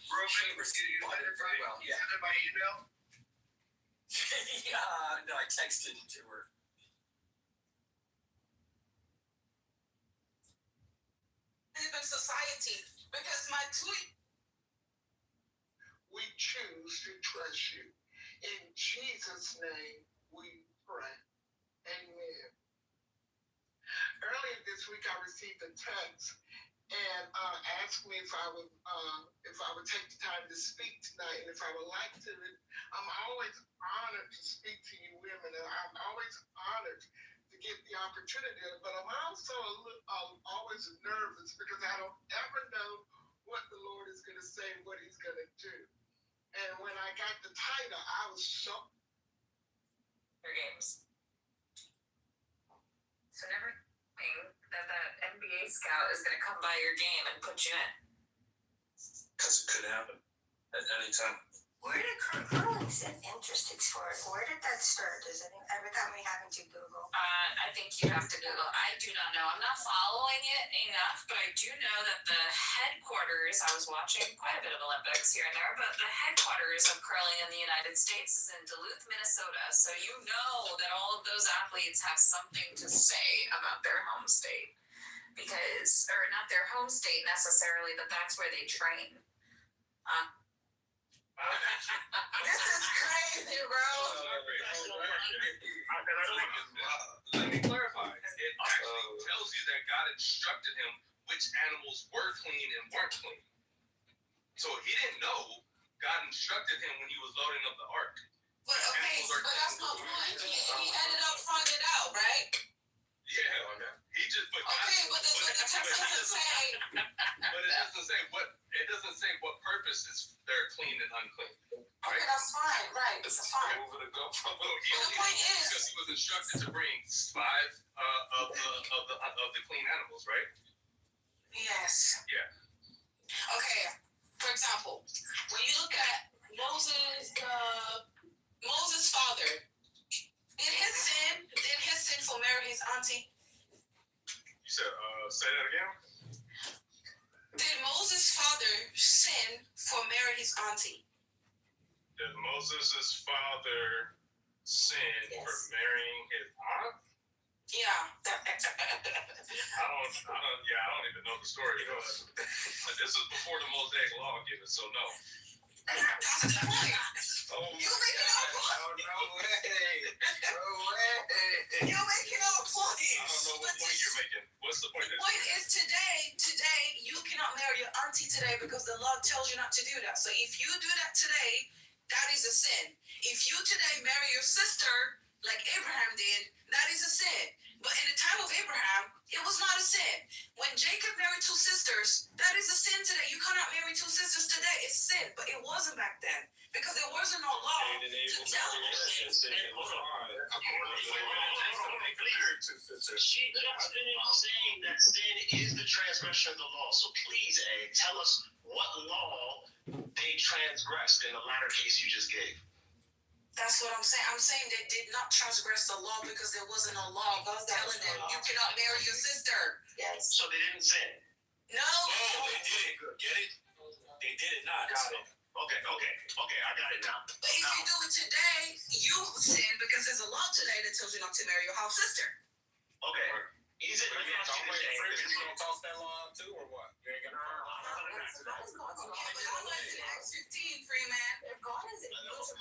Ruben, you send it by email? Yeah, no, I texted it to her. Live in society because my tweet. We choose to trust you. In Jesus' name we pray. Amen. Earlier this week I received a text and asked me if I would take the time to speak tonight, and if I would like to. I'm always honored to speak to you women, and I'm always honored to get the opportunity, but I'm also always nervous because I don't ever know what the Lord is going to say, what he's going to do. And when I got the title, I was shocked. Your games. So never think that NBA scout is going to come by your game and put you in. Because it could happen at any time. Where did curling's an interesting sport? Where did that start? Does anyone every time we happen to Google? I think you have to Google. I do not know. I'm not following it enough, but I do know that the headquarters, I was watching quite a bit of Olympics here and there, but the headquarters of curling in the United States is in Duluth, Minnesota. So you know that all of those athletes have something to say about their home state. Because, or not their home state necessarily, but that's where they train. This is crazy, bro. Let me clarify. It actually tells you that God instructed him which animals were clean and weren't clean. So he didn't know. God instructed him when he was loading up the ark. But okay, but that's my point. He ended up finding out, right? Yeah. He just but okay, but the text doesn't say. But it doesn't say what purposes they're clean and unclean. Right? Okay, that's fine, right? It's fine. Over the GoPro. But the point is, because he was instructed to bring 5 of the clean animals, right? yes. Yeah. Okay, for example, when you look at Moses' father, did his sin for marrying his auntie? You said, say that again? Did Moses' father sin for marrying his auntie? Did Moses' father sin for marrying his aunt? Yeah. I don't even know the story. This is before the Mosaic law given, so no. That's the point. You making our point? No way. You're making our point. I don't know what point you're making. What's the point? The point is today, you cannot marry your auntie today because the law tells you not to do that. So if you do that today, that is a sin. If you today marry your sister, like Abraham did, that is a sin. But in the time of Abraham, it was not a sin. When Jacob married two sisters, that is a sin today. You cannot marry two sisters today. It's sin, but it wasn't back then because there wasn't no law to tell She just finished saying that sin is the transgression of the law. So please, A, tell us what law they transgressed in the latter case you just gave. That's what I'm saying. I'm saying they did not transgress the law because there wasn't a law telling them you cannot marry your sister. Yes. So they didn't sin. No. Oh, they did it. Get it? They did it not. Got it. Okay, I got it now. But if you do it today, you sin because there's a law today that tells you not to marry your half sister. Okay. Is it? Let me ask you this. You gonna toss that law out too, or what? You ain't gonna. But I was in Acts 15, free man. If God is immutable,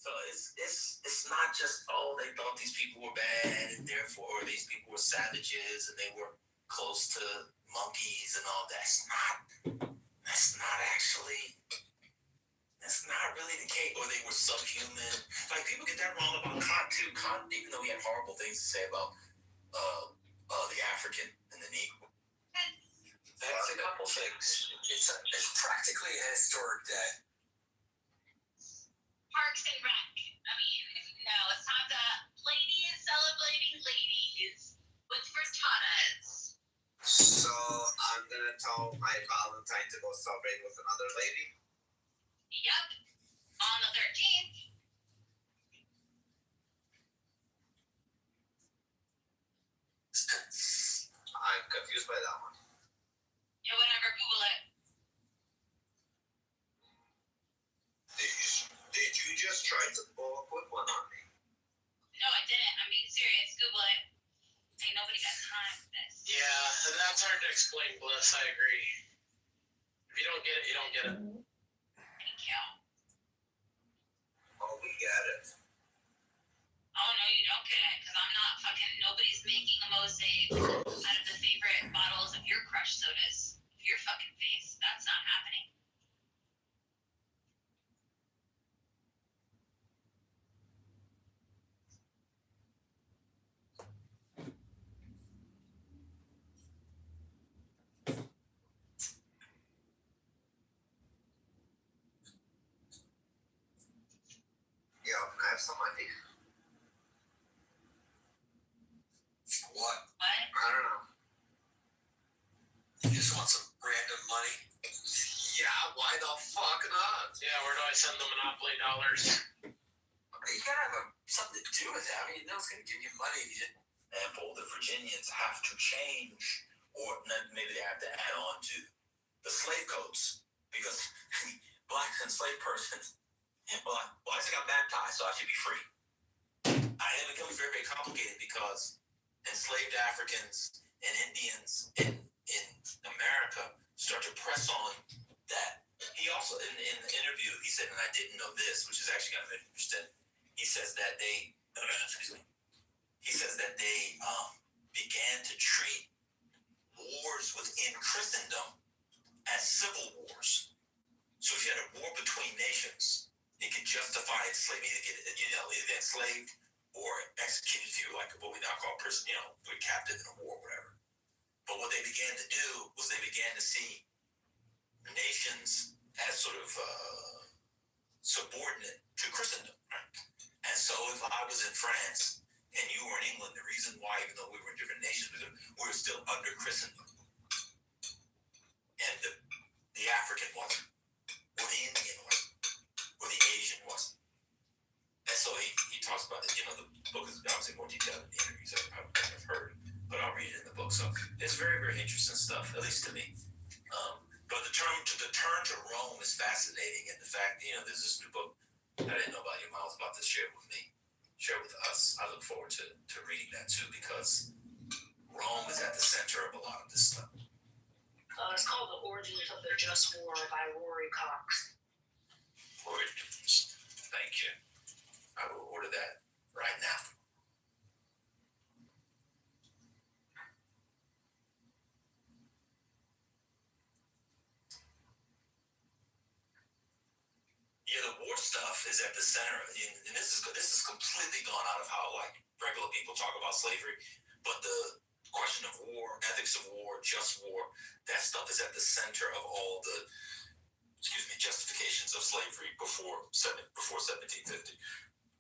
So it's not just they thought these people were bad and therefore these people were savages and they were close to monkeys and all that. That's not really the case. Or they were subhuman. Like people get that wrong about Kant too. Kant, even though he had horrible things to say about the African and the Negro. That's a couple things. It's practically a historic day. Parks and Rec. I mean, it's time to ladies celebrating ladies with frittatas. So I'm gonna tell my Valentine to go celebrate with another lady. Yep. On the 13th. I'm confused by that one. Yeah, whatever. Google it. Did you just try to pull a quick one on me? No, I didn't. I'm being serious. Google it. Ain't nobody got time for this. Yeah, that's hard to explain, Bliss. I agree. If you don't get it, you don't get it. Thank you. Oh, we get it. Oh, no, you don't get it, because I'm not fucking, nobody's making a mosaic out of the favorite bottles of your crushed sodas. Of your fucking face. That's not happening. Yeah, I have some idea. What? What? I don't know. You just want some random money? Yeah, why the fuck not? Yeah, where do I send the Monopoly dollars? You gotta have something to do with it. I mean, no one's gonna give you money. Example, the Virginians have to change, or maybe they have to add on to the slave codes because black enslaved persons. Well, I got baptized, so I should be free. It becomes very, very complicated because enslaved Africans and Indians in America start to press on that. He also, in the interview, he said, and I didn't know this, which is actually kind of interesting. He says that they, began to treat wars within Christendom as civil wars. So if you had a war between nations, it could justify enslavement, either enslaved or executed if you were like what we now call person, captive in a war or whatever. But what they began to do was they began to see nations as sort of subordinate to Christendom, right? And so if I was in France and you were in England, the reason why, even though we were in different nations, we were still under Christendom. And the African wasn't, or the Indian wasn't, or the Asian wasn't. And so he talks about it, the book is obviously more detailed than the interviews I've heard, but I'll read it in the book. So it's very, very interesting stuff, at least to me. But the turn to Rome is fascinating, and the fact, there's this new book I didn't know about. Your Miles about to share with us. I look forward to reading that too, because Rome is at the center of a lot of this stuff. It's called The Origins of the Just War by Rory Cox. origins. Thank you. I will order that right now. Yeah, the war stuff is at the center, and this is completely gone out of how like regular people talk about slavery. But the question of war, ethics of war, just war, that stuff is at the center of all the justifications of slavery before 1750.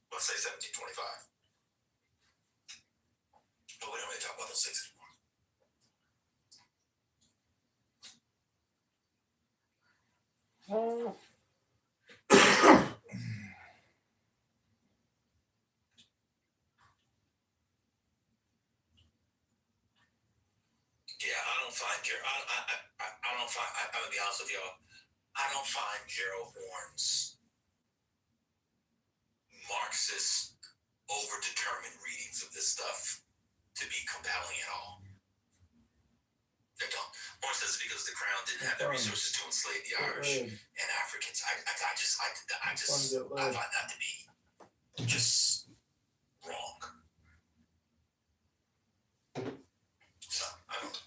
Let's say 1725. But we don't really talk about those things anymore. Yeah, I don't find Gerald. I don't find. I'm gonna be honest with y'all. I don't find Gerald Horne's Marxist, overdetermined readings of this stuff to be compelling at all. They don't. Horne says because the Crown didn't have the resources to enslave the Irish and Africans. I find that to be just wrong. So I don't.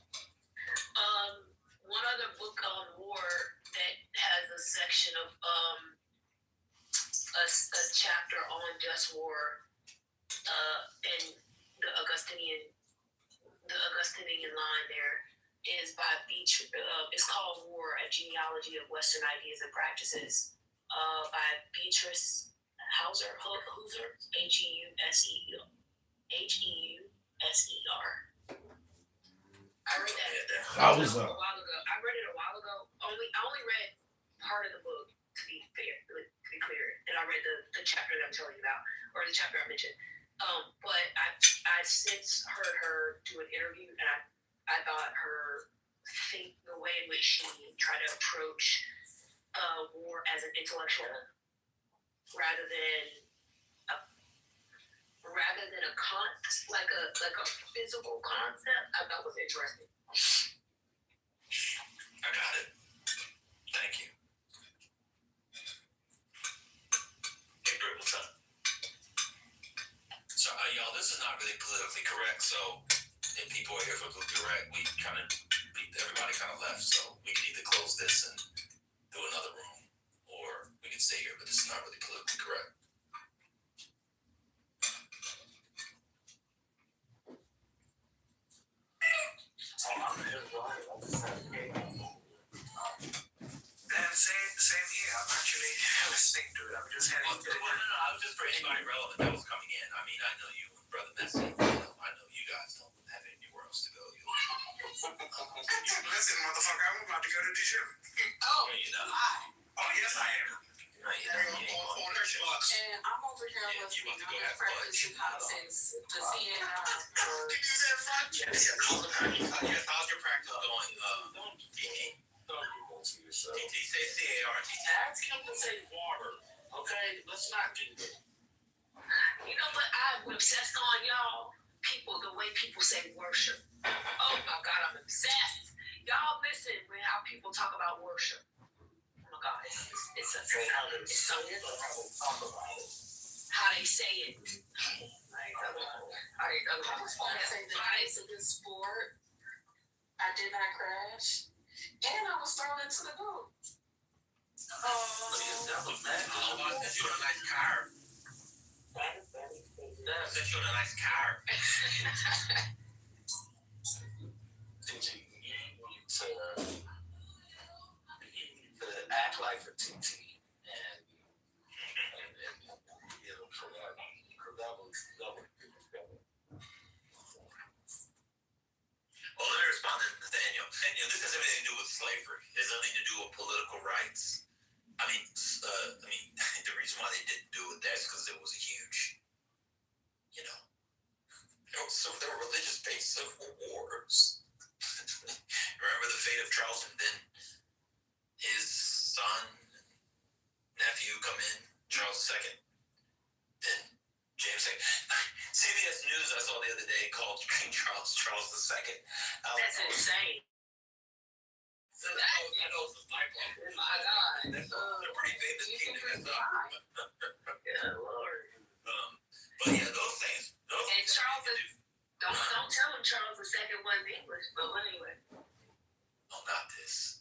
One other book on war that has a section of a chapter on just war, and the Augustinian line there is by it's called War: A Genealogy of Western Ideas and Practices, by Beatrice Hauser, Heuser. I read that Hauser. a while ago. I read it a while ago. I only read part of the book, to be clear, and I read the chapter that I'm telling you about, or the chapter I mentioned. But I since heard her do an interview, and I thought the way in which she tried to approach war as an intellectual rather than a physical concept, I thought was interesting. I got it. Thank you. Hey, Britt, what's up? So, y'all, this is not really politically correct. So, if people are here for politically correct, everybody kind of left. So, we can either close this and do another room, or we can stay here. But this is not really politically correct. And same here. I'm actually listening to it. I'm just heading to it. No, I was just for anybody relevant that was coming in. I mean, I know you and Brother Messi. I know you guys don't have anywhere else to go. Listen, motherfucker, I'm about to go to the gym. Oh, you know. Oh, yes, I am. No, you know. And I'm over here listening to the practicing concepts to see it. Did you say front? Yes. How's your practice going? TT? TT, say CART. Ask him to say water. Okay, let's not do that. You know what I'm obsessed on, y'all? The way people say worship. Oh my God, I'm obsessed. Y'all listen with how people talk about worship. Oh my God, it's something. How they say it. I was going to say that it's a good sport. I did not crash. And I was thrown into the boat. That was bad. I sent you a nice car. I sent you a nice car. TT, you need to act like a TT. And you know, for that was Well, let me respond to Nathaniel. Nathaniel, this has everything to do with slavery. It has nothing to do with political rights. I mean, the reason why they didn't do it that's because it was a huge, there were religious-based civil wars. Remember the fate of Charleston? Then his son, nephew come in, Charles II. Then James II. CBS News I saw the other day called King Charles II. That's insane. I know it's a my God. They're pretty famous king. Charles II wasn't English, but anyway. No, not this.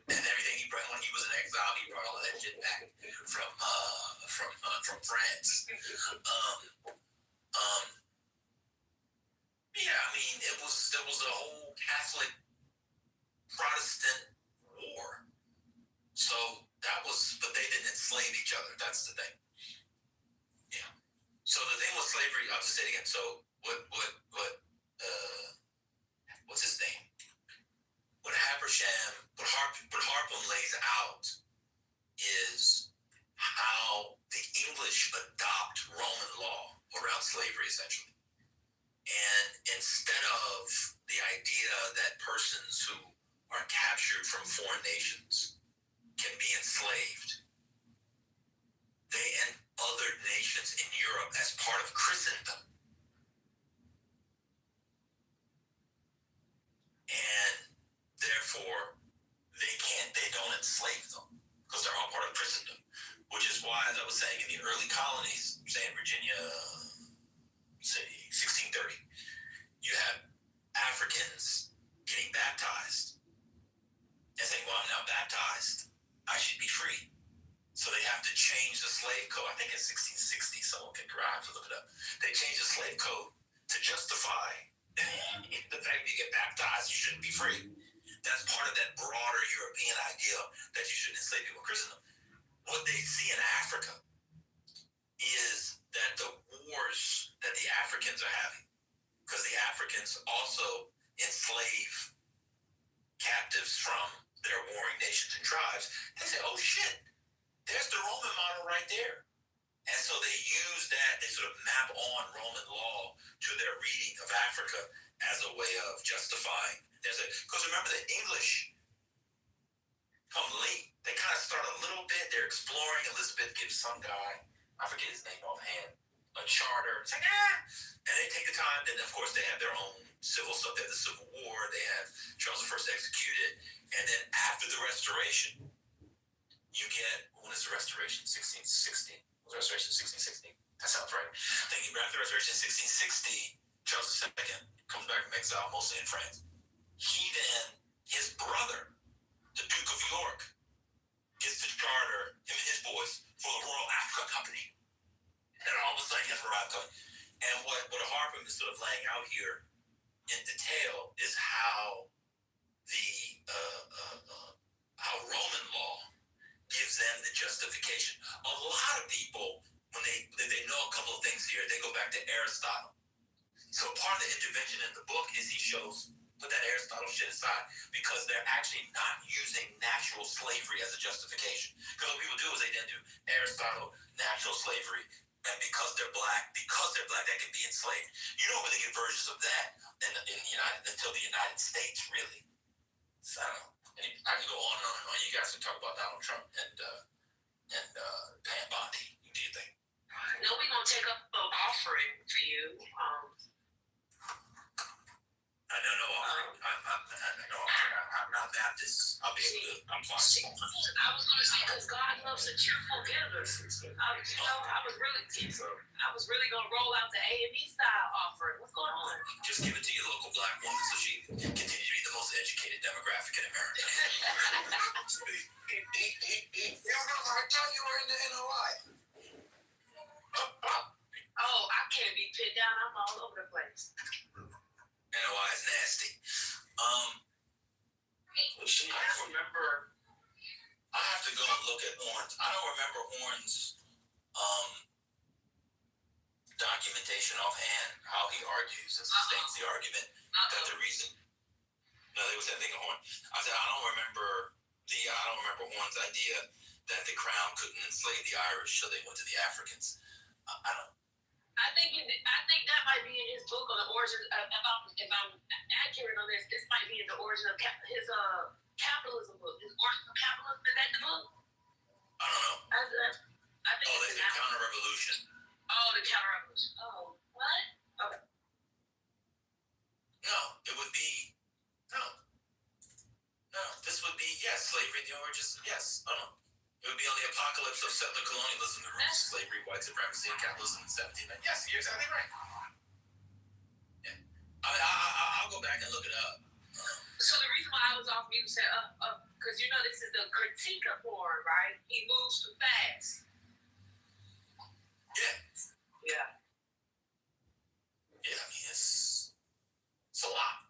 And everything he brought when he was in exile, he brought all of that shit back from France. Yeah, I mean, there was a whole Catholic Protestant war. So but they didn't enslave each other. That's the thing. Yeah. So the thing with slavery, I'll just say it again. So what's his name? What Harpum lays out is how the English adopt Roman law around slavery, essentially. And instead of the idea that persons who are captured from foreign nations can be enslaved, they and other nations in Europe as part of Christendom. And therefore, they don't enslave them because they're all part of Christendom. Which is why, as I was saying, in the early colonies, say in Virginia, say 1630, you have Africans getting baptized and saying, well, I'm now baptized, I should be free. So they have to change the slave code. I think it's 1660, someone can drive to look it up. They changed the slave code to justify the fact that you get baptized, you shouldn't be free. That's part of that broader European idea that you shouldn't enslave people in Christendom. What they see in Africa is that the wars that the Africans are having, because the Africans also enslave captives from their warring nations and tribes, they say, oh shit, there's the Roman model right there. And so they use that, they sort of map on Roman law to their reading of Africa as a way of justifying. Because remember, the English come late. They kind of start a little bit, they're exploring. Elizabeth gives some guy, I forget his name offhand, a charter. It's like, and they take the time. Then, of course, they have their own civil stuff. They have the Civil War. They have Charles I executed. And then after the Restoration, you get, when is the Restoration? 1660. Was the Restoration 1660? That sounds right. I think after the Restoration 1660, Charles II comes back from exile, mostly in France. His brother, the Duke of York, gets the charter, him and his boys, for the Royal Africa Company. And all of a sudden, he has a Royal Company. And what Harpum is sort of laying out here in detail is how how Roman law gives them the justification. A lot of people, when they know a couple of things here, they go back to Aristotle. So part of the intervention in the book is he shows, put that Aristotle shit aside, because they're actually not using natural slavery as a justification. Because what people do is they then do Aristotle, natural slavery, and because they're black, they can be enslaved. You don't really get versions of that until the United States, really. So I can go on and on and on. You guys can talk about Donald Trump and Pam Bondi. What do you think? No, we're gonna take up an offering for you. I know no offering. I'm not Baptist. I'm fine. I was gonna say, because God loves a cheerful giver. I was really gonna roll out the A&E style offering. What's going on? Just give it to your local black woman so she can continue to be the most educated demographic in America. I thought you were in the NOI. Oh, I can't be pinned down. I'm all over the place. NOI is nasty. I don't remember. I have to go and look at Orn's. I don't remember Orn's documentation offhand, how he argues and sustains the argument that the reason. No, there was that thing of Horn. I said I don't remember Horn's idea that the crown couldn't enslave the Irish, so they went to the Africans. I don't. I think that might be in his book on the origin. If I'm accurate on this might be in the origin of his capitalism book. His origin of capitalism, is that the book? I don't know. I think it's the counter-revolution. Oh, the counter-revolution. Oh, what? Okay. No, it would be no. This would be slavery. The origin. Yes. Oh no. It would be on the apocalypse of settler colonialism, the roots of slavery, white supremacy, and capitalism in 1790. Yes, you're exactly right. Yeah. I'll go back and look it up. So the reason why I was off mute said, because you know this is the critique of porn, right? He moves too fast. Yeah. Yeah. Yeah, I mean, it's a lot.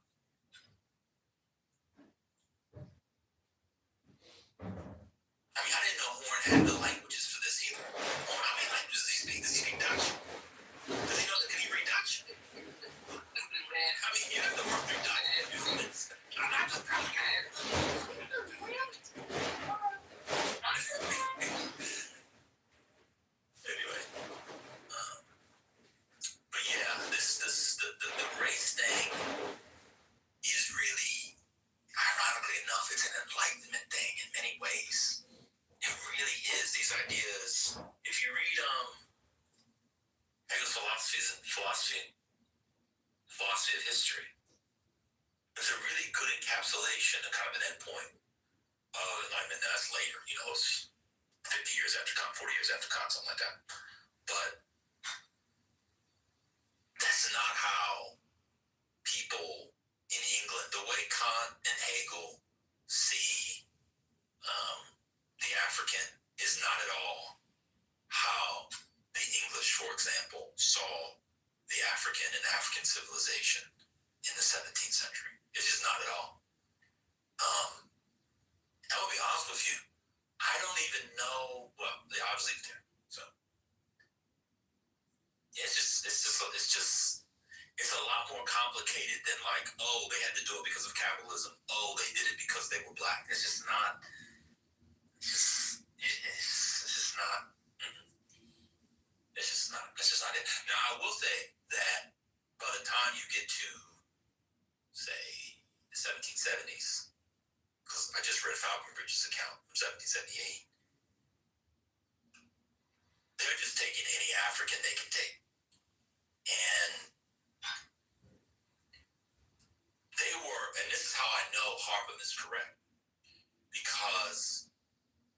I mean, I didn't know Horn had the languages for this either. Horn, how many languages does he speak? Does he speak Dutch? Does he know that? Can he read Dutch? I mean, you have to work through Dutch. I'm surprised. Anyway, but yeah, the race thing is really, ironically enough, it's an enlightenment thing in many ways. It really is. These ideas, if you read Hegel's philosophy of history, there's a really good encapsulation, a kind of an endpoint of enlightenment. Now that's later, it's 50 years after Kant, 40 years after Kant, something like that. But that's not how people in England, the way Kant and Hegel see the African, is not at all how the English, for example, saw the African and African civilization in the 17th century. It's just not at all. I'll be honest with you. I don't even know. Well, they obviously there. So yeah, it's a lot more complicated than like, oh, they had to do it because of capitalism. Oh, they did it because they were black. It's just not. It's just not. It's just not. That's just not it. Now, I will say that by the time you get to, say, the 1770s, because I just read Falconbridge's account from 1778, they're just taking any African they can take. And they were, and this is how I know Harpham is correct, because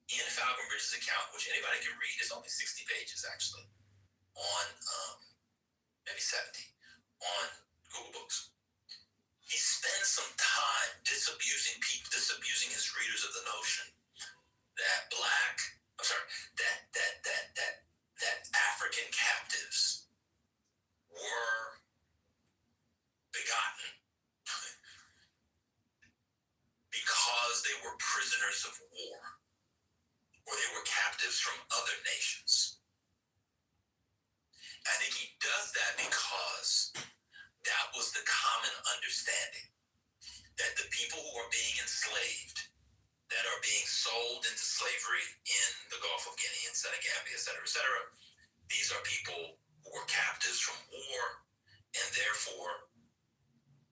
in Falconbridge's account, which anybody can read, it's only 60 pages actually, on maybe 70, on Google Books. He spends some time disabusing his readers of the notion that that African captives were begotten because they were prisoners of war, or they were captives from other nations. I think he does that because that was the common understanding, that the people who are being enslaved, that are being sold into slavery in the Gulf of Guinea and Senegambia, et cetera, these are people who were captives from war, and therefore,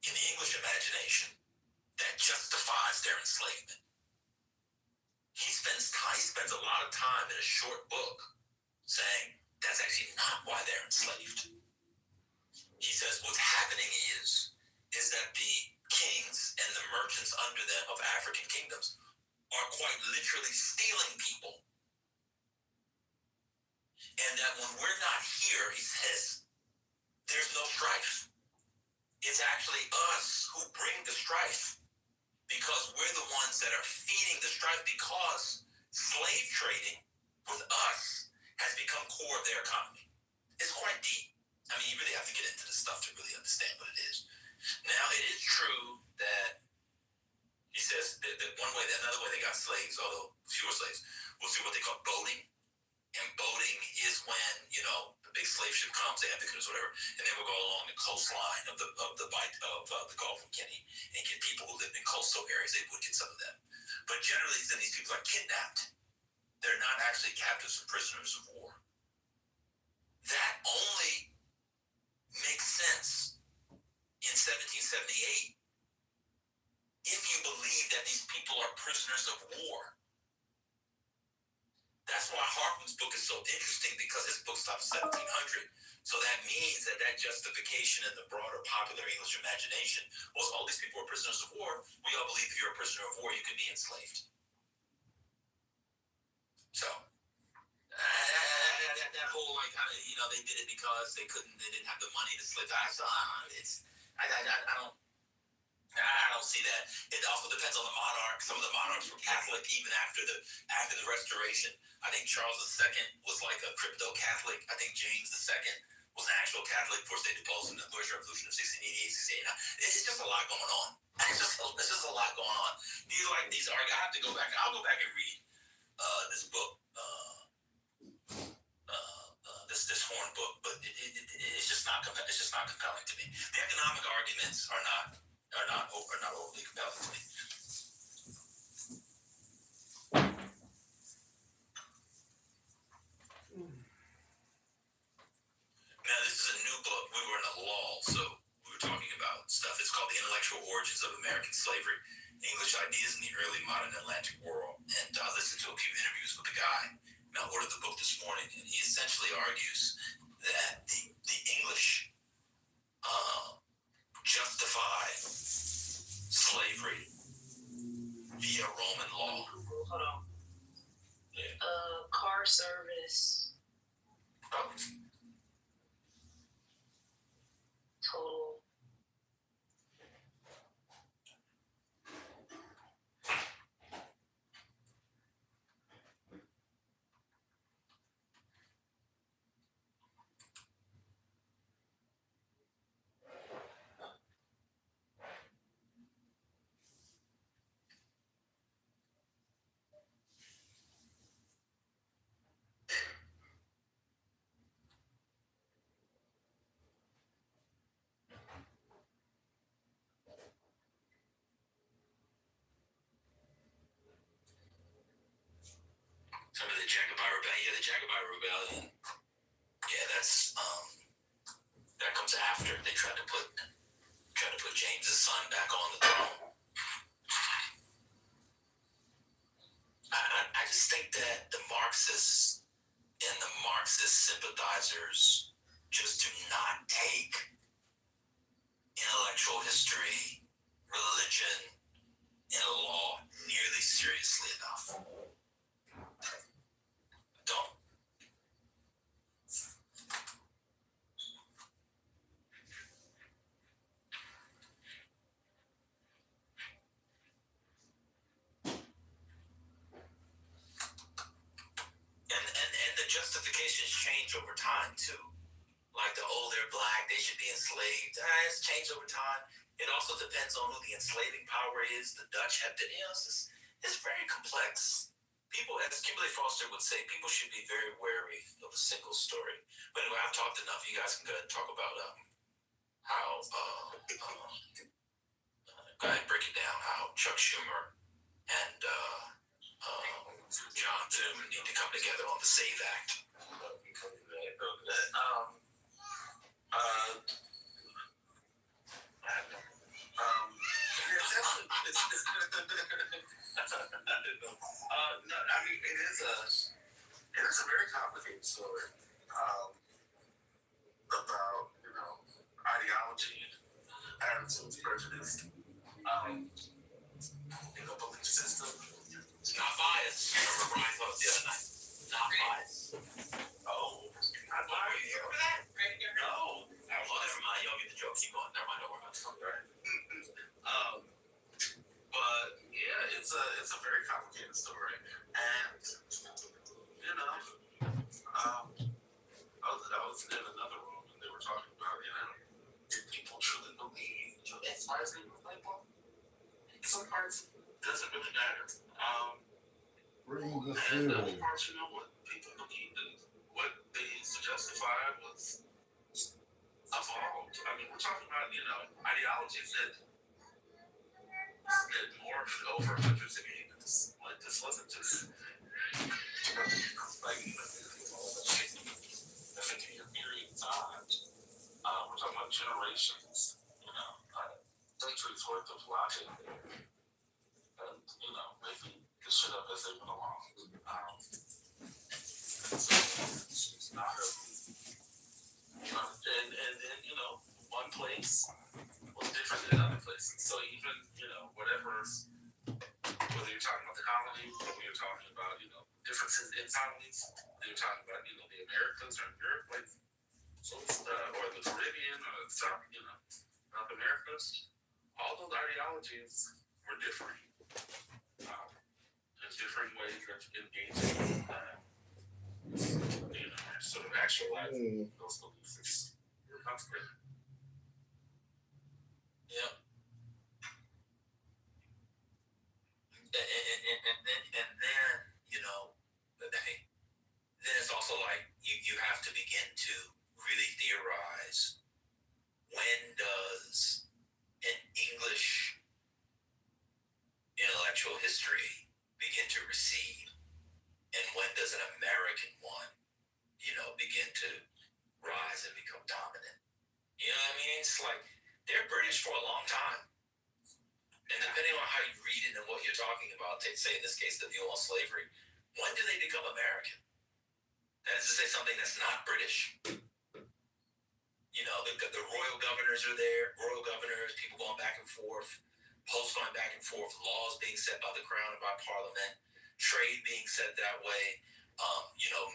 in the English imagination, that justifies their enslavement. He spends a lot of time in a short book saying that's actually not why they're enslaved. He says what's happening is that the kings and the merchants under them of African kingdoms are quite literally stealing people. And that when we're not here, he says, there's no strife. It's actually us who bring the strife, because we're the ones that are feeding the strife, because slave trading with us has become core of their economy. It's quite deep. I mean, you really have to get into this stuff to really understand what it is. Now, it is true that he says that another way they got slaves, although fewer slaves, was through what they call boating. And boating is when, the big slave ship comes, they have the canoes, whatever, and they will go along the coastline of the Gulf of Guinea and get people who live in coastal areas. They would get some of them. But generally, then these people are kidnapped. They're not actually captives or prisoners of war. That only makes sense in 1778 if you believe that these people are prisoners of war. That's why Harpman's book is so interesting, because his book stops 1700. So that means that justification in the broader popular English imagination was all these people are prisoners of war. We all believe if you're a prisoner of war, you can be enslaved. So that whole they did it because they didn't have the money to slave. I don't see that. It also depends on the monarch. Some of the monarchs were Catholic even after the Restoration. I think Charles II was like a crypto Catholic. I think James II was an actual Catholic before they deposed him in the Glorious Revolution of 1688, 1689. It's just a lot going on. It's just a lot going on. These are. I have to go back. I'll go back and read this book. This Horn book, but it's just not it's just not compelling to me. The economic arguments are not overly compelling to me. Now this is a new book. We were in a lull, so we were talking about stuff. It's called The Intellectual Origins of American Slavery: English Ideas in the Early Modern Atlantic World. And I listened to a few interviews with the guy. And I ordered the book this morning, and he essentially argues that the English justify slavery via Roman law. Hold on. Yeah. Car service. Oh. Total. Some of the Jacobite Rebellion. Yeah, the Jacobite Rebellion. Yeah, that comes after they tried to put James's son back on the throne. I just think that the Marxists and the Marxist sympathizers just do not take intellectual history, religion, and law nearly seriously enough. Don't. And the justifications change over time too. Like they're black, they should be enslaved. It's changed over time. It also depends on who the enslaving power is. The Dutch have to, it's very complex. People, as Kimberly Foster would say, people should be very wary of a single story. But anyway, I've talked enough. You guys can go ahead and talk about how, go ahead and break it down, how Chuck Schumer and John Thune need to come together on the SAVE Act. No, I mean it is a very complicated story about ideology, attitudes, prejudice, belief system. It's not biased. Remember Brian thought the other night. Not biased. Oh, not biased. You remember that? No. Never mind. Y'all get the joke. Keep going. Never mind. Don't worry about it. Right. But yeah, it's a very complicated story, and I was in another room and they were talking about do people truly believe X, Y, Z label? Some parts doesn't really matter. Bring the And food. other parts, what people believed and what they used to justify was evolved. I mean, we're talking about ideologies that morphed over hundreds of years. Like this wasn't just like a 50-year period of time. We're talking about generations, centuries worth of logic, and making the shit up as they went along. So it's not a, and then one place was different than other places. So even whether you're talking about the colony, whether you're talking about differences in colonies, whether you're talking about the Americas or Europe, like so it's or the Caribbean or South, South America, all those ideologies were different. There's different ways that you can engage sort of actualizing those beliefs is complicated. Yep. And then, then it's also like you have to begin to really theorize, when does an English intellectual history begin to recede, and when does an American one, begin to rise and become dominant? You know what I mean? It's like they're British for a long time. And depending on how you read it and what you're talking about, say in this case, the view on slavery, when do they become American? That is to say something that's not British. The royal governors are there, royal governors, people going back and forth, posts going back and forth, laws being set by the crown and by parliament, trade being set that way,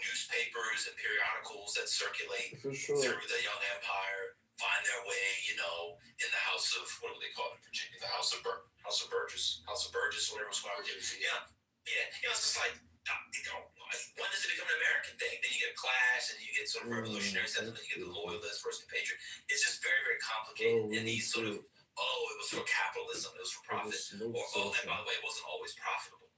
newspapers and periodicals that circulate through the young empire find their way, in the house of, what do they call it in Virginia? The House of Burgess, whatever it's called. Yeah. It's just like, when does it become an American thing? Then you get a clash, and you get sort of revolutionary sentiment, then you get the loyalist versus the patriot. It's just very, very complicated. And these sort of, it was for capitalism, it was for profit. Or, and by the way, it wasn't always profitable.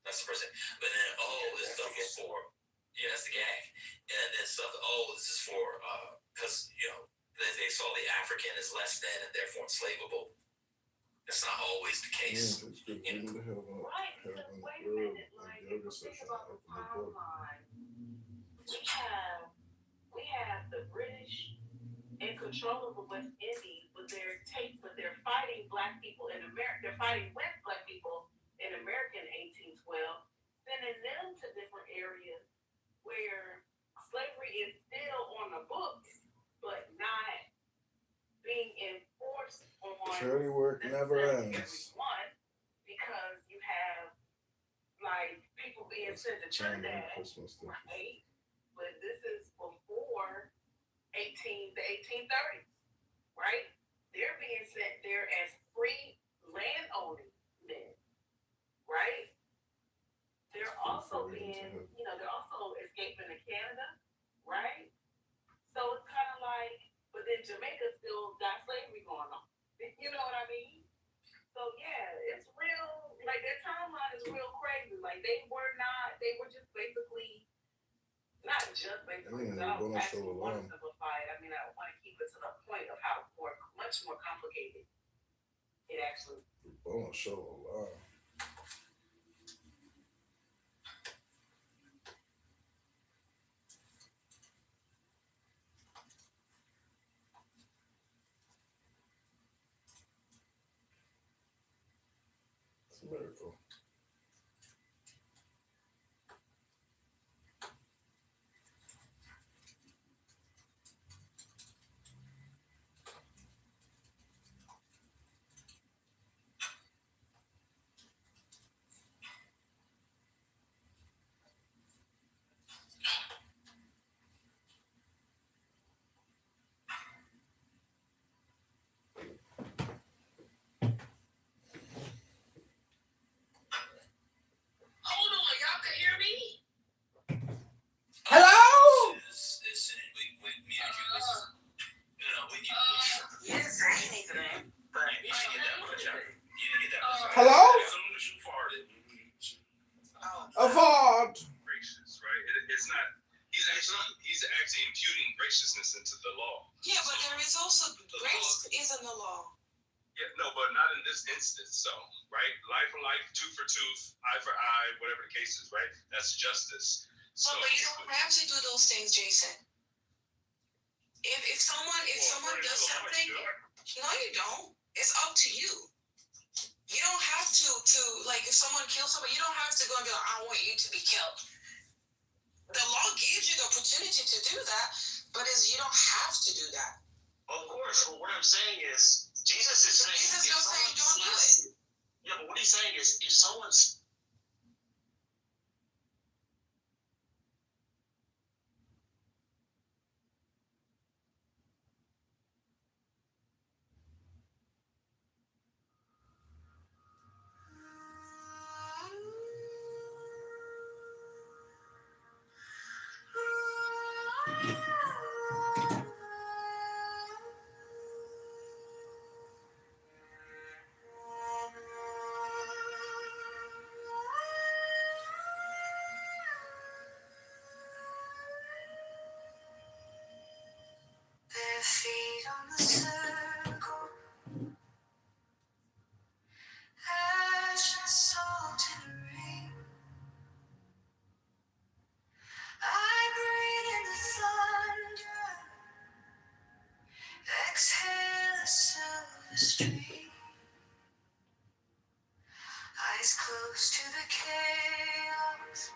That's the first thing. But then, this stuff was for, that's the gag. And then stuff, this is for, because, they saw the African as less than and therefore enslavable. That's not always the case. Right, because wait a minute, like, if you think about the timeline, we have the British in control of the West Indies, but they're fighting black people in America. They're fighting with black people in America in 1812, sending them to different areas where slavery is still on the books, but not being enforced on. Charity work never ends. Everyone, because you have like people being sent to Trinidad, right? But this is before the 1830s, right? They're being sent there as free landowning men, right? They're also being, they're also escaping to Canada, right? So it's kind of like, but then Jamaica still got slavery going on. You know what I mean? So yeah, it's real. Like their timeline is real crazy. Like they were just basically, not just basically. I don't actually want to simplify it. I mean, I want to keep it to the point of how much more complicated it actually. Don't show a lot. It's a miracle. Hold on, y'all can hear me? Hello? Hello? Avard. Racist, right? It's not. He's actually imputing graciousness into the law. Yeah, but there is also grace is in the law. Yeah, no, but not in this instance. So, right? Life for life, tooth for tooth, eye for eye, whatever the case is, right? That's justice. So, but you don't have to do those things, Jason. If someone does something, no, you don't. It's up to you. You don't have to like if someone kills somebody, you don't have to go and be like, I want you to be killed. The law gives you the opportunity to do that, but you don't have to do that. Of course, but what I'm saying is, Jesus is saying, Jesus is saying, don't do it. Yeah, but what he's saying is, if someone's street, eyes close to the chaos,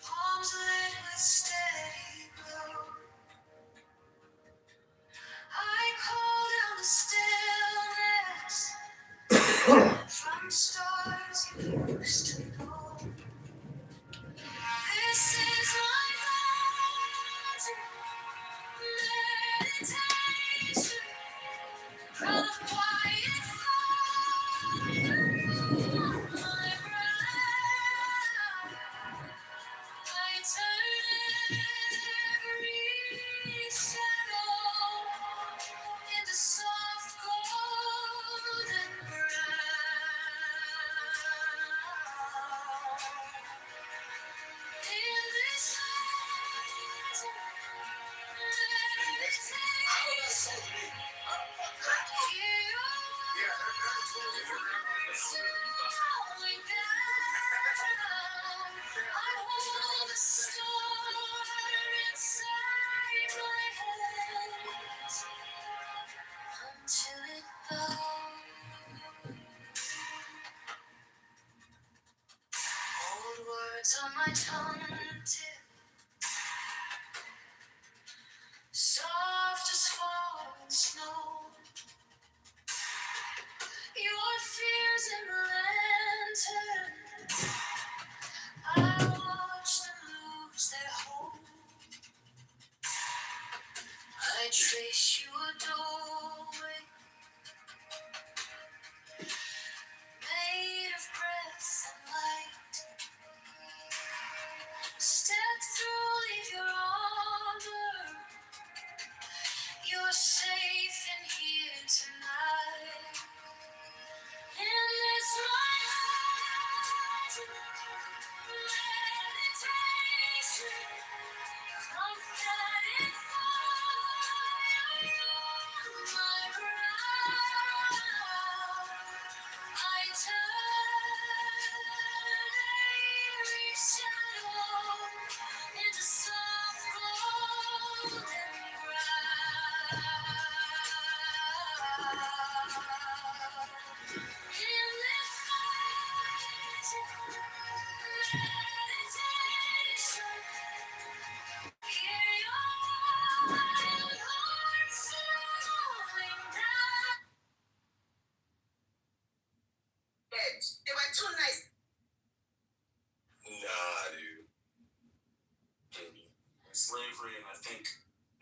palms lit with steady glow. I call down the stillness from stars you used to know. This is my meditation, crown of quiet fire on my brow. I turn every shadow into soft golden brown. In this meditation, hear your words slowing down. I hold a star inside my head until it bows. Old words on my tongue tip, soft as falling snow. Your fears in the lantern, I watch them lose their hold. I trace you a doorway made of breath and light. Step through, leave your armor. You're safe in here tonight. In this light, meditation, comforted fire on my brow. I turn every shadow into soft golden brown. In this meditation, hear your wild heart slowing down. They were too nice. Nah, dude. Slavery, and I think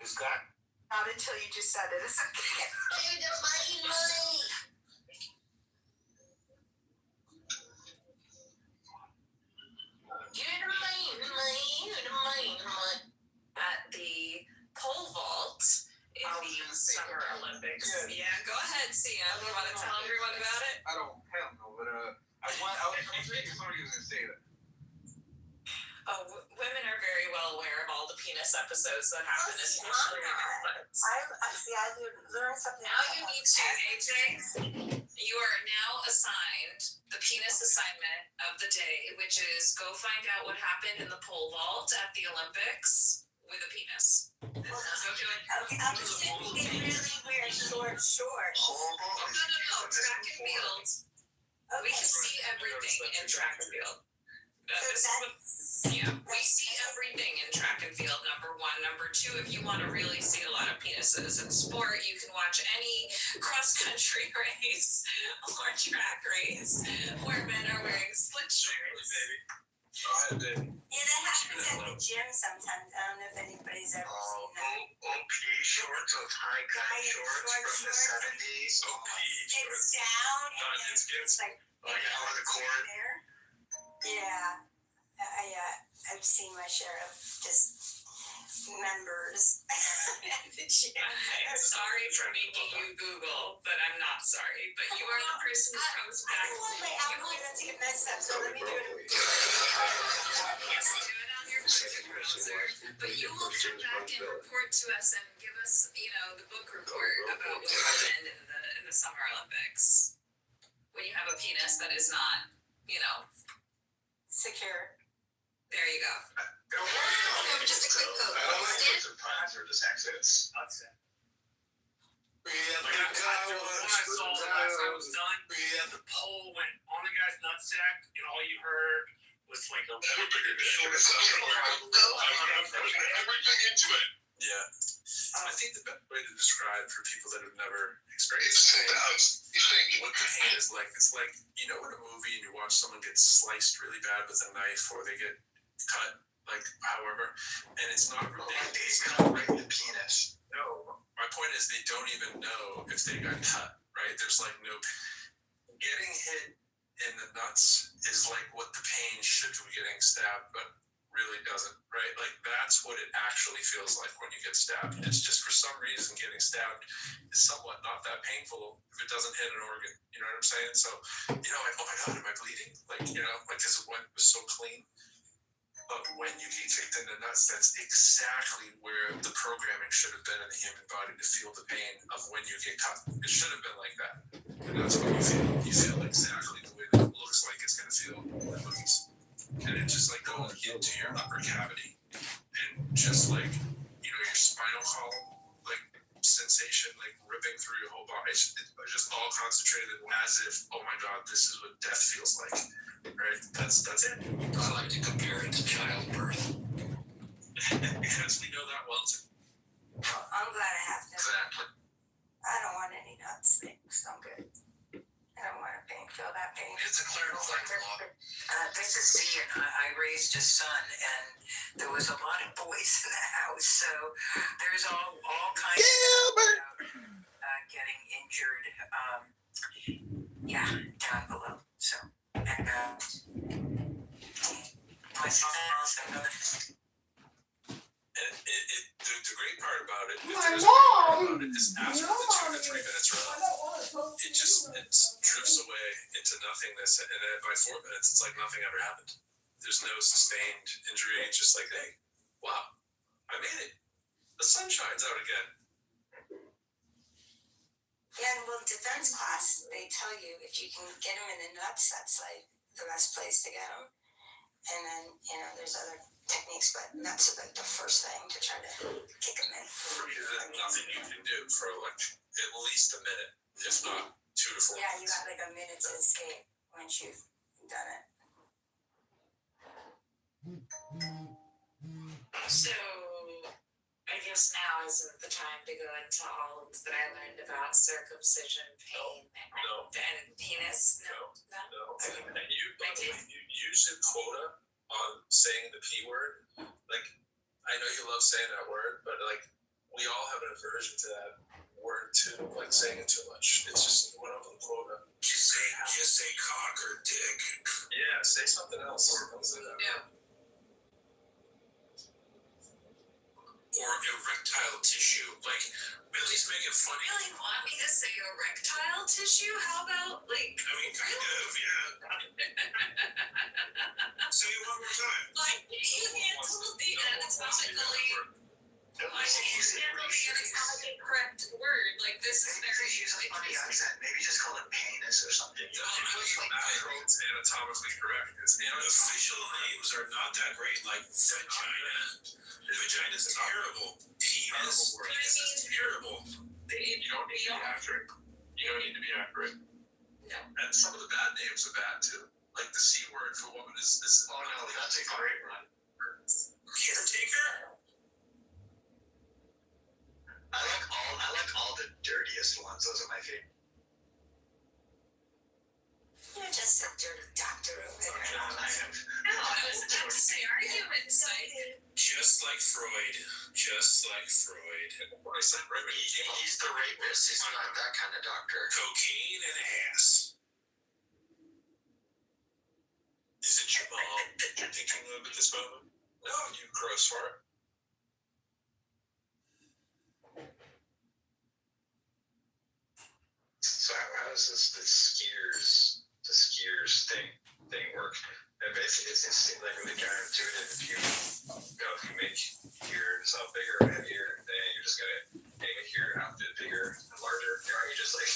is God. Not until you just said it. It's okay. You're defying money. At the pole vault in the Summer Olympics. Yeah, go ahead, Sia. You want to tell everyone about it? I don't, hell no, but I'm thinking somebody was gonna say that. Oh, women are very well aware of all the penis episodes that happen, especially in Olympics. I learned something. Now you need to, AJ. You are now assigned the penis assignment of the day, which is go find out what happened in the pole vault at the Olympics with a penis. Go do it. Okay, I'm assuming they really wear short shorts. No. Track and field. We can see everything in track and field. We see everything in track and field, number one. Number two, if you want to really see a lot of penises in sport, you can watch any cross-country race or track race where men are wearing split shirts. Yeah, that happens at the gym sometimes. I don't know if anybody's ever seen that. OP shorts, those high-cut shorts from the 70s. OP It's down and then it's like out of the court. there. Yeah, I've seen my share of just members at the gym. I'm sorry for making you Google, but I'm not sorry. But you are the person who comes I back. don't want my algorithm to get messed up, so let me do it. Yes, do it on your private browser. But you will come back and report to us and give us, the book report about what happened in the Summer Olympics. When you have a penis that is not, Secure. There you go. Just a quick quote. I don't like surprise or just accidents. Like I thought the one I saw the last time was done. The pole went on the guy's nutsack, and all you heard was like a everything into it. Yeah. I think the best way to describe for people that have never experienced pain, what the pain is like, it's like, you know, in a movie and you watch someone get sliced really bad with a knife or they get cut, like, however, and it's not really. They cut right in the penis. No, my point is they don't even know if they got cut, right? There's like no. Getting hit in the nuts is like what the pain should be getting stabbed, but really doesn't, right? Like that's what it actually feels like when you get stabbed. It's just for some reason getting stabbed is somewhat not that painful if it doesn't hit an organ. You know what I'm saying? So, you know, like, oh my God, am I bleeding? Like, you know, like because it was so clean. But when you get kicked in the nuts, that's exactly where the programming should have been in the human body to feel the pain of when you get cut. It should have been like that. And that's what you feel. You feel exactly the way that it looks like it's going to feel in the movies. And it just like goes into your upper cavity and just like, you know, your spinal column, like sensation, like ripping through your whole body. It's just all concentrated as if, oh my God, this is what death feels like. Right? That's it. I like to compare it to childbirth. Because we know that well too. Well, I'm glad I have them. Exactly. I don't want any nuts things. I'm good. I don't want to feel that pain. It's a clarifying law. This is Dee, and I raised a son, and there was a lot of boys in the house, so there's all kinds of getting injured. Down below. So, and my son also knows. And the great part about it, is after the 2 to 3 minutes run, it drifts away into nothingness, and then by 4 minutes, it's like nothing ever happened. There's no sustained injury. It's just like, hey, wow, I made it. The sun shines out again. Yeah, well, defense class, they tell you if you can get them in the nuts, that's like the best place to get them. And then, you know, there's other techniques, but that's like the first thing to try to kick them in. There's nothing you can do for like at least a minute, if not 2 to 4 Yeah, you minutes. got like a minute to escape once you've done it. So, I guess now isn't the time to go into all of this that I learned about circumcision, pain, and penis. No. And you use a quota on saying the P word. Like, I know you love saying that word, but like, we all have an aversion to that word too, like saying it too much. It's just one of the quota. Just say cock or dick. Yeah, say something else. Yeah. Or erectile tissue. Like, at least make it funny. Really want me to say erectile tissue? How about like? I mean, kind of, yeah. Say it one more time. Like you handled the anatomically. I handled the anatomically correct word. Like this is very. Use a funny accent. Maybe just call it penis or something. It's anatomically correct. Official names are not that great. Like vagina. Vagina is terrible. Penis is terrible. You don't need to be accurate. You don't need to be accurate. No. And some of the bad names are bad too. Like the C word for woman is this. Oh no, that's a great one. Caretaker? I like all the dirtiest ones. Those are my favorite. You're just a dirty doctor over there. No, I was about to say, are you insane? Just like Freud. Just like Freud. He's the rapist. He's not that kind of doctor. Cocaine and ass. Is it your mom you're thinking of at this moment? No, you gross fart. So how does the skiers thing work? And basically, it seems like really counterintuitive. If you make yourself bigger or heavier, then you're just gonna make your outfit bigger and larger. Are you just like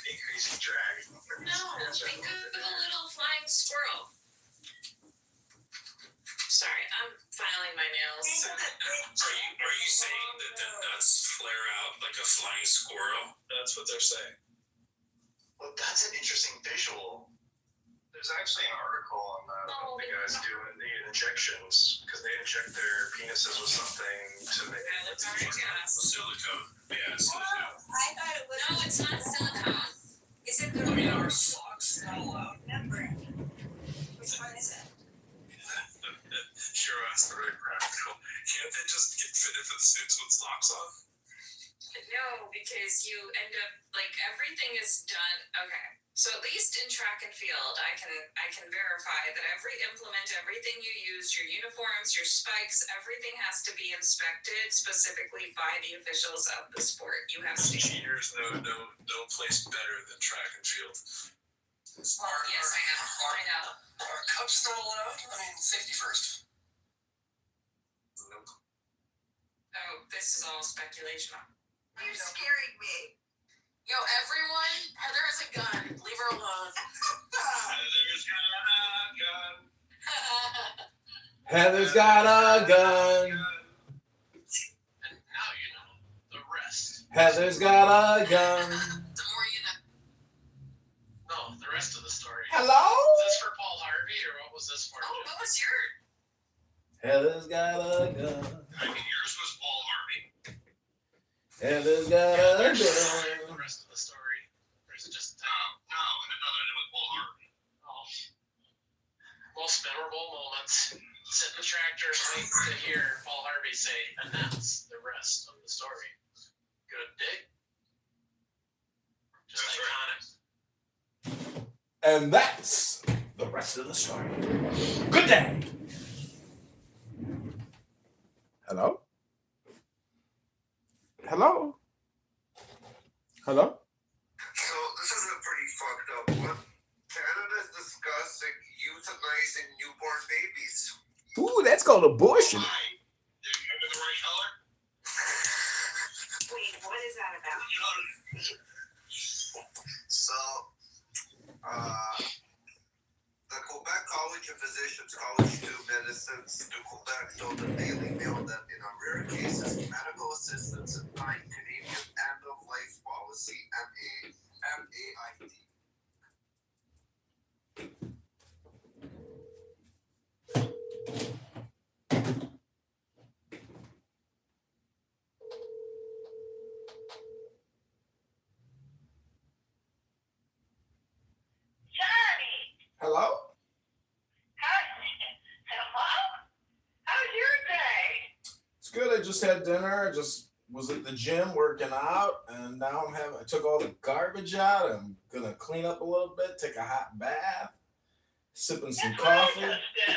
increasing drag? No, think of a little flying squirrel. Sorry, I'm filing my nails. Are you saying that the nuts flare out like a flying squirrel. That's what they're saying. Well, that's an interesting visual. There's actually an article on that. The guys doing the injections because they inject their penises with something to make it Silicone. Yeah, silicone. I thought it was. No, it's not silicone. Is it the? I mean, our socks not allowed. Remember it. Which one is it? Sure, that's very practical. Can't they just get fitted for the suits with socks on? No, because you end up like everything is done. Okay, so at least in track and field, I can verify that every implement, everything you use, your uniforms, your spikes, everything has to be inspected specifically by the officials of the sport. You have to. Cheaters, no place better than track and field. Yes, I know. Are cups still allowed? I mean, safety first. Nope. Oh, this is all speculation. You're scaring me. Yo, everyone, Heather has a gun. Leave her alone. Heather's got a gun. And now you know the rest. Heather's got a gun. The more you know. No, the rest of the story. Hello? Was this for Paul Harvey or what was this for? Oh, what was your? Heather's got a gun. I mean, yours was Paul Harvey. Heather's got a The gun. rest of the story. Or is it just No, and another with Paul Harvey. most memorable moments? Sit in the tractor and wait to hear Paul Harvey say, and that's the rest of the story. Good dig? Just That's iconic. And that's the rest of the story. Good day. Hello? Hello? Hello? So this is a pretty fucked up one. Canada's discussing euthanizing newborn babies. Ooh, that's called abortion. Why? Did you remember the right color? Wait, what is that about? So, the Quebec College of Physicians, College of Medicines to Quebec told the Daily Mail that in a rare cases, medical assistance in Canadian end-of-life policy, MAIT. Johnny! Hello? Hello? How's your day? It's good. I just had dinner. I just was at the gym working out, and now I took all the garbage out. I'm gonna clean up a little bit, take a hot bath, sipping some That's what I coffee. just did.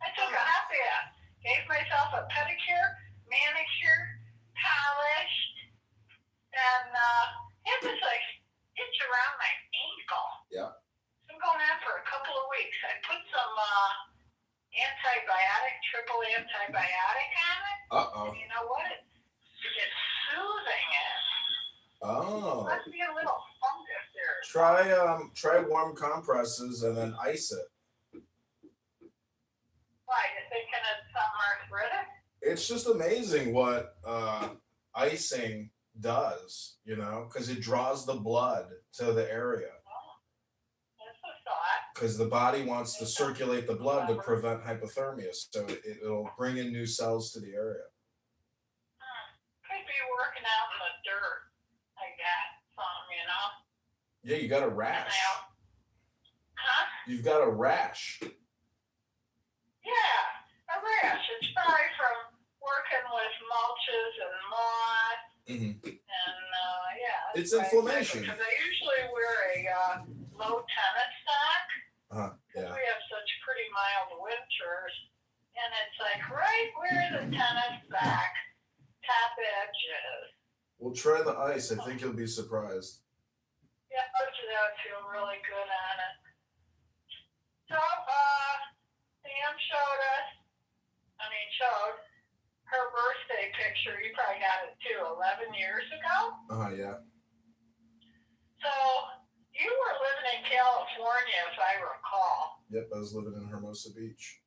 I took a hot bath, gave myself a pedicure, manicure, polished, and it was like itch around my ankle. Yeah. It's been going on for a couple of weeks. I put some triple antibiotic on it. Uh-oh. And you know what? It's soothing it. Oh. Must be a little fungus there. Try warm compresses and then ice it. Why? You thinking it's something arthritic? It's just amazing what icing does, because it draws the blood to the area. That's a thought. Because the body wants to circulate the blood to prevent hypothermia, so it'll bring in new cells to the area. Could be working out in the dirt. I got something, Yeah, you got a rash. Huh? You've got a rash. Yeah, a rash. It's probably from working with mulches and moss. Mm-hmm. And, yeah. It's inflammation. Because I usually wear a low tennis sock. Yeah. We have such pretty mild winters. And it's like right where the tennis sock top edge is. Well, try the ice. I think you'll be surprised. Yeah, that would feel really good on it. So, Sam showed her birthday picture. You probably got it too, 11 years ago? Yeah. So, you were living in California, if I recall. Yep, I was living in Hermosa Beach.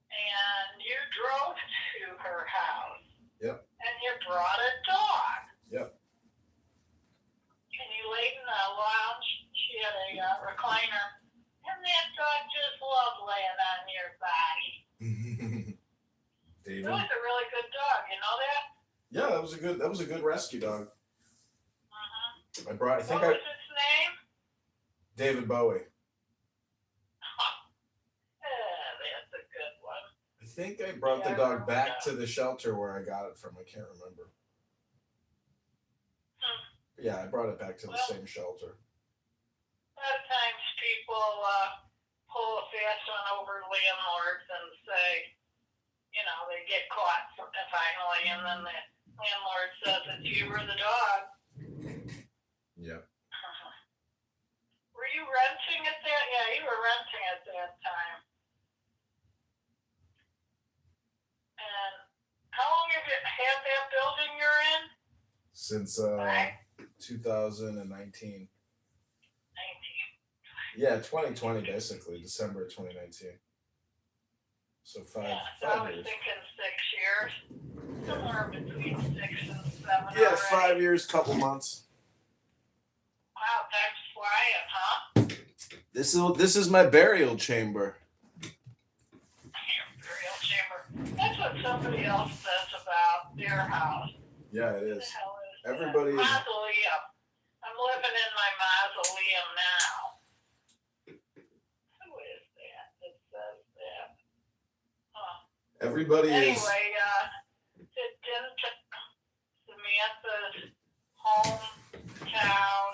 And you drove to her house. Yep. and you brought a dog. Yep. And you laid in the lounge. She had a recliner, and that dog just loved laying on your body. David. It was a really good dog. You know that? Yeah, that was a good rescue dog. Uh-huh. I think what was its name? David Bowie. That's a good one. I think I brought the dog back to the shelter where I got it from. I can't remember. Yeah, I brought it back to the same shelter. A lot of times people pull a fast one over landlords and say, you know, they get caught finally, and then the landlord says it's you or the dog. Yep. Were you renting at that? Yeah, you were renting at that time. And how long have you had that building you're in? Since 2019. 19. Yeah, 2020 basically, December 2019. So five I was years. thinking 6 years. Somewhere between 6 and 7. Yeah, already. 5 years, couple months. Wow, that's flying, huh? This is my burial chamber. Your burial chamber. That's what somebody else says about their house. Yeah, it is. What the hell is Everybody that? is. Mausoleum. I'm living in my mausoleum now. Who is that that says that? Huh. Everybody anyway, is. didn't Samantha's hometown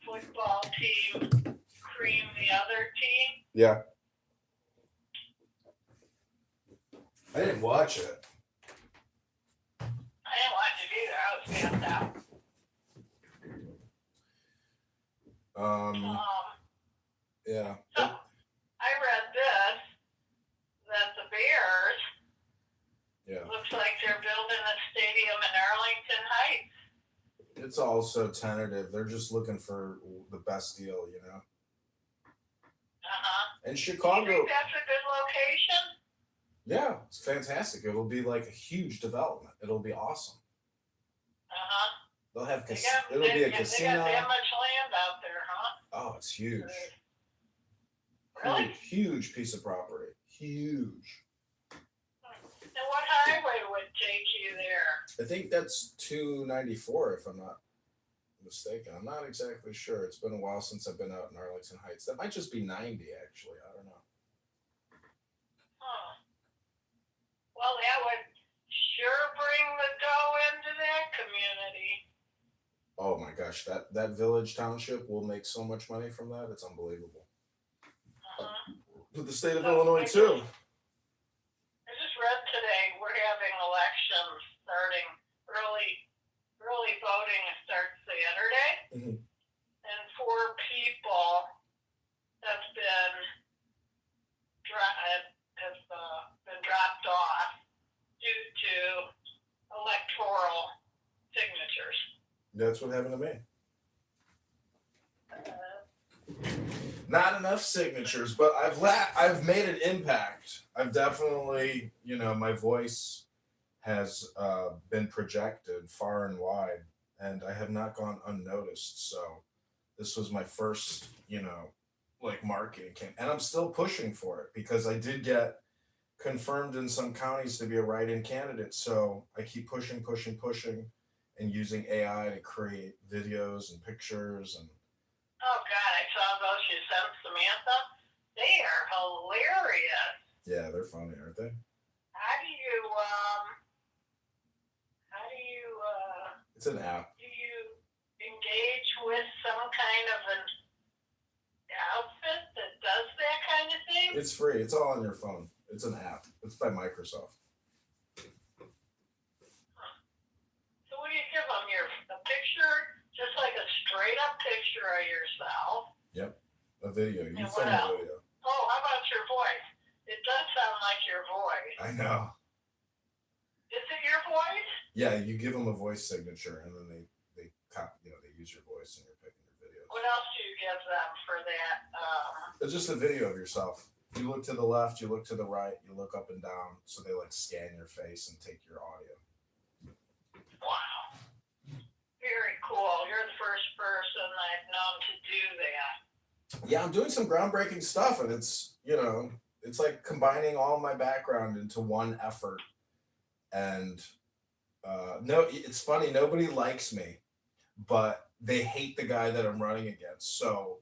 football team cream the other team? Yeah. I didn't watch it. I didn't watch it either. I was gassed out. Yeah. So, I read this, that the Bears, looks like they're building a stadium in Arlington Heights. It's all so tentative. They're just looking for the best deal, you know? Uh-huh. And Do Chicago. you think that's a good location? Yeah, it's fantastic. It'll be like a huge development. It'll be awesome. Uh-huh. They'll have It'll be a They casino. got that much land out there, huh? Oh, it's huge. Really? Huge piece of property. Huge. And what highway would take you there? I think that's 294, if I'm not mistaken. I'm not exactly sure. It's been a while since I've been out in Arlington Heights. That might just be 90, actually. I don't know. Huh. Well, that would sure bring the dough into that community. Oh my gosh, that village township will make so much money from that. It's unbelievable. With the state of Illinois too. I just read today we're having elections starting early voting starts Saturday. Mm-hmm. And 4 people have been dropped off due to electoral signatures. That's what happened to me. Not enough signatures, but I've made an impact. I've definitely, my voice has been projected far and wide, and I have not gone unnoticed. So this was my first, marketing campaign, and I'm still pushing for it because I did get confirmed in some counties to be a write-in candidate. So I keep pushing, and using AI to create videos and pictures and. Oh God, I saw those you sent Samantha. They are hilarious. Yeah, they're funny, aren't they? How do you It's an app. do you engage with some kind of an outfit that does that kind of thing? It's free. It's all on your phone. It's an app. It's by Microsoft. So what do you give them? A picture, just like a straight up picture of yourself. Yep. A video. You And film what a else? video. Oh, how about your voice? It does sound like your voice. I know. Is it your voice? Yeah, you give them a voice signature, and then they copy. They use your voice in your videos. What else do you give them for that? It's just a video of yourself. You look to the left, you look to the right, you look up and down, so they scan your face and take your audio. Very cool. You're the first person I've known to do that. Yeah, I'm doing some groundbreaking stuff, and it's like combining all my background into one effort. And no, it's funny. Nobody likes me, but they hate the guy that I'm running against. So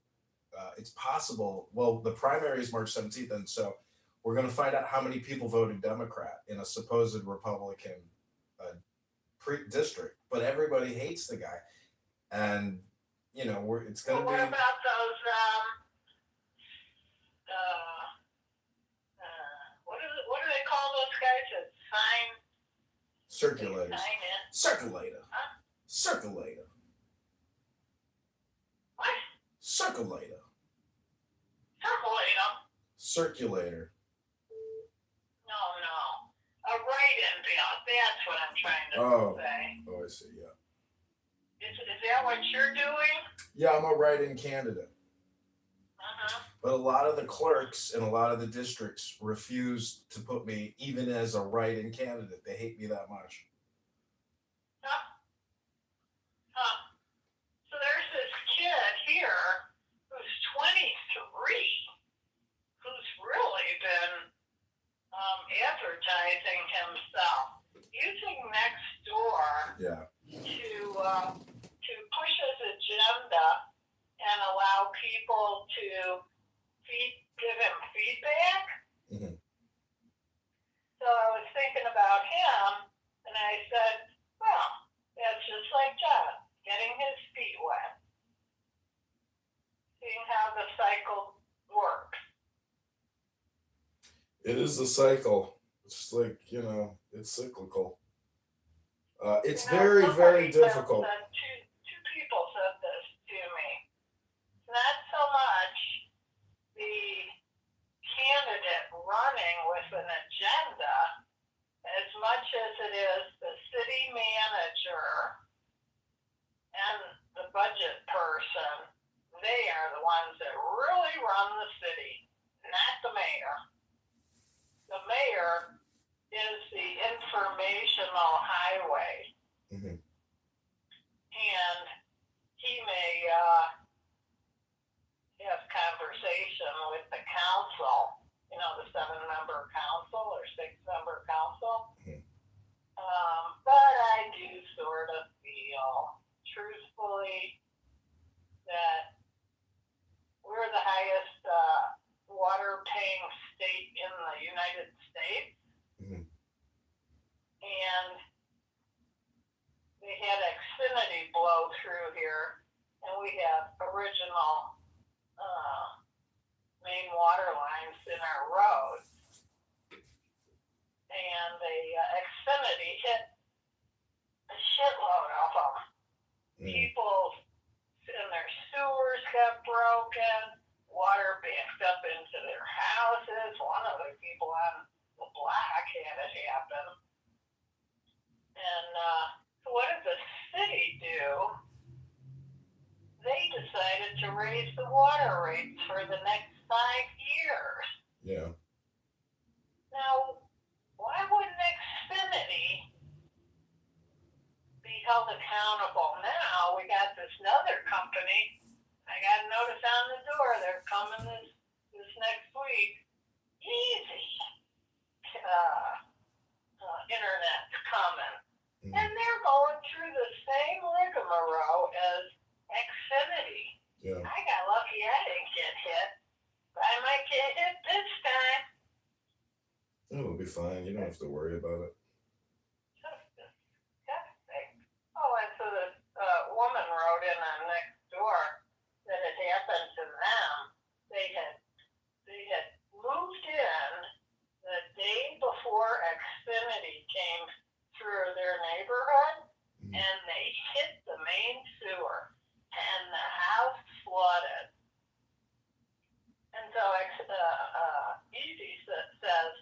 it's possible. Well, the primary is March 17th, and so we're going to find out how many people voted Democrat in a supposed Republican district. But everybody hates the guy, and it's going to What be about those what do they call those guys that circulators. sign in? Circulator. Huh? Circulator. What? Circulator. Circulate them? Circulator. No. A write-in bill. That's what I'm trying to say. Oh, I see. Yeah. Is that what you're doing? Yeah, I'm a write-in candidate. Uh-huh. But a lot of the clerks in a lot of the districts refuse to put me even as a write-in candidate. They hate me that much. So there's this kid here who's 23 who's really been advertising himself using Nextdoor Yeah. to push his agenda and allow people to give him feedback. Mm-hmm. So I was thinking about him, and I said, well, that's just like John, getting his feet wet, seeing how the cycle works. It is a cycle. It's like, it's cyclical. It's very, very difficult. Two people said this to me. Not so much the candidate running with an agenda as much as it is the city manager and the budget person. They are the ones that really run the city, not the mayor. The mayor is the informational highway. Mm-hmm. And he may have conversation with the council, the 7-member council or 6-member council. Mm-hmm. But I do sort of feel, truthfully, that we're the highest water-paying state in the United States. Mm-hmm. And they had Xfinity blow through here, and we have original main water lines in our roads. And the Xfinity hit a shitload of them. People and their sewers got broken, water backed up into their houses. One of the people on the block had it happen. And so what did the city do? They decided to raise the water rates for the next 5 years. Yeah. Now, why wouldn't Xfinity be held accountable? Now we got this other company. I got a notice on the door. They're coming this next week. Easy. Internet's coming. Mm-hmm. And they're going through the same rigmarole as Xfinity. Yeah. I got lucky I didn't get hit. But I might get hit this time. It'll be fine. You don't have to worry about it. Just disgusting. Oh, and so this woman wrote in on Nextdoor that it happened to them. They had moved in the day before Xfinity came through their neighborhood, and they hit the main sewer, and the house flooded. And so Easy says,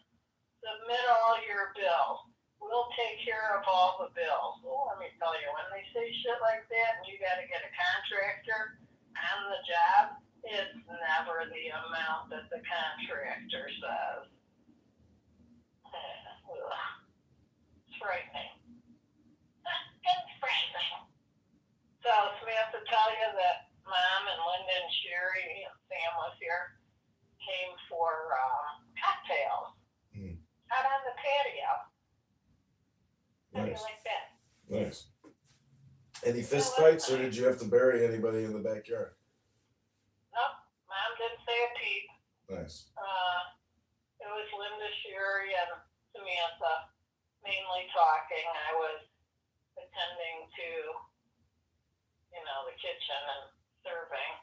submit all your bills. We'll take care of all the bills. Well, let me tell you, when they say shit like that and you got to get a contractor on the job, it's never the amount that the contractor says. It's frightening. It's frightening. So Samantha tell you that Mom and Linda and Sherry and Sam was here, came for cocktails out on the patio. How do you Nice. like that? Nice. Any fist fights, or did you have to bury anybody in the backyard? Nope, Mom didn't say a peep. Nice. It was Linda, Sherry, and Samantha mainly talking. I was attending to, the kitchen and serving.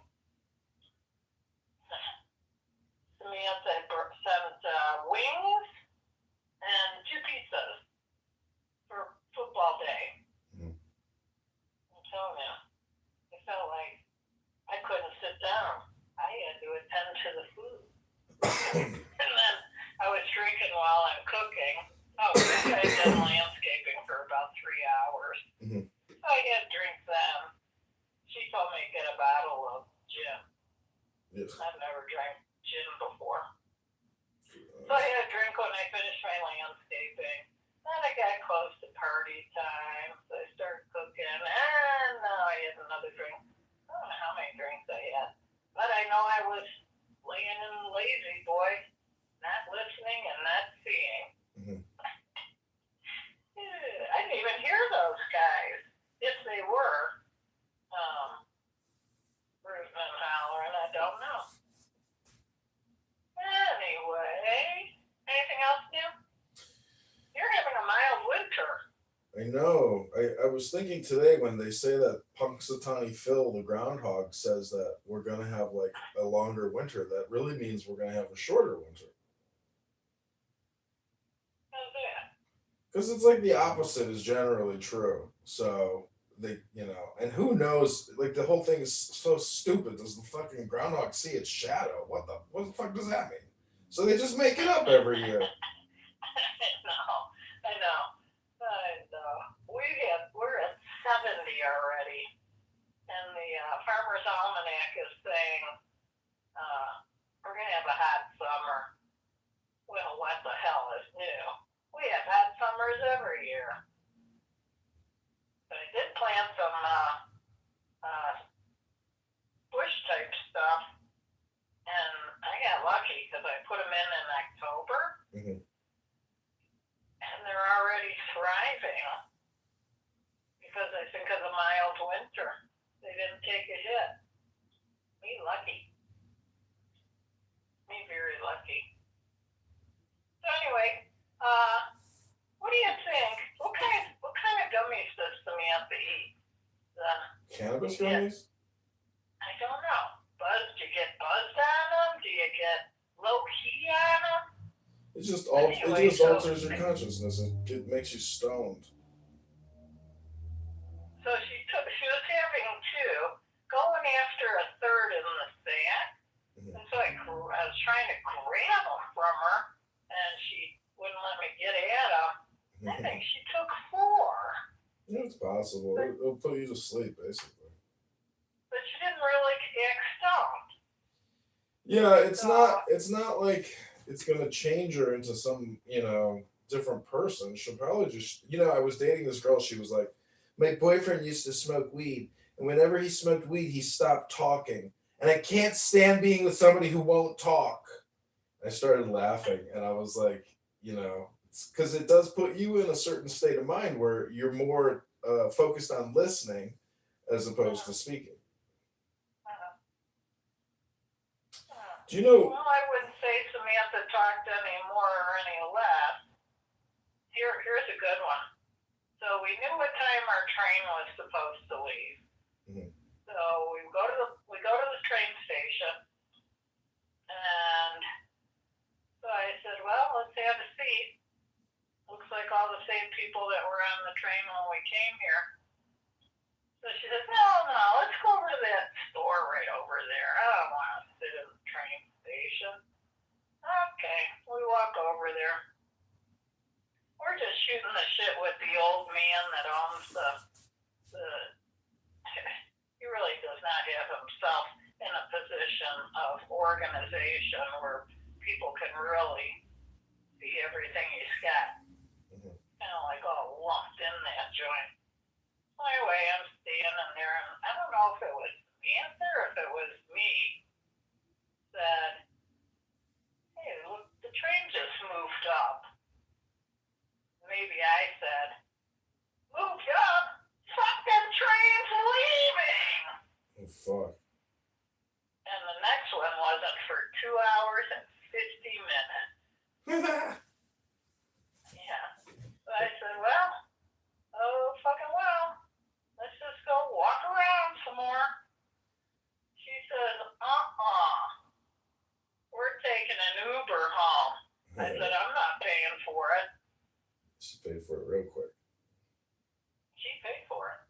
Samantha sent wings and 2 pizzas for football day. I'm telling you, I felt like I couldn't sit down. I had to attend to the food. And then I was drinking while I'm cooking. Oh, I did landscaping for about 3 hours. So I had drinks then. She told me to get a bottle of gin. Yes. I've never drank gin before. So I had a drink when I finished my landscaping. Then I got close to party time, so I started cooking, and now I had another drink. I don't know how many drinks I had, but I know I was laying in lazy boy, not listening and not seeing. I didn't even hear those guys, if they were rooting and hollering. I don't know. Anyway, anything else new? You're having a mild winter. I know. I was thinking today when they say that Punxsutawney Phil, the groundhog, says that we're going to have like a longer winter, that really means we're going to have a shorter winter. How's that? Because it's like the opposite is generally true. So they, and who knows? Like the whole thing is so stupid. Does the fucking groundhog see its shadow? What the fuck does that mean? So they just make it up every year. I know. We're at 70 already, and the Farmer's Almanac is saying we're gonna have a hot summer. Well, what the hell is new? We have hot summers every year. But I did plant some bush type stuff, and I got lucky because I put them in October, and they're already thriving because I think of the mild winter. They didn't take a hit. Me lucky. Me very lucky. So anyway, what do you think? What kind of gummies does Samantha eat? Cannabis gummies? I don't know. Do you get buzzed on them? Do you get low key on them? It just alters your consciousness. It makes you stoned. So she was having 2, going after a third in the sack, and so I was trying to grab them from her, and she wouldn't let me get at them. I think she took 4. Yeah, it's possible. It'll put you to sleep, basically. But she didn't really get stoned. Yeah, it's not like it's gonna change her into some, different person. She'll probably just, I was dating this girl, she was like, my boyfriend used to smoke weed, and whenever he smoked weed, he stopped talking. And I can't stand being with somebody who won't talk. I started laughing, and I was like, because it does put you in a certain state of mind where you're more focused on listening as opposed to speaking. Do you know? Well, I wouldn't say Samantha talked any more or any less. Here's a good one. So we knew what time our train was supposed to leave. So we go to the train station, and so I said, well, let's have a seat. Looks like all the same people that were on the train when we came here. So she says, no, let's go over to that store right over there. I don't want to sit in the train station. Okay, we walk over there. We're just shooting the shit with the old man that owns the he really does not have himself in a position of organization where people can really see everything he's got. Kind of like all lumped in that joint. Anyway, I'm standing there and I said, I'm not paying for it. She paid for it real quick. She paid for it.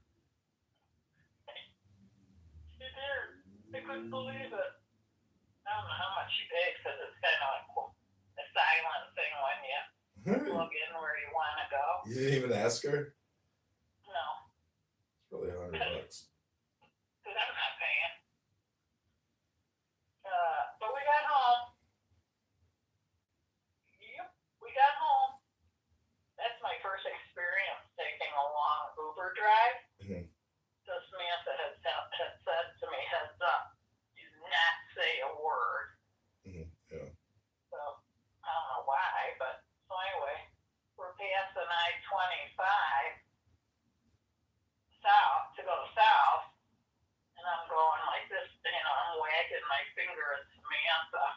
She did. I couldn't believe it. I don't know how much she paid because it's kind of like a silent thing when you plug in where you want to go. You didn't even ask her? No. It's probably $100. Because I'm not paying. But we got home. Yep, we got home. That's my first experience taking a long Uber drive. Mm-hmm. So Samantha had said to me, heads up, do not say a word. Mm-hmm. Yeah. So I don't know why, but so anyway, we're passing I-25 south to go south, and I'm going like this, I'm wagging my finger at Samantha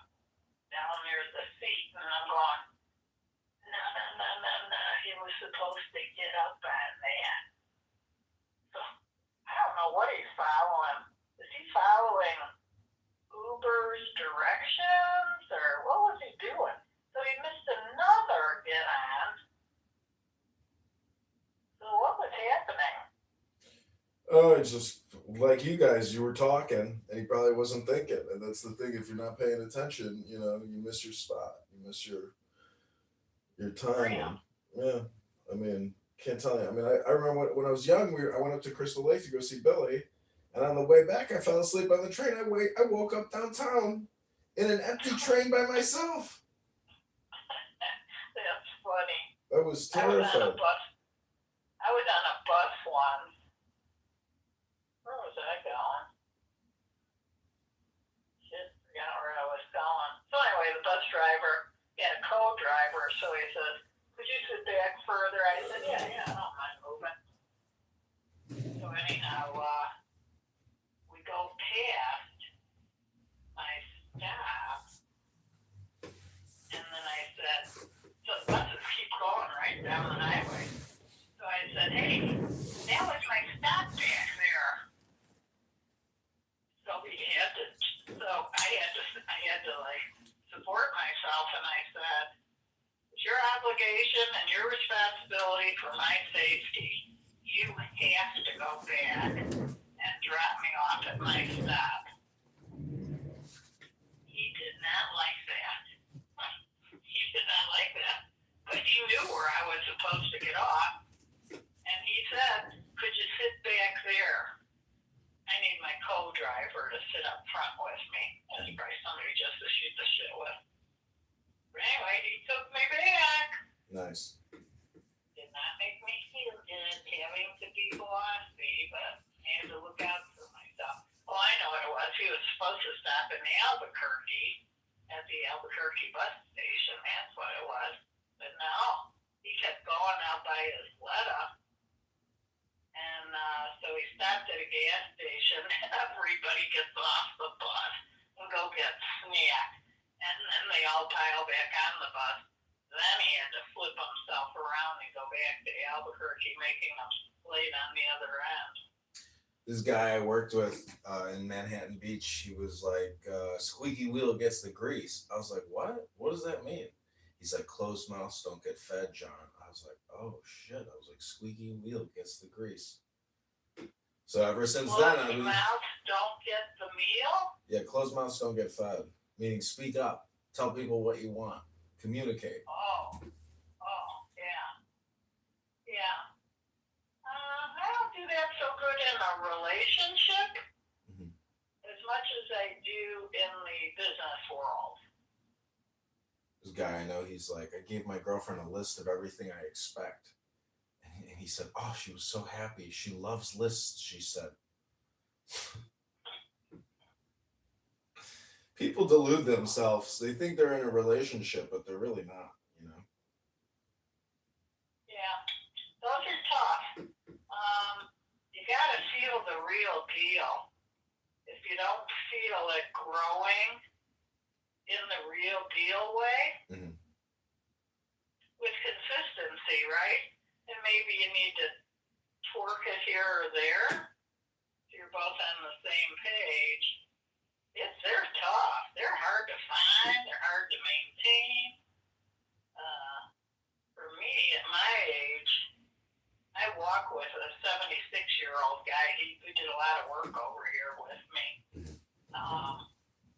down near the seat, and I'm going, no, he was supposed to get up on that. So I don't know what he's following. Is he following Uber's directions, or what was he doing? So he missed another get on. So what was happening? Oh, it's just like you guys, you were talking and he probably wasn't thinking. And that's the thing, if you're not paying attention, you miss your spot. You miss your timing. Yeah. I mean, can't tell you. I mean, I remember when I was young, I went up to Crystal Lake to go see Billy. And on the way back, I fell asleep on the train. I woke up downtown in an empty train by myself. That's funny. I was terrified. I was on a bus once. Where was I going? Shit, forgot where I was going. So anyway, the bus driver, he had a co-driver, so he says, could you sit back further? I said, yeah, I don't mind moving. So anyhow, we go past my stop, and then I said, so the buses keep going right down the highway. So I said, hey, that was my stop back there. So I had to like support myself, and I said, it's your obligation and your responsibility for my safety. You have to go back and drop me off at my stop. He did not like that. He did not like that. But he knew where I was supposed to get off. And he said, could you sit back there? I need my co-driver to sit up front with me. That's probably somebody just to shoot the shit with. But anyway, he took me back. Nice. Did not make me feel good having to be bossy, but I had to look out for myself. Oh, I know what it was. He was supposed to stop in Albuquerque at the Albuquerque bus station. That's what it was. But no, he kept going out by his Isleta. And so he stopped at a gas station. Everybody gets off the bus and go get snack. And then they all pile back on the bus. Then he had to flip himself around and go back to Albuquerque, making them late on the other end. This guy I worked with in Manhattan Beach, he was like, squeaky wheel gets the grease. I was like, what? What does that mean? He's like, closed mouths don't get fed, John. I was like, oh shit. I was like, squeaky wheel gets the grease. So ever since then, Closed mouths don't get the meal? Yeah, closed mouths don't get fed. Meaning speak up. Tell people what you want. Communicate. Oh, yeah. Yeah. I don't do that so good in a relationship as much as I do in the business world. This guy I know, he's like, I gave my girlfriend a list of everything I expect. And he said, oh, she was so happy. She loves lists, she said. People delude themselves. They think they're in a relationship, but they're really not, Yeah, those are tough. You gotta feel the real deal. If you don't feel it growing in the real deal way, with consistency, right? And maybe you need to twerk it here or there. So you're both on the same page. They're tough. They're hard to find. They're hard to maintain. lot of work over here with me.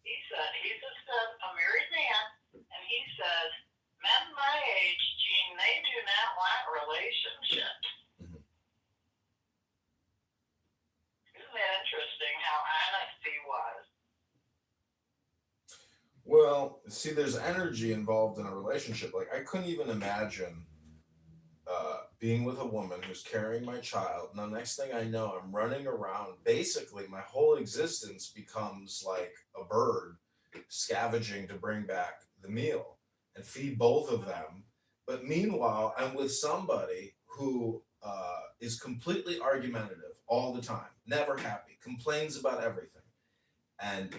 He said he's just a married man, and he says men my age, Gene, they do not want relationships. Isn't that interesting how honest he was? Well, see, there's energy involved in a relationship. Like, I couldn't even imagine being with a woman who's carrying my child. Now, next thing I know, I'm running around. Basically, my whole existence becomes like a bird scavenging to bring back the meal and feed both of them. But meanwhile, I'm with somebody who is completely argumentative all the time, never happy, complains about everything. And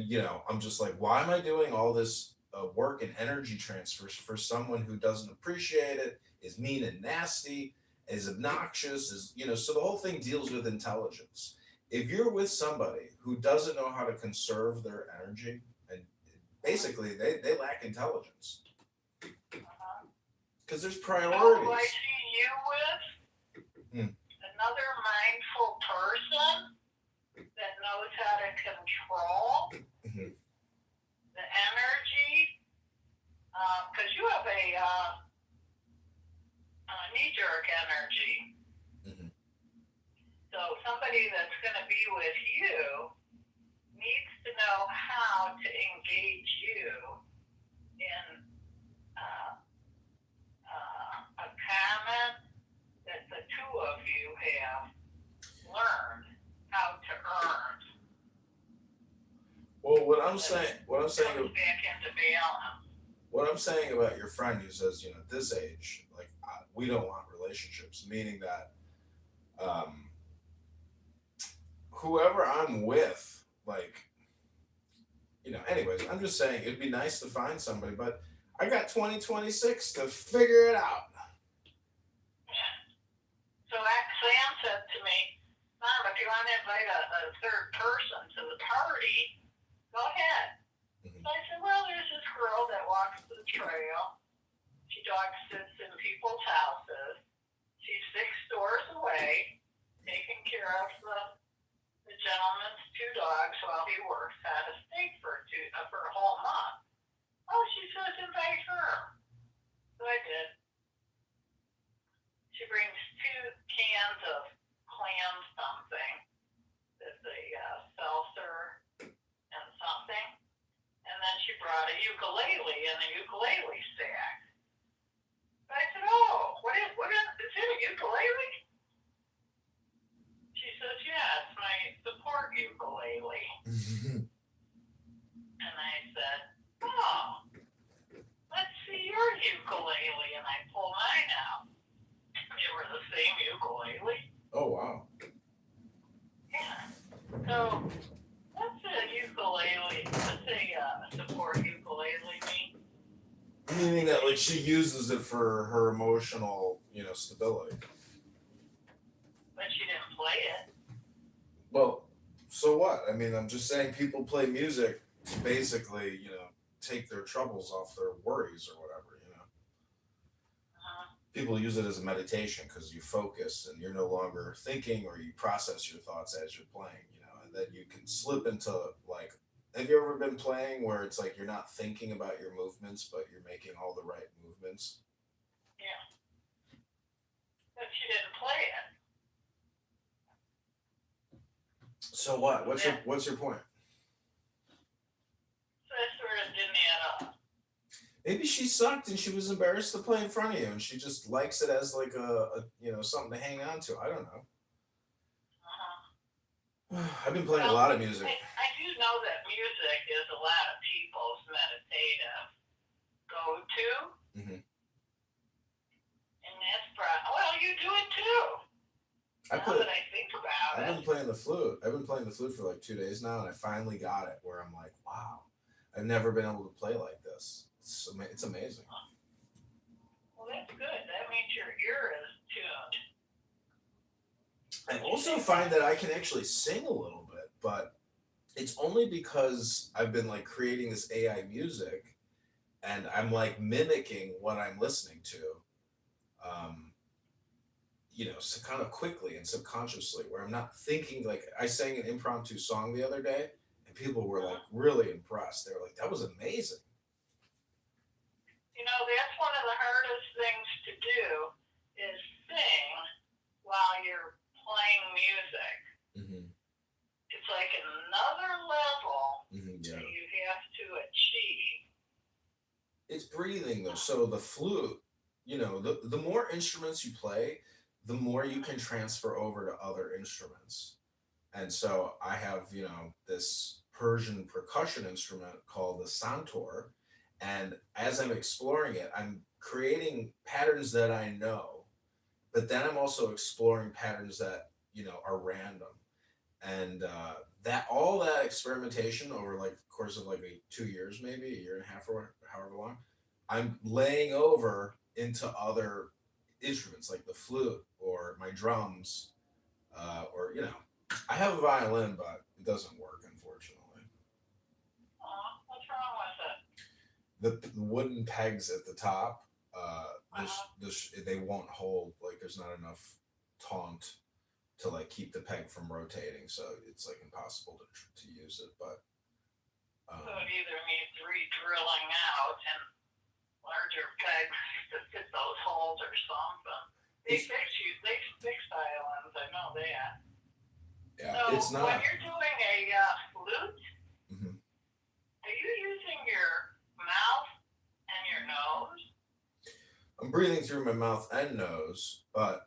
you know, I'm just like, why am I doing all this work and energy transfers for someone who doesn't appreciate it, is mean and nasty, is obnoxious, is, you know, so the whole thing deals with intelligence. If you're with somebody who doesn't know how to conserve their energy, and basically they lack intelligence. Because there's priorities. You know who I see you with? Another mindful person that knows how to control the energy, because you have a knee-jerk energy. So somebody that's going to be with you needs to know how to engage you in a comment that the two of you have learned how to earn. Well, what I'm saying back into balance. What I'm saying about your friend who says, you know, at this age, like, we don't want relationships, meaning that whoever I'm with, like, you know, anyways, I'm just saying it'd be nice to find somebody, but I got 2026 to figure it out. So Sam said to me, Mom, if you want to invite a third person to the party, go ahead. So I said, well, there's this girl that walks the trail. She dog sits in people's houses. She's 6 doors away, taking care of the gentleman's 2 dogs while he works at a steak for a whole month. Oh, she says invite her. So I did. She brings 2 cans of clam something. It's a seltzer and something. And then she brought a ukulele in a ukulele sack. I said, oh, what is it, a ukulele? She says, yeah, it's my support ukulele. And I said, oh, let's see your ukulele. And I pull mine out. They were the same ukulele. Oh, wow. Yeah. So, what's a ukulele? What's a support ukulele mean? Meaning that, like, she uses it for her emotional, you know, stability. But she didn't play it. Well, so what? I mean, I'm just saying people play music to basically, you know, take their troubles off their worries or whatever, you know. People use it as a meditation because you focus and you're no longer thinking, or you process your thoughts as you're playing, you know, and then you can slip into, like, have you ever been playing where it's like you're not thinking about your movements, but you're making all the right movements? Yeah. But she didn't play it. So what? What's your point? So that sort of didn't add up. Maybe she sucked and she was embarrassed to play in front of you, and she just likes it as like a you know, something to hang on to. I don't know. I've been playing a lot of music. I do know that music is a lot of people's meditative go-to. And that's well, you do it too. Now that I think about I've been playing the flute. I've been playing the flute for like 2 days now, and I finally got it where I'm like, wow, I've never been able to play like this. It's amazing. Well, that's good. That means your ear is tuned. I also find that I can actually sing a little bit, but it's only because I've been like creating this AI music, and I'm like mimicking what I'm listening to. kind of quickly and subconsciously, where I'm not thinking. Like, I sang an impromptu song the other day, and people were like really impressed. They were like, "That was amazing." That's one of the hardest things to do is sing while you're playing music. Mm-hmm. It's like another level Yeah. that you have to achieve. It's breathing though. So the flute, the more instruments you play, the more you can transfer over to other instruments. And so I have, this Persian percussion instrument called the santur. And as I'm exploring it, I'm creating patterns that I know, but then I'm also exploring patterns that, are random. And that all that experimentation over like the course of like 2 years, maybe a year and a half or however long, I'm laying over into other instruments like the flute or my drums, or I have a violin, but it doesn't work, unfortunately. What's wrong with it? The wooden pegs at the top, they won't hold. Like, there's not enough taunt to like keep the peg from rotating, so it's like impossible to use it. But so it either needs re-drilling out and larger pegs to fit those holes or something. They fix violins, I know that. Yeah, so it's not. When you're doing a flute, are you using your mouth and your nose? I'm breathing through my mouth and nose, but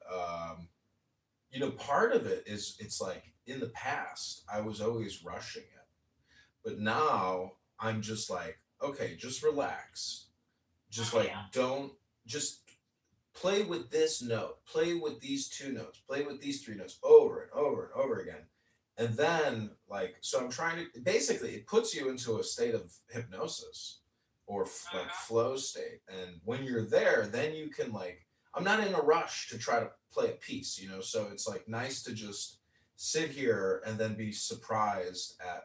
part of it is it's like in the past I was always rushing it, but now I'm just like, okay, just relax, just like don't just play with this note, play with these two notes, play with these three notes over and over and over again. And then, like, so I'm trying to basically, it puts you into a state of hypnosis or like flow state. And when you're there, then you can, like, I'm not in a rush to try to play a piece, so it's like nice to just sit here and then be surprised at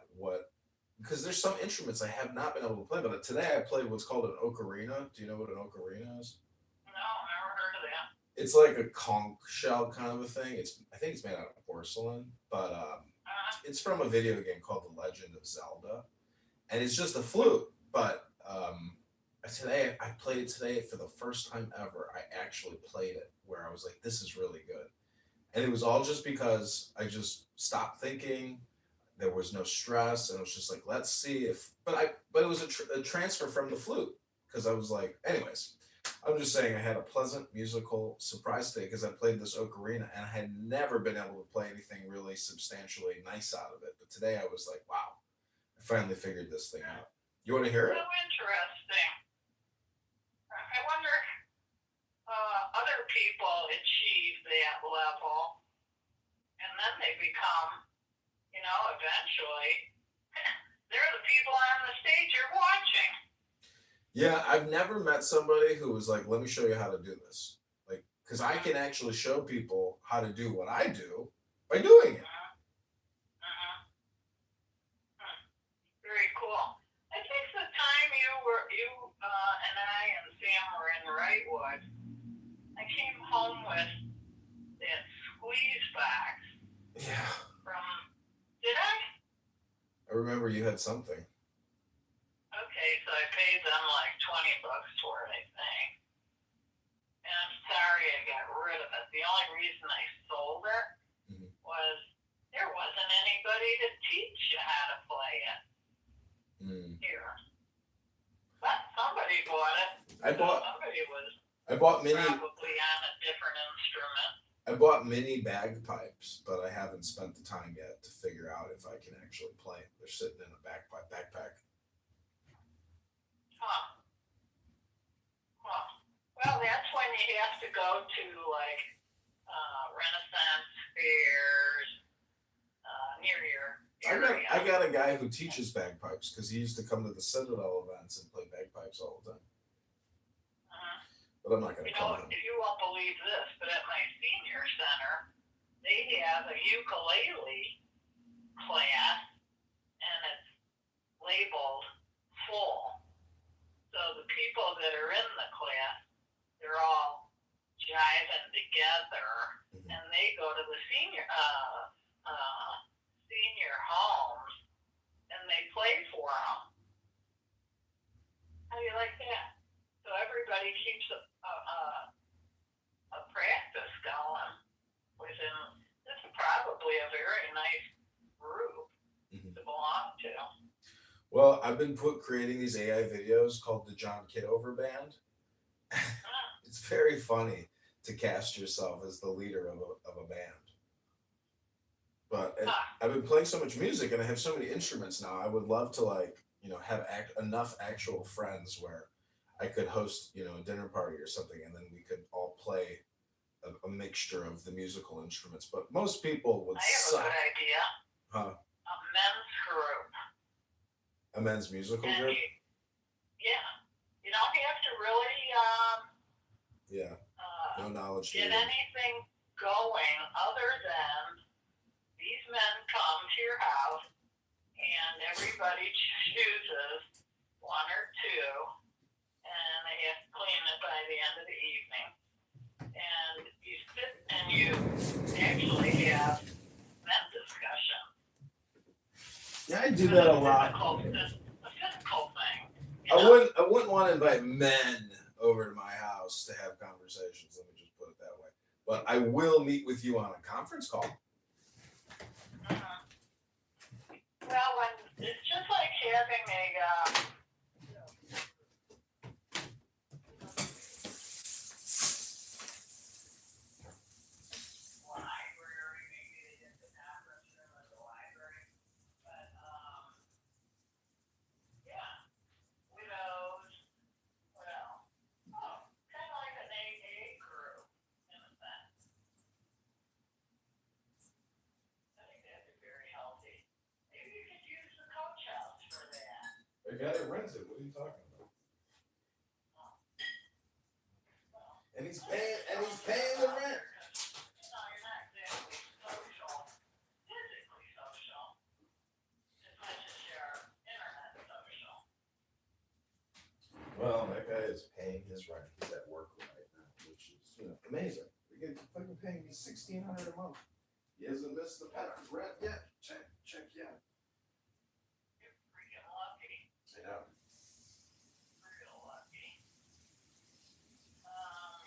because there's some instruments I have not been able to play, but today I played what's called an ocarina. Do you know what an ocarina is? No, never heard of that. It's like a conch shell kind of a thing. I think it's made out of porcelain, but it's from a video game called The Legend of Zelda, and it's just a flute. But today I played it today for the first time ever. I actually played it where I was like, "This is really good," and it was all just because I just stopped thinking. There was no stress, and it was just like, let's see if. But it was a transfer from the flute because I was like, anyways. I'm just saying I had a pleasant musical surprise today because I played this ocarina and I had never been able to play anything really substantially nice out of it. But today I was like, wow, I finally figured this thing out. You want to hear it? So interesting. I wonder if other people achieve that level and then they become, eventually, they're the people on the stage you're watching. Yeah, I've never met somebody who was like, let me show you how to do this. Like, because I can actually show people how to do what I do by doing it. Very cool. I think the time you and I and Sam were in Wrightwood, I came home with that squeeze box. Yeah. Did I? I remember you had something. Okay, so I paid them like $20 for it, I think. And I'm sorry I got rid of it. The only reason I sold it was there wasn't anybody to teach you how to play it here. But somebody bought it. I bought mini. Probably on a different instrument. I bought mini bagpipes, but I haven't spent the time yet to figure out if I can actually play them. They're sitting in a backpack. Well, that's when you have to go to like Renaissance fairs near your area. I got a guy who teaches bagpipes because he used to come to the Citadel events and play bagpipes all the time. But I'm not going to call him. You won't believe this, but at my senior center, they have a ukulele class, and it's labeled full. So the people that are in the class, they're all jiving together and they go to the senior homes and they play for them. How do you like that? So everybody keeps a practice going within. This is probably a very nice group to belong to. Well, I've been creating these AI videos called the John Kitover Band. It's very funny to cast yourself as the leader of a band. But I've been playing so much music and I have so many instruments now. I would love to have enough actual friends where I could host a dinner party or something, and then we could all play a mixture of the musical instruments. But most people would suck. I have a good idea. Huh? A men's group. A men's musical group? Yeah. You don't have to really no knowledge. Get anything going other than these men come to your house and everybody chooses one or two, and they have to clean it by the end of the evening. And you sit and you actually have men discussion. Yeah, I do that a lot. A physical thing. I wouldn't want to invite men over to my house to have conversations. Let me just put it that way. But I will meet with you on a conference call. Well, it's just like having a library, maybe they did the conference room at the library, but yeah, widows, well, kind of like an AA group in a sense. I think that'd be very healthy. Maybe you could use the coach house for that. The guy that rents it. What are you talking about? And he's paying the rent. You're not exactly social, physically social, as much as you're internet social. Well, that guy is paying his rent. He's at work right now, which is amazing. They're fucking paying me $1,600 a month. He hasn't missed the rent yet. Check yet. You're freaking lucky. I know. Real lucky.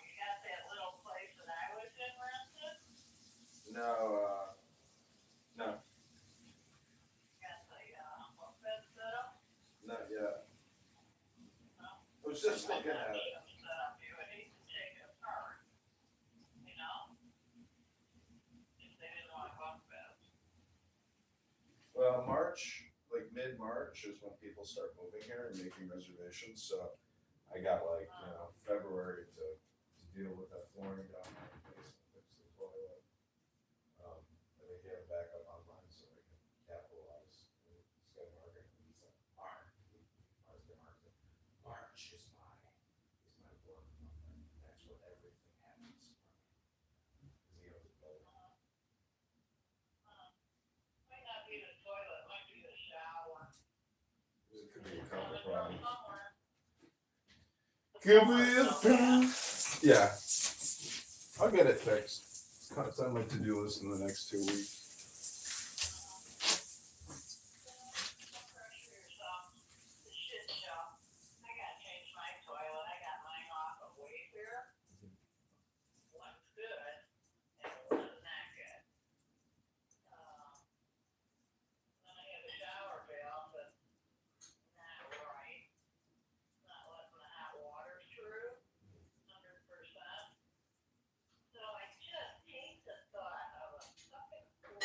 You got that little place that I was in rented? No. You got the bed set up? Not yet. No. I was just looking at it. Set up. You would need to take it apart. If they didn't want bunk beds. Well, mid-March is when people start moving here and making reservations. So I got February to deal with that flooring down there in place and fix the toilet. And then get it back up online so I can capitalize. This guy Mark, he's like, March is my work month. That's when everything happens. Because he owns a building. Might not be the toilet, might be the shower. It could be a couple problems. Somewhere. Could be a problem. Yeah. I'll get it fixed. It's on my to-do list in the next 2 weeks. Don't pressure yourself. The shit show. I gotta change my toilet. I got mine off of Wayfair. One's good, and one's not good. Then I have a shower valve that's not right. It's not letting the hot water through 100%. So I just hate the thought of a fucking $400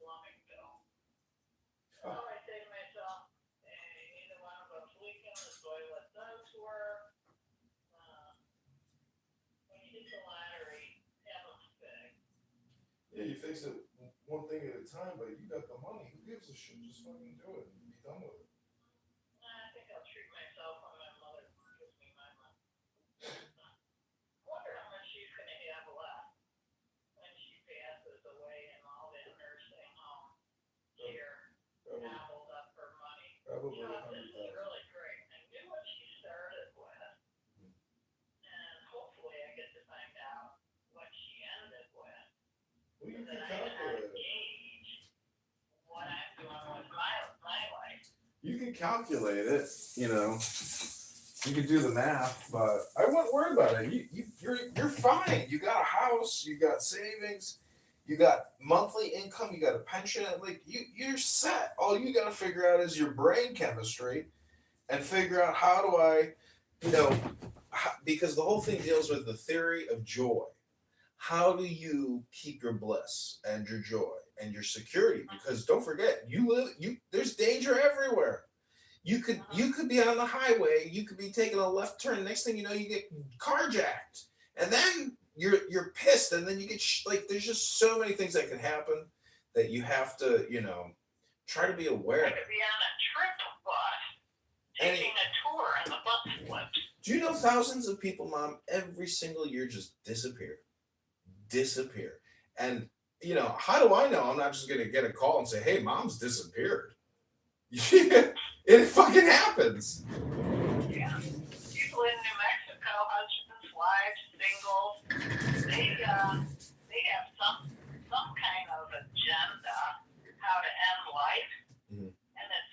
plumbing bill. So I say to myself, either one of them's leaking, the toilet does work. When you hit the lottery, have them fixed. Yeah, you fix it one thing at a time, but you got the money. Who gives a shit? Just fucking do it and be done with it. I think I'll treat myself when my mother gives me my money. I wonder how much she's gonna have left when she passes away and all that nursing home care gobbled up her money. Probably This is 100,000. really great. I knew what she started with, and hopefully I get to find out what she ended with. can calculate it, you know. You can do the math, but I wouldn't worry about it. You're fine. You got a house, you got savings, you got monthly income, you got a pension. Like you're set. All you got to figure out is your brain chemistry, and figure out how do I, you know, because the whole thing deals with the theory of joy. How do you keep your bliss and your joy and your security? Because don't forget, there's danger everywhere. You could be on the highway, you could be taking a left turn. Next thing you know, you get carjacked, and then you're pissed, and then you get like there's just so many things that can happen that you have to try to be aware. I could be on a trip bus, taking a tour, and the bus flips. Do you know thousands of people, Mom, every single year just disappear? And how do I know I'm not just gonna get a call and say, hey, Mom's disappeared? It fucking happens. Yeah. People in New Mexico, husbands, wives, singles, they have some kind of agenda how to end life. Mm-hmm. And it's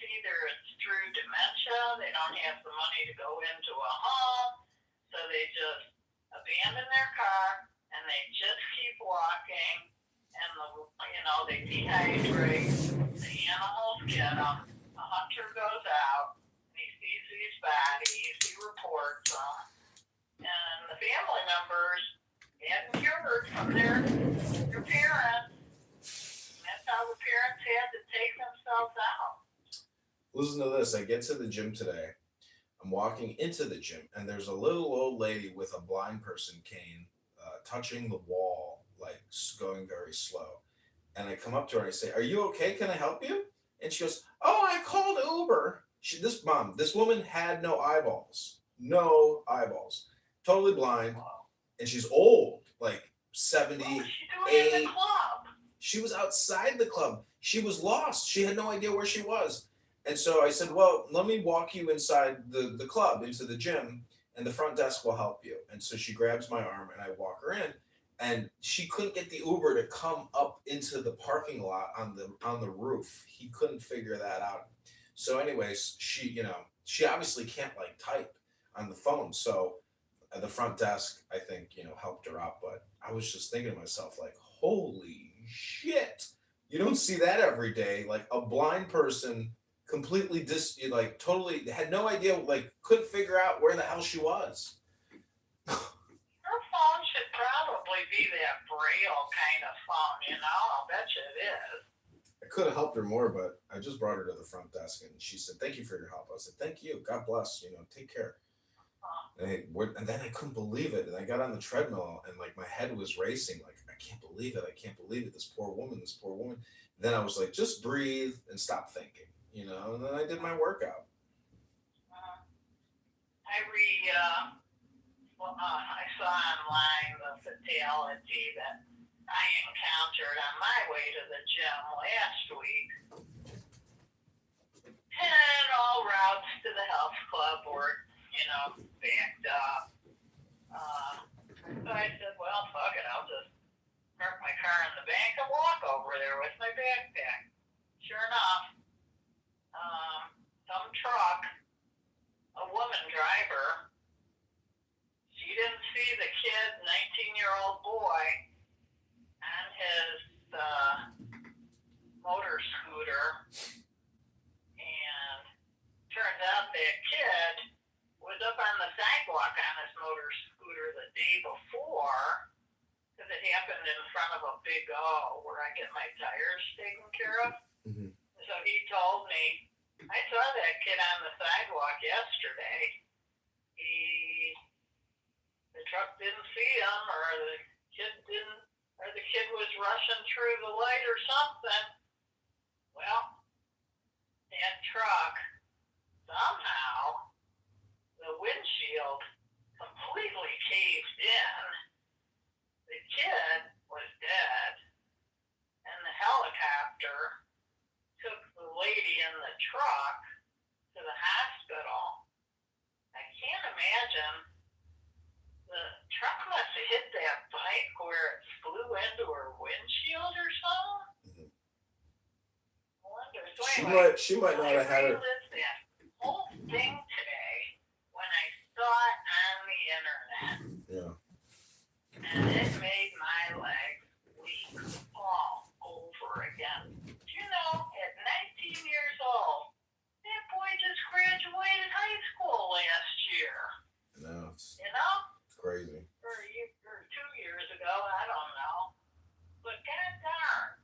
through dementia, they don't have the money to go into a home, so they just abandon their car and they just keep walking, and they dehydrate, the animals get them, the hunter goes out, and he sees these bodies, he reports them, and the family members hadn't cured from their parents. And that's how the parents had to take themselves out. Listen to this. I get to the gym today. I'm walking into the gym, and there's a little old lady with a blind person cane touching the wall, like going very slow. And I come up to her and I say, "Are you okay? Can I help you?" And she goes, "Oh, I called Uber." This woman had no eyeballs. No eyeballs. Totally blind. And she's old, like 70, What was she doing in the club? She was outside the club. She was lost. She had no idea where she was. And so I said, well, let me walk you inside the club, into the gym, and the front desk will help you. And so she grabs my arm and I walk her in. And she couldn't get the Uber to come up into the parking lot on the roof. He couldn't figure that out. So anyways, she obviously can't like type on the phone. So the front desk, I think, helped her out. But I was just thinking to myself, like, holy shit. You don't see that every day. Like a blind person completely totally had no idea, like couldn't figure out where the hell she was. Her phone should probably be that Braille kind of phone, I'll bet you it is. I could have helped her more, but I just brought her to the front desk and she said, "Thank you for your help." I said, "Thank you. God bless, take care." And then I couldn't believe it. And I got on the treadmill and like my head was racing. Like, I can't believe it. This poor woman. Then I was like, just breathe and stop thinking, and then I did my workout. I saw online the fatality that I encountered on my way to the gym last week. And all routes to the health club were, backed up. So I said, well, fuck it, I'll just park my car in the bank and walk over there with my backpack. Sure enough, some truck, a woman driver, she didn't see the kid, 19-year-old boy, on his motor scooter, and turns out that kid was up on the sidewalk on his motor scooter the day before, because it happened in front of a Big O where I get my tires taken care of. Mm-hmm. So he told me, I saw that kid on the sidewalk yesterday. The truck didn't see him, or the kid was rushing through the light or something. Well, that truck, somehow, the windshield completely caved in. The kid was dead, and the helicopter took the lady in the truck to the hospital. I can't imagine. The truck must have hit that bike where it flew into her windshield or something. Mm-hmm. I wonder. So anyway, She might not have had her. thing today when I saw it on the internet. Yeah. And it made my legs weak all over again. You know, at 19 years old, that boy just graduated high school last year. No, it's You know? crazy. Or 2 years ago, I don't know. But god darn,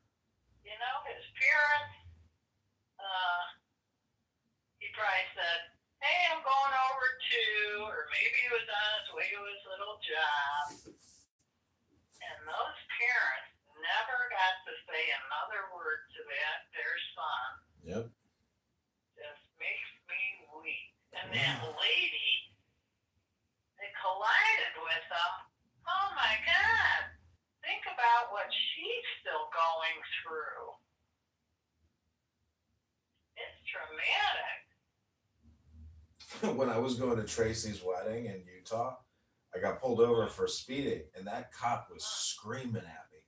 you know, his parents, he probably said, hey, I'm going over to, or maybe he was on his way to his little job. And those parents never got to say another word to their son. Yep. Just makes me weak. And that lady that collided with him, oh my God. Think about what she's still going through. It's traumatic. When I was going to Tracy's wedding in Utah, I got pulled over for speeding, and that cop was screaming at me.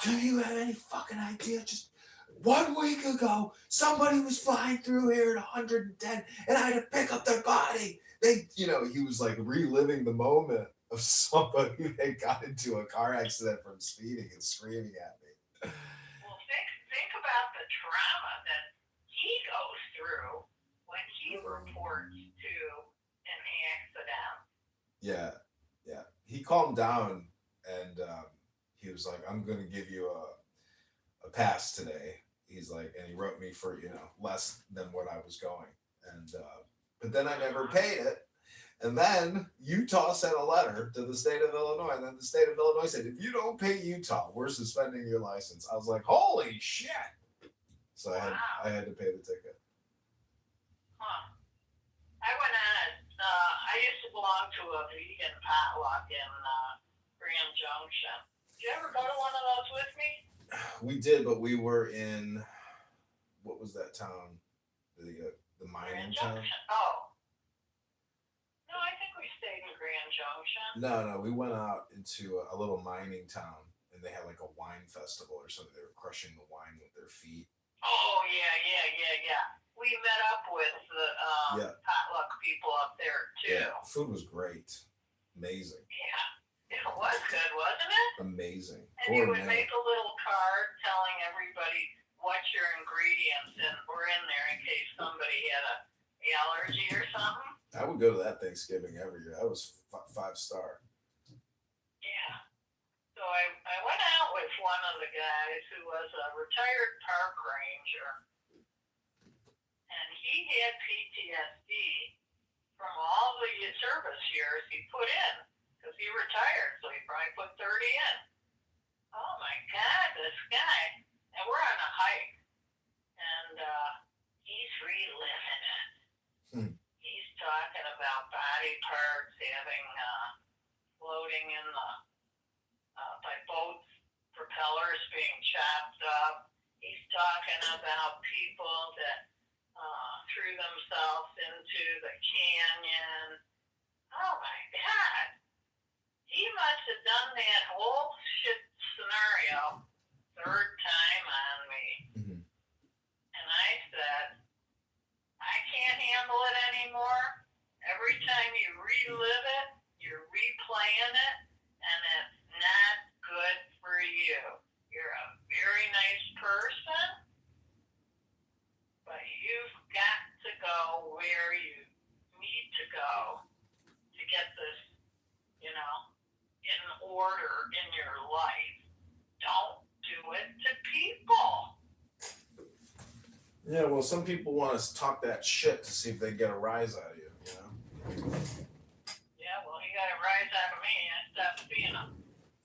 Do you have any fucking idea? Just 1 week ago, somebody was flying through here at 110, and I had to pick up their body. He was like reliving the moment of somebody that got into a car accident from speeding and screaming at me. Well, think about the trauma that he goes through when he reports to an accident. Yeah. He calmed down, and he was like, I'm going to give you a pass today. He's like, and he wrote me for, less than what I was going. And, but then I never paid it. And then Utah sent a letter to the state of Illinois. And then the state of Illinois said, if you don't pay Utah, we're suspending your license. I was like, holy shit. So I had to pay the ticket. Huh. I went on I used to belong to a vegan potluck in Grand Junction. Did you ever go to one of those with me? We did, but we were in, what was that town? The mining town? Oh. No, I think we stayed in Grand Junction. No, we went out into a little mining town, and they had like a wine festival or something. They were crushing the wine with their feet. Oh, yeah. We met up with the potluck people up there, too. Yeah, the food was great. Amazing. Yeah. It was good, wasn't it? Amazing. And you would make a little card telling everybody what your ingredients were in there in case somebody had an allergy or something. I would go to that Thanksgiving every year. That was 5-star. Yeah. So I went out with one of the guys who was a retired park ranger. And he had PTSD from all the service years he put in. Because he retired, so he probably put 30 in. Oh my God, this guy. And we're on a hike. And he's reliving it. He's talking about body parts having floating in the by boats, propellers being chopped up. He's talking about people that threw themselves into the canyon. Oh my God. He must have done that whole shit scenario 3rd time on me. Mm-hmm. And I said, I can't handle it anymore. Every time you relive it, you're replaying it, and it's not good for you. You're a very nice person, but you've got to go where you need to go to get this, in order in your life. Don't do it to people. Yeah, well, some people want to talk that shit to see if they get a rise out of you, Yeah, well, he got a rise out of me. I stopped seeing him.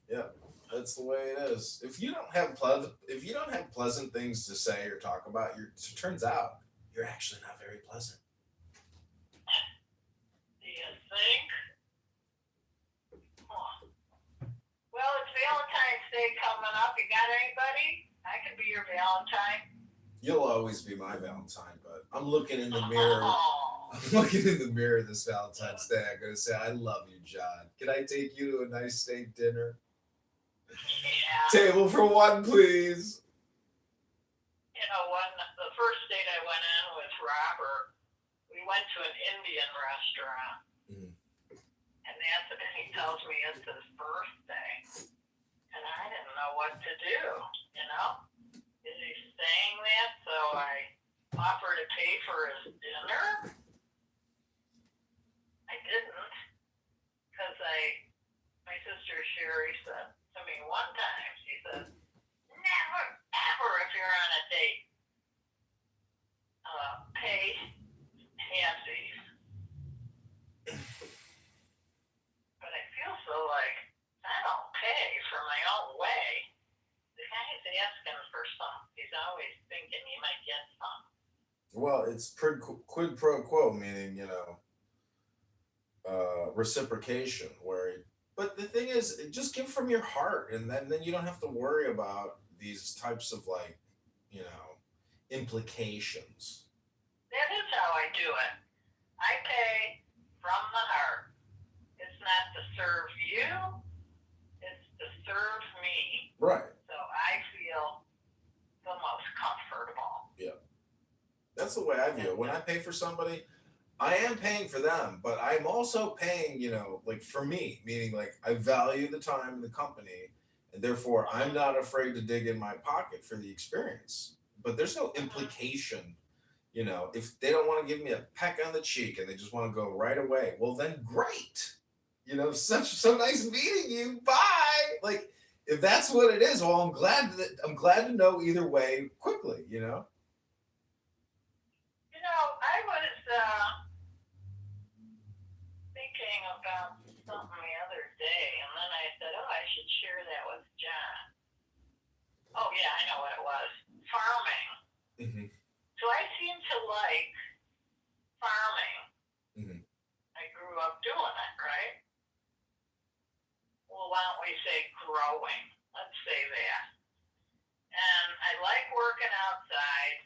Yeah, that's the way it is. If you don't have pleasant things to say or talk about, it turns out you're actually not very pleasant. Do you think? Well, it's Valentine's Day coming up. You got anybody? I could be your Valentine. You'll always be my Valentine, but I'm looking in the mirror. I'm looking in the mirror this Valentine's Day. I'm going to say, I love you, John. Can I take you to a nice steak dinner? Yeah. Table for 1, please. The first date I went on with Robert, we went to an Indian restaurant, and he tells me it's his birthday, and I didn't know what to do. Is he saying that so I offer to pay for his dinner? I didn't, because my sister Sherry said to me one time, she said, never, ever, if you're on a date, pay halfsies. But I feel so like I don't pay for my own way. The guy's asking for something. He's always thinking he might get something. Well, it's quid pro quo, meaning reciprocation. But the thing is, just give from your heart, and then you don't have to worry about these types of implications. That is how I do it. I pay from the heart. It's not to serve you, it's to serve me. Right. So I feel the most comfortable. Yeah. That's the way I view it. When I pay for somebody, I am paying for them, but I'm also paying, for me, meaning I value the time and the company, and therefore I'm not afraid to dig in my pocket for the experience. But there's no implication, if they don't want to give me a peck on the cheek and they just want to go right away, well then great. So nice meeting you. Bye. If that's what it is, well, I'm glad to know either way quickly. I was thinking about something the other day, and then I said, oh, I should share that with John. Oh, yeah, I know what it was. Farming. Mm-hmm. So I seem to like farming. Mm-hmm. I grew up doing it, right? Well, why don't we say growing? Let's say that. And I like working outside.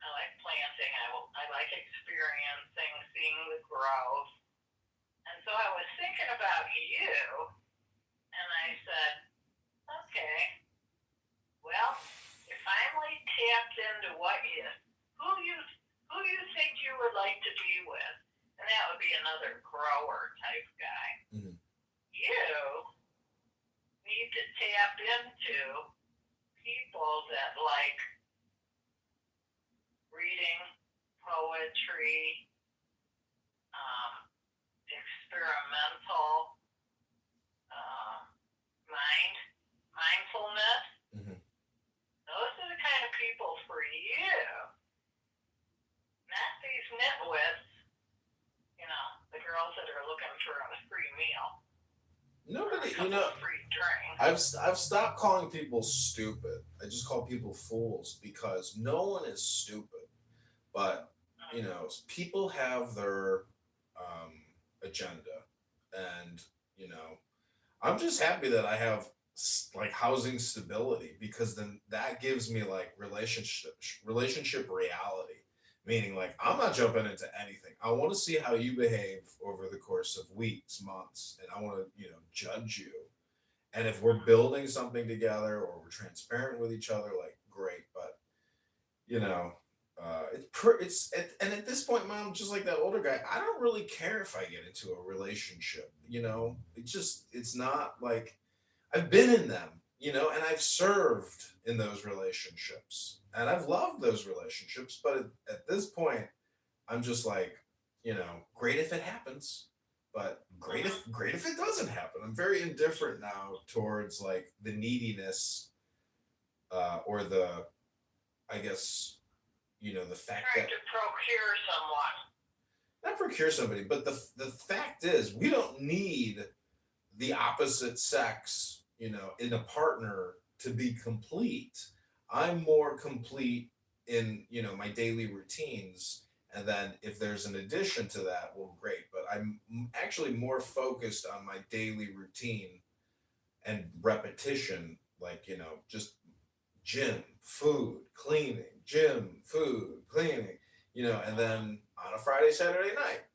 I like planting. I like experiencing, seeing the growth. And so I was thinking about you, and I said, okay, well, you finally tapped into who you think you would like to be with, and that would be another grower type guy. Mm-hmm. You need to tap into people that like reading, poetry, experimental, mindfulness. Mm-hmm. Those are the kind of people for you. Not these nitwits, the girls that are looking for a free meal. Nobody, free drink. I've stopped calling people stupid. I just call people fools because no one is stupid. But, people have their agenda. And, I'm just happy that I have housing stability, because then that gives me relationship reality. Meaning I'm not jumping into anything. I want to see how you behave over the course of weeks, months, and I want to, judge you. And if we're building something together or we're transparent with each other, great. But and at this point, Mom, just like that older guy, I don't really care if I get into a relationship. It's not like I've been in them, and I've served in those relationships, and I've loved those relationships. But at this point, I'm just great if it happens, but great if it doesn't happen. I'm very indifferent now towards the neediness, or the, I guess, the fact trying that to procure someone. Not procure somebody, but the fact is we don't need the opposite sex, in a partner to be complete. I'm more complete in, my daily routines. And then if there's an addition to that, well, great. But I'm actually more focused on my daily routine and repetition, just gym, food, cleaning, gym, food, cleaning, and then on a Friday, Saturday night,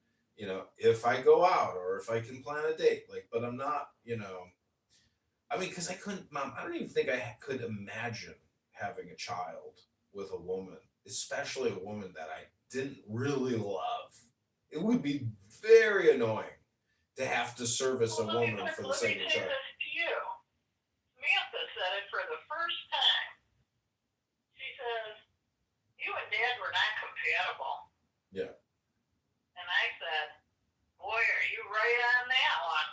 if I go out or if I can plan a date, but I'm not, because Mom, I don't even think I could imagine having a child with a woman, especially a woman that I didn't really love. It would be very annoying to have to service a woman for the sake of a child. Let me say this to you. Samantha said it for the first time. She says, you and Dad were not compatible. Yeah. And I said, boy, are you right on that one.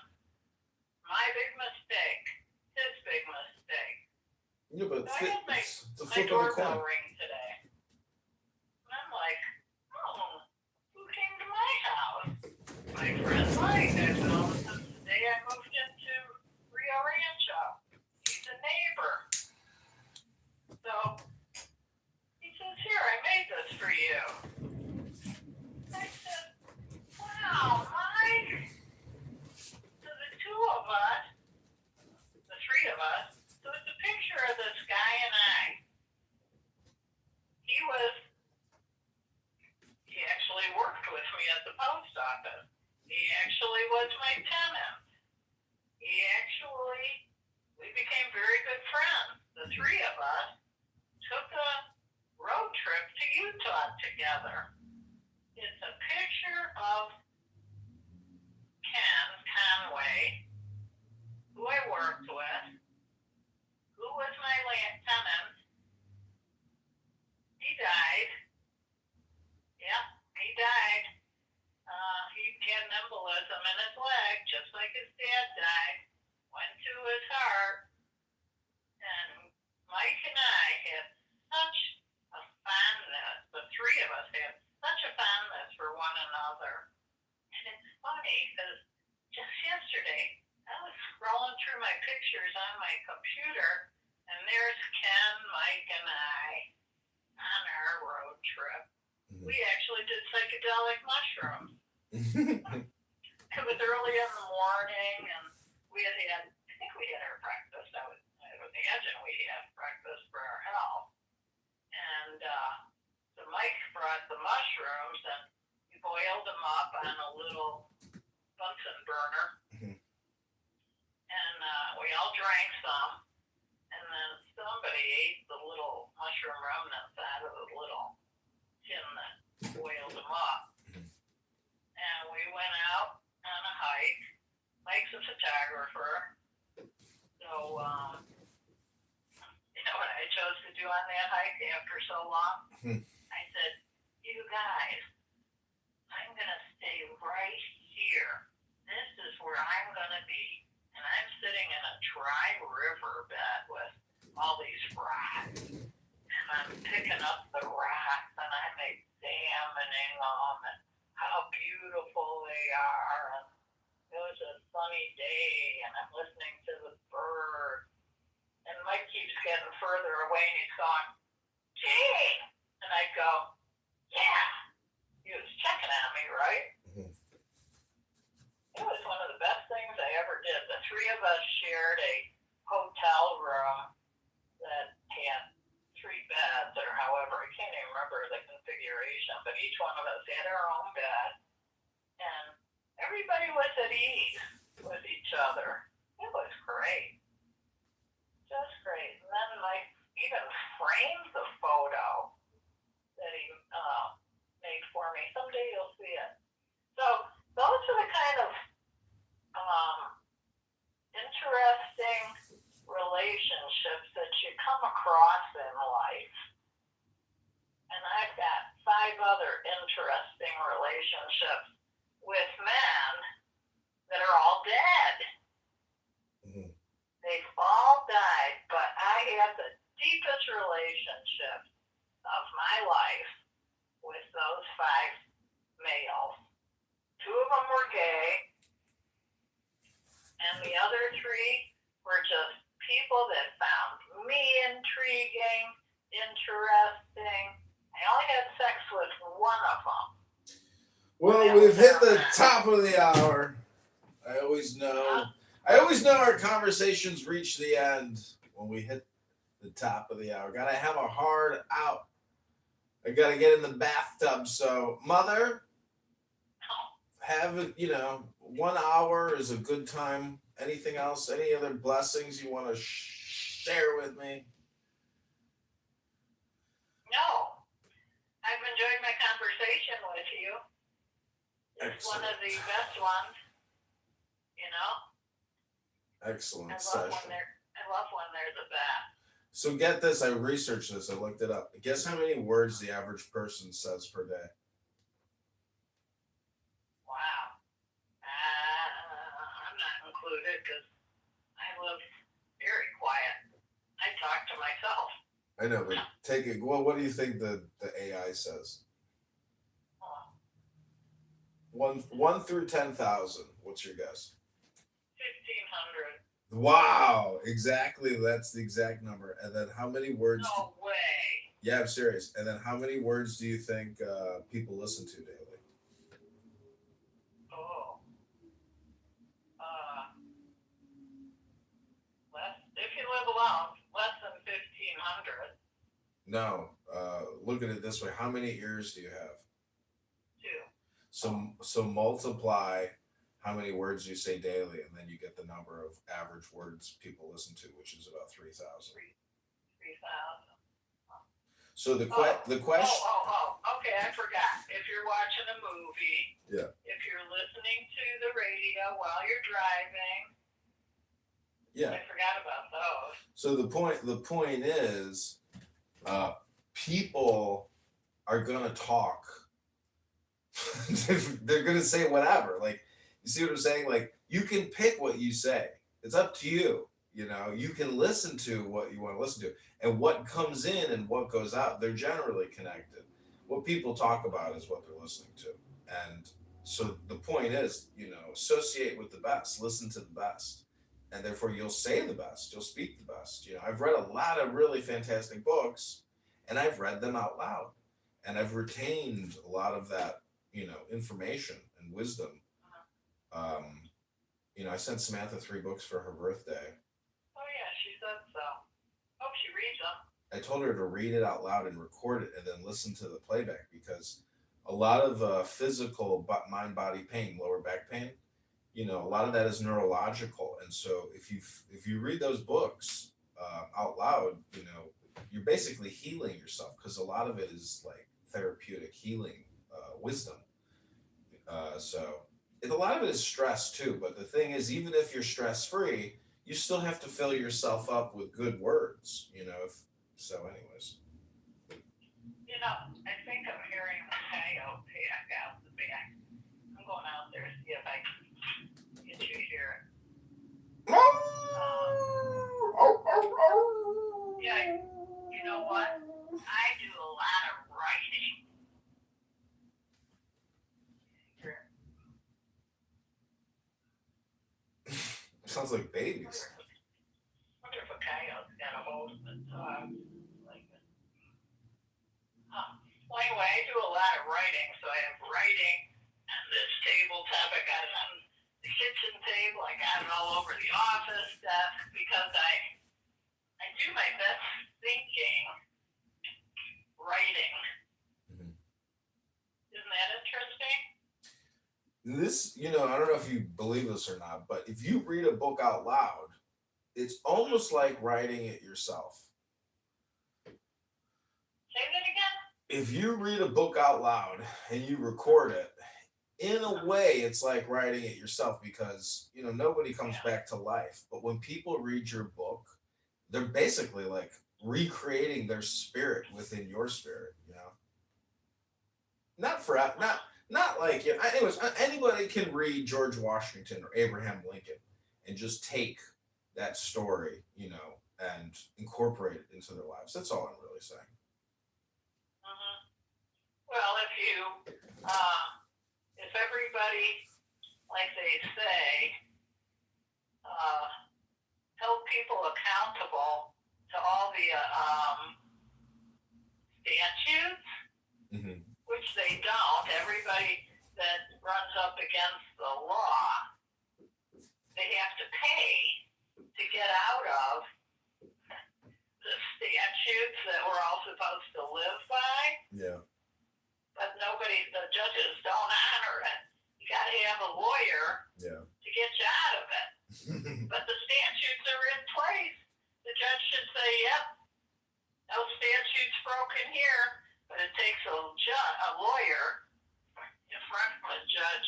My big mistake. His big mistake. Yeah, but So I had my flip of the doorbell coin. ring today. And I'm like, oh, who came to my house? My friend Mike. I said, oh, this is the day I moved into Rio Rancho. He's a neighbor. So he says, here, I made this for you. I said, wow, Mike. So the two of us, the three of us, so it's a picture of this guy and I. He actually worked with me at the post office. He actually was my tenant. We became very good friends. The three of us took a road trip to Utah together. It's a picture of Ken Conway, who I worked with, who was my tenant. He died. Yeah, he died. He had an embolism in his leg, just like his dad died. Went to his heart. And Mike and I had such a fondness. The three of us had such a fondness for one another. And it's funny because just yesterday, I was scrolling through my pictures on my computer, and there's Ken, Mike, and I on our road trip. We actually did psychedelic mushrooms. It was early in the morning, and I think we had our breakfast. I would imagine we had breakfast for our health. And so Mike brought the mushrooms, and we boiled them up on a little Bunsen burner. And we all drank some. And then somebody ate the little mushroom remnants out of the little tin that boiled them up. And we went out on a hike. Mike's a photographer. So, you know what I chose to do on that hike after so long? I said, you guys, I'm going to stay right here. This is where I'm going to be. And I'm sitting in a dry riverbed with all these rocks. And I'm picking up the rocks and I'm examining them and how beautiful they are. And it was a sunny day and I'm listening to the birds. And Mike keeps getting further away and he's going, gee! And I go, yeah. He was checking on me, right? It was one of the best things I ever did. The three of us shared a hotel room that had 3 beds or however, I can't even remember the configuration, but each one of us had our own bed. And everybody was at ease with each other. It was great. Just great. And then Mike even framed the photo that he made for me. Someday you'll see it. So those are the kind of interesting relationships that you come across in life. And I've got 5 other interesting relationships with men that are all dead. They've all died, but I had the deepest relationships of my life with those 5 males. 2 of them were gay, and the other 3 were just people that found me intriguing, interesting. I only had sex with one of them. Well, we've hit the top of the hour. I always know our conversations reach the end when we hit the top of the hour. Gotta have a hard out. I gotta get in the bathtub. So, Mother, have it, 1 hour is a good time. Anything else? Any other blessings you want to share with me? No. I've enjoyed my conversation. It's one of the best ones, you know. Excellent I love session. when they're the best. So get this, I researched this, I looked it up. Guess how many words the average person says per day? Wow. I'm not included because I live very quiet. I talk to myself. I know, but take it. Well, what do you think the AI says? 1 through 10,000. What's your guess? 1,500. Wow, exactly. That's the exact number. And then how many words? No way. Yeah, I'm serious. And then how many words do you think people listen to daily? Oh. Less. If you live alone, less than 1,500. No. Look at it this way. How many ears do you have? 2. So multiply how many words you say daily, and then you get the number of average words people listen to, which is about 3,000. 3,000. So the question. Okay, I forgot. If you're watching a movie, yeah. If you're listening to the radio while you're driving, yeah. I forgot about those. So the point is, people are gonna talk. They're gonna say whatever. Like, you see what I'm saying? Like, you can pick what you say. It's up to you. You know, you can listen to what you want to listen to, and what comes in and what goes out. They're generally connected. What people talk about is what they're listening to, and so the point is, you know, associate with the best, listen to the best, and therefore you'll say the best, you'll speak the best. You know, I've read a lot of really fantastic books, and I've read them out loud, and I've retained a lot of that, you know, information and wisdom. You know, I sent Samantha 3 books for her birthday. Oh yeah, she said so. Hope she reads them. I told her to read it out loud and record it, and then listen to the playback, because a lot of physical mind body pain, lower back pain, you know, a lot of that is neurological, and so if you read those books out loud, you know, you're basically healing yourself, because a lot of it is like therapeutic healing wisdom. So a lot of it is stress too, but the thing is, even if you're stress free, you still have to fill yourself up with good words, you know. Anyways. You know, I think I'm hearing the coyote out the back. I'm going out there to see if I can get you to hear it. Yeah, you know what? I do a lot of writing. Sounds like babies. I wonder if a coyote's got a hold of the dog. Well, anyway, I do a lot of writing, so I have writing on this tabletop. I got it on the kitchen table. I got it all over the office desk because I do my best thinking writing. Mm-hmm. Isn't that interesting? This, you know, I don't know if you believe this or not, but if you read a book out loud, it's almost like writing it yourself. Say that again? If you read a book out loud and you record it, in a way, it's like writing it yourself, because, you know, nobody comes back to life. But when people read your book, they're basically like recreating their spirit within your spirit, you know? Not like, you know, anyways, anybody can read George Washington or Abraham Lincoln and just take that story, you know, and incorporate it into their lives. That's all I'm really saying. Mm-hmm. Well, if everybody, like they say, held people accountable to all the statutes, mm-hmm. which they don't. Everybody that runs up against the law, they have to pay to get out of the statutes that we're all supposed to live by. Yeah. But the judges don't honor it. You got to have a lawyer to get you out of it. But the statutes are in place. The judge should say, yep, no statute's broken here. But it takes a lawyer in front of a judge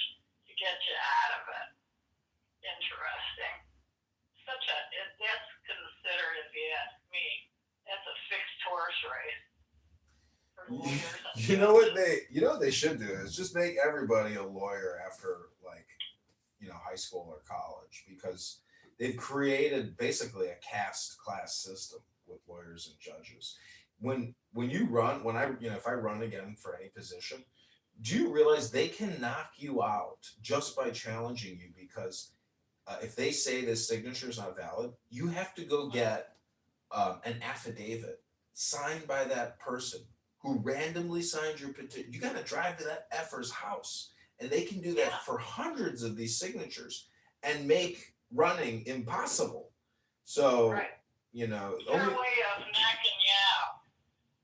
lawyers. And You know what they should do is just make everybody a lawyer after like, high school or college, because they've created basically a caste class system with lawyers and judges. When you run, if I run again for any position, do you realize they can knock you out just by challenging you? Because if they say this signature is not valid, you have to go get an affidavit signed by that person who randomly signed your petition. You got to drive to that effer's house, and they can do that for hundreds of these signatures and make running impossible. So, Right. Their only, way of knocking you out.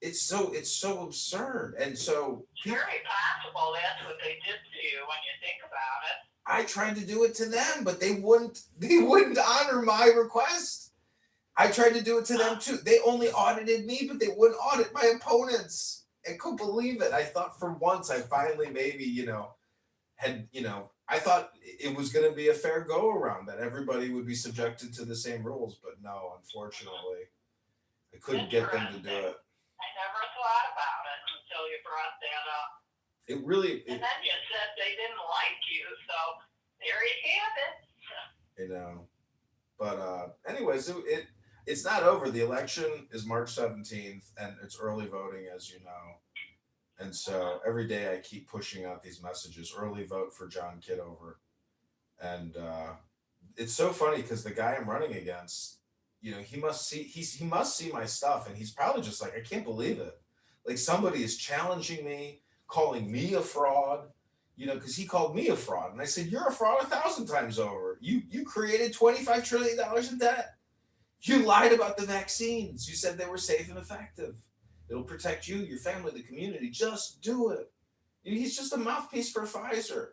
it's so absurd, and so It's very possible that's what they did to you when you think about it. I tried to do it to them, but they wouldn't honor my request. I tried to do it to them too. They only audited me, but they wouldn't audit my opponents. I couldn't believe it. I thought for once I finally maybe, I thought it was going to be a fair go around, that everybody would be subjected to the same rules, but no, unfortunately, I couldn't get them to do it. I never thought about it until you brought that up. It really. And then you said they didn't like you, so there you have it. But anyways, it's not over. The election is March 17th, and it's early voting, as you know. And so every day I keep pushing out these messages: early vote for John Kitover. And it's so funny because the guy I'm running against, he must see my stuff, and he's probably just like, I can't believe it. Like, somebody is challenging me, calling me a fraud. Because he called me a fraud, and I said, "You're a fraud 1,000 times over. You created $25 trillion in debt. You lied about the vaccines. You said they were safe and effective. It'll protect you, your family, the community. Just do it." He's just a mouthpiece for Pfizer,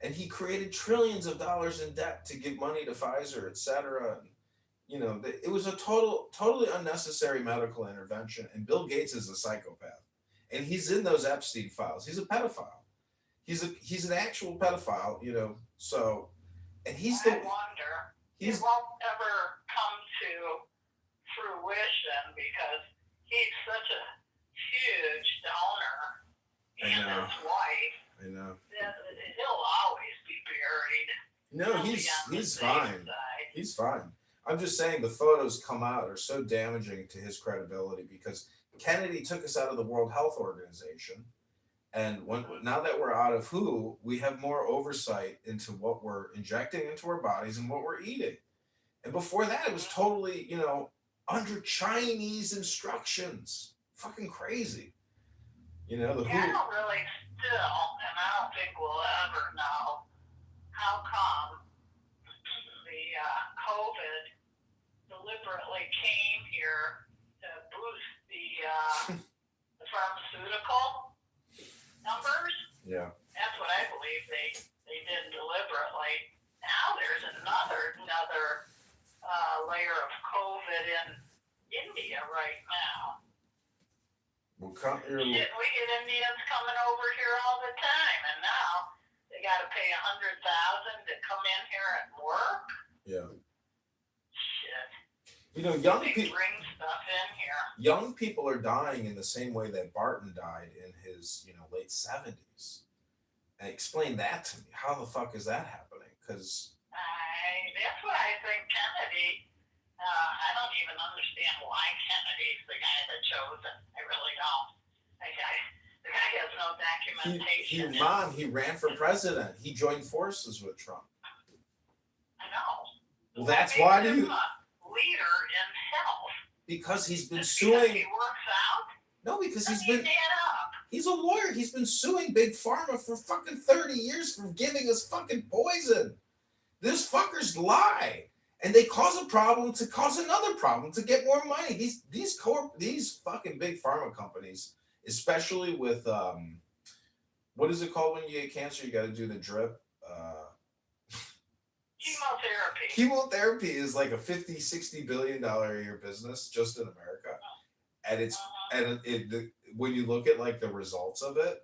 and he created trillions of dollars in debt to give money to Pfizer, etc. And it was a totally unnecessary medical intervention. And Bill Gates is a psychopath, and he's in those Epstein files. He's a pedophile. He's an actual pedophile, So, and I wonder. It won't ever come to fruition because he's such a huge donor, and his wife. I know. He'll always be buried. No, he's fine. He's fine. I'm just saying the photos come out are so damaging to his credibility, because Kennedy took us out of the World Health Organization. And now that we're out of WHO, we have more oversight into what we're injecting into our bodies and what we're eating. And before that, it was totally, under Chinese instructions. Fucking crazy. The WHO. I don't really still, and I don't think we'll ever know how come the COVID deliberately came here to boost the pharmaceutical numbers. Yeah. That's what I believe they did deliberately. Now there's another layer of COVID in India right now. Well, We get Indians coming over here all the time, and now they got to pay $100,000 to come in here and work. Yeah. Shit. Young They people. bring stuff in here. Young people are dying in the same way that Barton died in his, late 70s. And explain that to me. How the fuck is that happening? Because that's what I think Kennedy. I don't even understand why Kennedy's the guy that chose it. I really don't. The guy has no documentation. He ran for president. He joined forces with Trump. I know. Well, that's why do you? Leader in health. Because he's been Just suing. because he works out. No, because he's been. He's a lawyer. He's been suing Big Pharma for fucking 30 years for giving us fucking poison. This fuckers lie. And they cause a problem to cause another problem to get more money. These fucking big pharma companies, especially with what is it called when you get cancer? You got to do the drip. Chemotherapy. Chemotherapy is like a $50-60 billion a year business just in America, and it's when you look at like the results of it,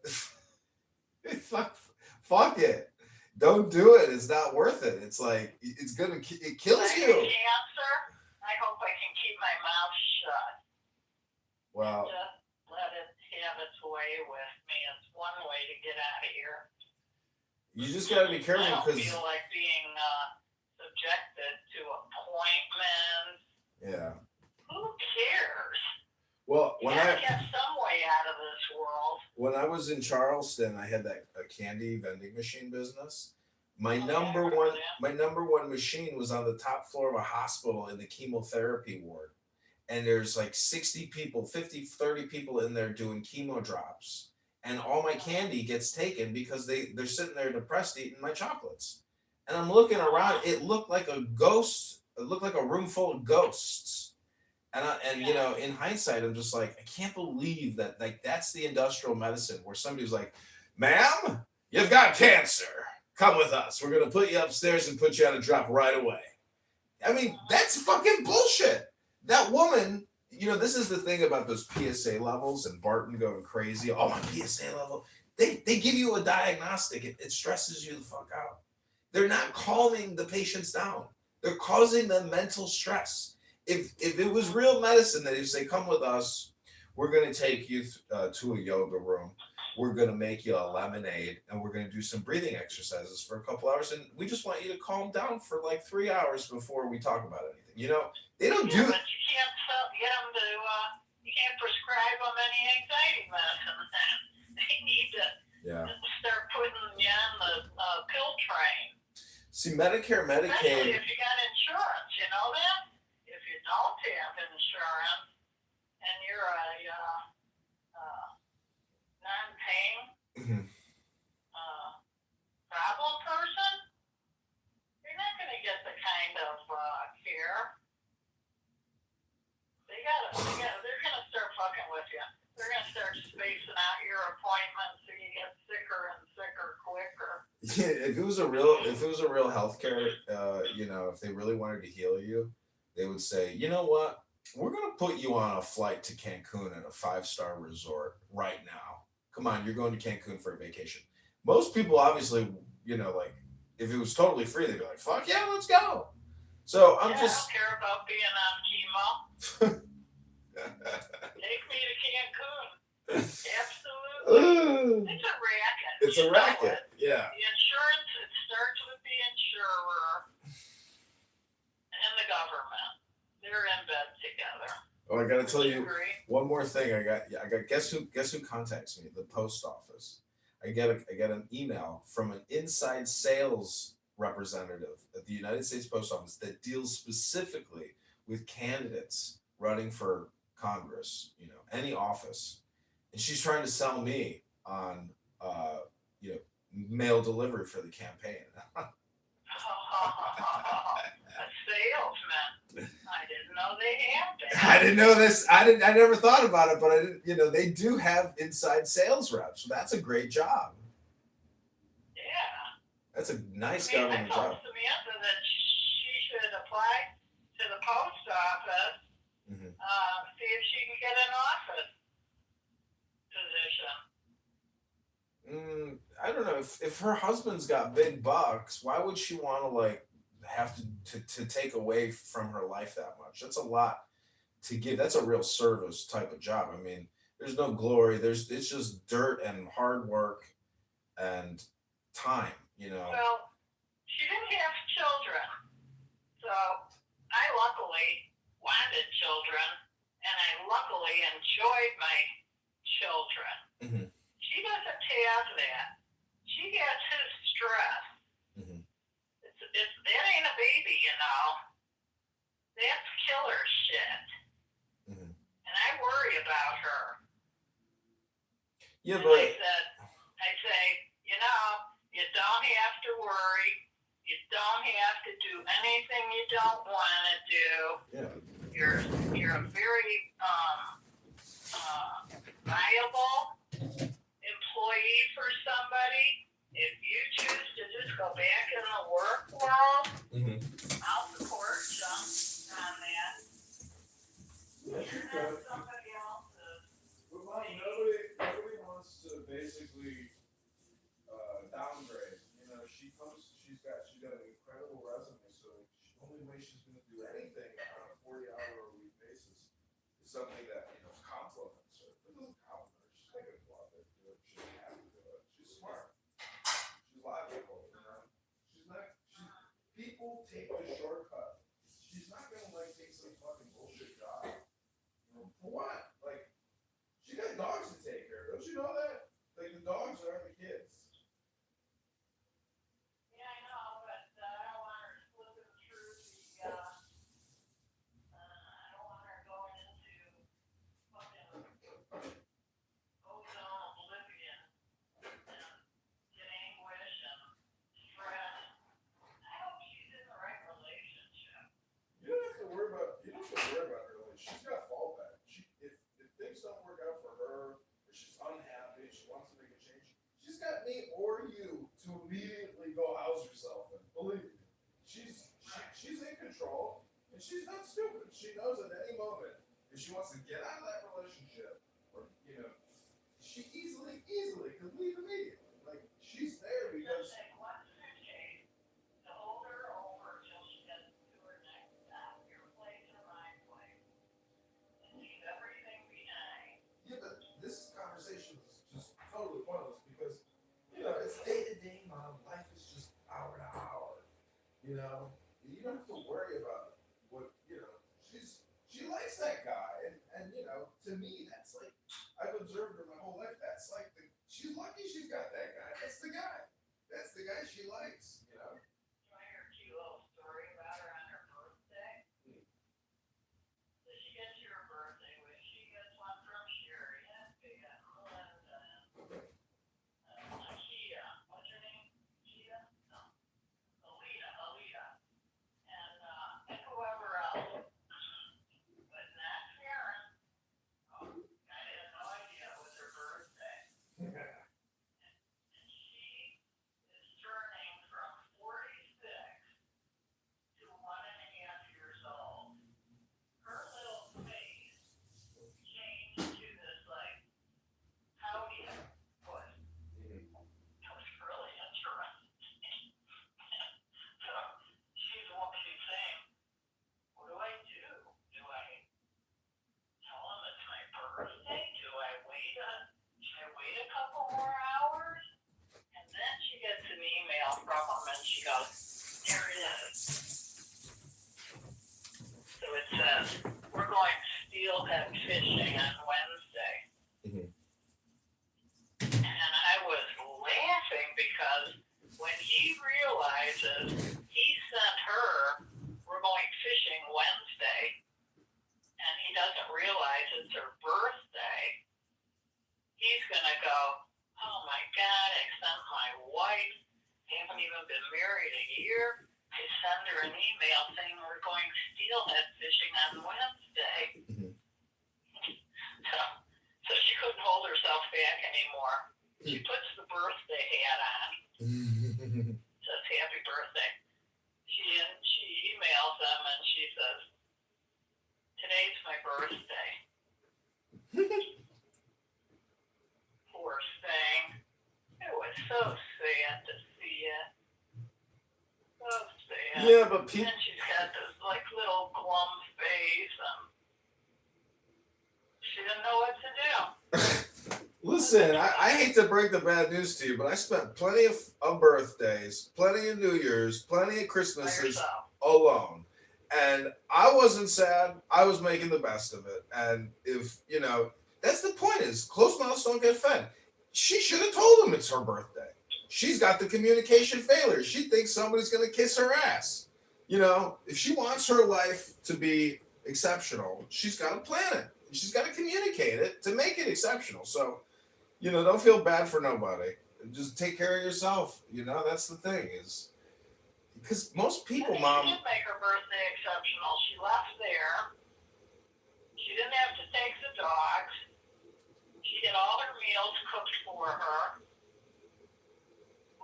fuck it. Don't do it. It's not worth it. It's like it kills you. Cancer. I hope I can keep my mouth shut. Wow. Just let it hit have its way with me. It's one way to get out of here. You just gotta be careful I don't because feel like being subjected to appointments. yeah. Who cares? Well, You gotta get some way out of this world. when I was in Charleston, I had a candy vending machine business. My Okay, number one brilliant. my number one machine was on the top floor of a hospital in the chemotherapy ward. And there's like 60 people, 50, 30 people in there doing chemo drops. And all my candy gets taken because they're sitting there depressed eating my chocolates. And I'm looking around, it looked like a ghost, it looked like a room full of ghosts. And you know, in hindsight, I'm just like, I can't believe that like that's the industrial medicine where somebody's like, ma'am, you've got cancer. Come with us. We're gonna put you upstairs and put you on a drop right away. I mean, that's fucking bullshit. That woman, you know, this is the thing about those PSA levels and Barton going crazy. Oh, my PSA level. They give you a diagnostic. It stresses you the fuck out. They're not calming the patients down. They're causing them mental stress. If it was real medicine, that you say, come with us, we're going to take you to a yoga room. We're going to make you a lemonade and we're going to do some breathing exercises for a couple hours. And we just want you to calm down for like 3 hours before we talk about anything. You know, they don't do But you can't get them to, you can't prescribe them any anxiety medicine. They need to start putting you on the pill train. See, Medicare, Especially Medicaid. if you got insurance, you know that? If you don't have insurance and you're a non-paying problem person, you're not going to get the kind of care. They're going to start fucking with you. They're going to start spacing out your appointments so you get sicker and sicker quicker. Yeah, if it was a real healthcare, you know, if they really wanted to heal you, they would say, you know what, we're gonna put you on a flight to Cancun at a 5-star resort right now. Come on, you're going to Cancun for a vacation. Most people, obviously, you know, like if it was totally free, they'd be like, fuck yeah, let's go. So I don't care about being on chemo. Take me to Cancun. Absolutely. It's a racket. It's a racket. Yeah. The insurance, it starts with the insurer and the government. They're in bed together. Oh, I gotta tell you agree? one more thing. I got guess who contacts me? The post office. I get an email from an inside sales representative at the United States Post Office that deals specifically with candidates running for Congress, you know, any office. And she's trying to sell me on you know, mail delivery for the campaign. A salesman. I didn't know they had that. I didn't know this. I never thought about it, but I didn't, you know, they do have inside sales reps. So that's a great job. Yeah. That's a nice I government told job. Samantha that she should apply to the post office, see if she can get an office position. I don't know if her husband's got big bucks. Why would she want to like have to take away from her life that much? That's a lot to give. That's a real service type of job. I mean, there's no glory. It's just dirt and hard work and time. You know. Well, she didn't have children, so I luckily wanted children, and I luckily enjoyed my children. Mm-hmm. She doesn't have that. She gets his stress. Mm-hmm. That ain't a baby, you know. That's killer shit. Mm-hmm. And I worry about her. Yeah, and but I say, you know, you don't have to worry. You don't have to do anything you don't want to do. Yeah. You're a very viable employee for somebody. If you choose to just go back in the work world, I'll support you on that. Yeah, somebody else's. Well, Mom, nobody wants to basically downgrade. You know, she's got an incredible resume, so the only way she's going to do anything on a 40-hour-a-week basis is something that, you know, compliments her. It doesn't compliment her. She's like, will take the shortcut. She's not gonna like take some fucking bullshit job. For what? Like, she got dogs to take care of. Don't you know that? Like, the dogs are the kids. Yeah, I know, but I don't want her slipping through the, I don't want her going into fucking ozone oblivion and get anguish and stress. I hope she's in the right relationship. You don't have to worry about her. Like, she's got fallback. If things don't work out for her, or she's unhappy, she wants to make a change, she's got me or you to immediately go house herself in. Believe me. She's in control, and she's not stupid. She knows at any moment if she wants to get out of that relationship, or she easily could leave immediately. Like, she's there because Take one suitcase to hold her over till she gets to her next stop, your place or my place, and leave everything behind. yeah, but this conversation is just totally pointless because it's day to day, mom. Life is just hour to hour. You don't have to worry about what she likes that guy, and to me that's like, I've observed her my whole life. That's like she's lucky she's got that guy. That's the guy. That's the guy she likes. You want to hear a cute little story about her on her birthday? So she gets your birthday wish. She gets one from Sherry and Melinda and Kia. What's her name? Kia? No. Alita. And whoever else. But not Karen. Oh, I had no idea it was her birthday. And she is turning from 46 to 1.5 years old. Her little face changed to this like pouty foot. It was really interesting. So she's saying, what do I do? Do I tell him it's my birthday? Should I wait a couple more hours? And then she gets an email from him and she goes, there it is. So it says, we're going steelhead fishing on Wednesday. And I was laughing because when he realizes he sent her, we're going fishing Wednesday, and he doesn't realize it's her birthday, he's going to go, oh my God, I sent my wife, they haven't even been married a year, I send her an email saying we're going steelhead fishing on Wednesday. So she couldn't hold herself back anymore. She puts the birthday hat on, says happy birthday. She emails them and she says, today's my birthday. Poor thing. It was so sad to see it. So sad. Yeah, but And she's got this like little glum face and she didn't know what to do. Listen, I hate to break the bad news to you, but I spent plenty of birthdays, plenty of New Year's, plenty of Christmases alone. And I wasn't sad. I was making the best of it. And if, that's the point is, closed mouths don't get fed. She should have told him it's her birthday. She's got the communication failure. She thinks somebody's going to kiss her ass. If she wants her life to be exceptional, she's got to plan it. She's got to communicate it to make it exceptional. So, don't feel bad for nobody. Just take care of yourself. That's the thing is, because most people, Mom. She did make her birthday exceptional. She left there. She didn't have to take the dogs. She had all her meals cooked for her.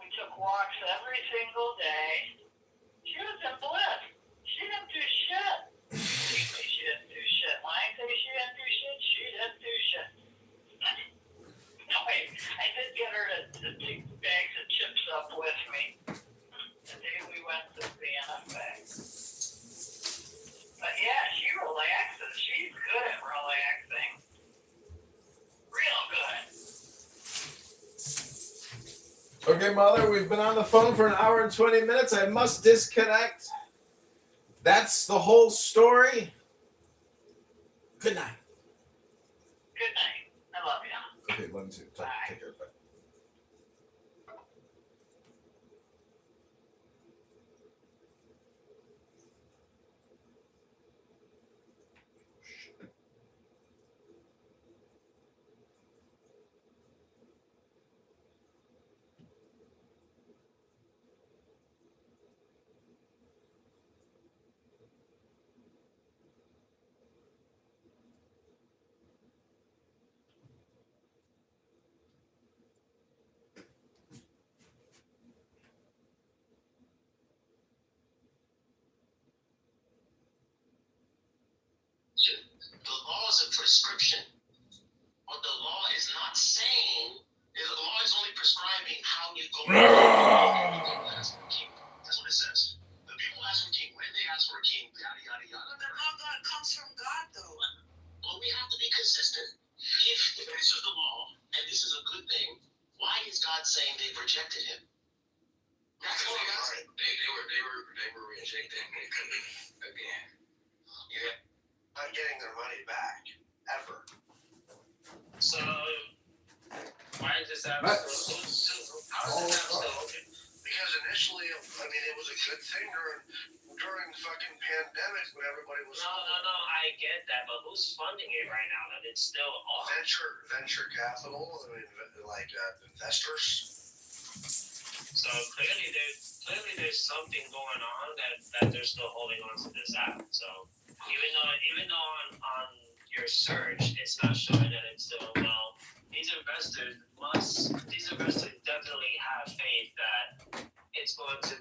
We took walks every single day. She was in bliss. She didn't do shit. She didn't do shit. When I say she didn't do shit, she didn't do shit. No, I did get her to take bags of chips up with me the day we went to Santa Fe. But yeah, she relaxes. She's good at relaxing. Real good. Okay, Mother, we've been on the phone for an hour and 20 minutes. I must disconnect. That's the whole story. Good night. Good night. I love you. Okay, love you too. Take care. Bye. The law is a prescription. What the law is not saying is the law is only prescribing how you go. That's what it says. The people ask for a king. When they ask for a king, yada yada yada. The law God comes from God, though. Well, we have to be consistent. If this is the law and this is a good thing, why is God saying they've rejected him? That's what I'm asking. They were rejecting again. Yeah, not getting their money back ever. So, why is this app Right. how is this app still open? Because initially, I mean, it was a good thing during fucking pandemic when everybody was. No, I get that, but who's funding it right now that it's still off? Venture capital, I mean, like investors. So clearly there's something going on that they're still holding on to this app. So even though on your search it's not showing that it's still these investors definitely have faith that it's going to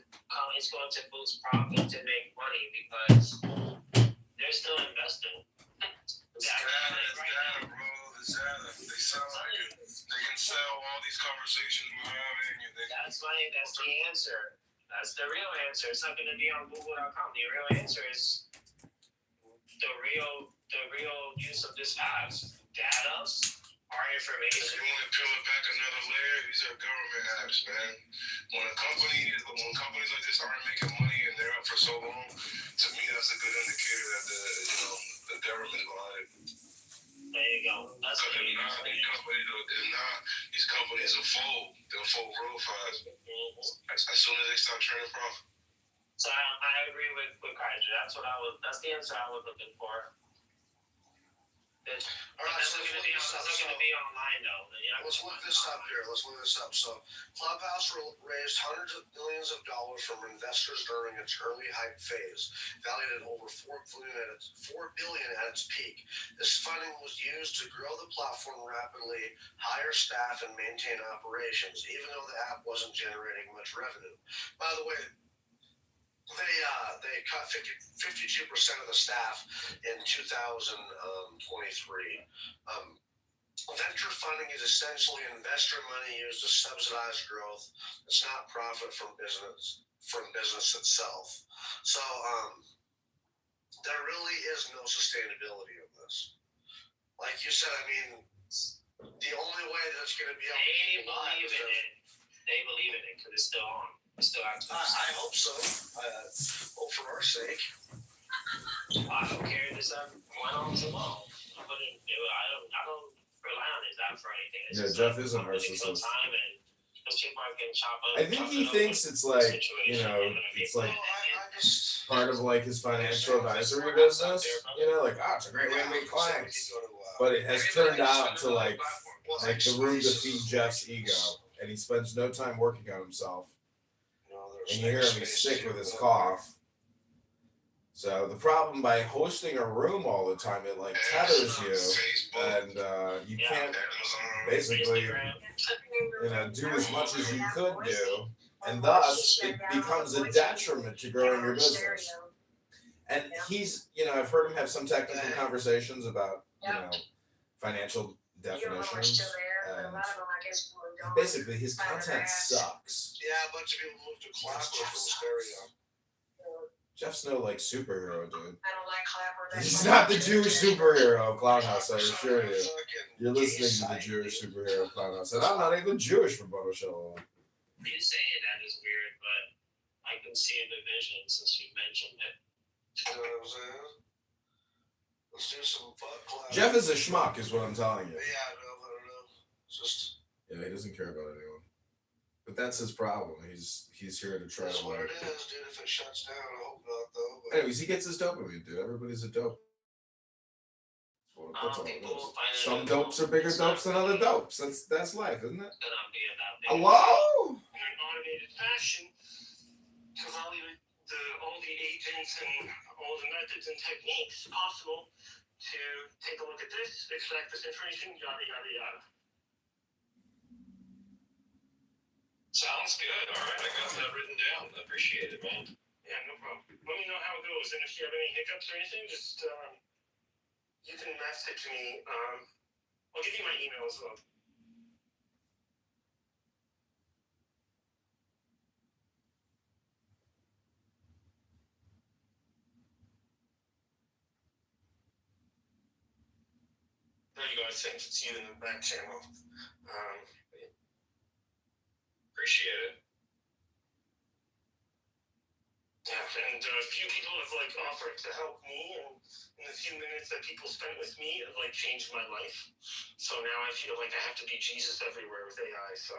boost profit to make money because they're still investing. It's data, bro. It's data. They sound like it. They can sell all these conversations we're having. That's funny. That's the answer. That's the real answer. It's not going to be on Google.com. The real answer is the real use of this app. Data, our information. If you want to peel it back another layer, these are government apps, man. When companies like this aren't making money and they're up for so long, to me that's a good indicator that the government lied. There you go. That's what these companies will fold. They'll fold real fast. As soon as they start turning profit. So I agree with Kaiser. That's the answer I was looking for. All right, so it's not going to be online though. Let's look this up here. So, Clubhouse raised hundreds of millions of dollars from investors during its early hype phase, valued at over $4 billion at its peak. This funding was used to grow the platform rapidly, hire staff, and maintain operations, even though the app wasn't generating much revenue. By the way, they cut 52% of the staff in 2023. Venture funding is essentially investor money used to subsidize growth. It's not profit from business itself. So there really is no sustainability in this. Like you said, I mean, the only way that's going to be able to believe in it. They believe in it because it's still on. It's still active. I hope so. Hope for our sake. I don't care if this app went on so long. I don't rely on this app for anything. It's Jeff is a narcissist. I think he thinks it's like, it's like part of like his financial advisory business. It's a great way to make clients. But it has turned out to like the room to feed Jeff's ego, and he spends no time working on himself. And you hear him, he's sick with his cough. So the problem by hosting a room all the time, it like tethers you, and you can't basically, do as much as you could do, and thus it becomes a detriment to growing your business. And he's, I've heard him have some technical conversations about, financial definitions, and basically his content sucks. Yeah, a bunch of people moved to Clapper from stereo. Jeff's no superhero, dude. I don't like Clapper. He's not the Jewish superhero of Clownhouse, I assure you. You're listening to the Jewish superhero of Clownhouse. And I'm not even Jewish, for Bono Shalom. You saying that is weird, but I can see a division since you mentioned it. You know what I'm saying? Let's do some fuck class. Jeff is a schmuck, is what I'm telling you. Yeah, I don't know. It's just. Yeah, he doesn't care about anyone. But that's his problem. He's here to try That's to what like. it is, dude. If it shuts down, I hope not, though. But Anyways, he gets his dopamine, dude. Everybody's a dope. Well, that's all it is. Some dopes are bigger dopes than other dopes. That's life, isn't it? Gonna be about Hello? in an automated fashion to evaluate all the agents and all the methods and techniques possible to take a look at this, extract this information, yada yada yada. Sounds good. All right, I got that written down. Appreciate it, man. Yeah, no problem. Let me know how it goes, and if you have any hiccups or anything, just you can message me. I'll give you my email as well. There you go. I sent it to you in the back channel. Appreciate it. Yeah, and a few people have like offered to help me, and in the few minutes that people spent with me, it like changed my life. So now I feel like I have to be Jesus everywhere with AI. So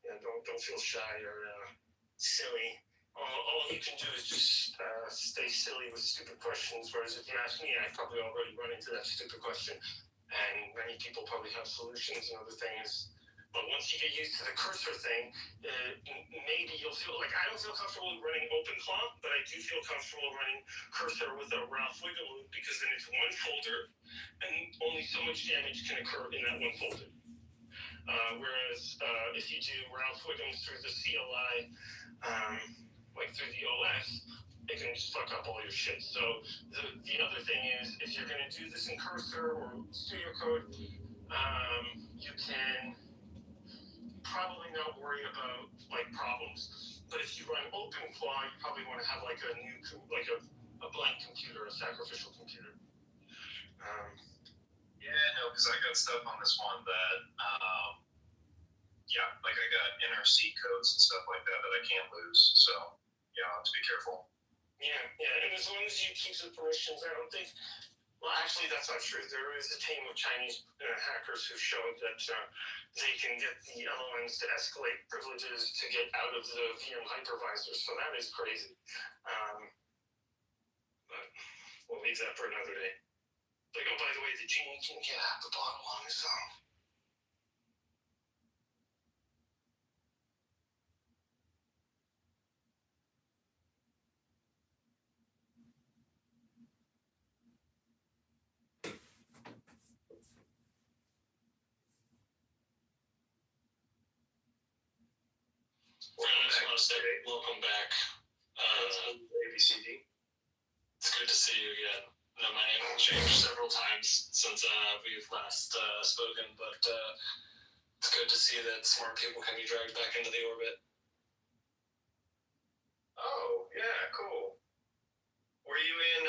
yeah, don't feel shy or silly. All you can do is just stay silly with stupid questions. Whereas if you ask me, I've probably already run into that stupid question, and many people probably have solutions and other things. But once you get used to the cursor thing, maybe you'll feel like I don't feel comfortable running OpenClaw, but I do feel comfortable running cursor with a Ralph Wiggum loop because then it's one folder and only so much damage can occur in that one folder. Whereas if you do Ralph Wiggum through the CLI, like through the OS, it can just fuck up all your shit. So the other thing is, if you're going to do this in cursor or studio code, you can probably not worry about like problems. But if you run OpenClaw, you probably want to have like a new, like a blank computer, a sacrificial computer. Yeah, no, because I got stuff on this one that, yeah, like I got NRC codes and stuff like that I can't lose. So, yeah, I'll have to be careful. Yeah, and as long as you keep the permissions, I don't think. Well, actually, that's not true. There is a team of Chinese hackers who showed that they can get the LLMs to escalate privileges to get out of the VM hypervisor. So that is crazy. But we'll leave that for another day. Like, oh, by the way, the genie can get out the bottle on his own. Welcome back. ABCD. It's good to see you again. My name has changed several times since we've last spoken, but it's good to see that smart people can be dragged back into the orbit. Oh, yeah, cool. Were you in,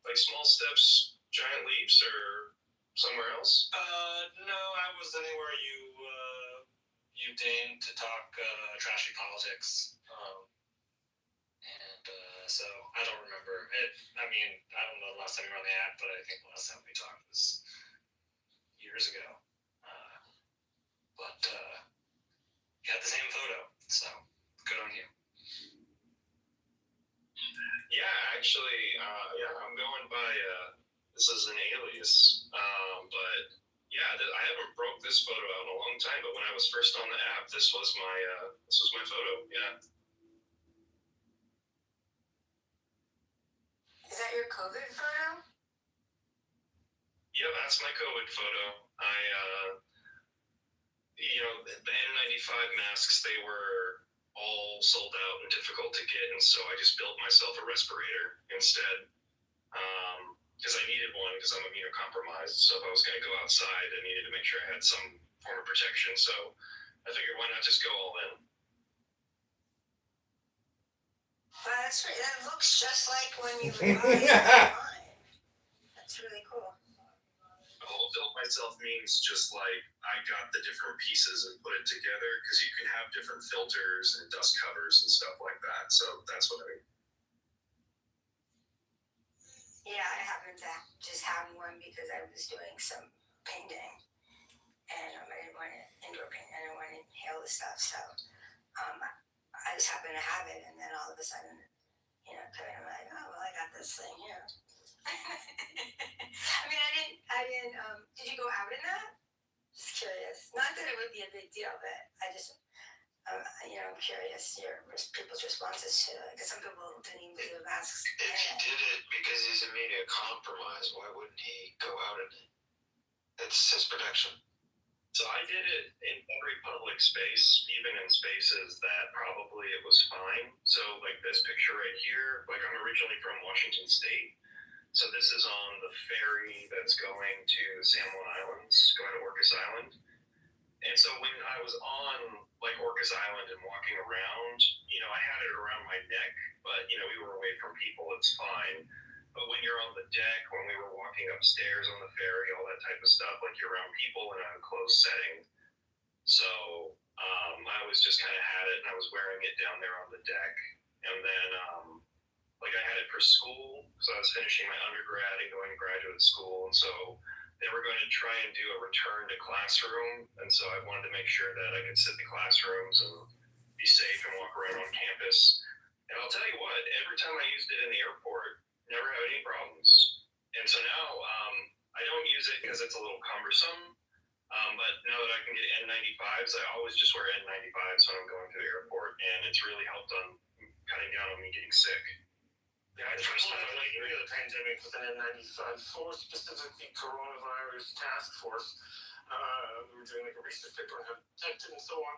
like Small Steps, Giant Leaps, or somewhere else? No, I was anywhere you deigned to talk trashy politics. So I don't remember it. I mean, I don't know the last time you were on the app, but I think the last time we talked was years ago. But you had the same photo, so good on you. Yeah, actually, yeah, I'm going by, this is an alias, but yeah, I haven't broke this photo out in a long time, but when I was first on the app, this was my photo, yeah. Is that your COVID photo? Yeah, that's my COVID photo. The N95 masks, they were all sold out and difficult to get, and so I just built myself a respirator instead, because I needed one because I'm immunocompromised. So if I was going to go outside, I needed to make sure I had some form of protection. So I figured, why not just go all in? Wow, that's great. That looks just like when you revised online. That's really cool. Oh, fulfilled myself means just like I got the different pieces and put it together, because you can have different filters and dust covers and stuff like that. So that's what I mean. Yeah, I happened to just have one because I was doing some painting, and I didn't want to indoor paint. I didn't want to inhale the stuff, so I just happened to have it, and then all of a sudden, I'm like, oh well, I got this thing here. I mean, I didn't. Did you go out in that? Just curious. Not that it would be a big deal, but I just, I'm curious people's responses to it, because some people didn't even do masks. If he did it because he's immunocompromised, why wouldn't he go out in it? It's his protection. So I did it in every public space, even in spaces that probably it was fine. So like this picture right here, like I'm originally from Washington State. So this is on the ferry that's going to San Juan Islands, going to Orcas Island. And so when I was on like Orcas Island and walking around, I had it around my neck, but we were away from people, it's fine. But when you're on the deck, when we were walking upstairs on the ferry, all that type of stuff, like you're around people in a closed setting. So I was just kind of had it, and I was wearing it down there on the deck. And then like I had it for school, because I was finishing my undergrad and going to graduate school. And so they were going to try and do a return to classroom. And so I wanted to make sure that I could sit in the classrooms and be safe and walk around on campus. And I'll tell you what, every time I used it in the airport, never had any problems. And so now I don't use it because it's a little cumbersome. But now that I can get N95s, I always just wear N95s when I'm going to the airport. And it's really helped on cutting down on me getting sick. Yeah, I traveled at the beginning of the pandemic with an N95 force, specifically coronavirus task force. We were doing like a research paper on how to detect it and so on,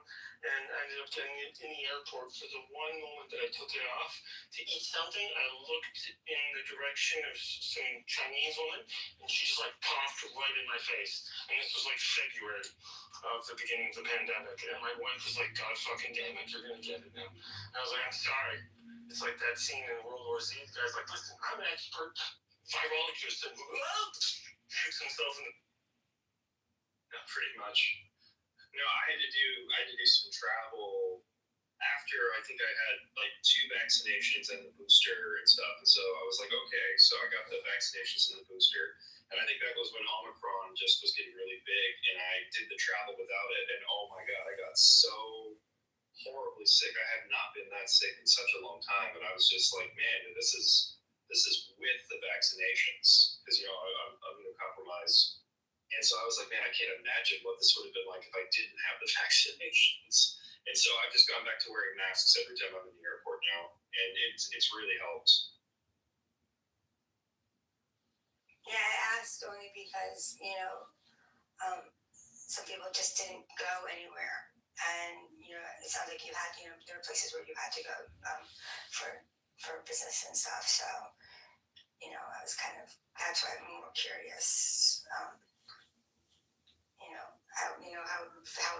and I ended up getting it in the airport. For the one moment that I took it off to eat something, I looked in the direction of some Chinese woman, and she just like coughed right in my face. And this was like February of the beginning of the pandemic, and my wife was like, "God fucking damn it, you're gonna get it now." And I was like, "I'm sorry." It's like that scene in World War Z. The guy's like, "Listen, I'm an expert virologist," and shoots himself in the. Not pretty much. No, I had to do some travel after I think I had like 2 vaccinations and the booster and stuff. And so I was like, okay, so I got the vaccinations and the booster. And I think that was when Omicron just was getting really big, and I did the travel without it. And oh my God, I got so horribly sick. I have not been that sick in such a long time. And I was just like, man, this is with the vaccinations, because I'm immunocompromised. And so I was like, man, I can't imagine what this would have been like if I didn't have the vaccinations. And so I've just gone back to wearing masks every time I'm in the airport now, and it's really helped. Yeah, I asked only because some people just didn't go anywhere, and it sounds like you had there were places where you had to go for business and stuff. So I was that's why I'm more curious. How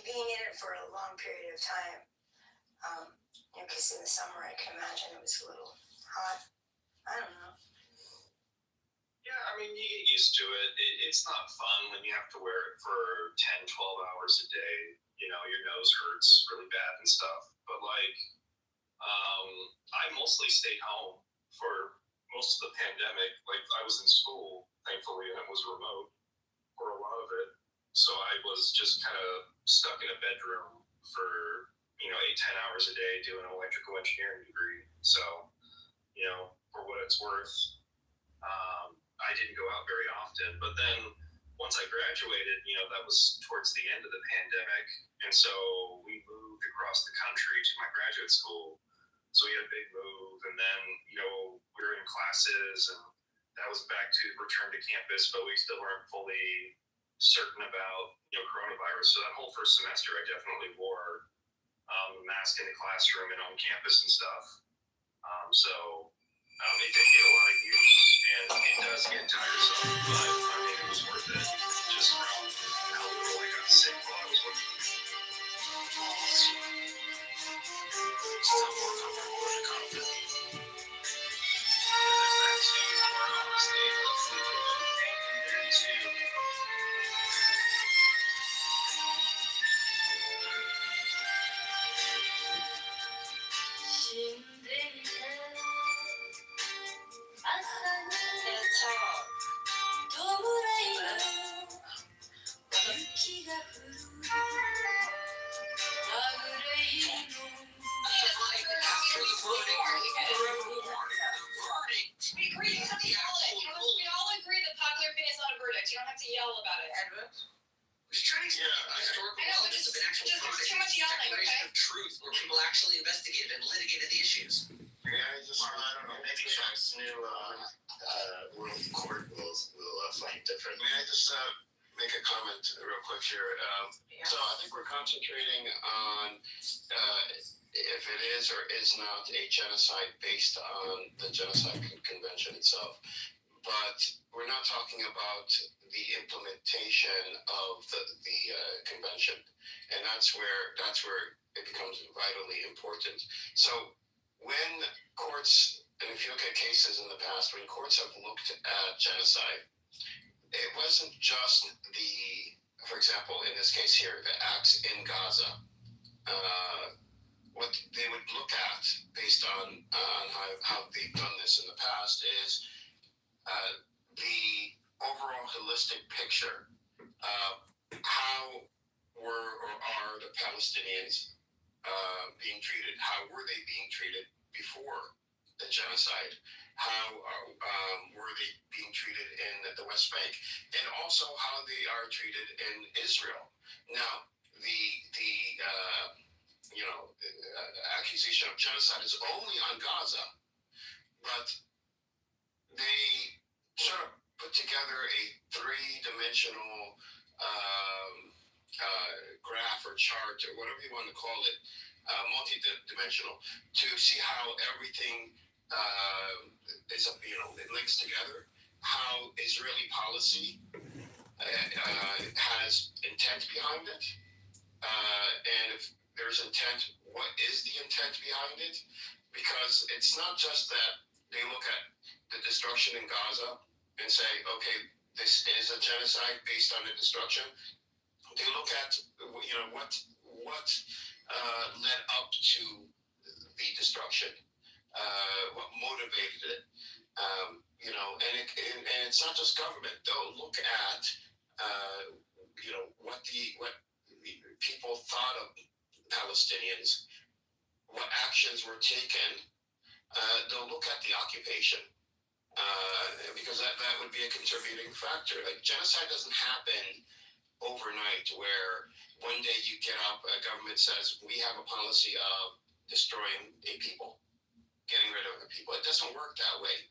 being in it for a long period of time. Because in the summer I can imagine it was a little hot. I don't know. Yeah, I mean, you get used to it. It's not fun when you have to wear it for 10, 12 hours a day. Your nose hurts really bad and stuff. But I mostly stayed home for most of the pandemic. Like I was in school, thankfully, and it was remote for a lot of it. So I was just kind of stuck in a bedroom for 8-10 hours a day doing an electrical engineering degree. So for what it's worth, I didn't go out very often. But then once I graduated, that was towards the end of the pandemic, and so we moved across the country to my graduate school. So we had a big move, and then we were in classes, and that was back to return to campus, but we still weren't fully certain about coronavirus. So that whole first semester, I definitely wore a mask in the classroom and on campus and stuff. It did get a lot of use, and it does get tiresome, but I mean, it was worth it just from how little I got sick while I was working. Still more comfortable than a coffin. Yeah, there's that too. Or honestly, hopefully, We agree. You don't have to yell it. We all agree that popular opinion is not a verdict. You don't have to yell about it. Just trying to explain the historical I know, but relevance of an actual just product. too much yelling, Declaration okay? of truth, where people actually investigated and litigated the issues. Yeah, I don't know. Maybe Shaq's new world court will fight different. May I just make a comment real quick here? So I think we're concentrating on if it is or is not a genocide based on the Genocide Convention itself. But we're not talking about the implementation of the convention, and that's where it becomes vitally important. So when courts, and if you look at cases in the past, when courts have looked at genocide, it wasn't just for example, in this case here, the acts in Gaza. What they would look at based on how they've done this in the past is the overall holistic picture. How were or are the Palestinians being treated? How were they being treated before the genocide? How were they being treated in the West Bank? And also how they are treated in Israel. Now, the accusation of genocide is only on Gaza, but they sort of put together a three-dimensional graph or chart or whatever you want to call it, multi-dimensional, to see how everything is, it links together. How Israeli policy has intent behind it, and if there's intent, what is the intent behind it? Because it's not just that they look at the destruction in Gaza and say, okay, this is a genocide based on the destruction. They look at what led up to the destruction, what motivated it, and it's not just government. They'll look at what people thought of Palestinians, what actions were taken. They'll look at the occupation. Because that would be a contributing factor. Like, genocide doesn't happen overnight where one day you get up, a government says, we have a policy of destroying a people, getting rid of the people. It doesn't work that way.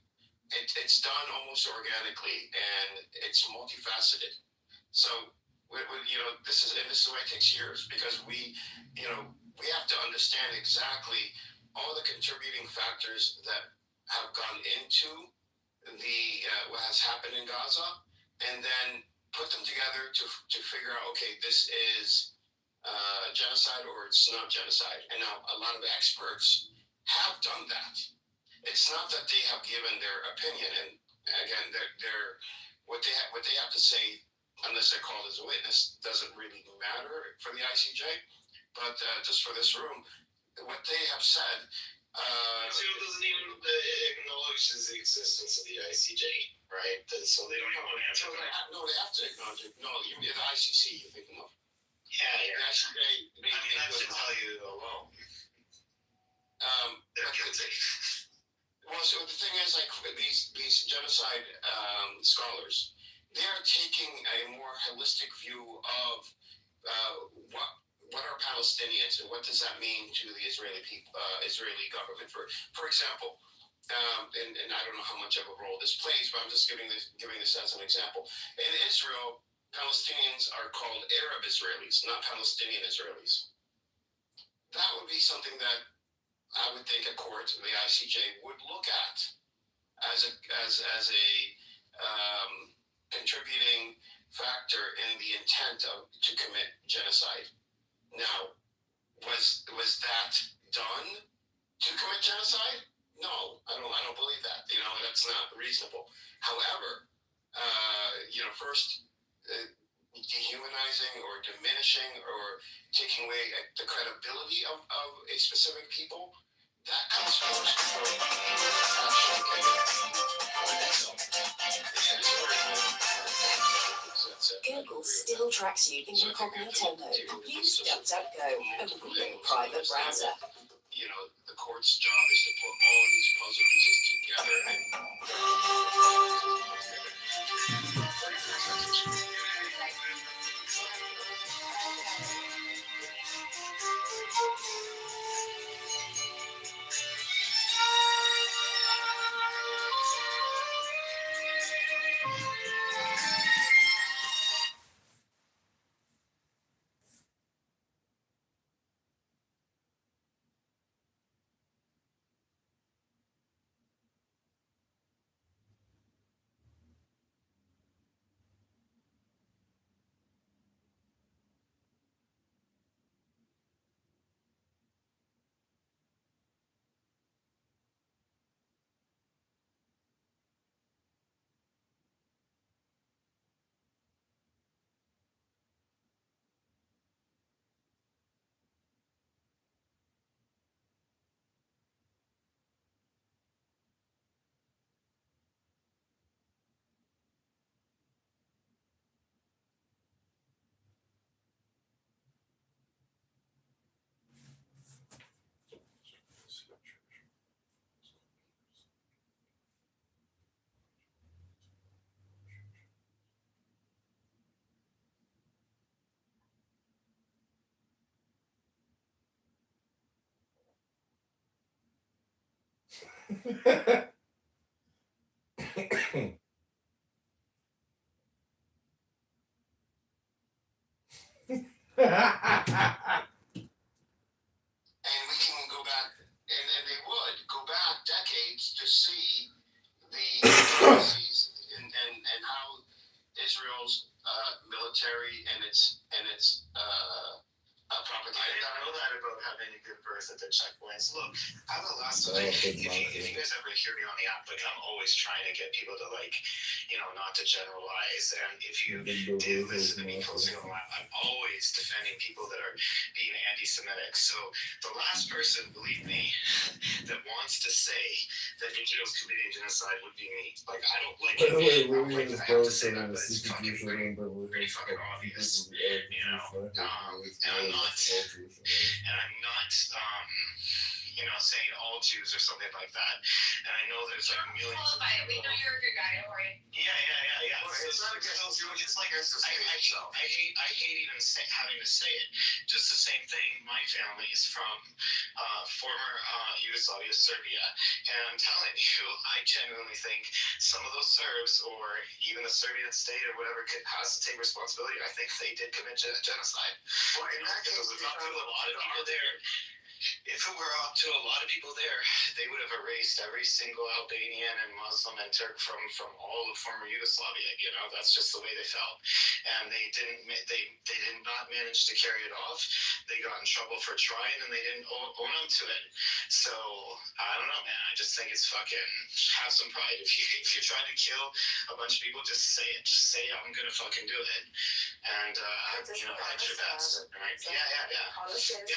It's done almost organically, and it's multifaceted. So, this is why it takes years, because we have to understand exactly all the contributing factors that have gone into what has happened in Gaza, and then put them together to figure out, okay, this is genocide or it's not genocide. And now a lot of experts have done that. It's not that they have given their opinion, and again, they're what they have to say, unless they're called as a witness, doesn't really matter for the ICJ. But just for this room, what they have said. Israel doesn't even acknowledge the existence of the ICJ, right? So they don't want to answer that. No, they have to acknowledge it. No, the ICC, you're thinking of. Yeah. The ICJ. That should tell you alone. They're guilty. Well, so the thing is, like, these genocide scholars, they are taking a more holistic view of what are Palestinians and what does that mean to the Israeli people, Israeli government? For example, and I don't know how much of a role this plays, but I'm just giving this as an example. In Israel, Palestinians are called Arab Israelis, not Palestinian Israelis. That would be something that I would think a court, the ICJ, would look at as a contributing factor in the intent to commit genocide. Now, was that done to commit genocide? No, I don't believe that. That's not reasonable. However, first, dehumanizing or diminishing or taking away the credibility of a specific people, That comes first before you can actually get Google still tracks you incognito mode. Use DuckDuckGo, a real private browser. You know, the court's job is to put all these puzzle pieces together and and we can go back, and they would go back decades to see the policies and how Israel's military and its propaganda. I know that about having a good berth at the checkpoints. Look, I'm the last time. If you guys ever hear me on the app, like I'm always trying to get people to not to generalize. And if you do listen to me closely on the app, I'm always defending people that are being anti-Semitic. So the last person, believe me, that wants to say that the Jews committing genocide would be me. Like I don't like it. I have to say that, but it's fucking pretty fucking obvious. And I'm not saying all Jews or something like that. And I know there's like millions of people. We know you're a good guy, don't worry. Yeah. Well, it's not it's like I hate even having to say it. Just the same thing. My family is from former Yugoslavia, Serbia, and I'm telling you, I genuinely think some of those Serbs or even the Serbian state or whatever has to take responsibility. I think they did commit genocide. Well, in that case, if it were up to a lot of people there. If it were up to a lot of people there, they would have erased every single Albanian and Muslim and Turk from all of former Yugoslavia. That's just the way they felt, and they did not manage to carry it off. They got in trouble for trying, and they didn't own up to it. So I don't know, man. I just think it's fucking have some pride. If you're trying to kill a bunch of people, just say it. Just say I'm gonna fucking do it, and hedge your bets, right? Yeah,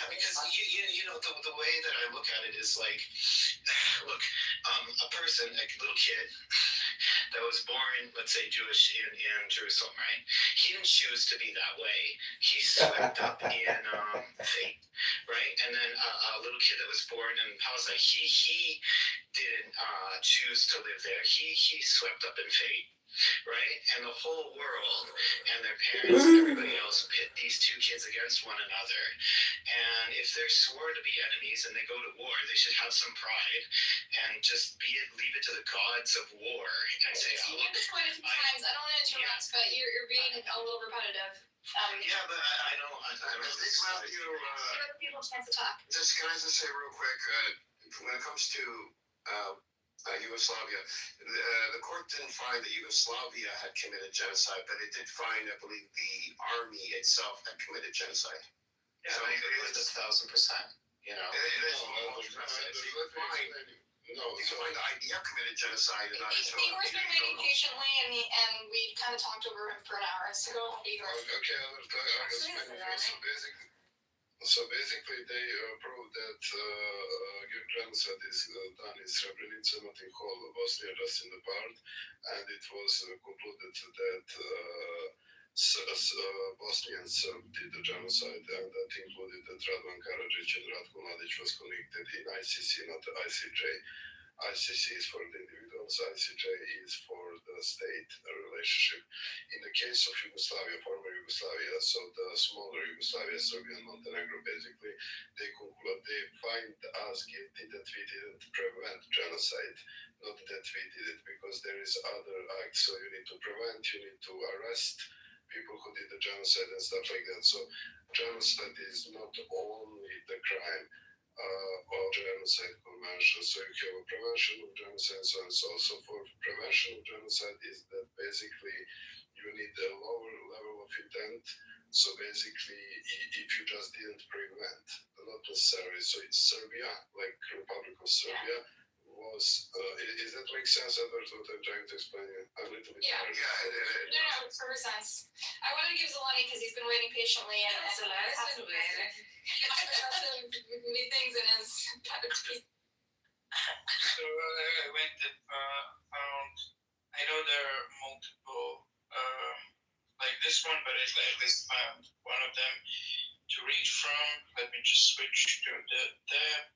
because the way that I look at it is like, look, a person, a little kid that was born, let's say, Jewish in Jerusalem, right? He didn't choose to be that way. He swept up in fate, right? And then a little kid that was born in Palestine, he didn't choose to live there. He swept up in fate. Right? And the whole world and their parents and everybody else pit these two kids against one another. And if they're sworn to be enemies and they go to war, they should have some pride and just leave it to the gods of war and say, You did this quite a few times. I don't want to interrupt, but you're being a little repetitive. Yeah, but I know. I think about you. Give other people a chance to talk. Can I just say real quick, when it comes to Yugoslavia, the court didn't find that Yugoslavia had committed genocide, but it did find, I believe, the army itself had committed genocide. Yeah, so it was 1,000%. It is 1,000%. You can find the idea committed genocide and not Igor's been waiting patiently, and we kind of talked over him for an hour. So go, Igor. So basically, they proved that genocide is done in Srebrenica, not in whole Bosnia, just in the part, and it was concluded that Bosnians did the genocide, and that included that Radovan Karadzic and Ratko Mladic was convicted in ICC, not the ICJ. ICC is for the individuals, ICJ is for the state relationship. In the case of Yugoslavia, former Yugoslavia, so the smaller Yugoslavia, Serbia and Montenegro, basically, they find us guilty that we didn't prevent genocide, not that we did it, because there is other acts. So you need to prevent, you need to arrest people who did the genocide and stuff like that. So genocide is not only the crime of genocide convention. So you have a prevention of genocide and so on. So also for prevention of genocide is that basically you need a lower level of intent. So basically, if you just didn't prevent, not necessarily. So it's Serbia, like Republic of Serbia, was. Is that make sense, Edward? What I'm trying to explain? I'm a little bit tired. No, it's perfect sense. I want to give Zelani because he's been waiting patiently and So that's been weird. things in his So I went and found. I know there are multiple, like this one, but I at least found one of them to read from. Let me just switch to the tab.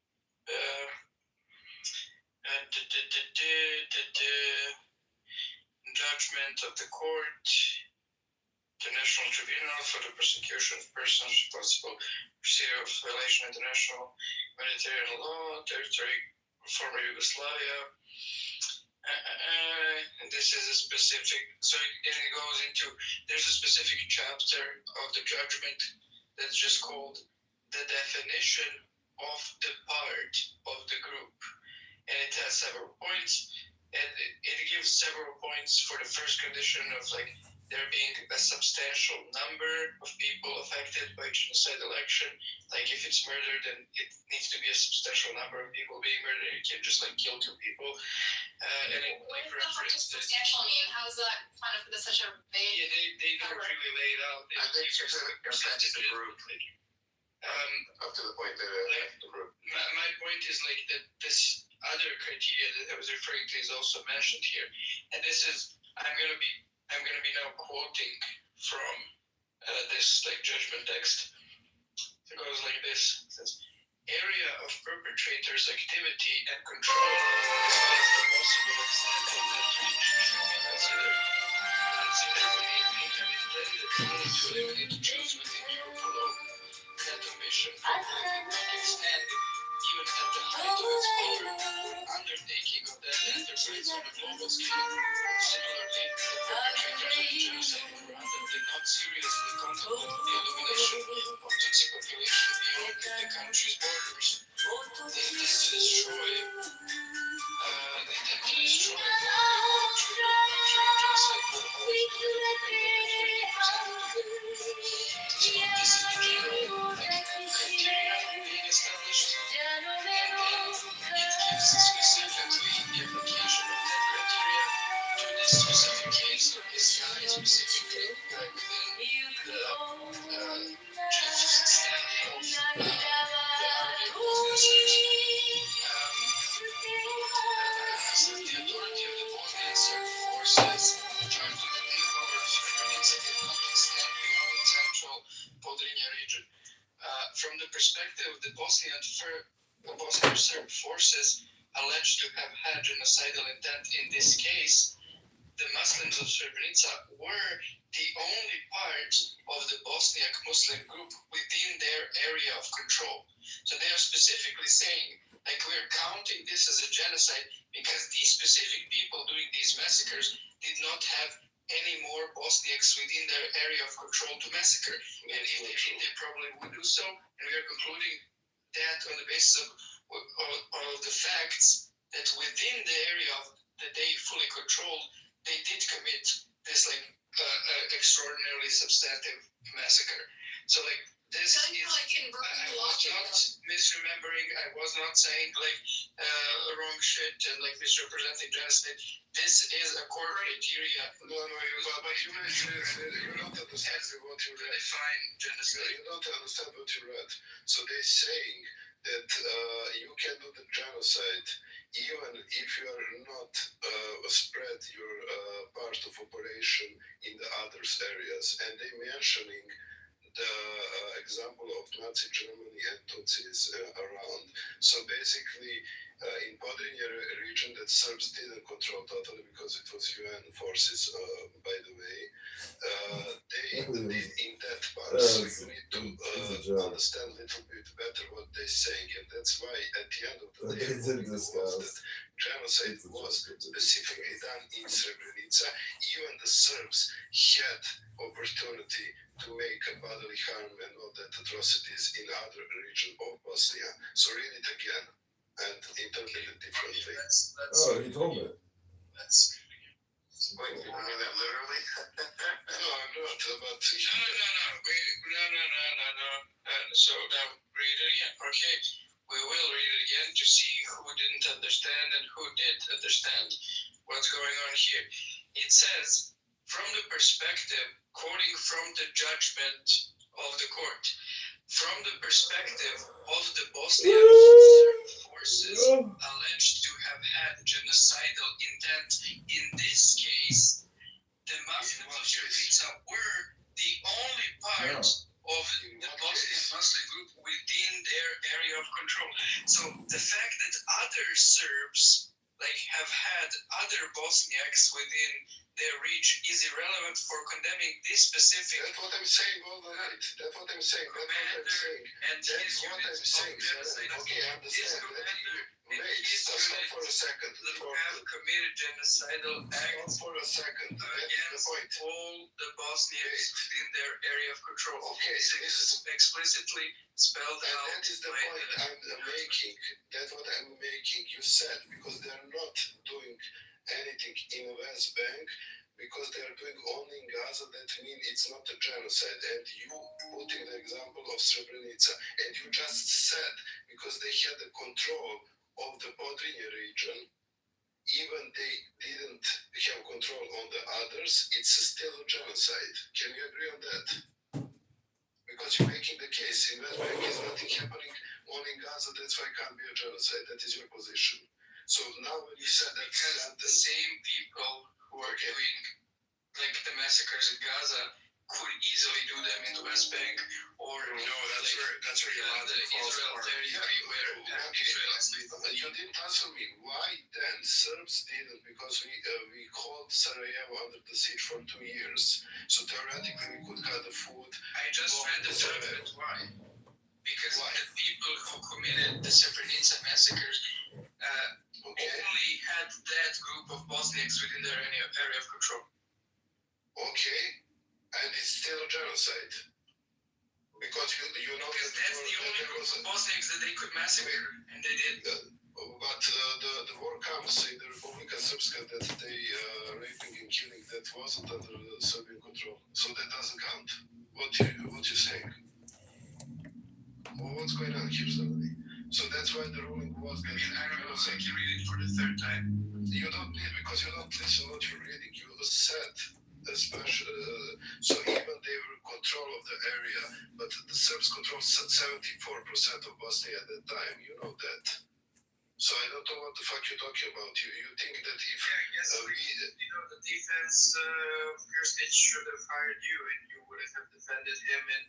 Judgment of the court, International Tribunal for the Prosecution of Persons Responsible for serious violation of international humanitarian law, territory of former Yugoslavia. And this is a specific, so it goes into, there's a specific chapter of the judgment that's just called the definition of the part of the group. And it has several points, and it gives several points for the first condition of like there being a substantial number of people affected by genocidal action. Like if it's murder, then it needs to be a substantial number of people being murdered. You can't just like kill two people. And it, like for instance, substantial mean? How is that kind of such a big? Yeah, they don't really lay it out. I think it's a percentage of the group. Up to the point that the group. My point is like that this other criteria that I was referring to is also mentioned here, and this is I'm gonna be now quoting from this like judgment text. It goes like this. It says, area of perpetrators' activity and control as well as the possible extent of that reach should be considered. Consider the aiming and intended only to eliminate Jews within Europe alone. That ambition for extend even at the height of its power, undertaking of that enterprise on a global scale. Similarly, the perpetrators of genocide did not seriously contemplate the elimination of Tutsi population beyond the country's borders. They intend to destroy the genocide for the whole so this is the general criteria being established, and then it gives specifically the application of that criteria to this specific case of this guy specifically within the chief staff of the army of Bosnia. Since the authority of the Bosnian Serb forces charged with the takeover of Srebrenica did not extend beyond the central Podrinja region. From the perspective of the Bosnian Serb forces alleged to have had genocidal intent in this case, the Muslims of Srebrenica were the only part of the Bosniak Muslim group within their area of control. So they are specifically saying, like, we're counting this as a genocide because these specific people doing these massacres did not have any more Bosniaks within their area of control to massacre. And if they did, they probably would do so. And we are concluding that on the basis of the facts that within the area that they fully controlled, they did commit this like extraordinarily substantive massacre. So like this is, I was not misremembering, I was not saying like wrong shit and like misrepresenting genocide. This is a core criteria. No, but you don't understand what you read. Define genocide. You don't understand what you read. So they're saying that you can do the genocide even if you are not spread your part of operation in the other areas. And they mentioning the example of Nazi Germany and Tutsis around. So basically, in Podrinje region that Serbs didn't control totally because it was UN forces, by the way, they did in that part. So you need to understand a little bit better what they're saying, and that's why at the end of the day, that genocide was specifically done in Srebrenica. Even the Serbs had opportunity to make bodily harm and all that atrocities in other region of Bosnia. So read it again and interpret it differently. Oh, he told it. Wait, you mean that literally? No, I'm not. But No. So now read it again. Okay, we will read it again to see who didn't understand and who did understand what's going on here. It says, from the perspective, quoting from the judgment of the court, from the perspective of the Bosnian forces alleged to have had genocidal intent in this case, the Muslims of Srebrenica were the only part of the Bosnian Muslim group within their area of control. So the fact that other Serbs have had other Bosniaks within their reach is irrelevant for condemning this specific. That's what I'm saying all the night. That's what I'm saying. Okay, I understand. Wait, stop for a second. Have committed genocidal acts for a second. against all the Bosniaks within their area of control. Okay, so this is explicitly spelled out. That is the point I'm making. That's what I'm making. You said because they're not doing anything in West Bank, because they are doing only in Gaza, that means it's not a genocide. And you putting the example of Srebrenica, and you just said because they had the control of the Podrinje region, even they didn't have control on the others, it's still a genocide. Can you agree on that? Because you're making the case in West Bank is nothing happening only in Gaza, that's why it can't be a genocide. That is your position. So now when you said that because the same people who are doing the massacres in Gaza could easily do them in the West Bank or that's where you're allowed to Israel territory where Israel is legal. You didn't answer me. Why then Serbs didn't? Because we called Sarajevo under the siege for 2 years. So theoretically we could cut the food. I just read the judgment. Why? Because the people who committed the Srebrenica massacres only had that group of Bosniaks within their area of control. Okay, and it's still a genocide. Because you know because that's the only group of Bosniaks that they could massacre, and they did. But the war comes in the Republika Srpska that they raping and killing, that wasn't under Serbian control. So that doesn't count. What you saying? Well, what's going on here suddenly? So that's why the ruling was that I don't know, I can read it for the third time. You don't need, because you don't listen what you're reading. You said so even they were in control of the area, but the Serbs controlled 74% of Bosnia at that time. You know that. So I don't know what the fuck you're talking about. You think that if the defense of your state should have hired you and you would have defended him and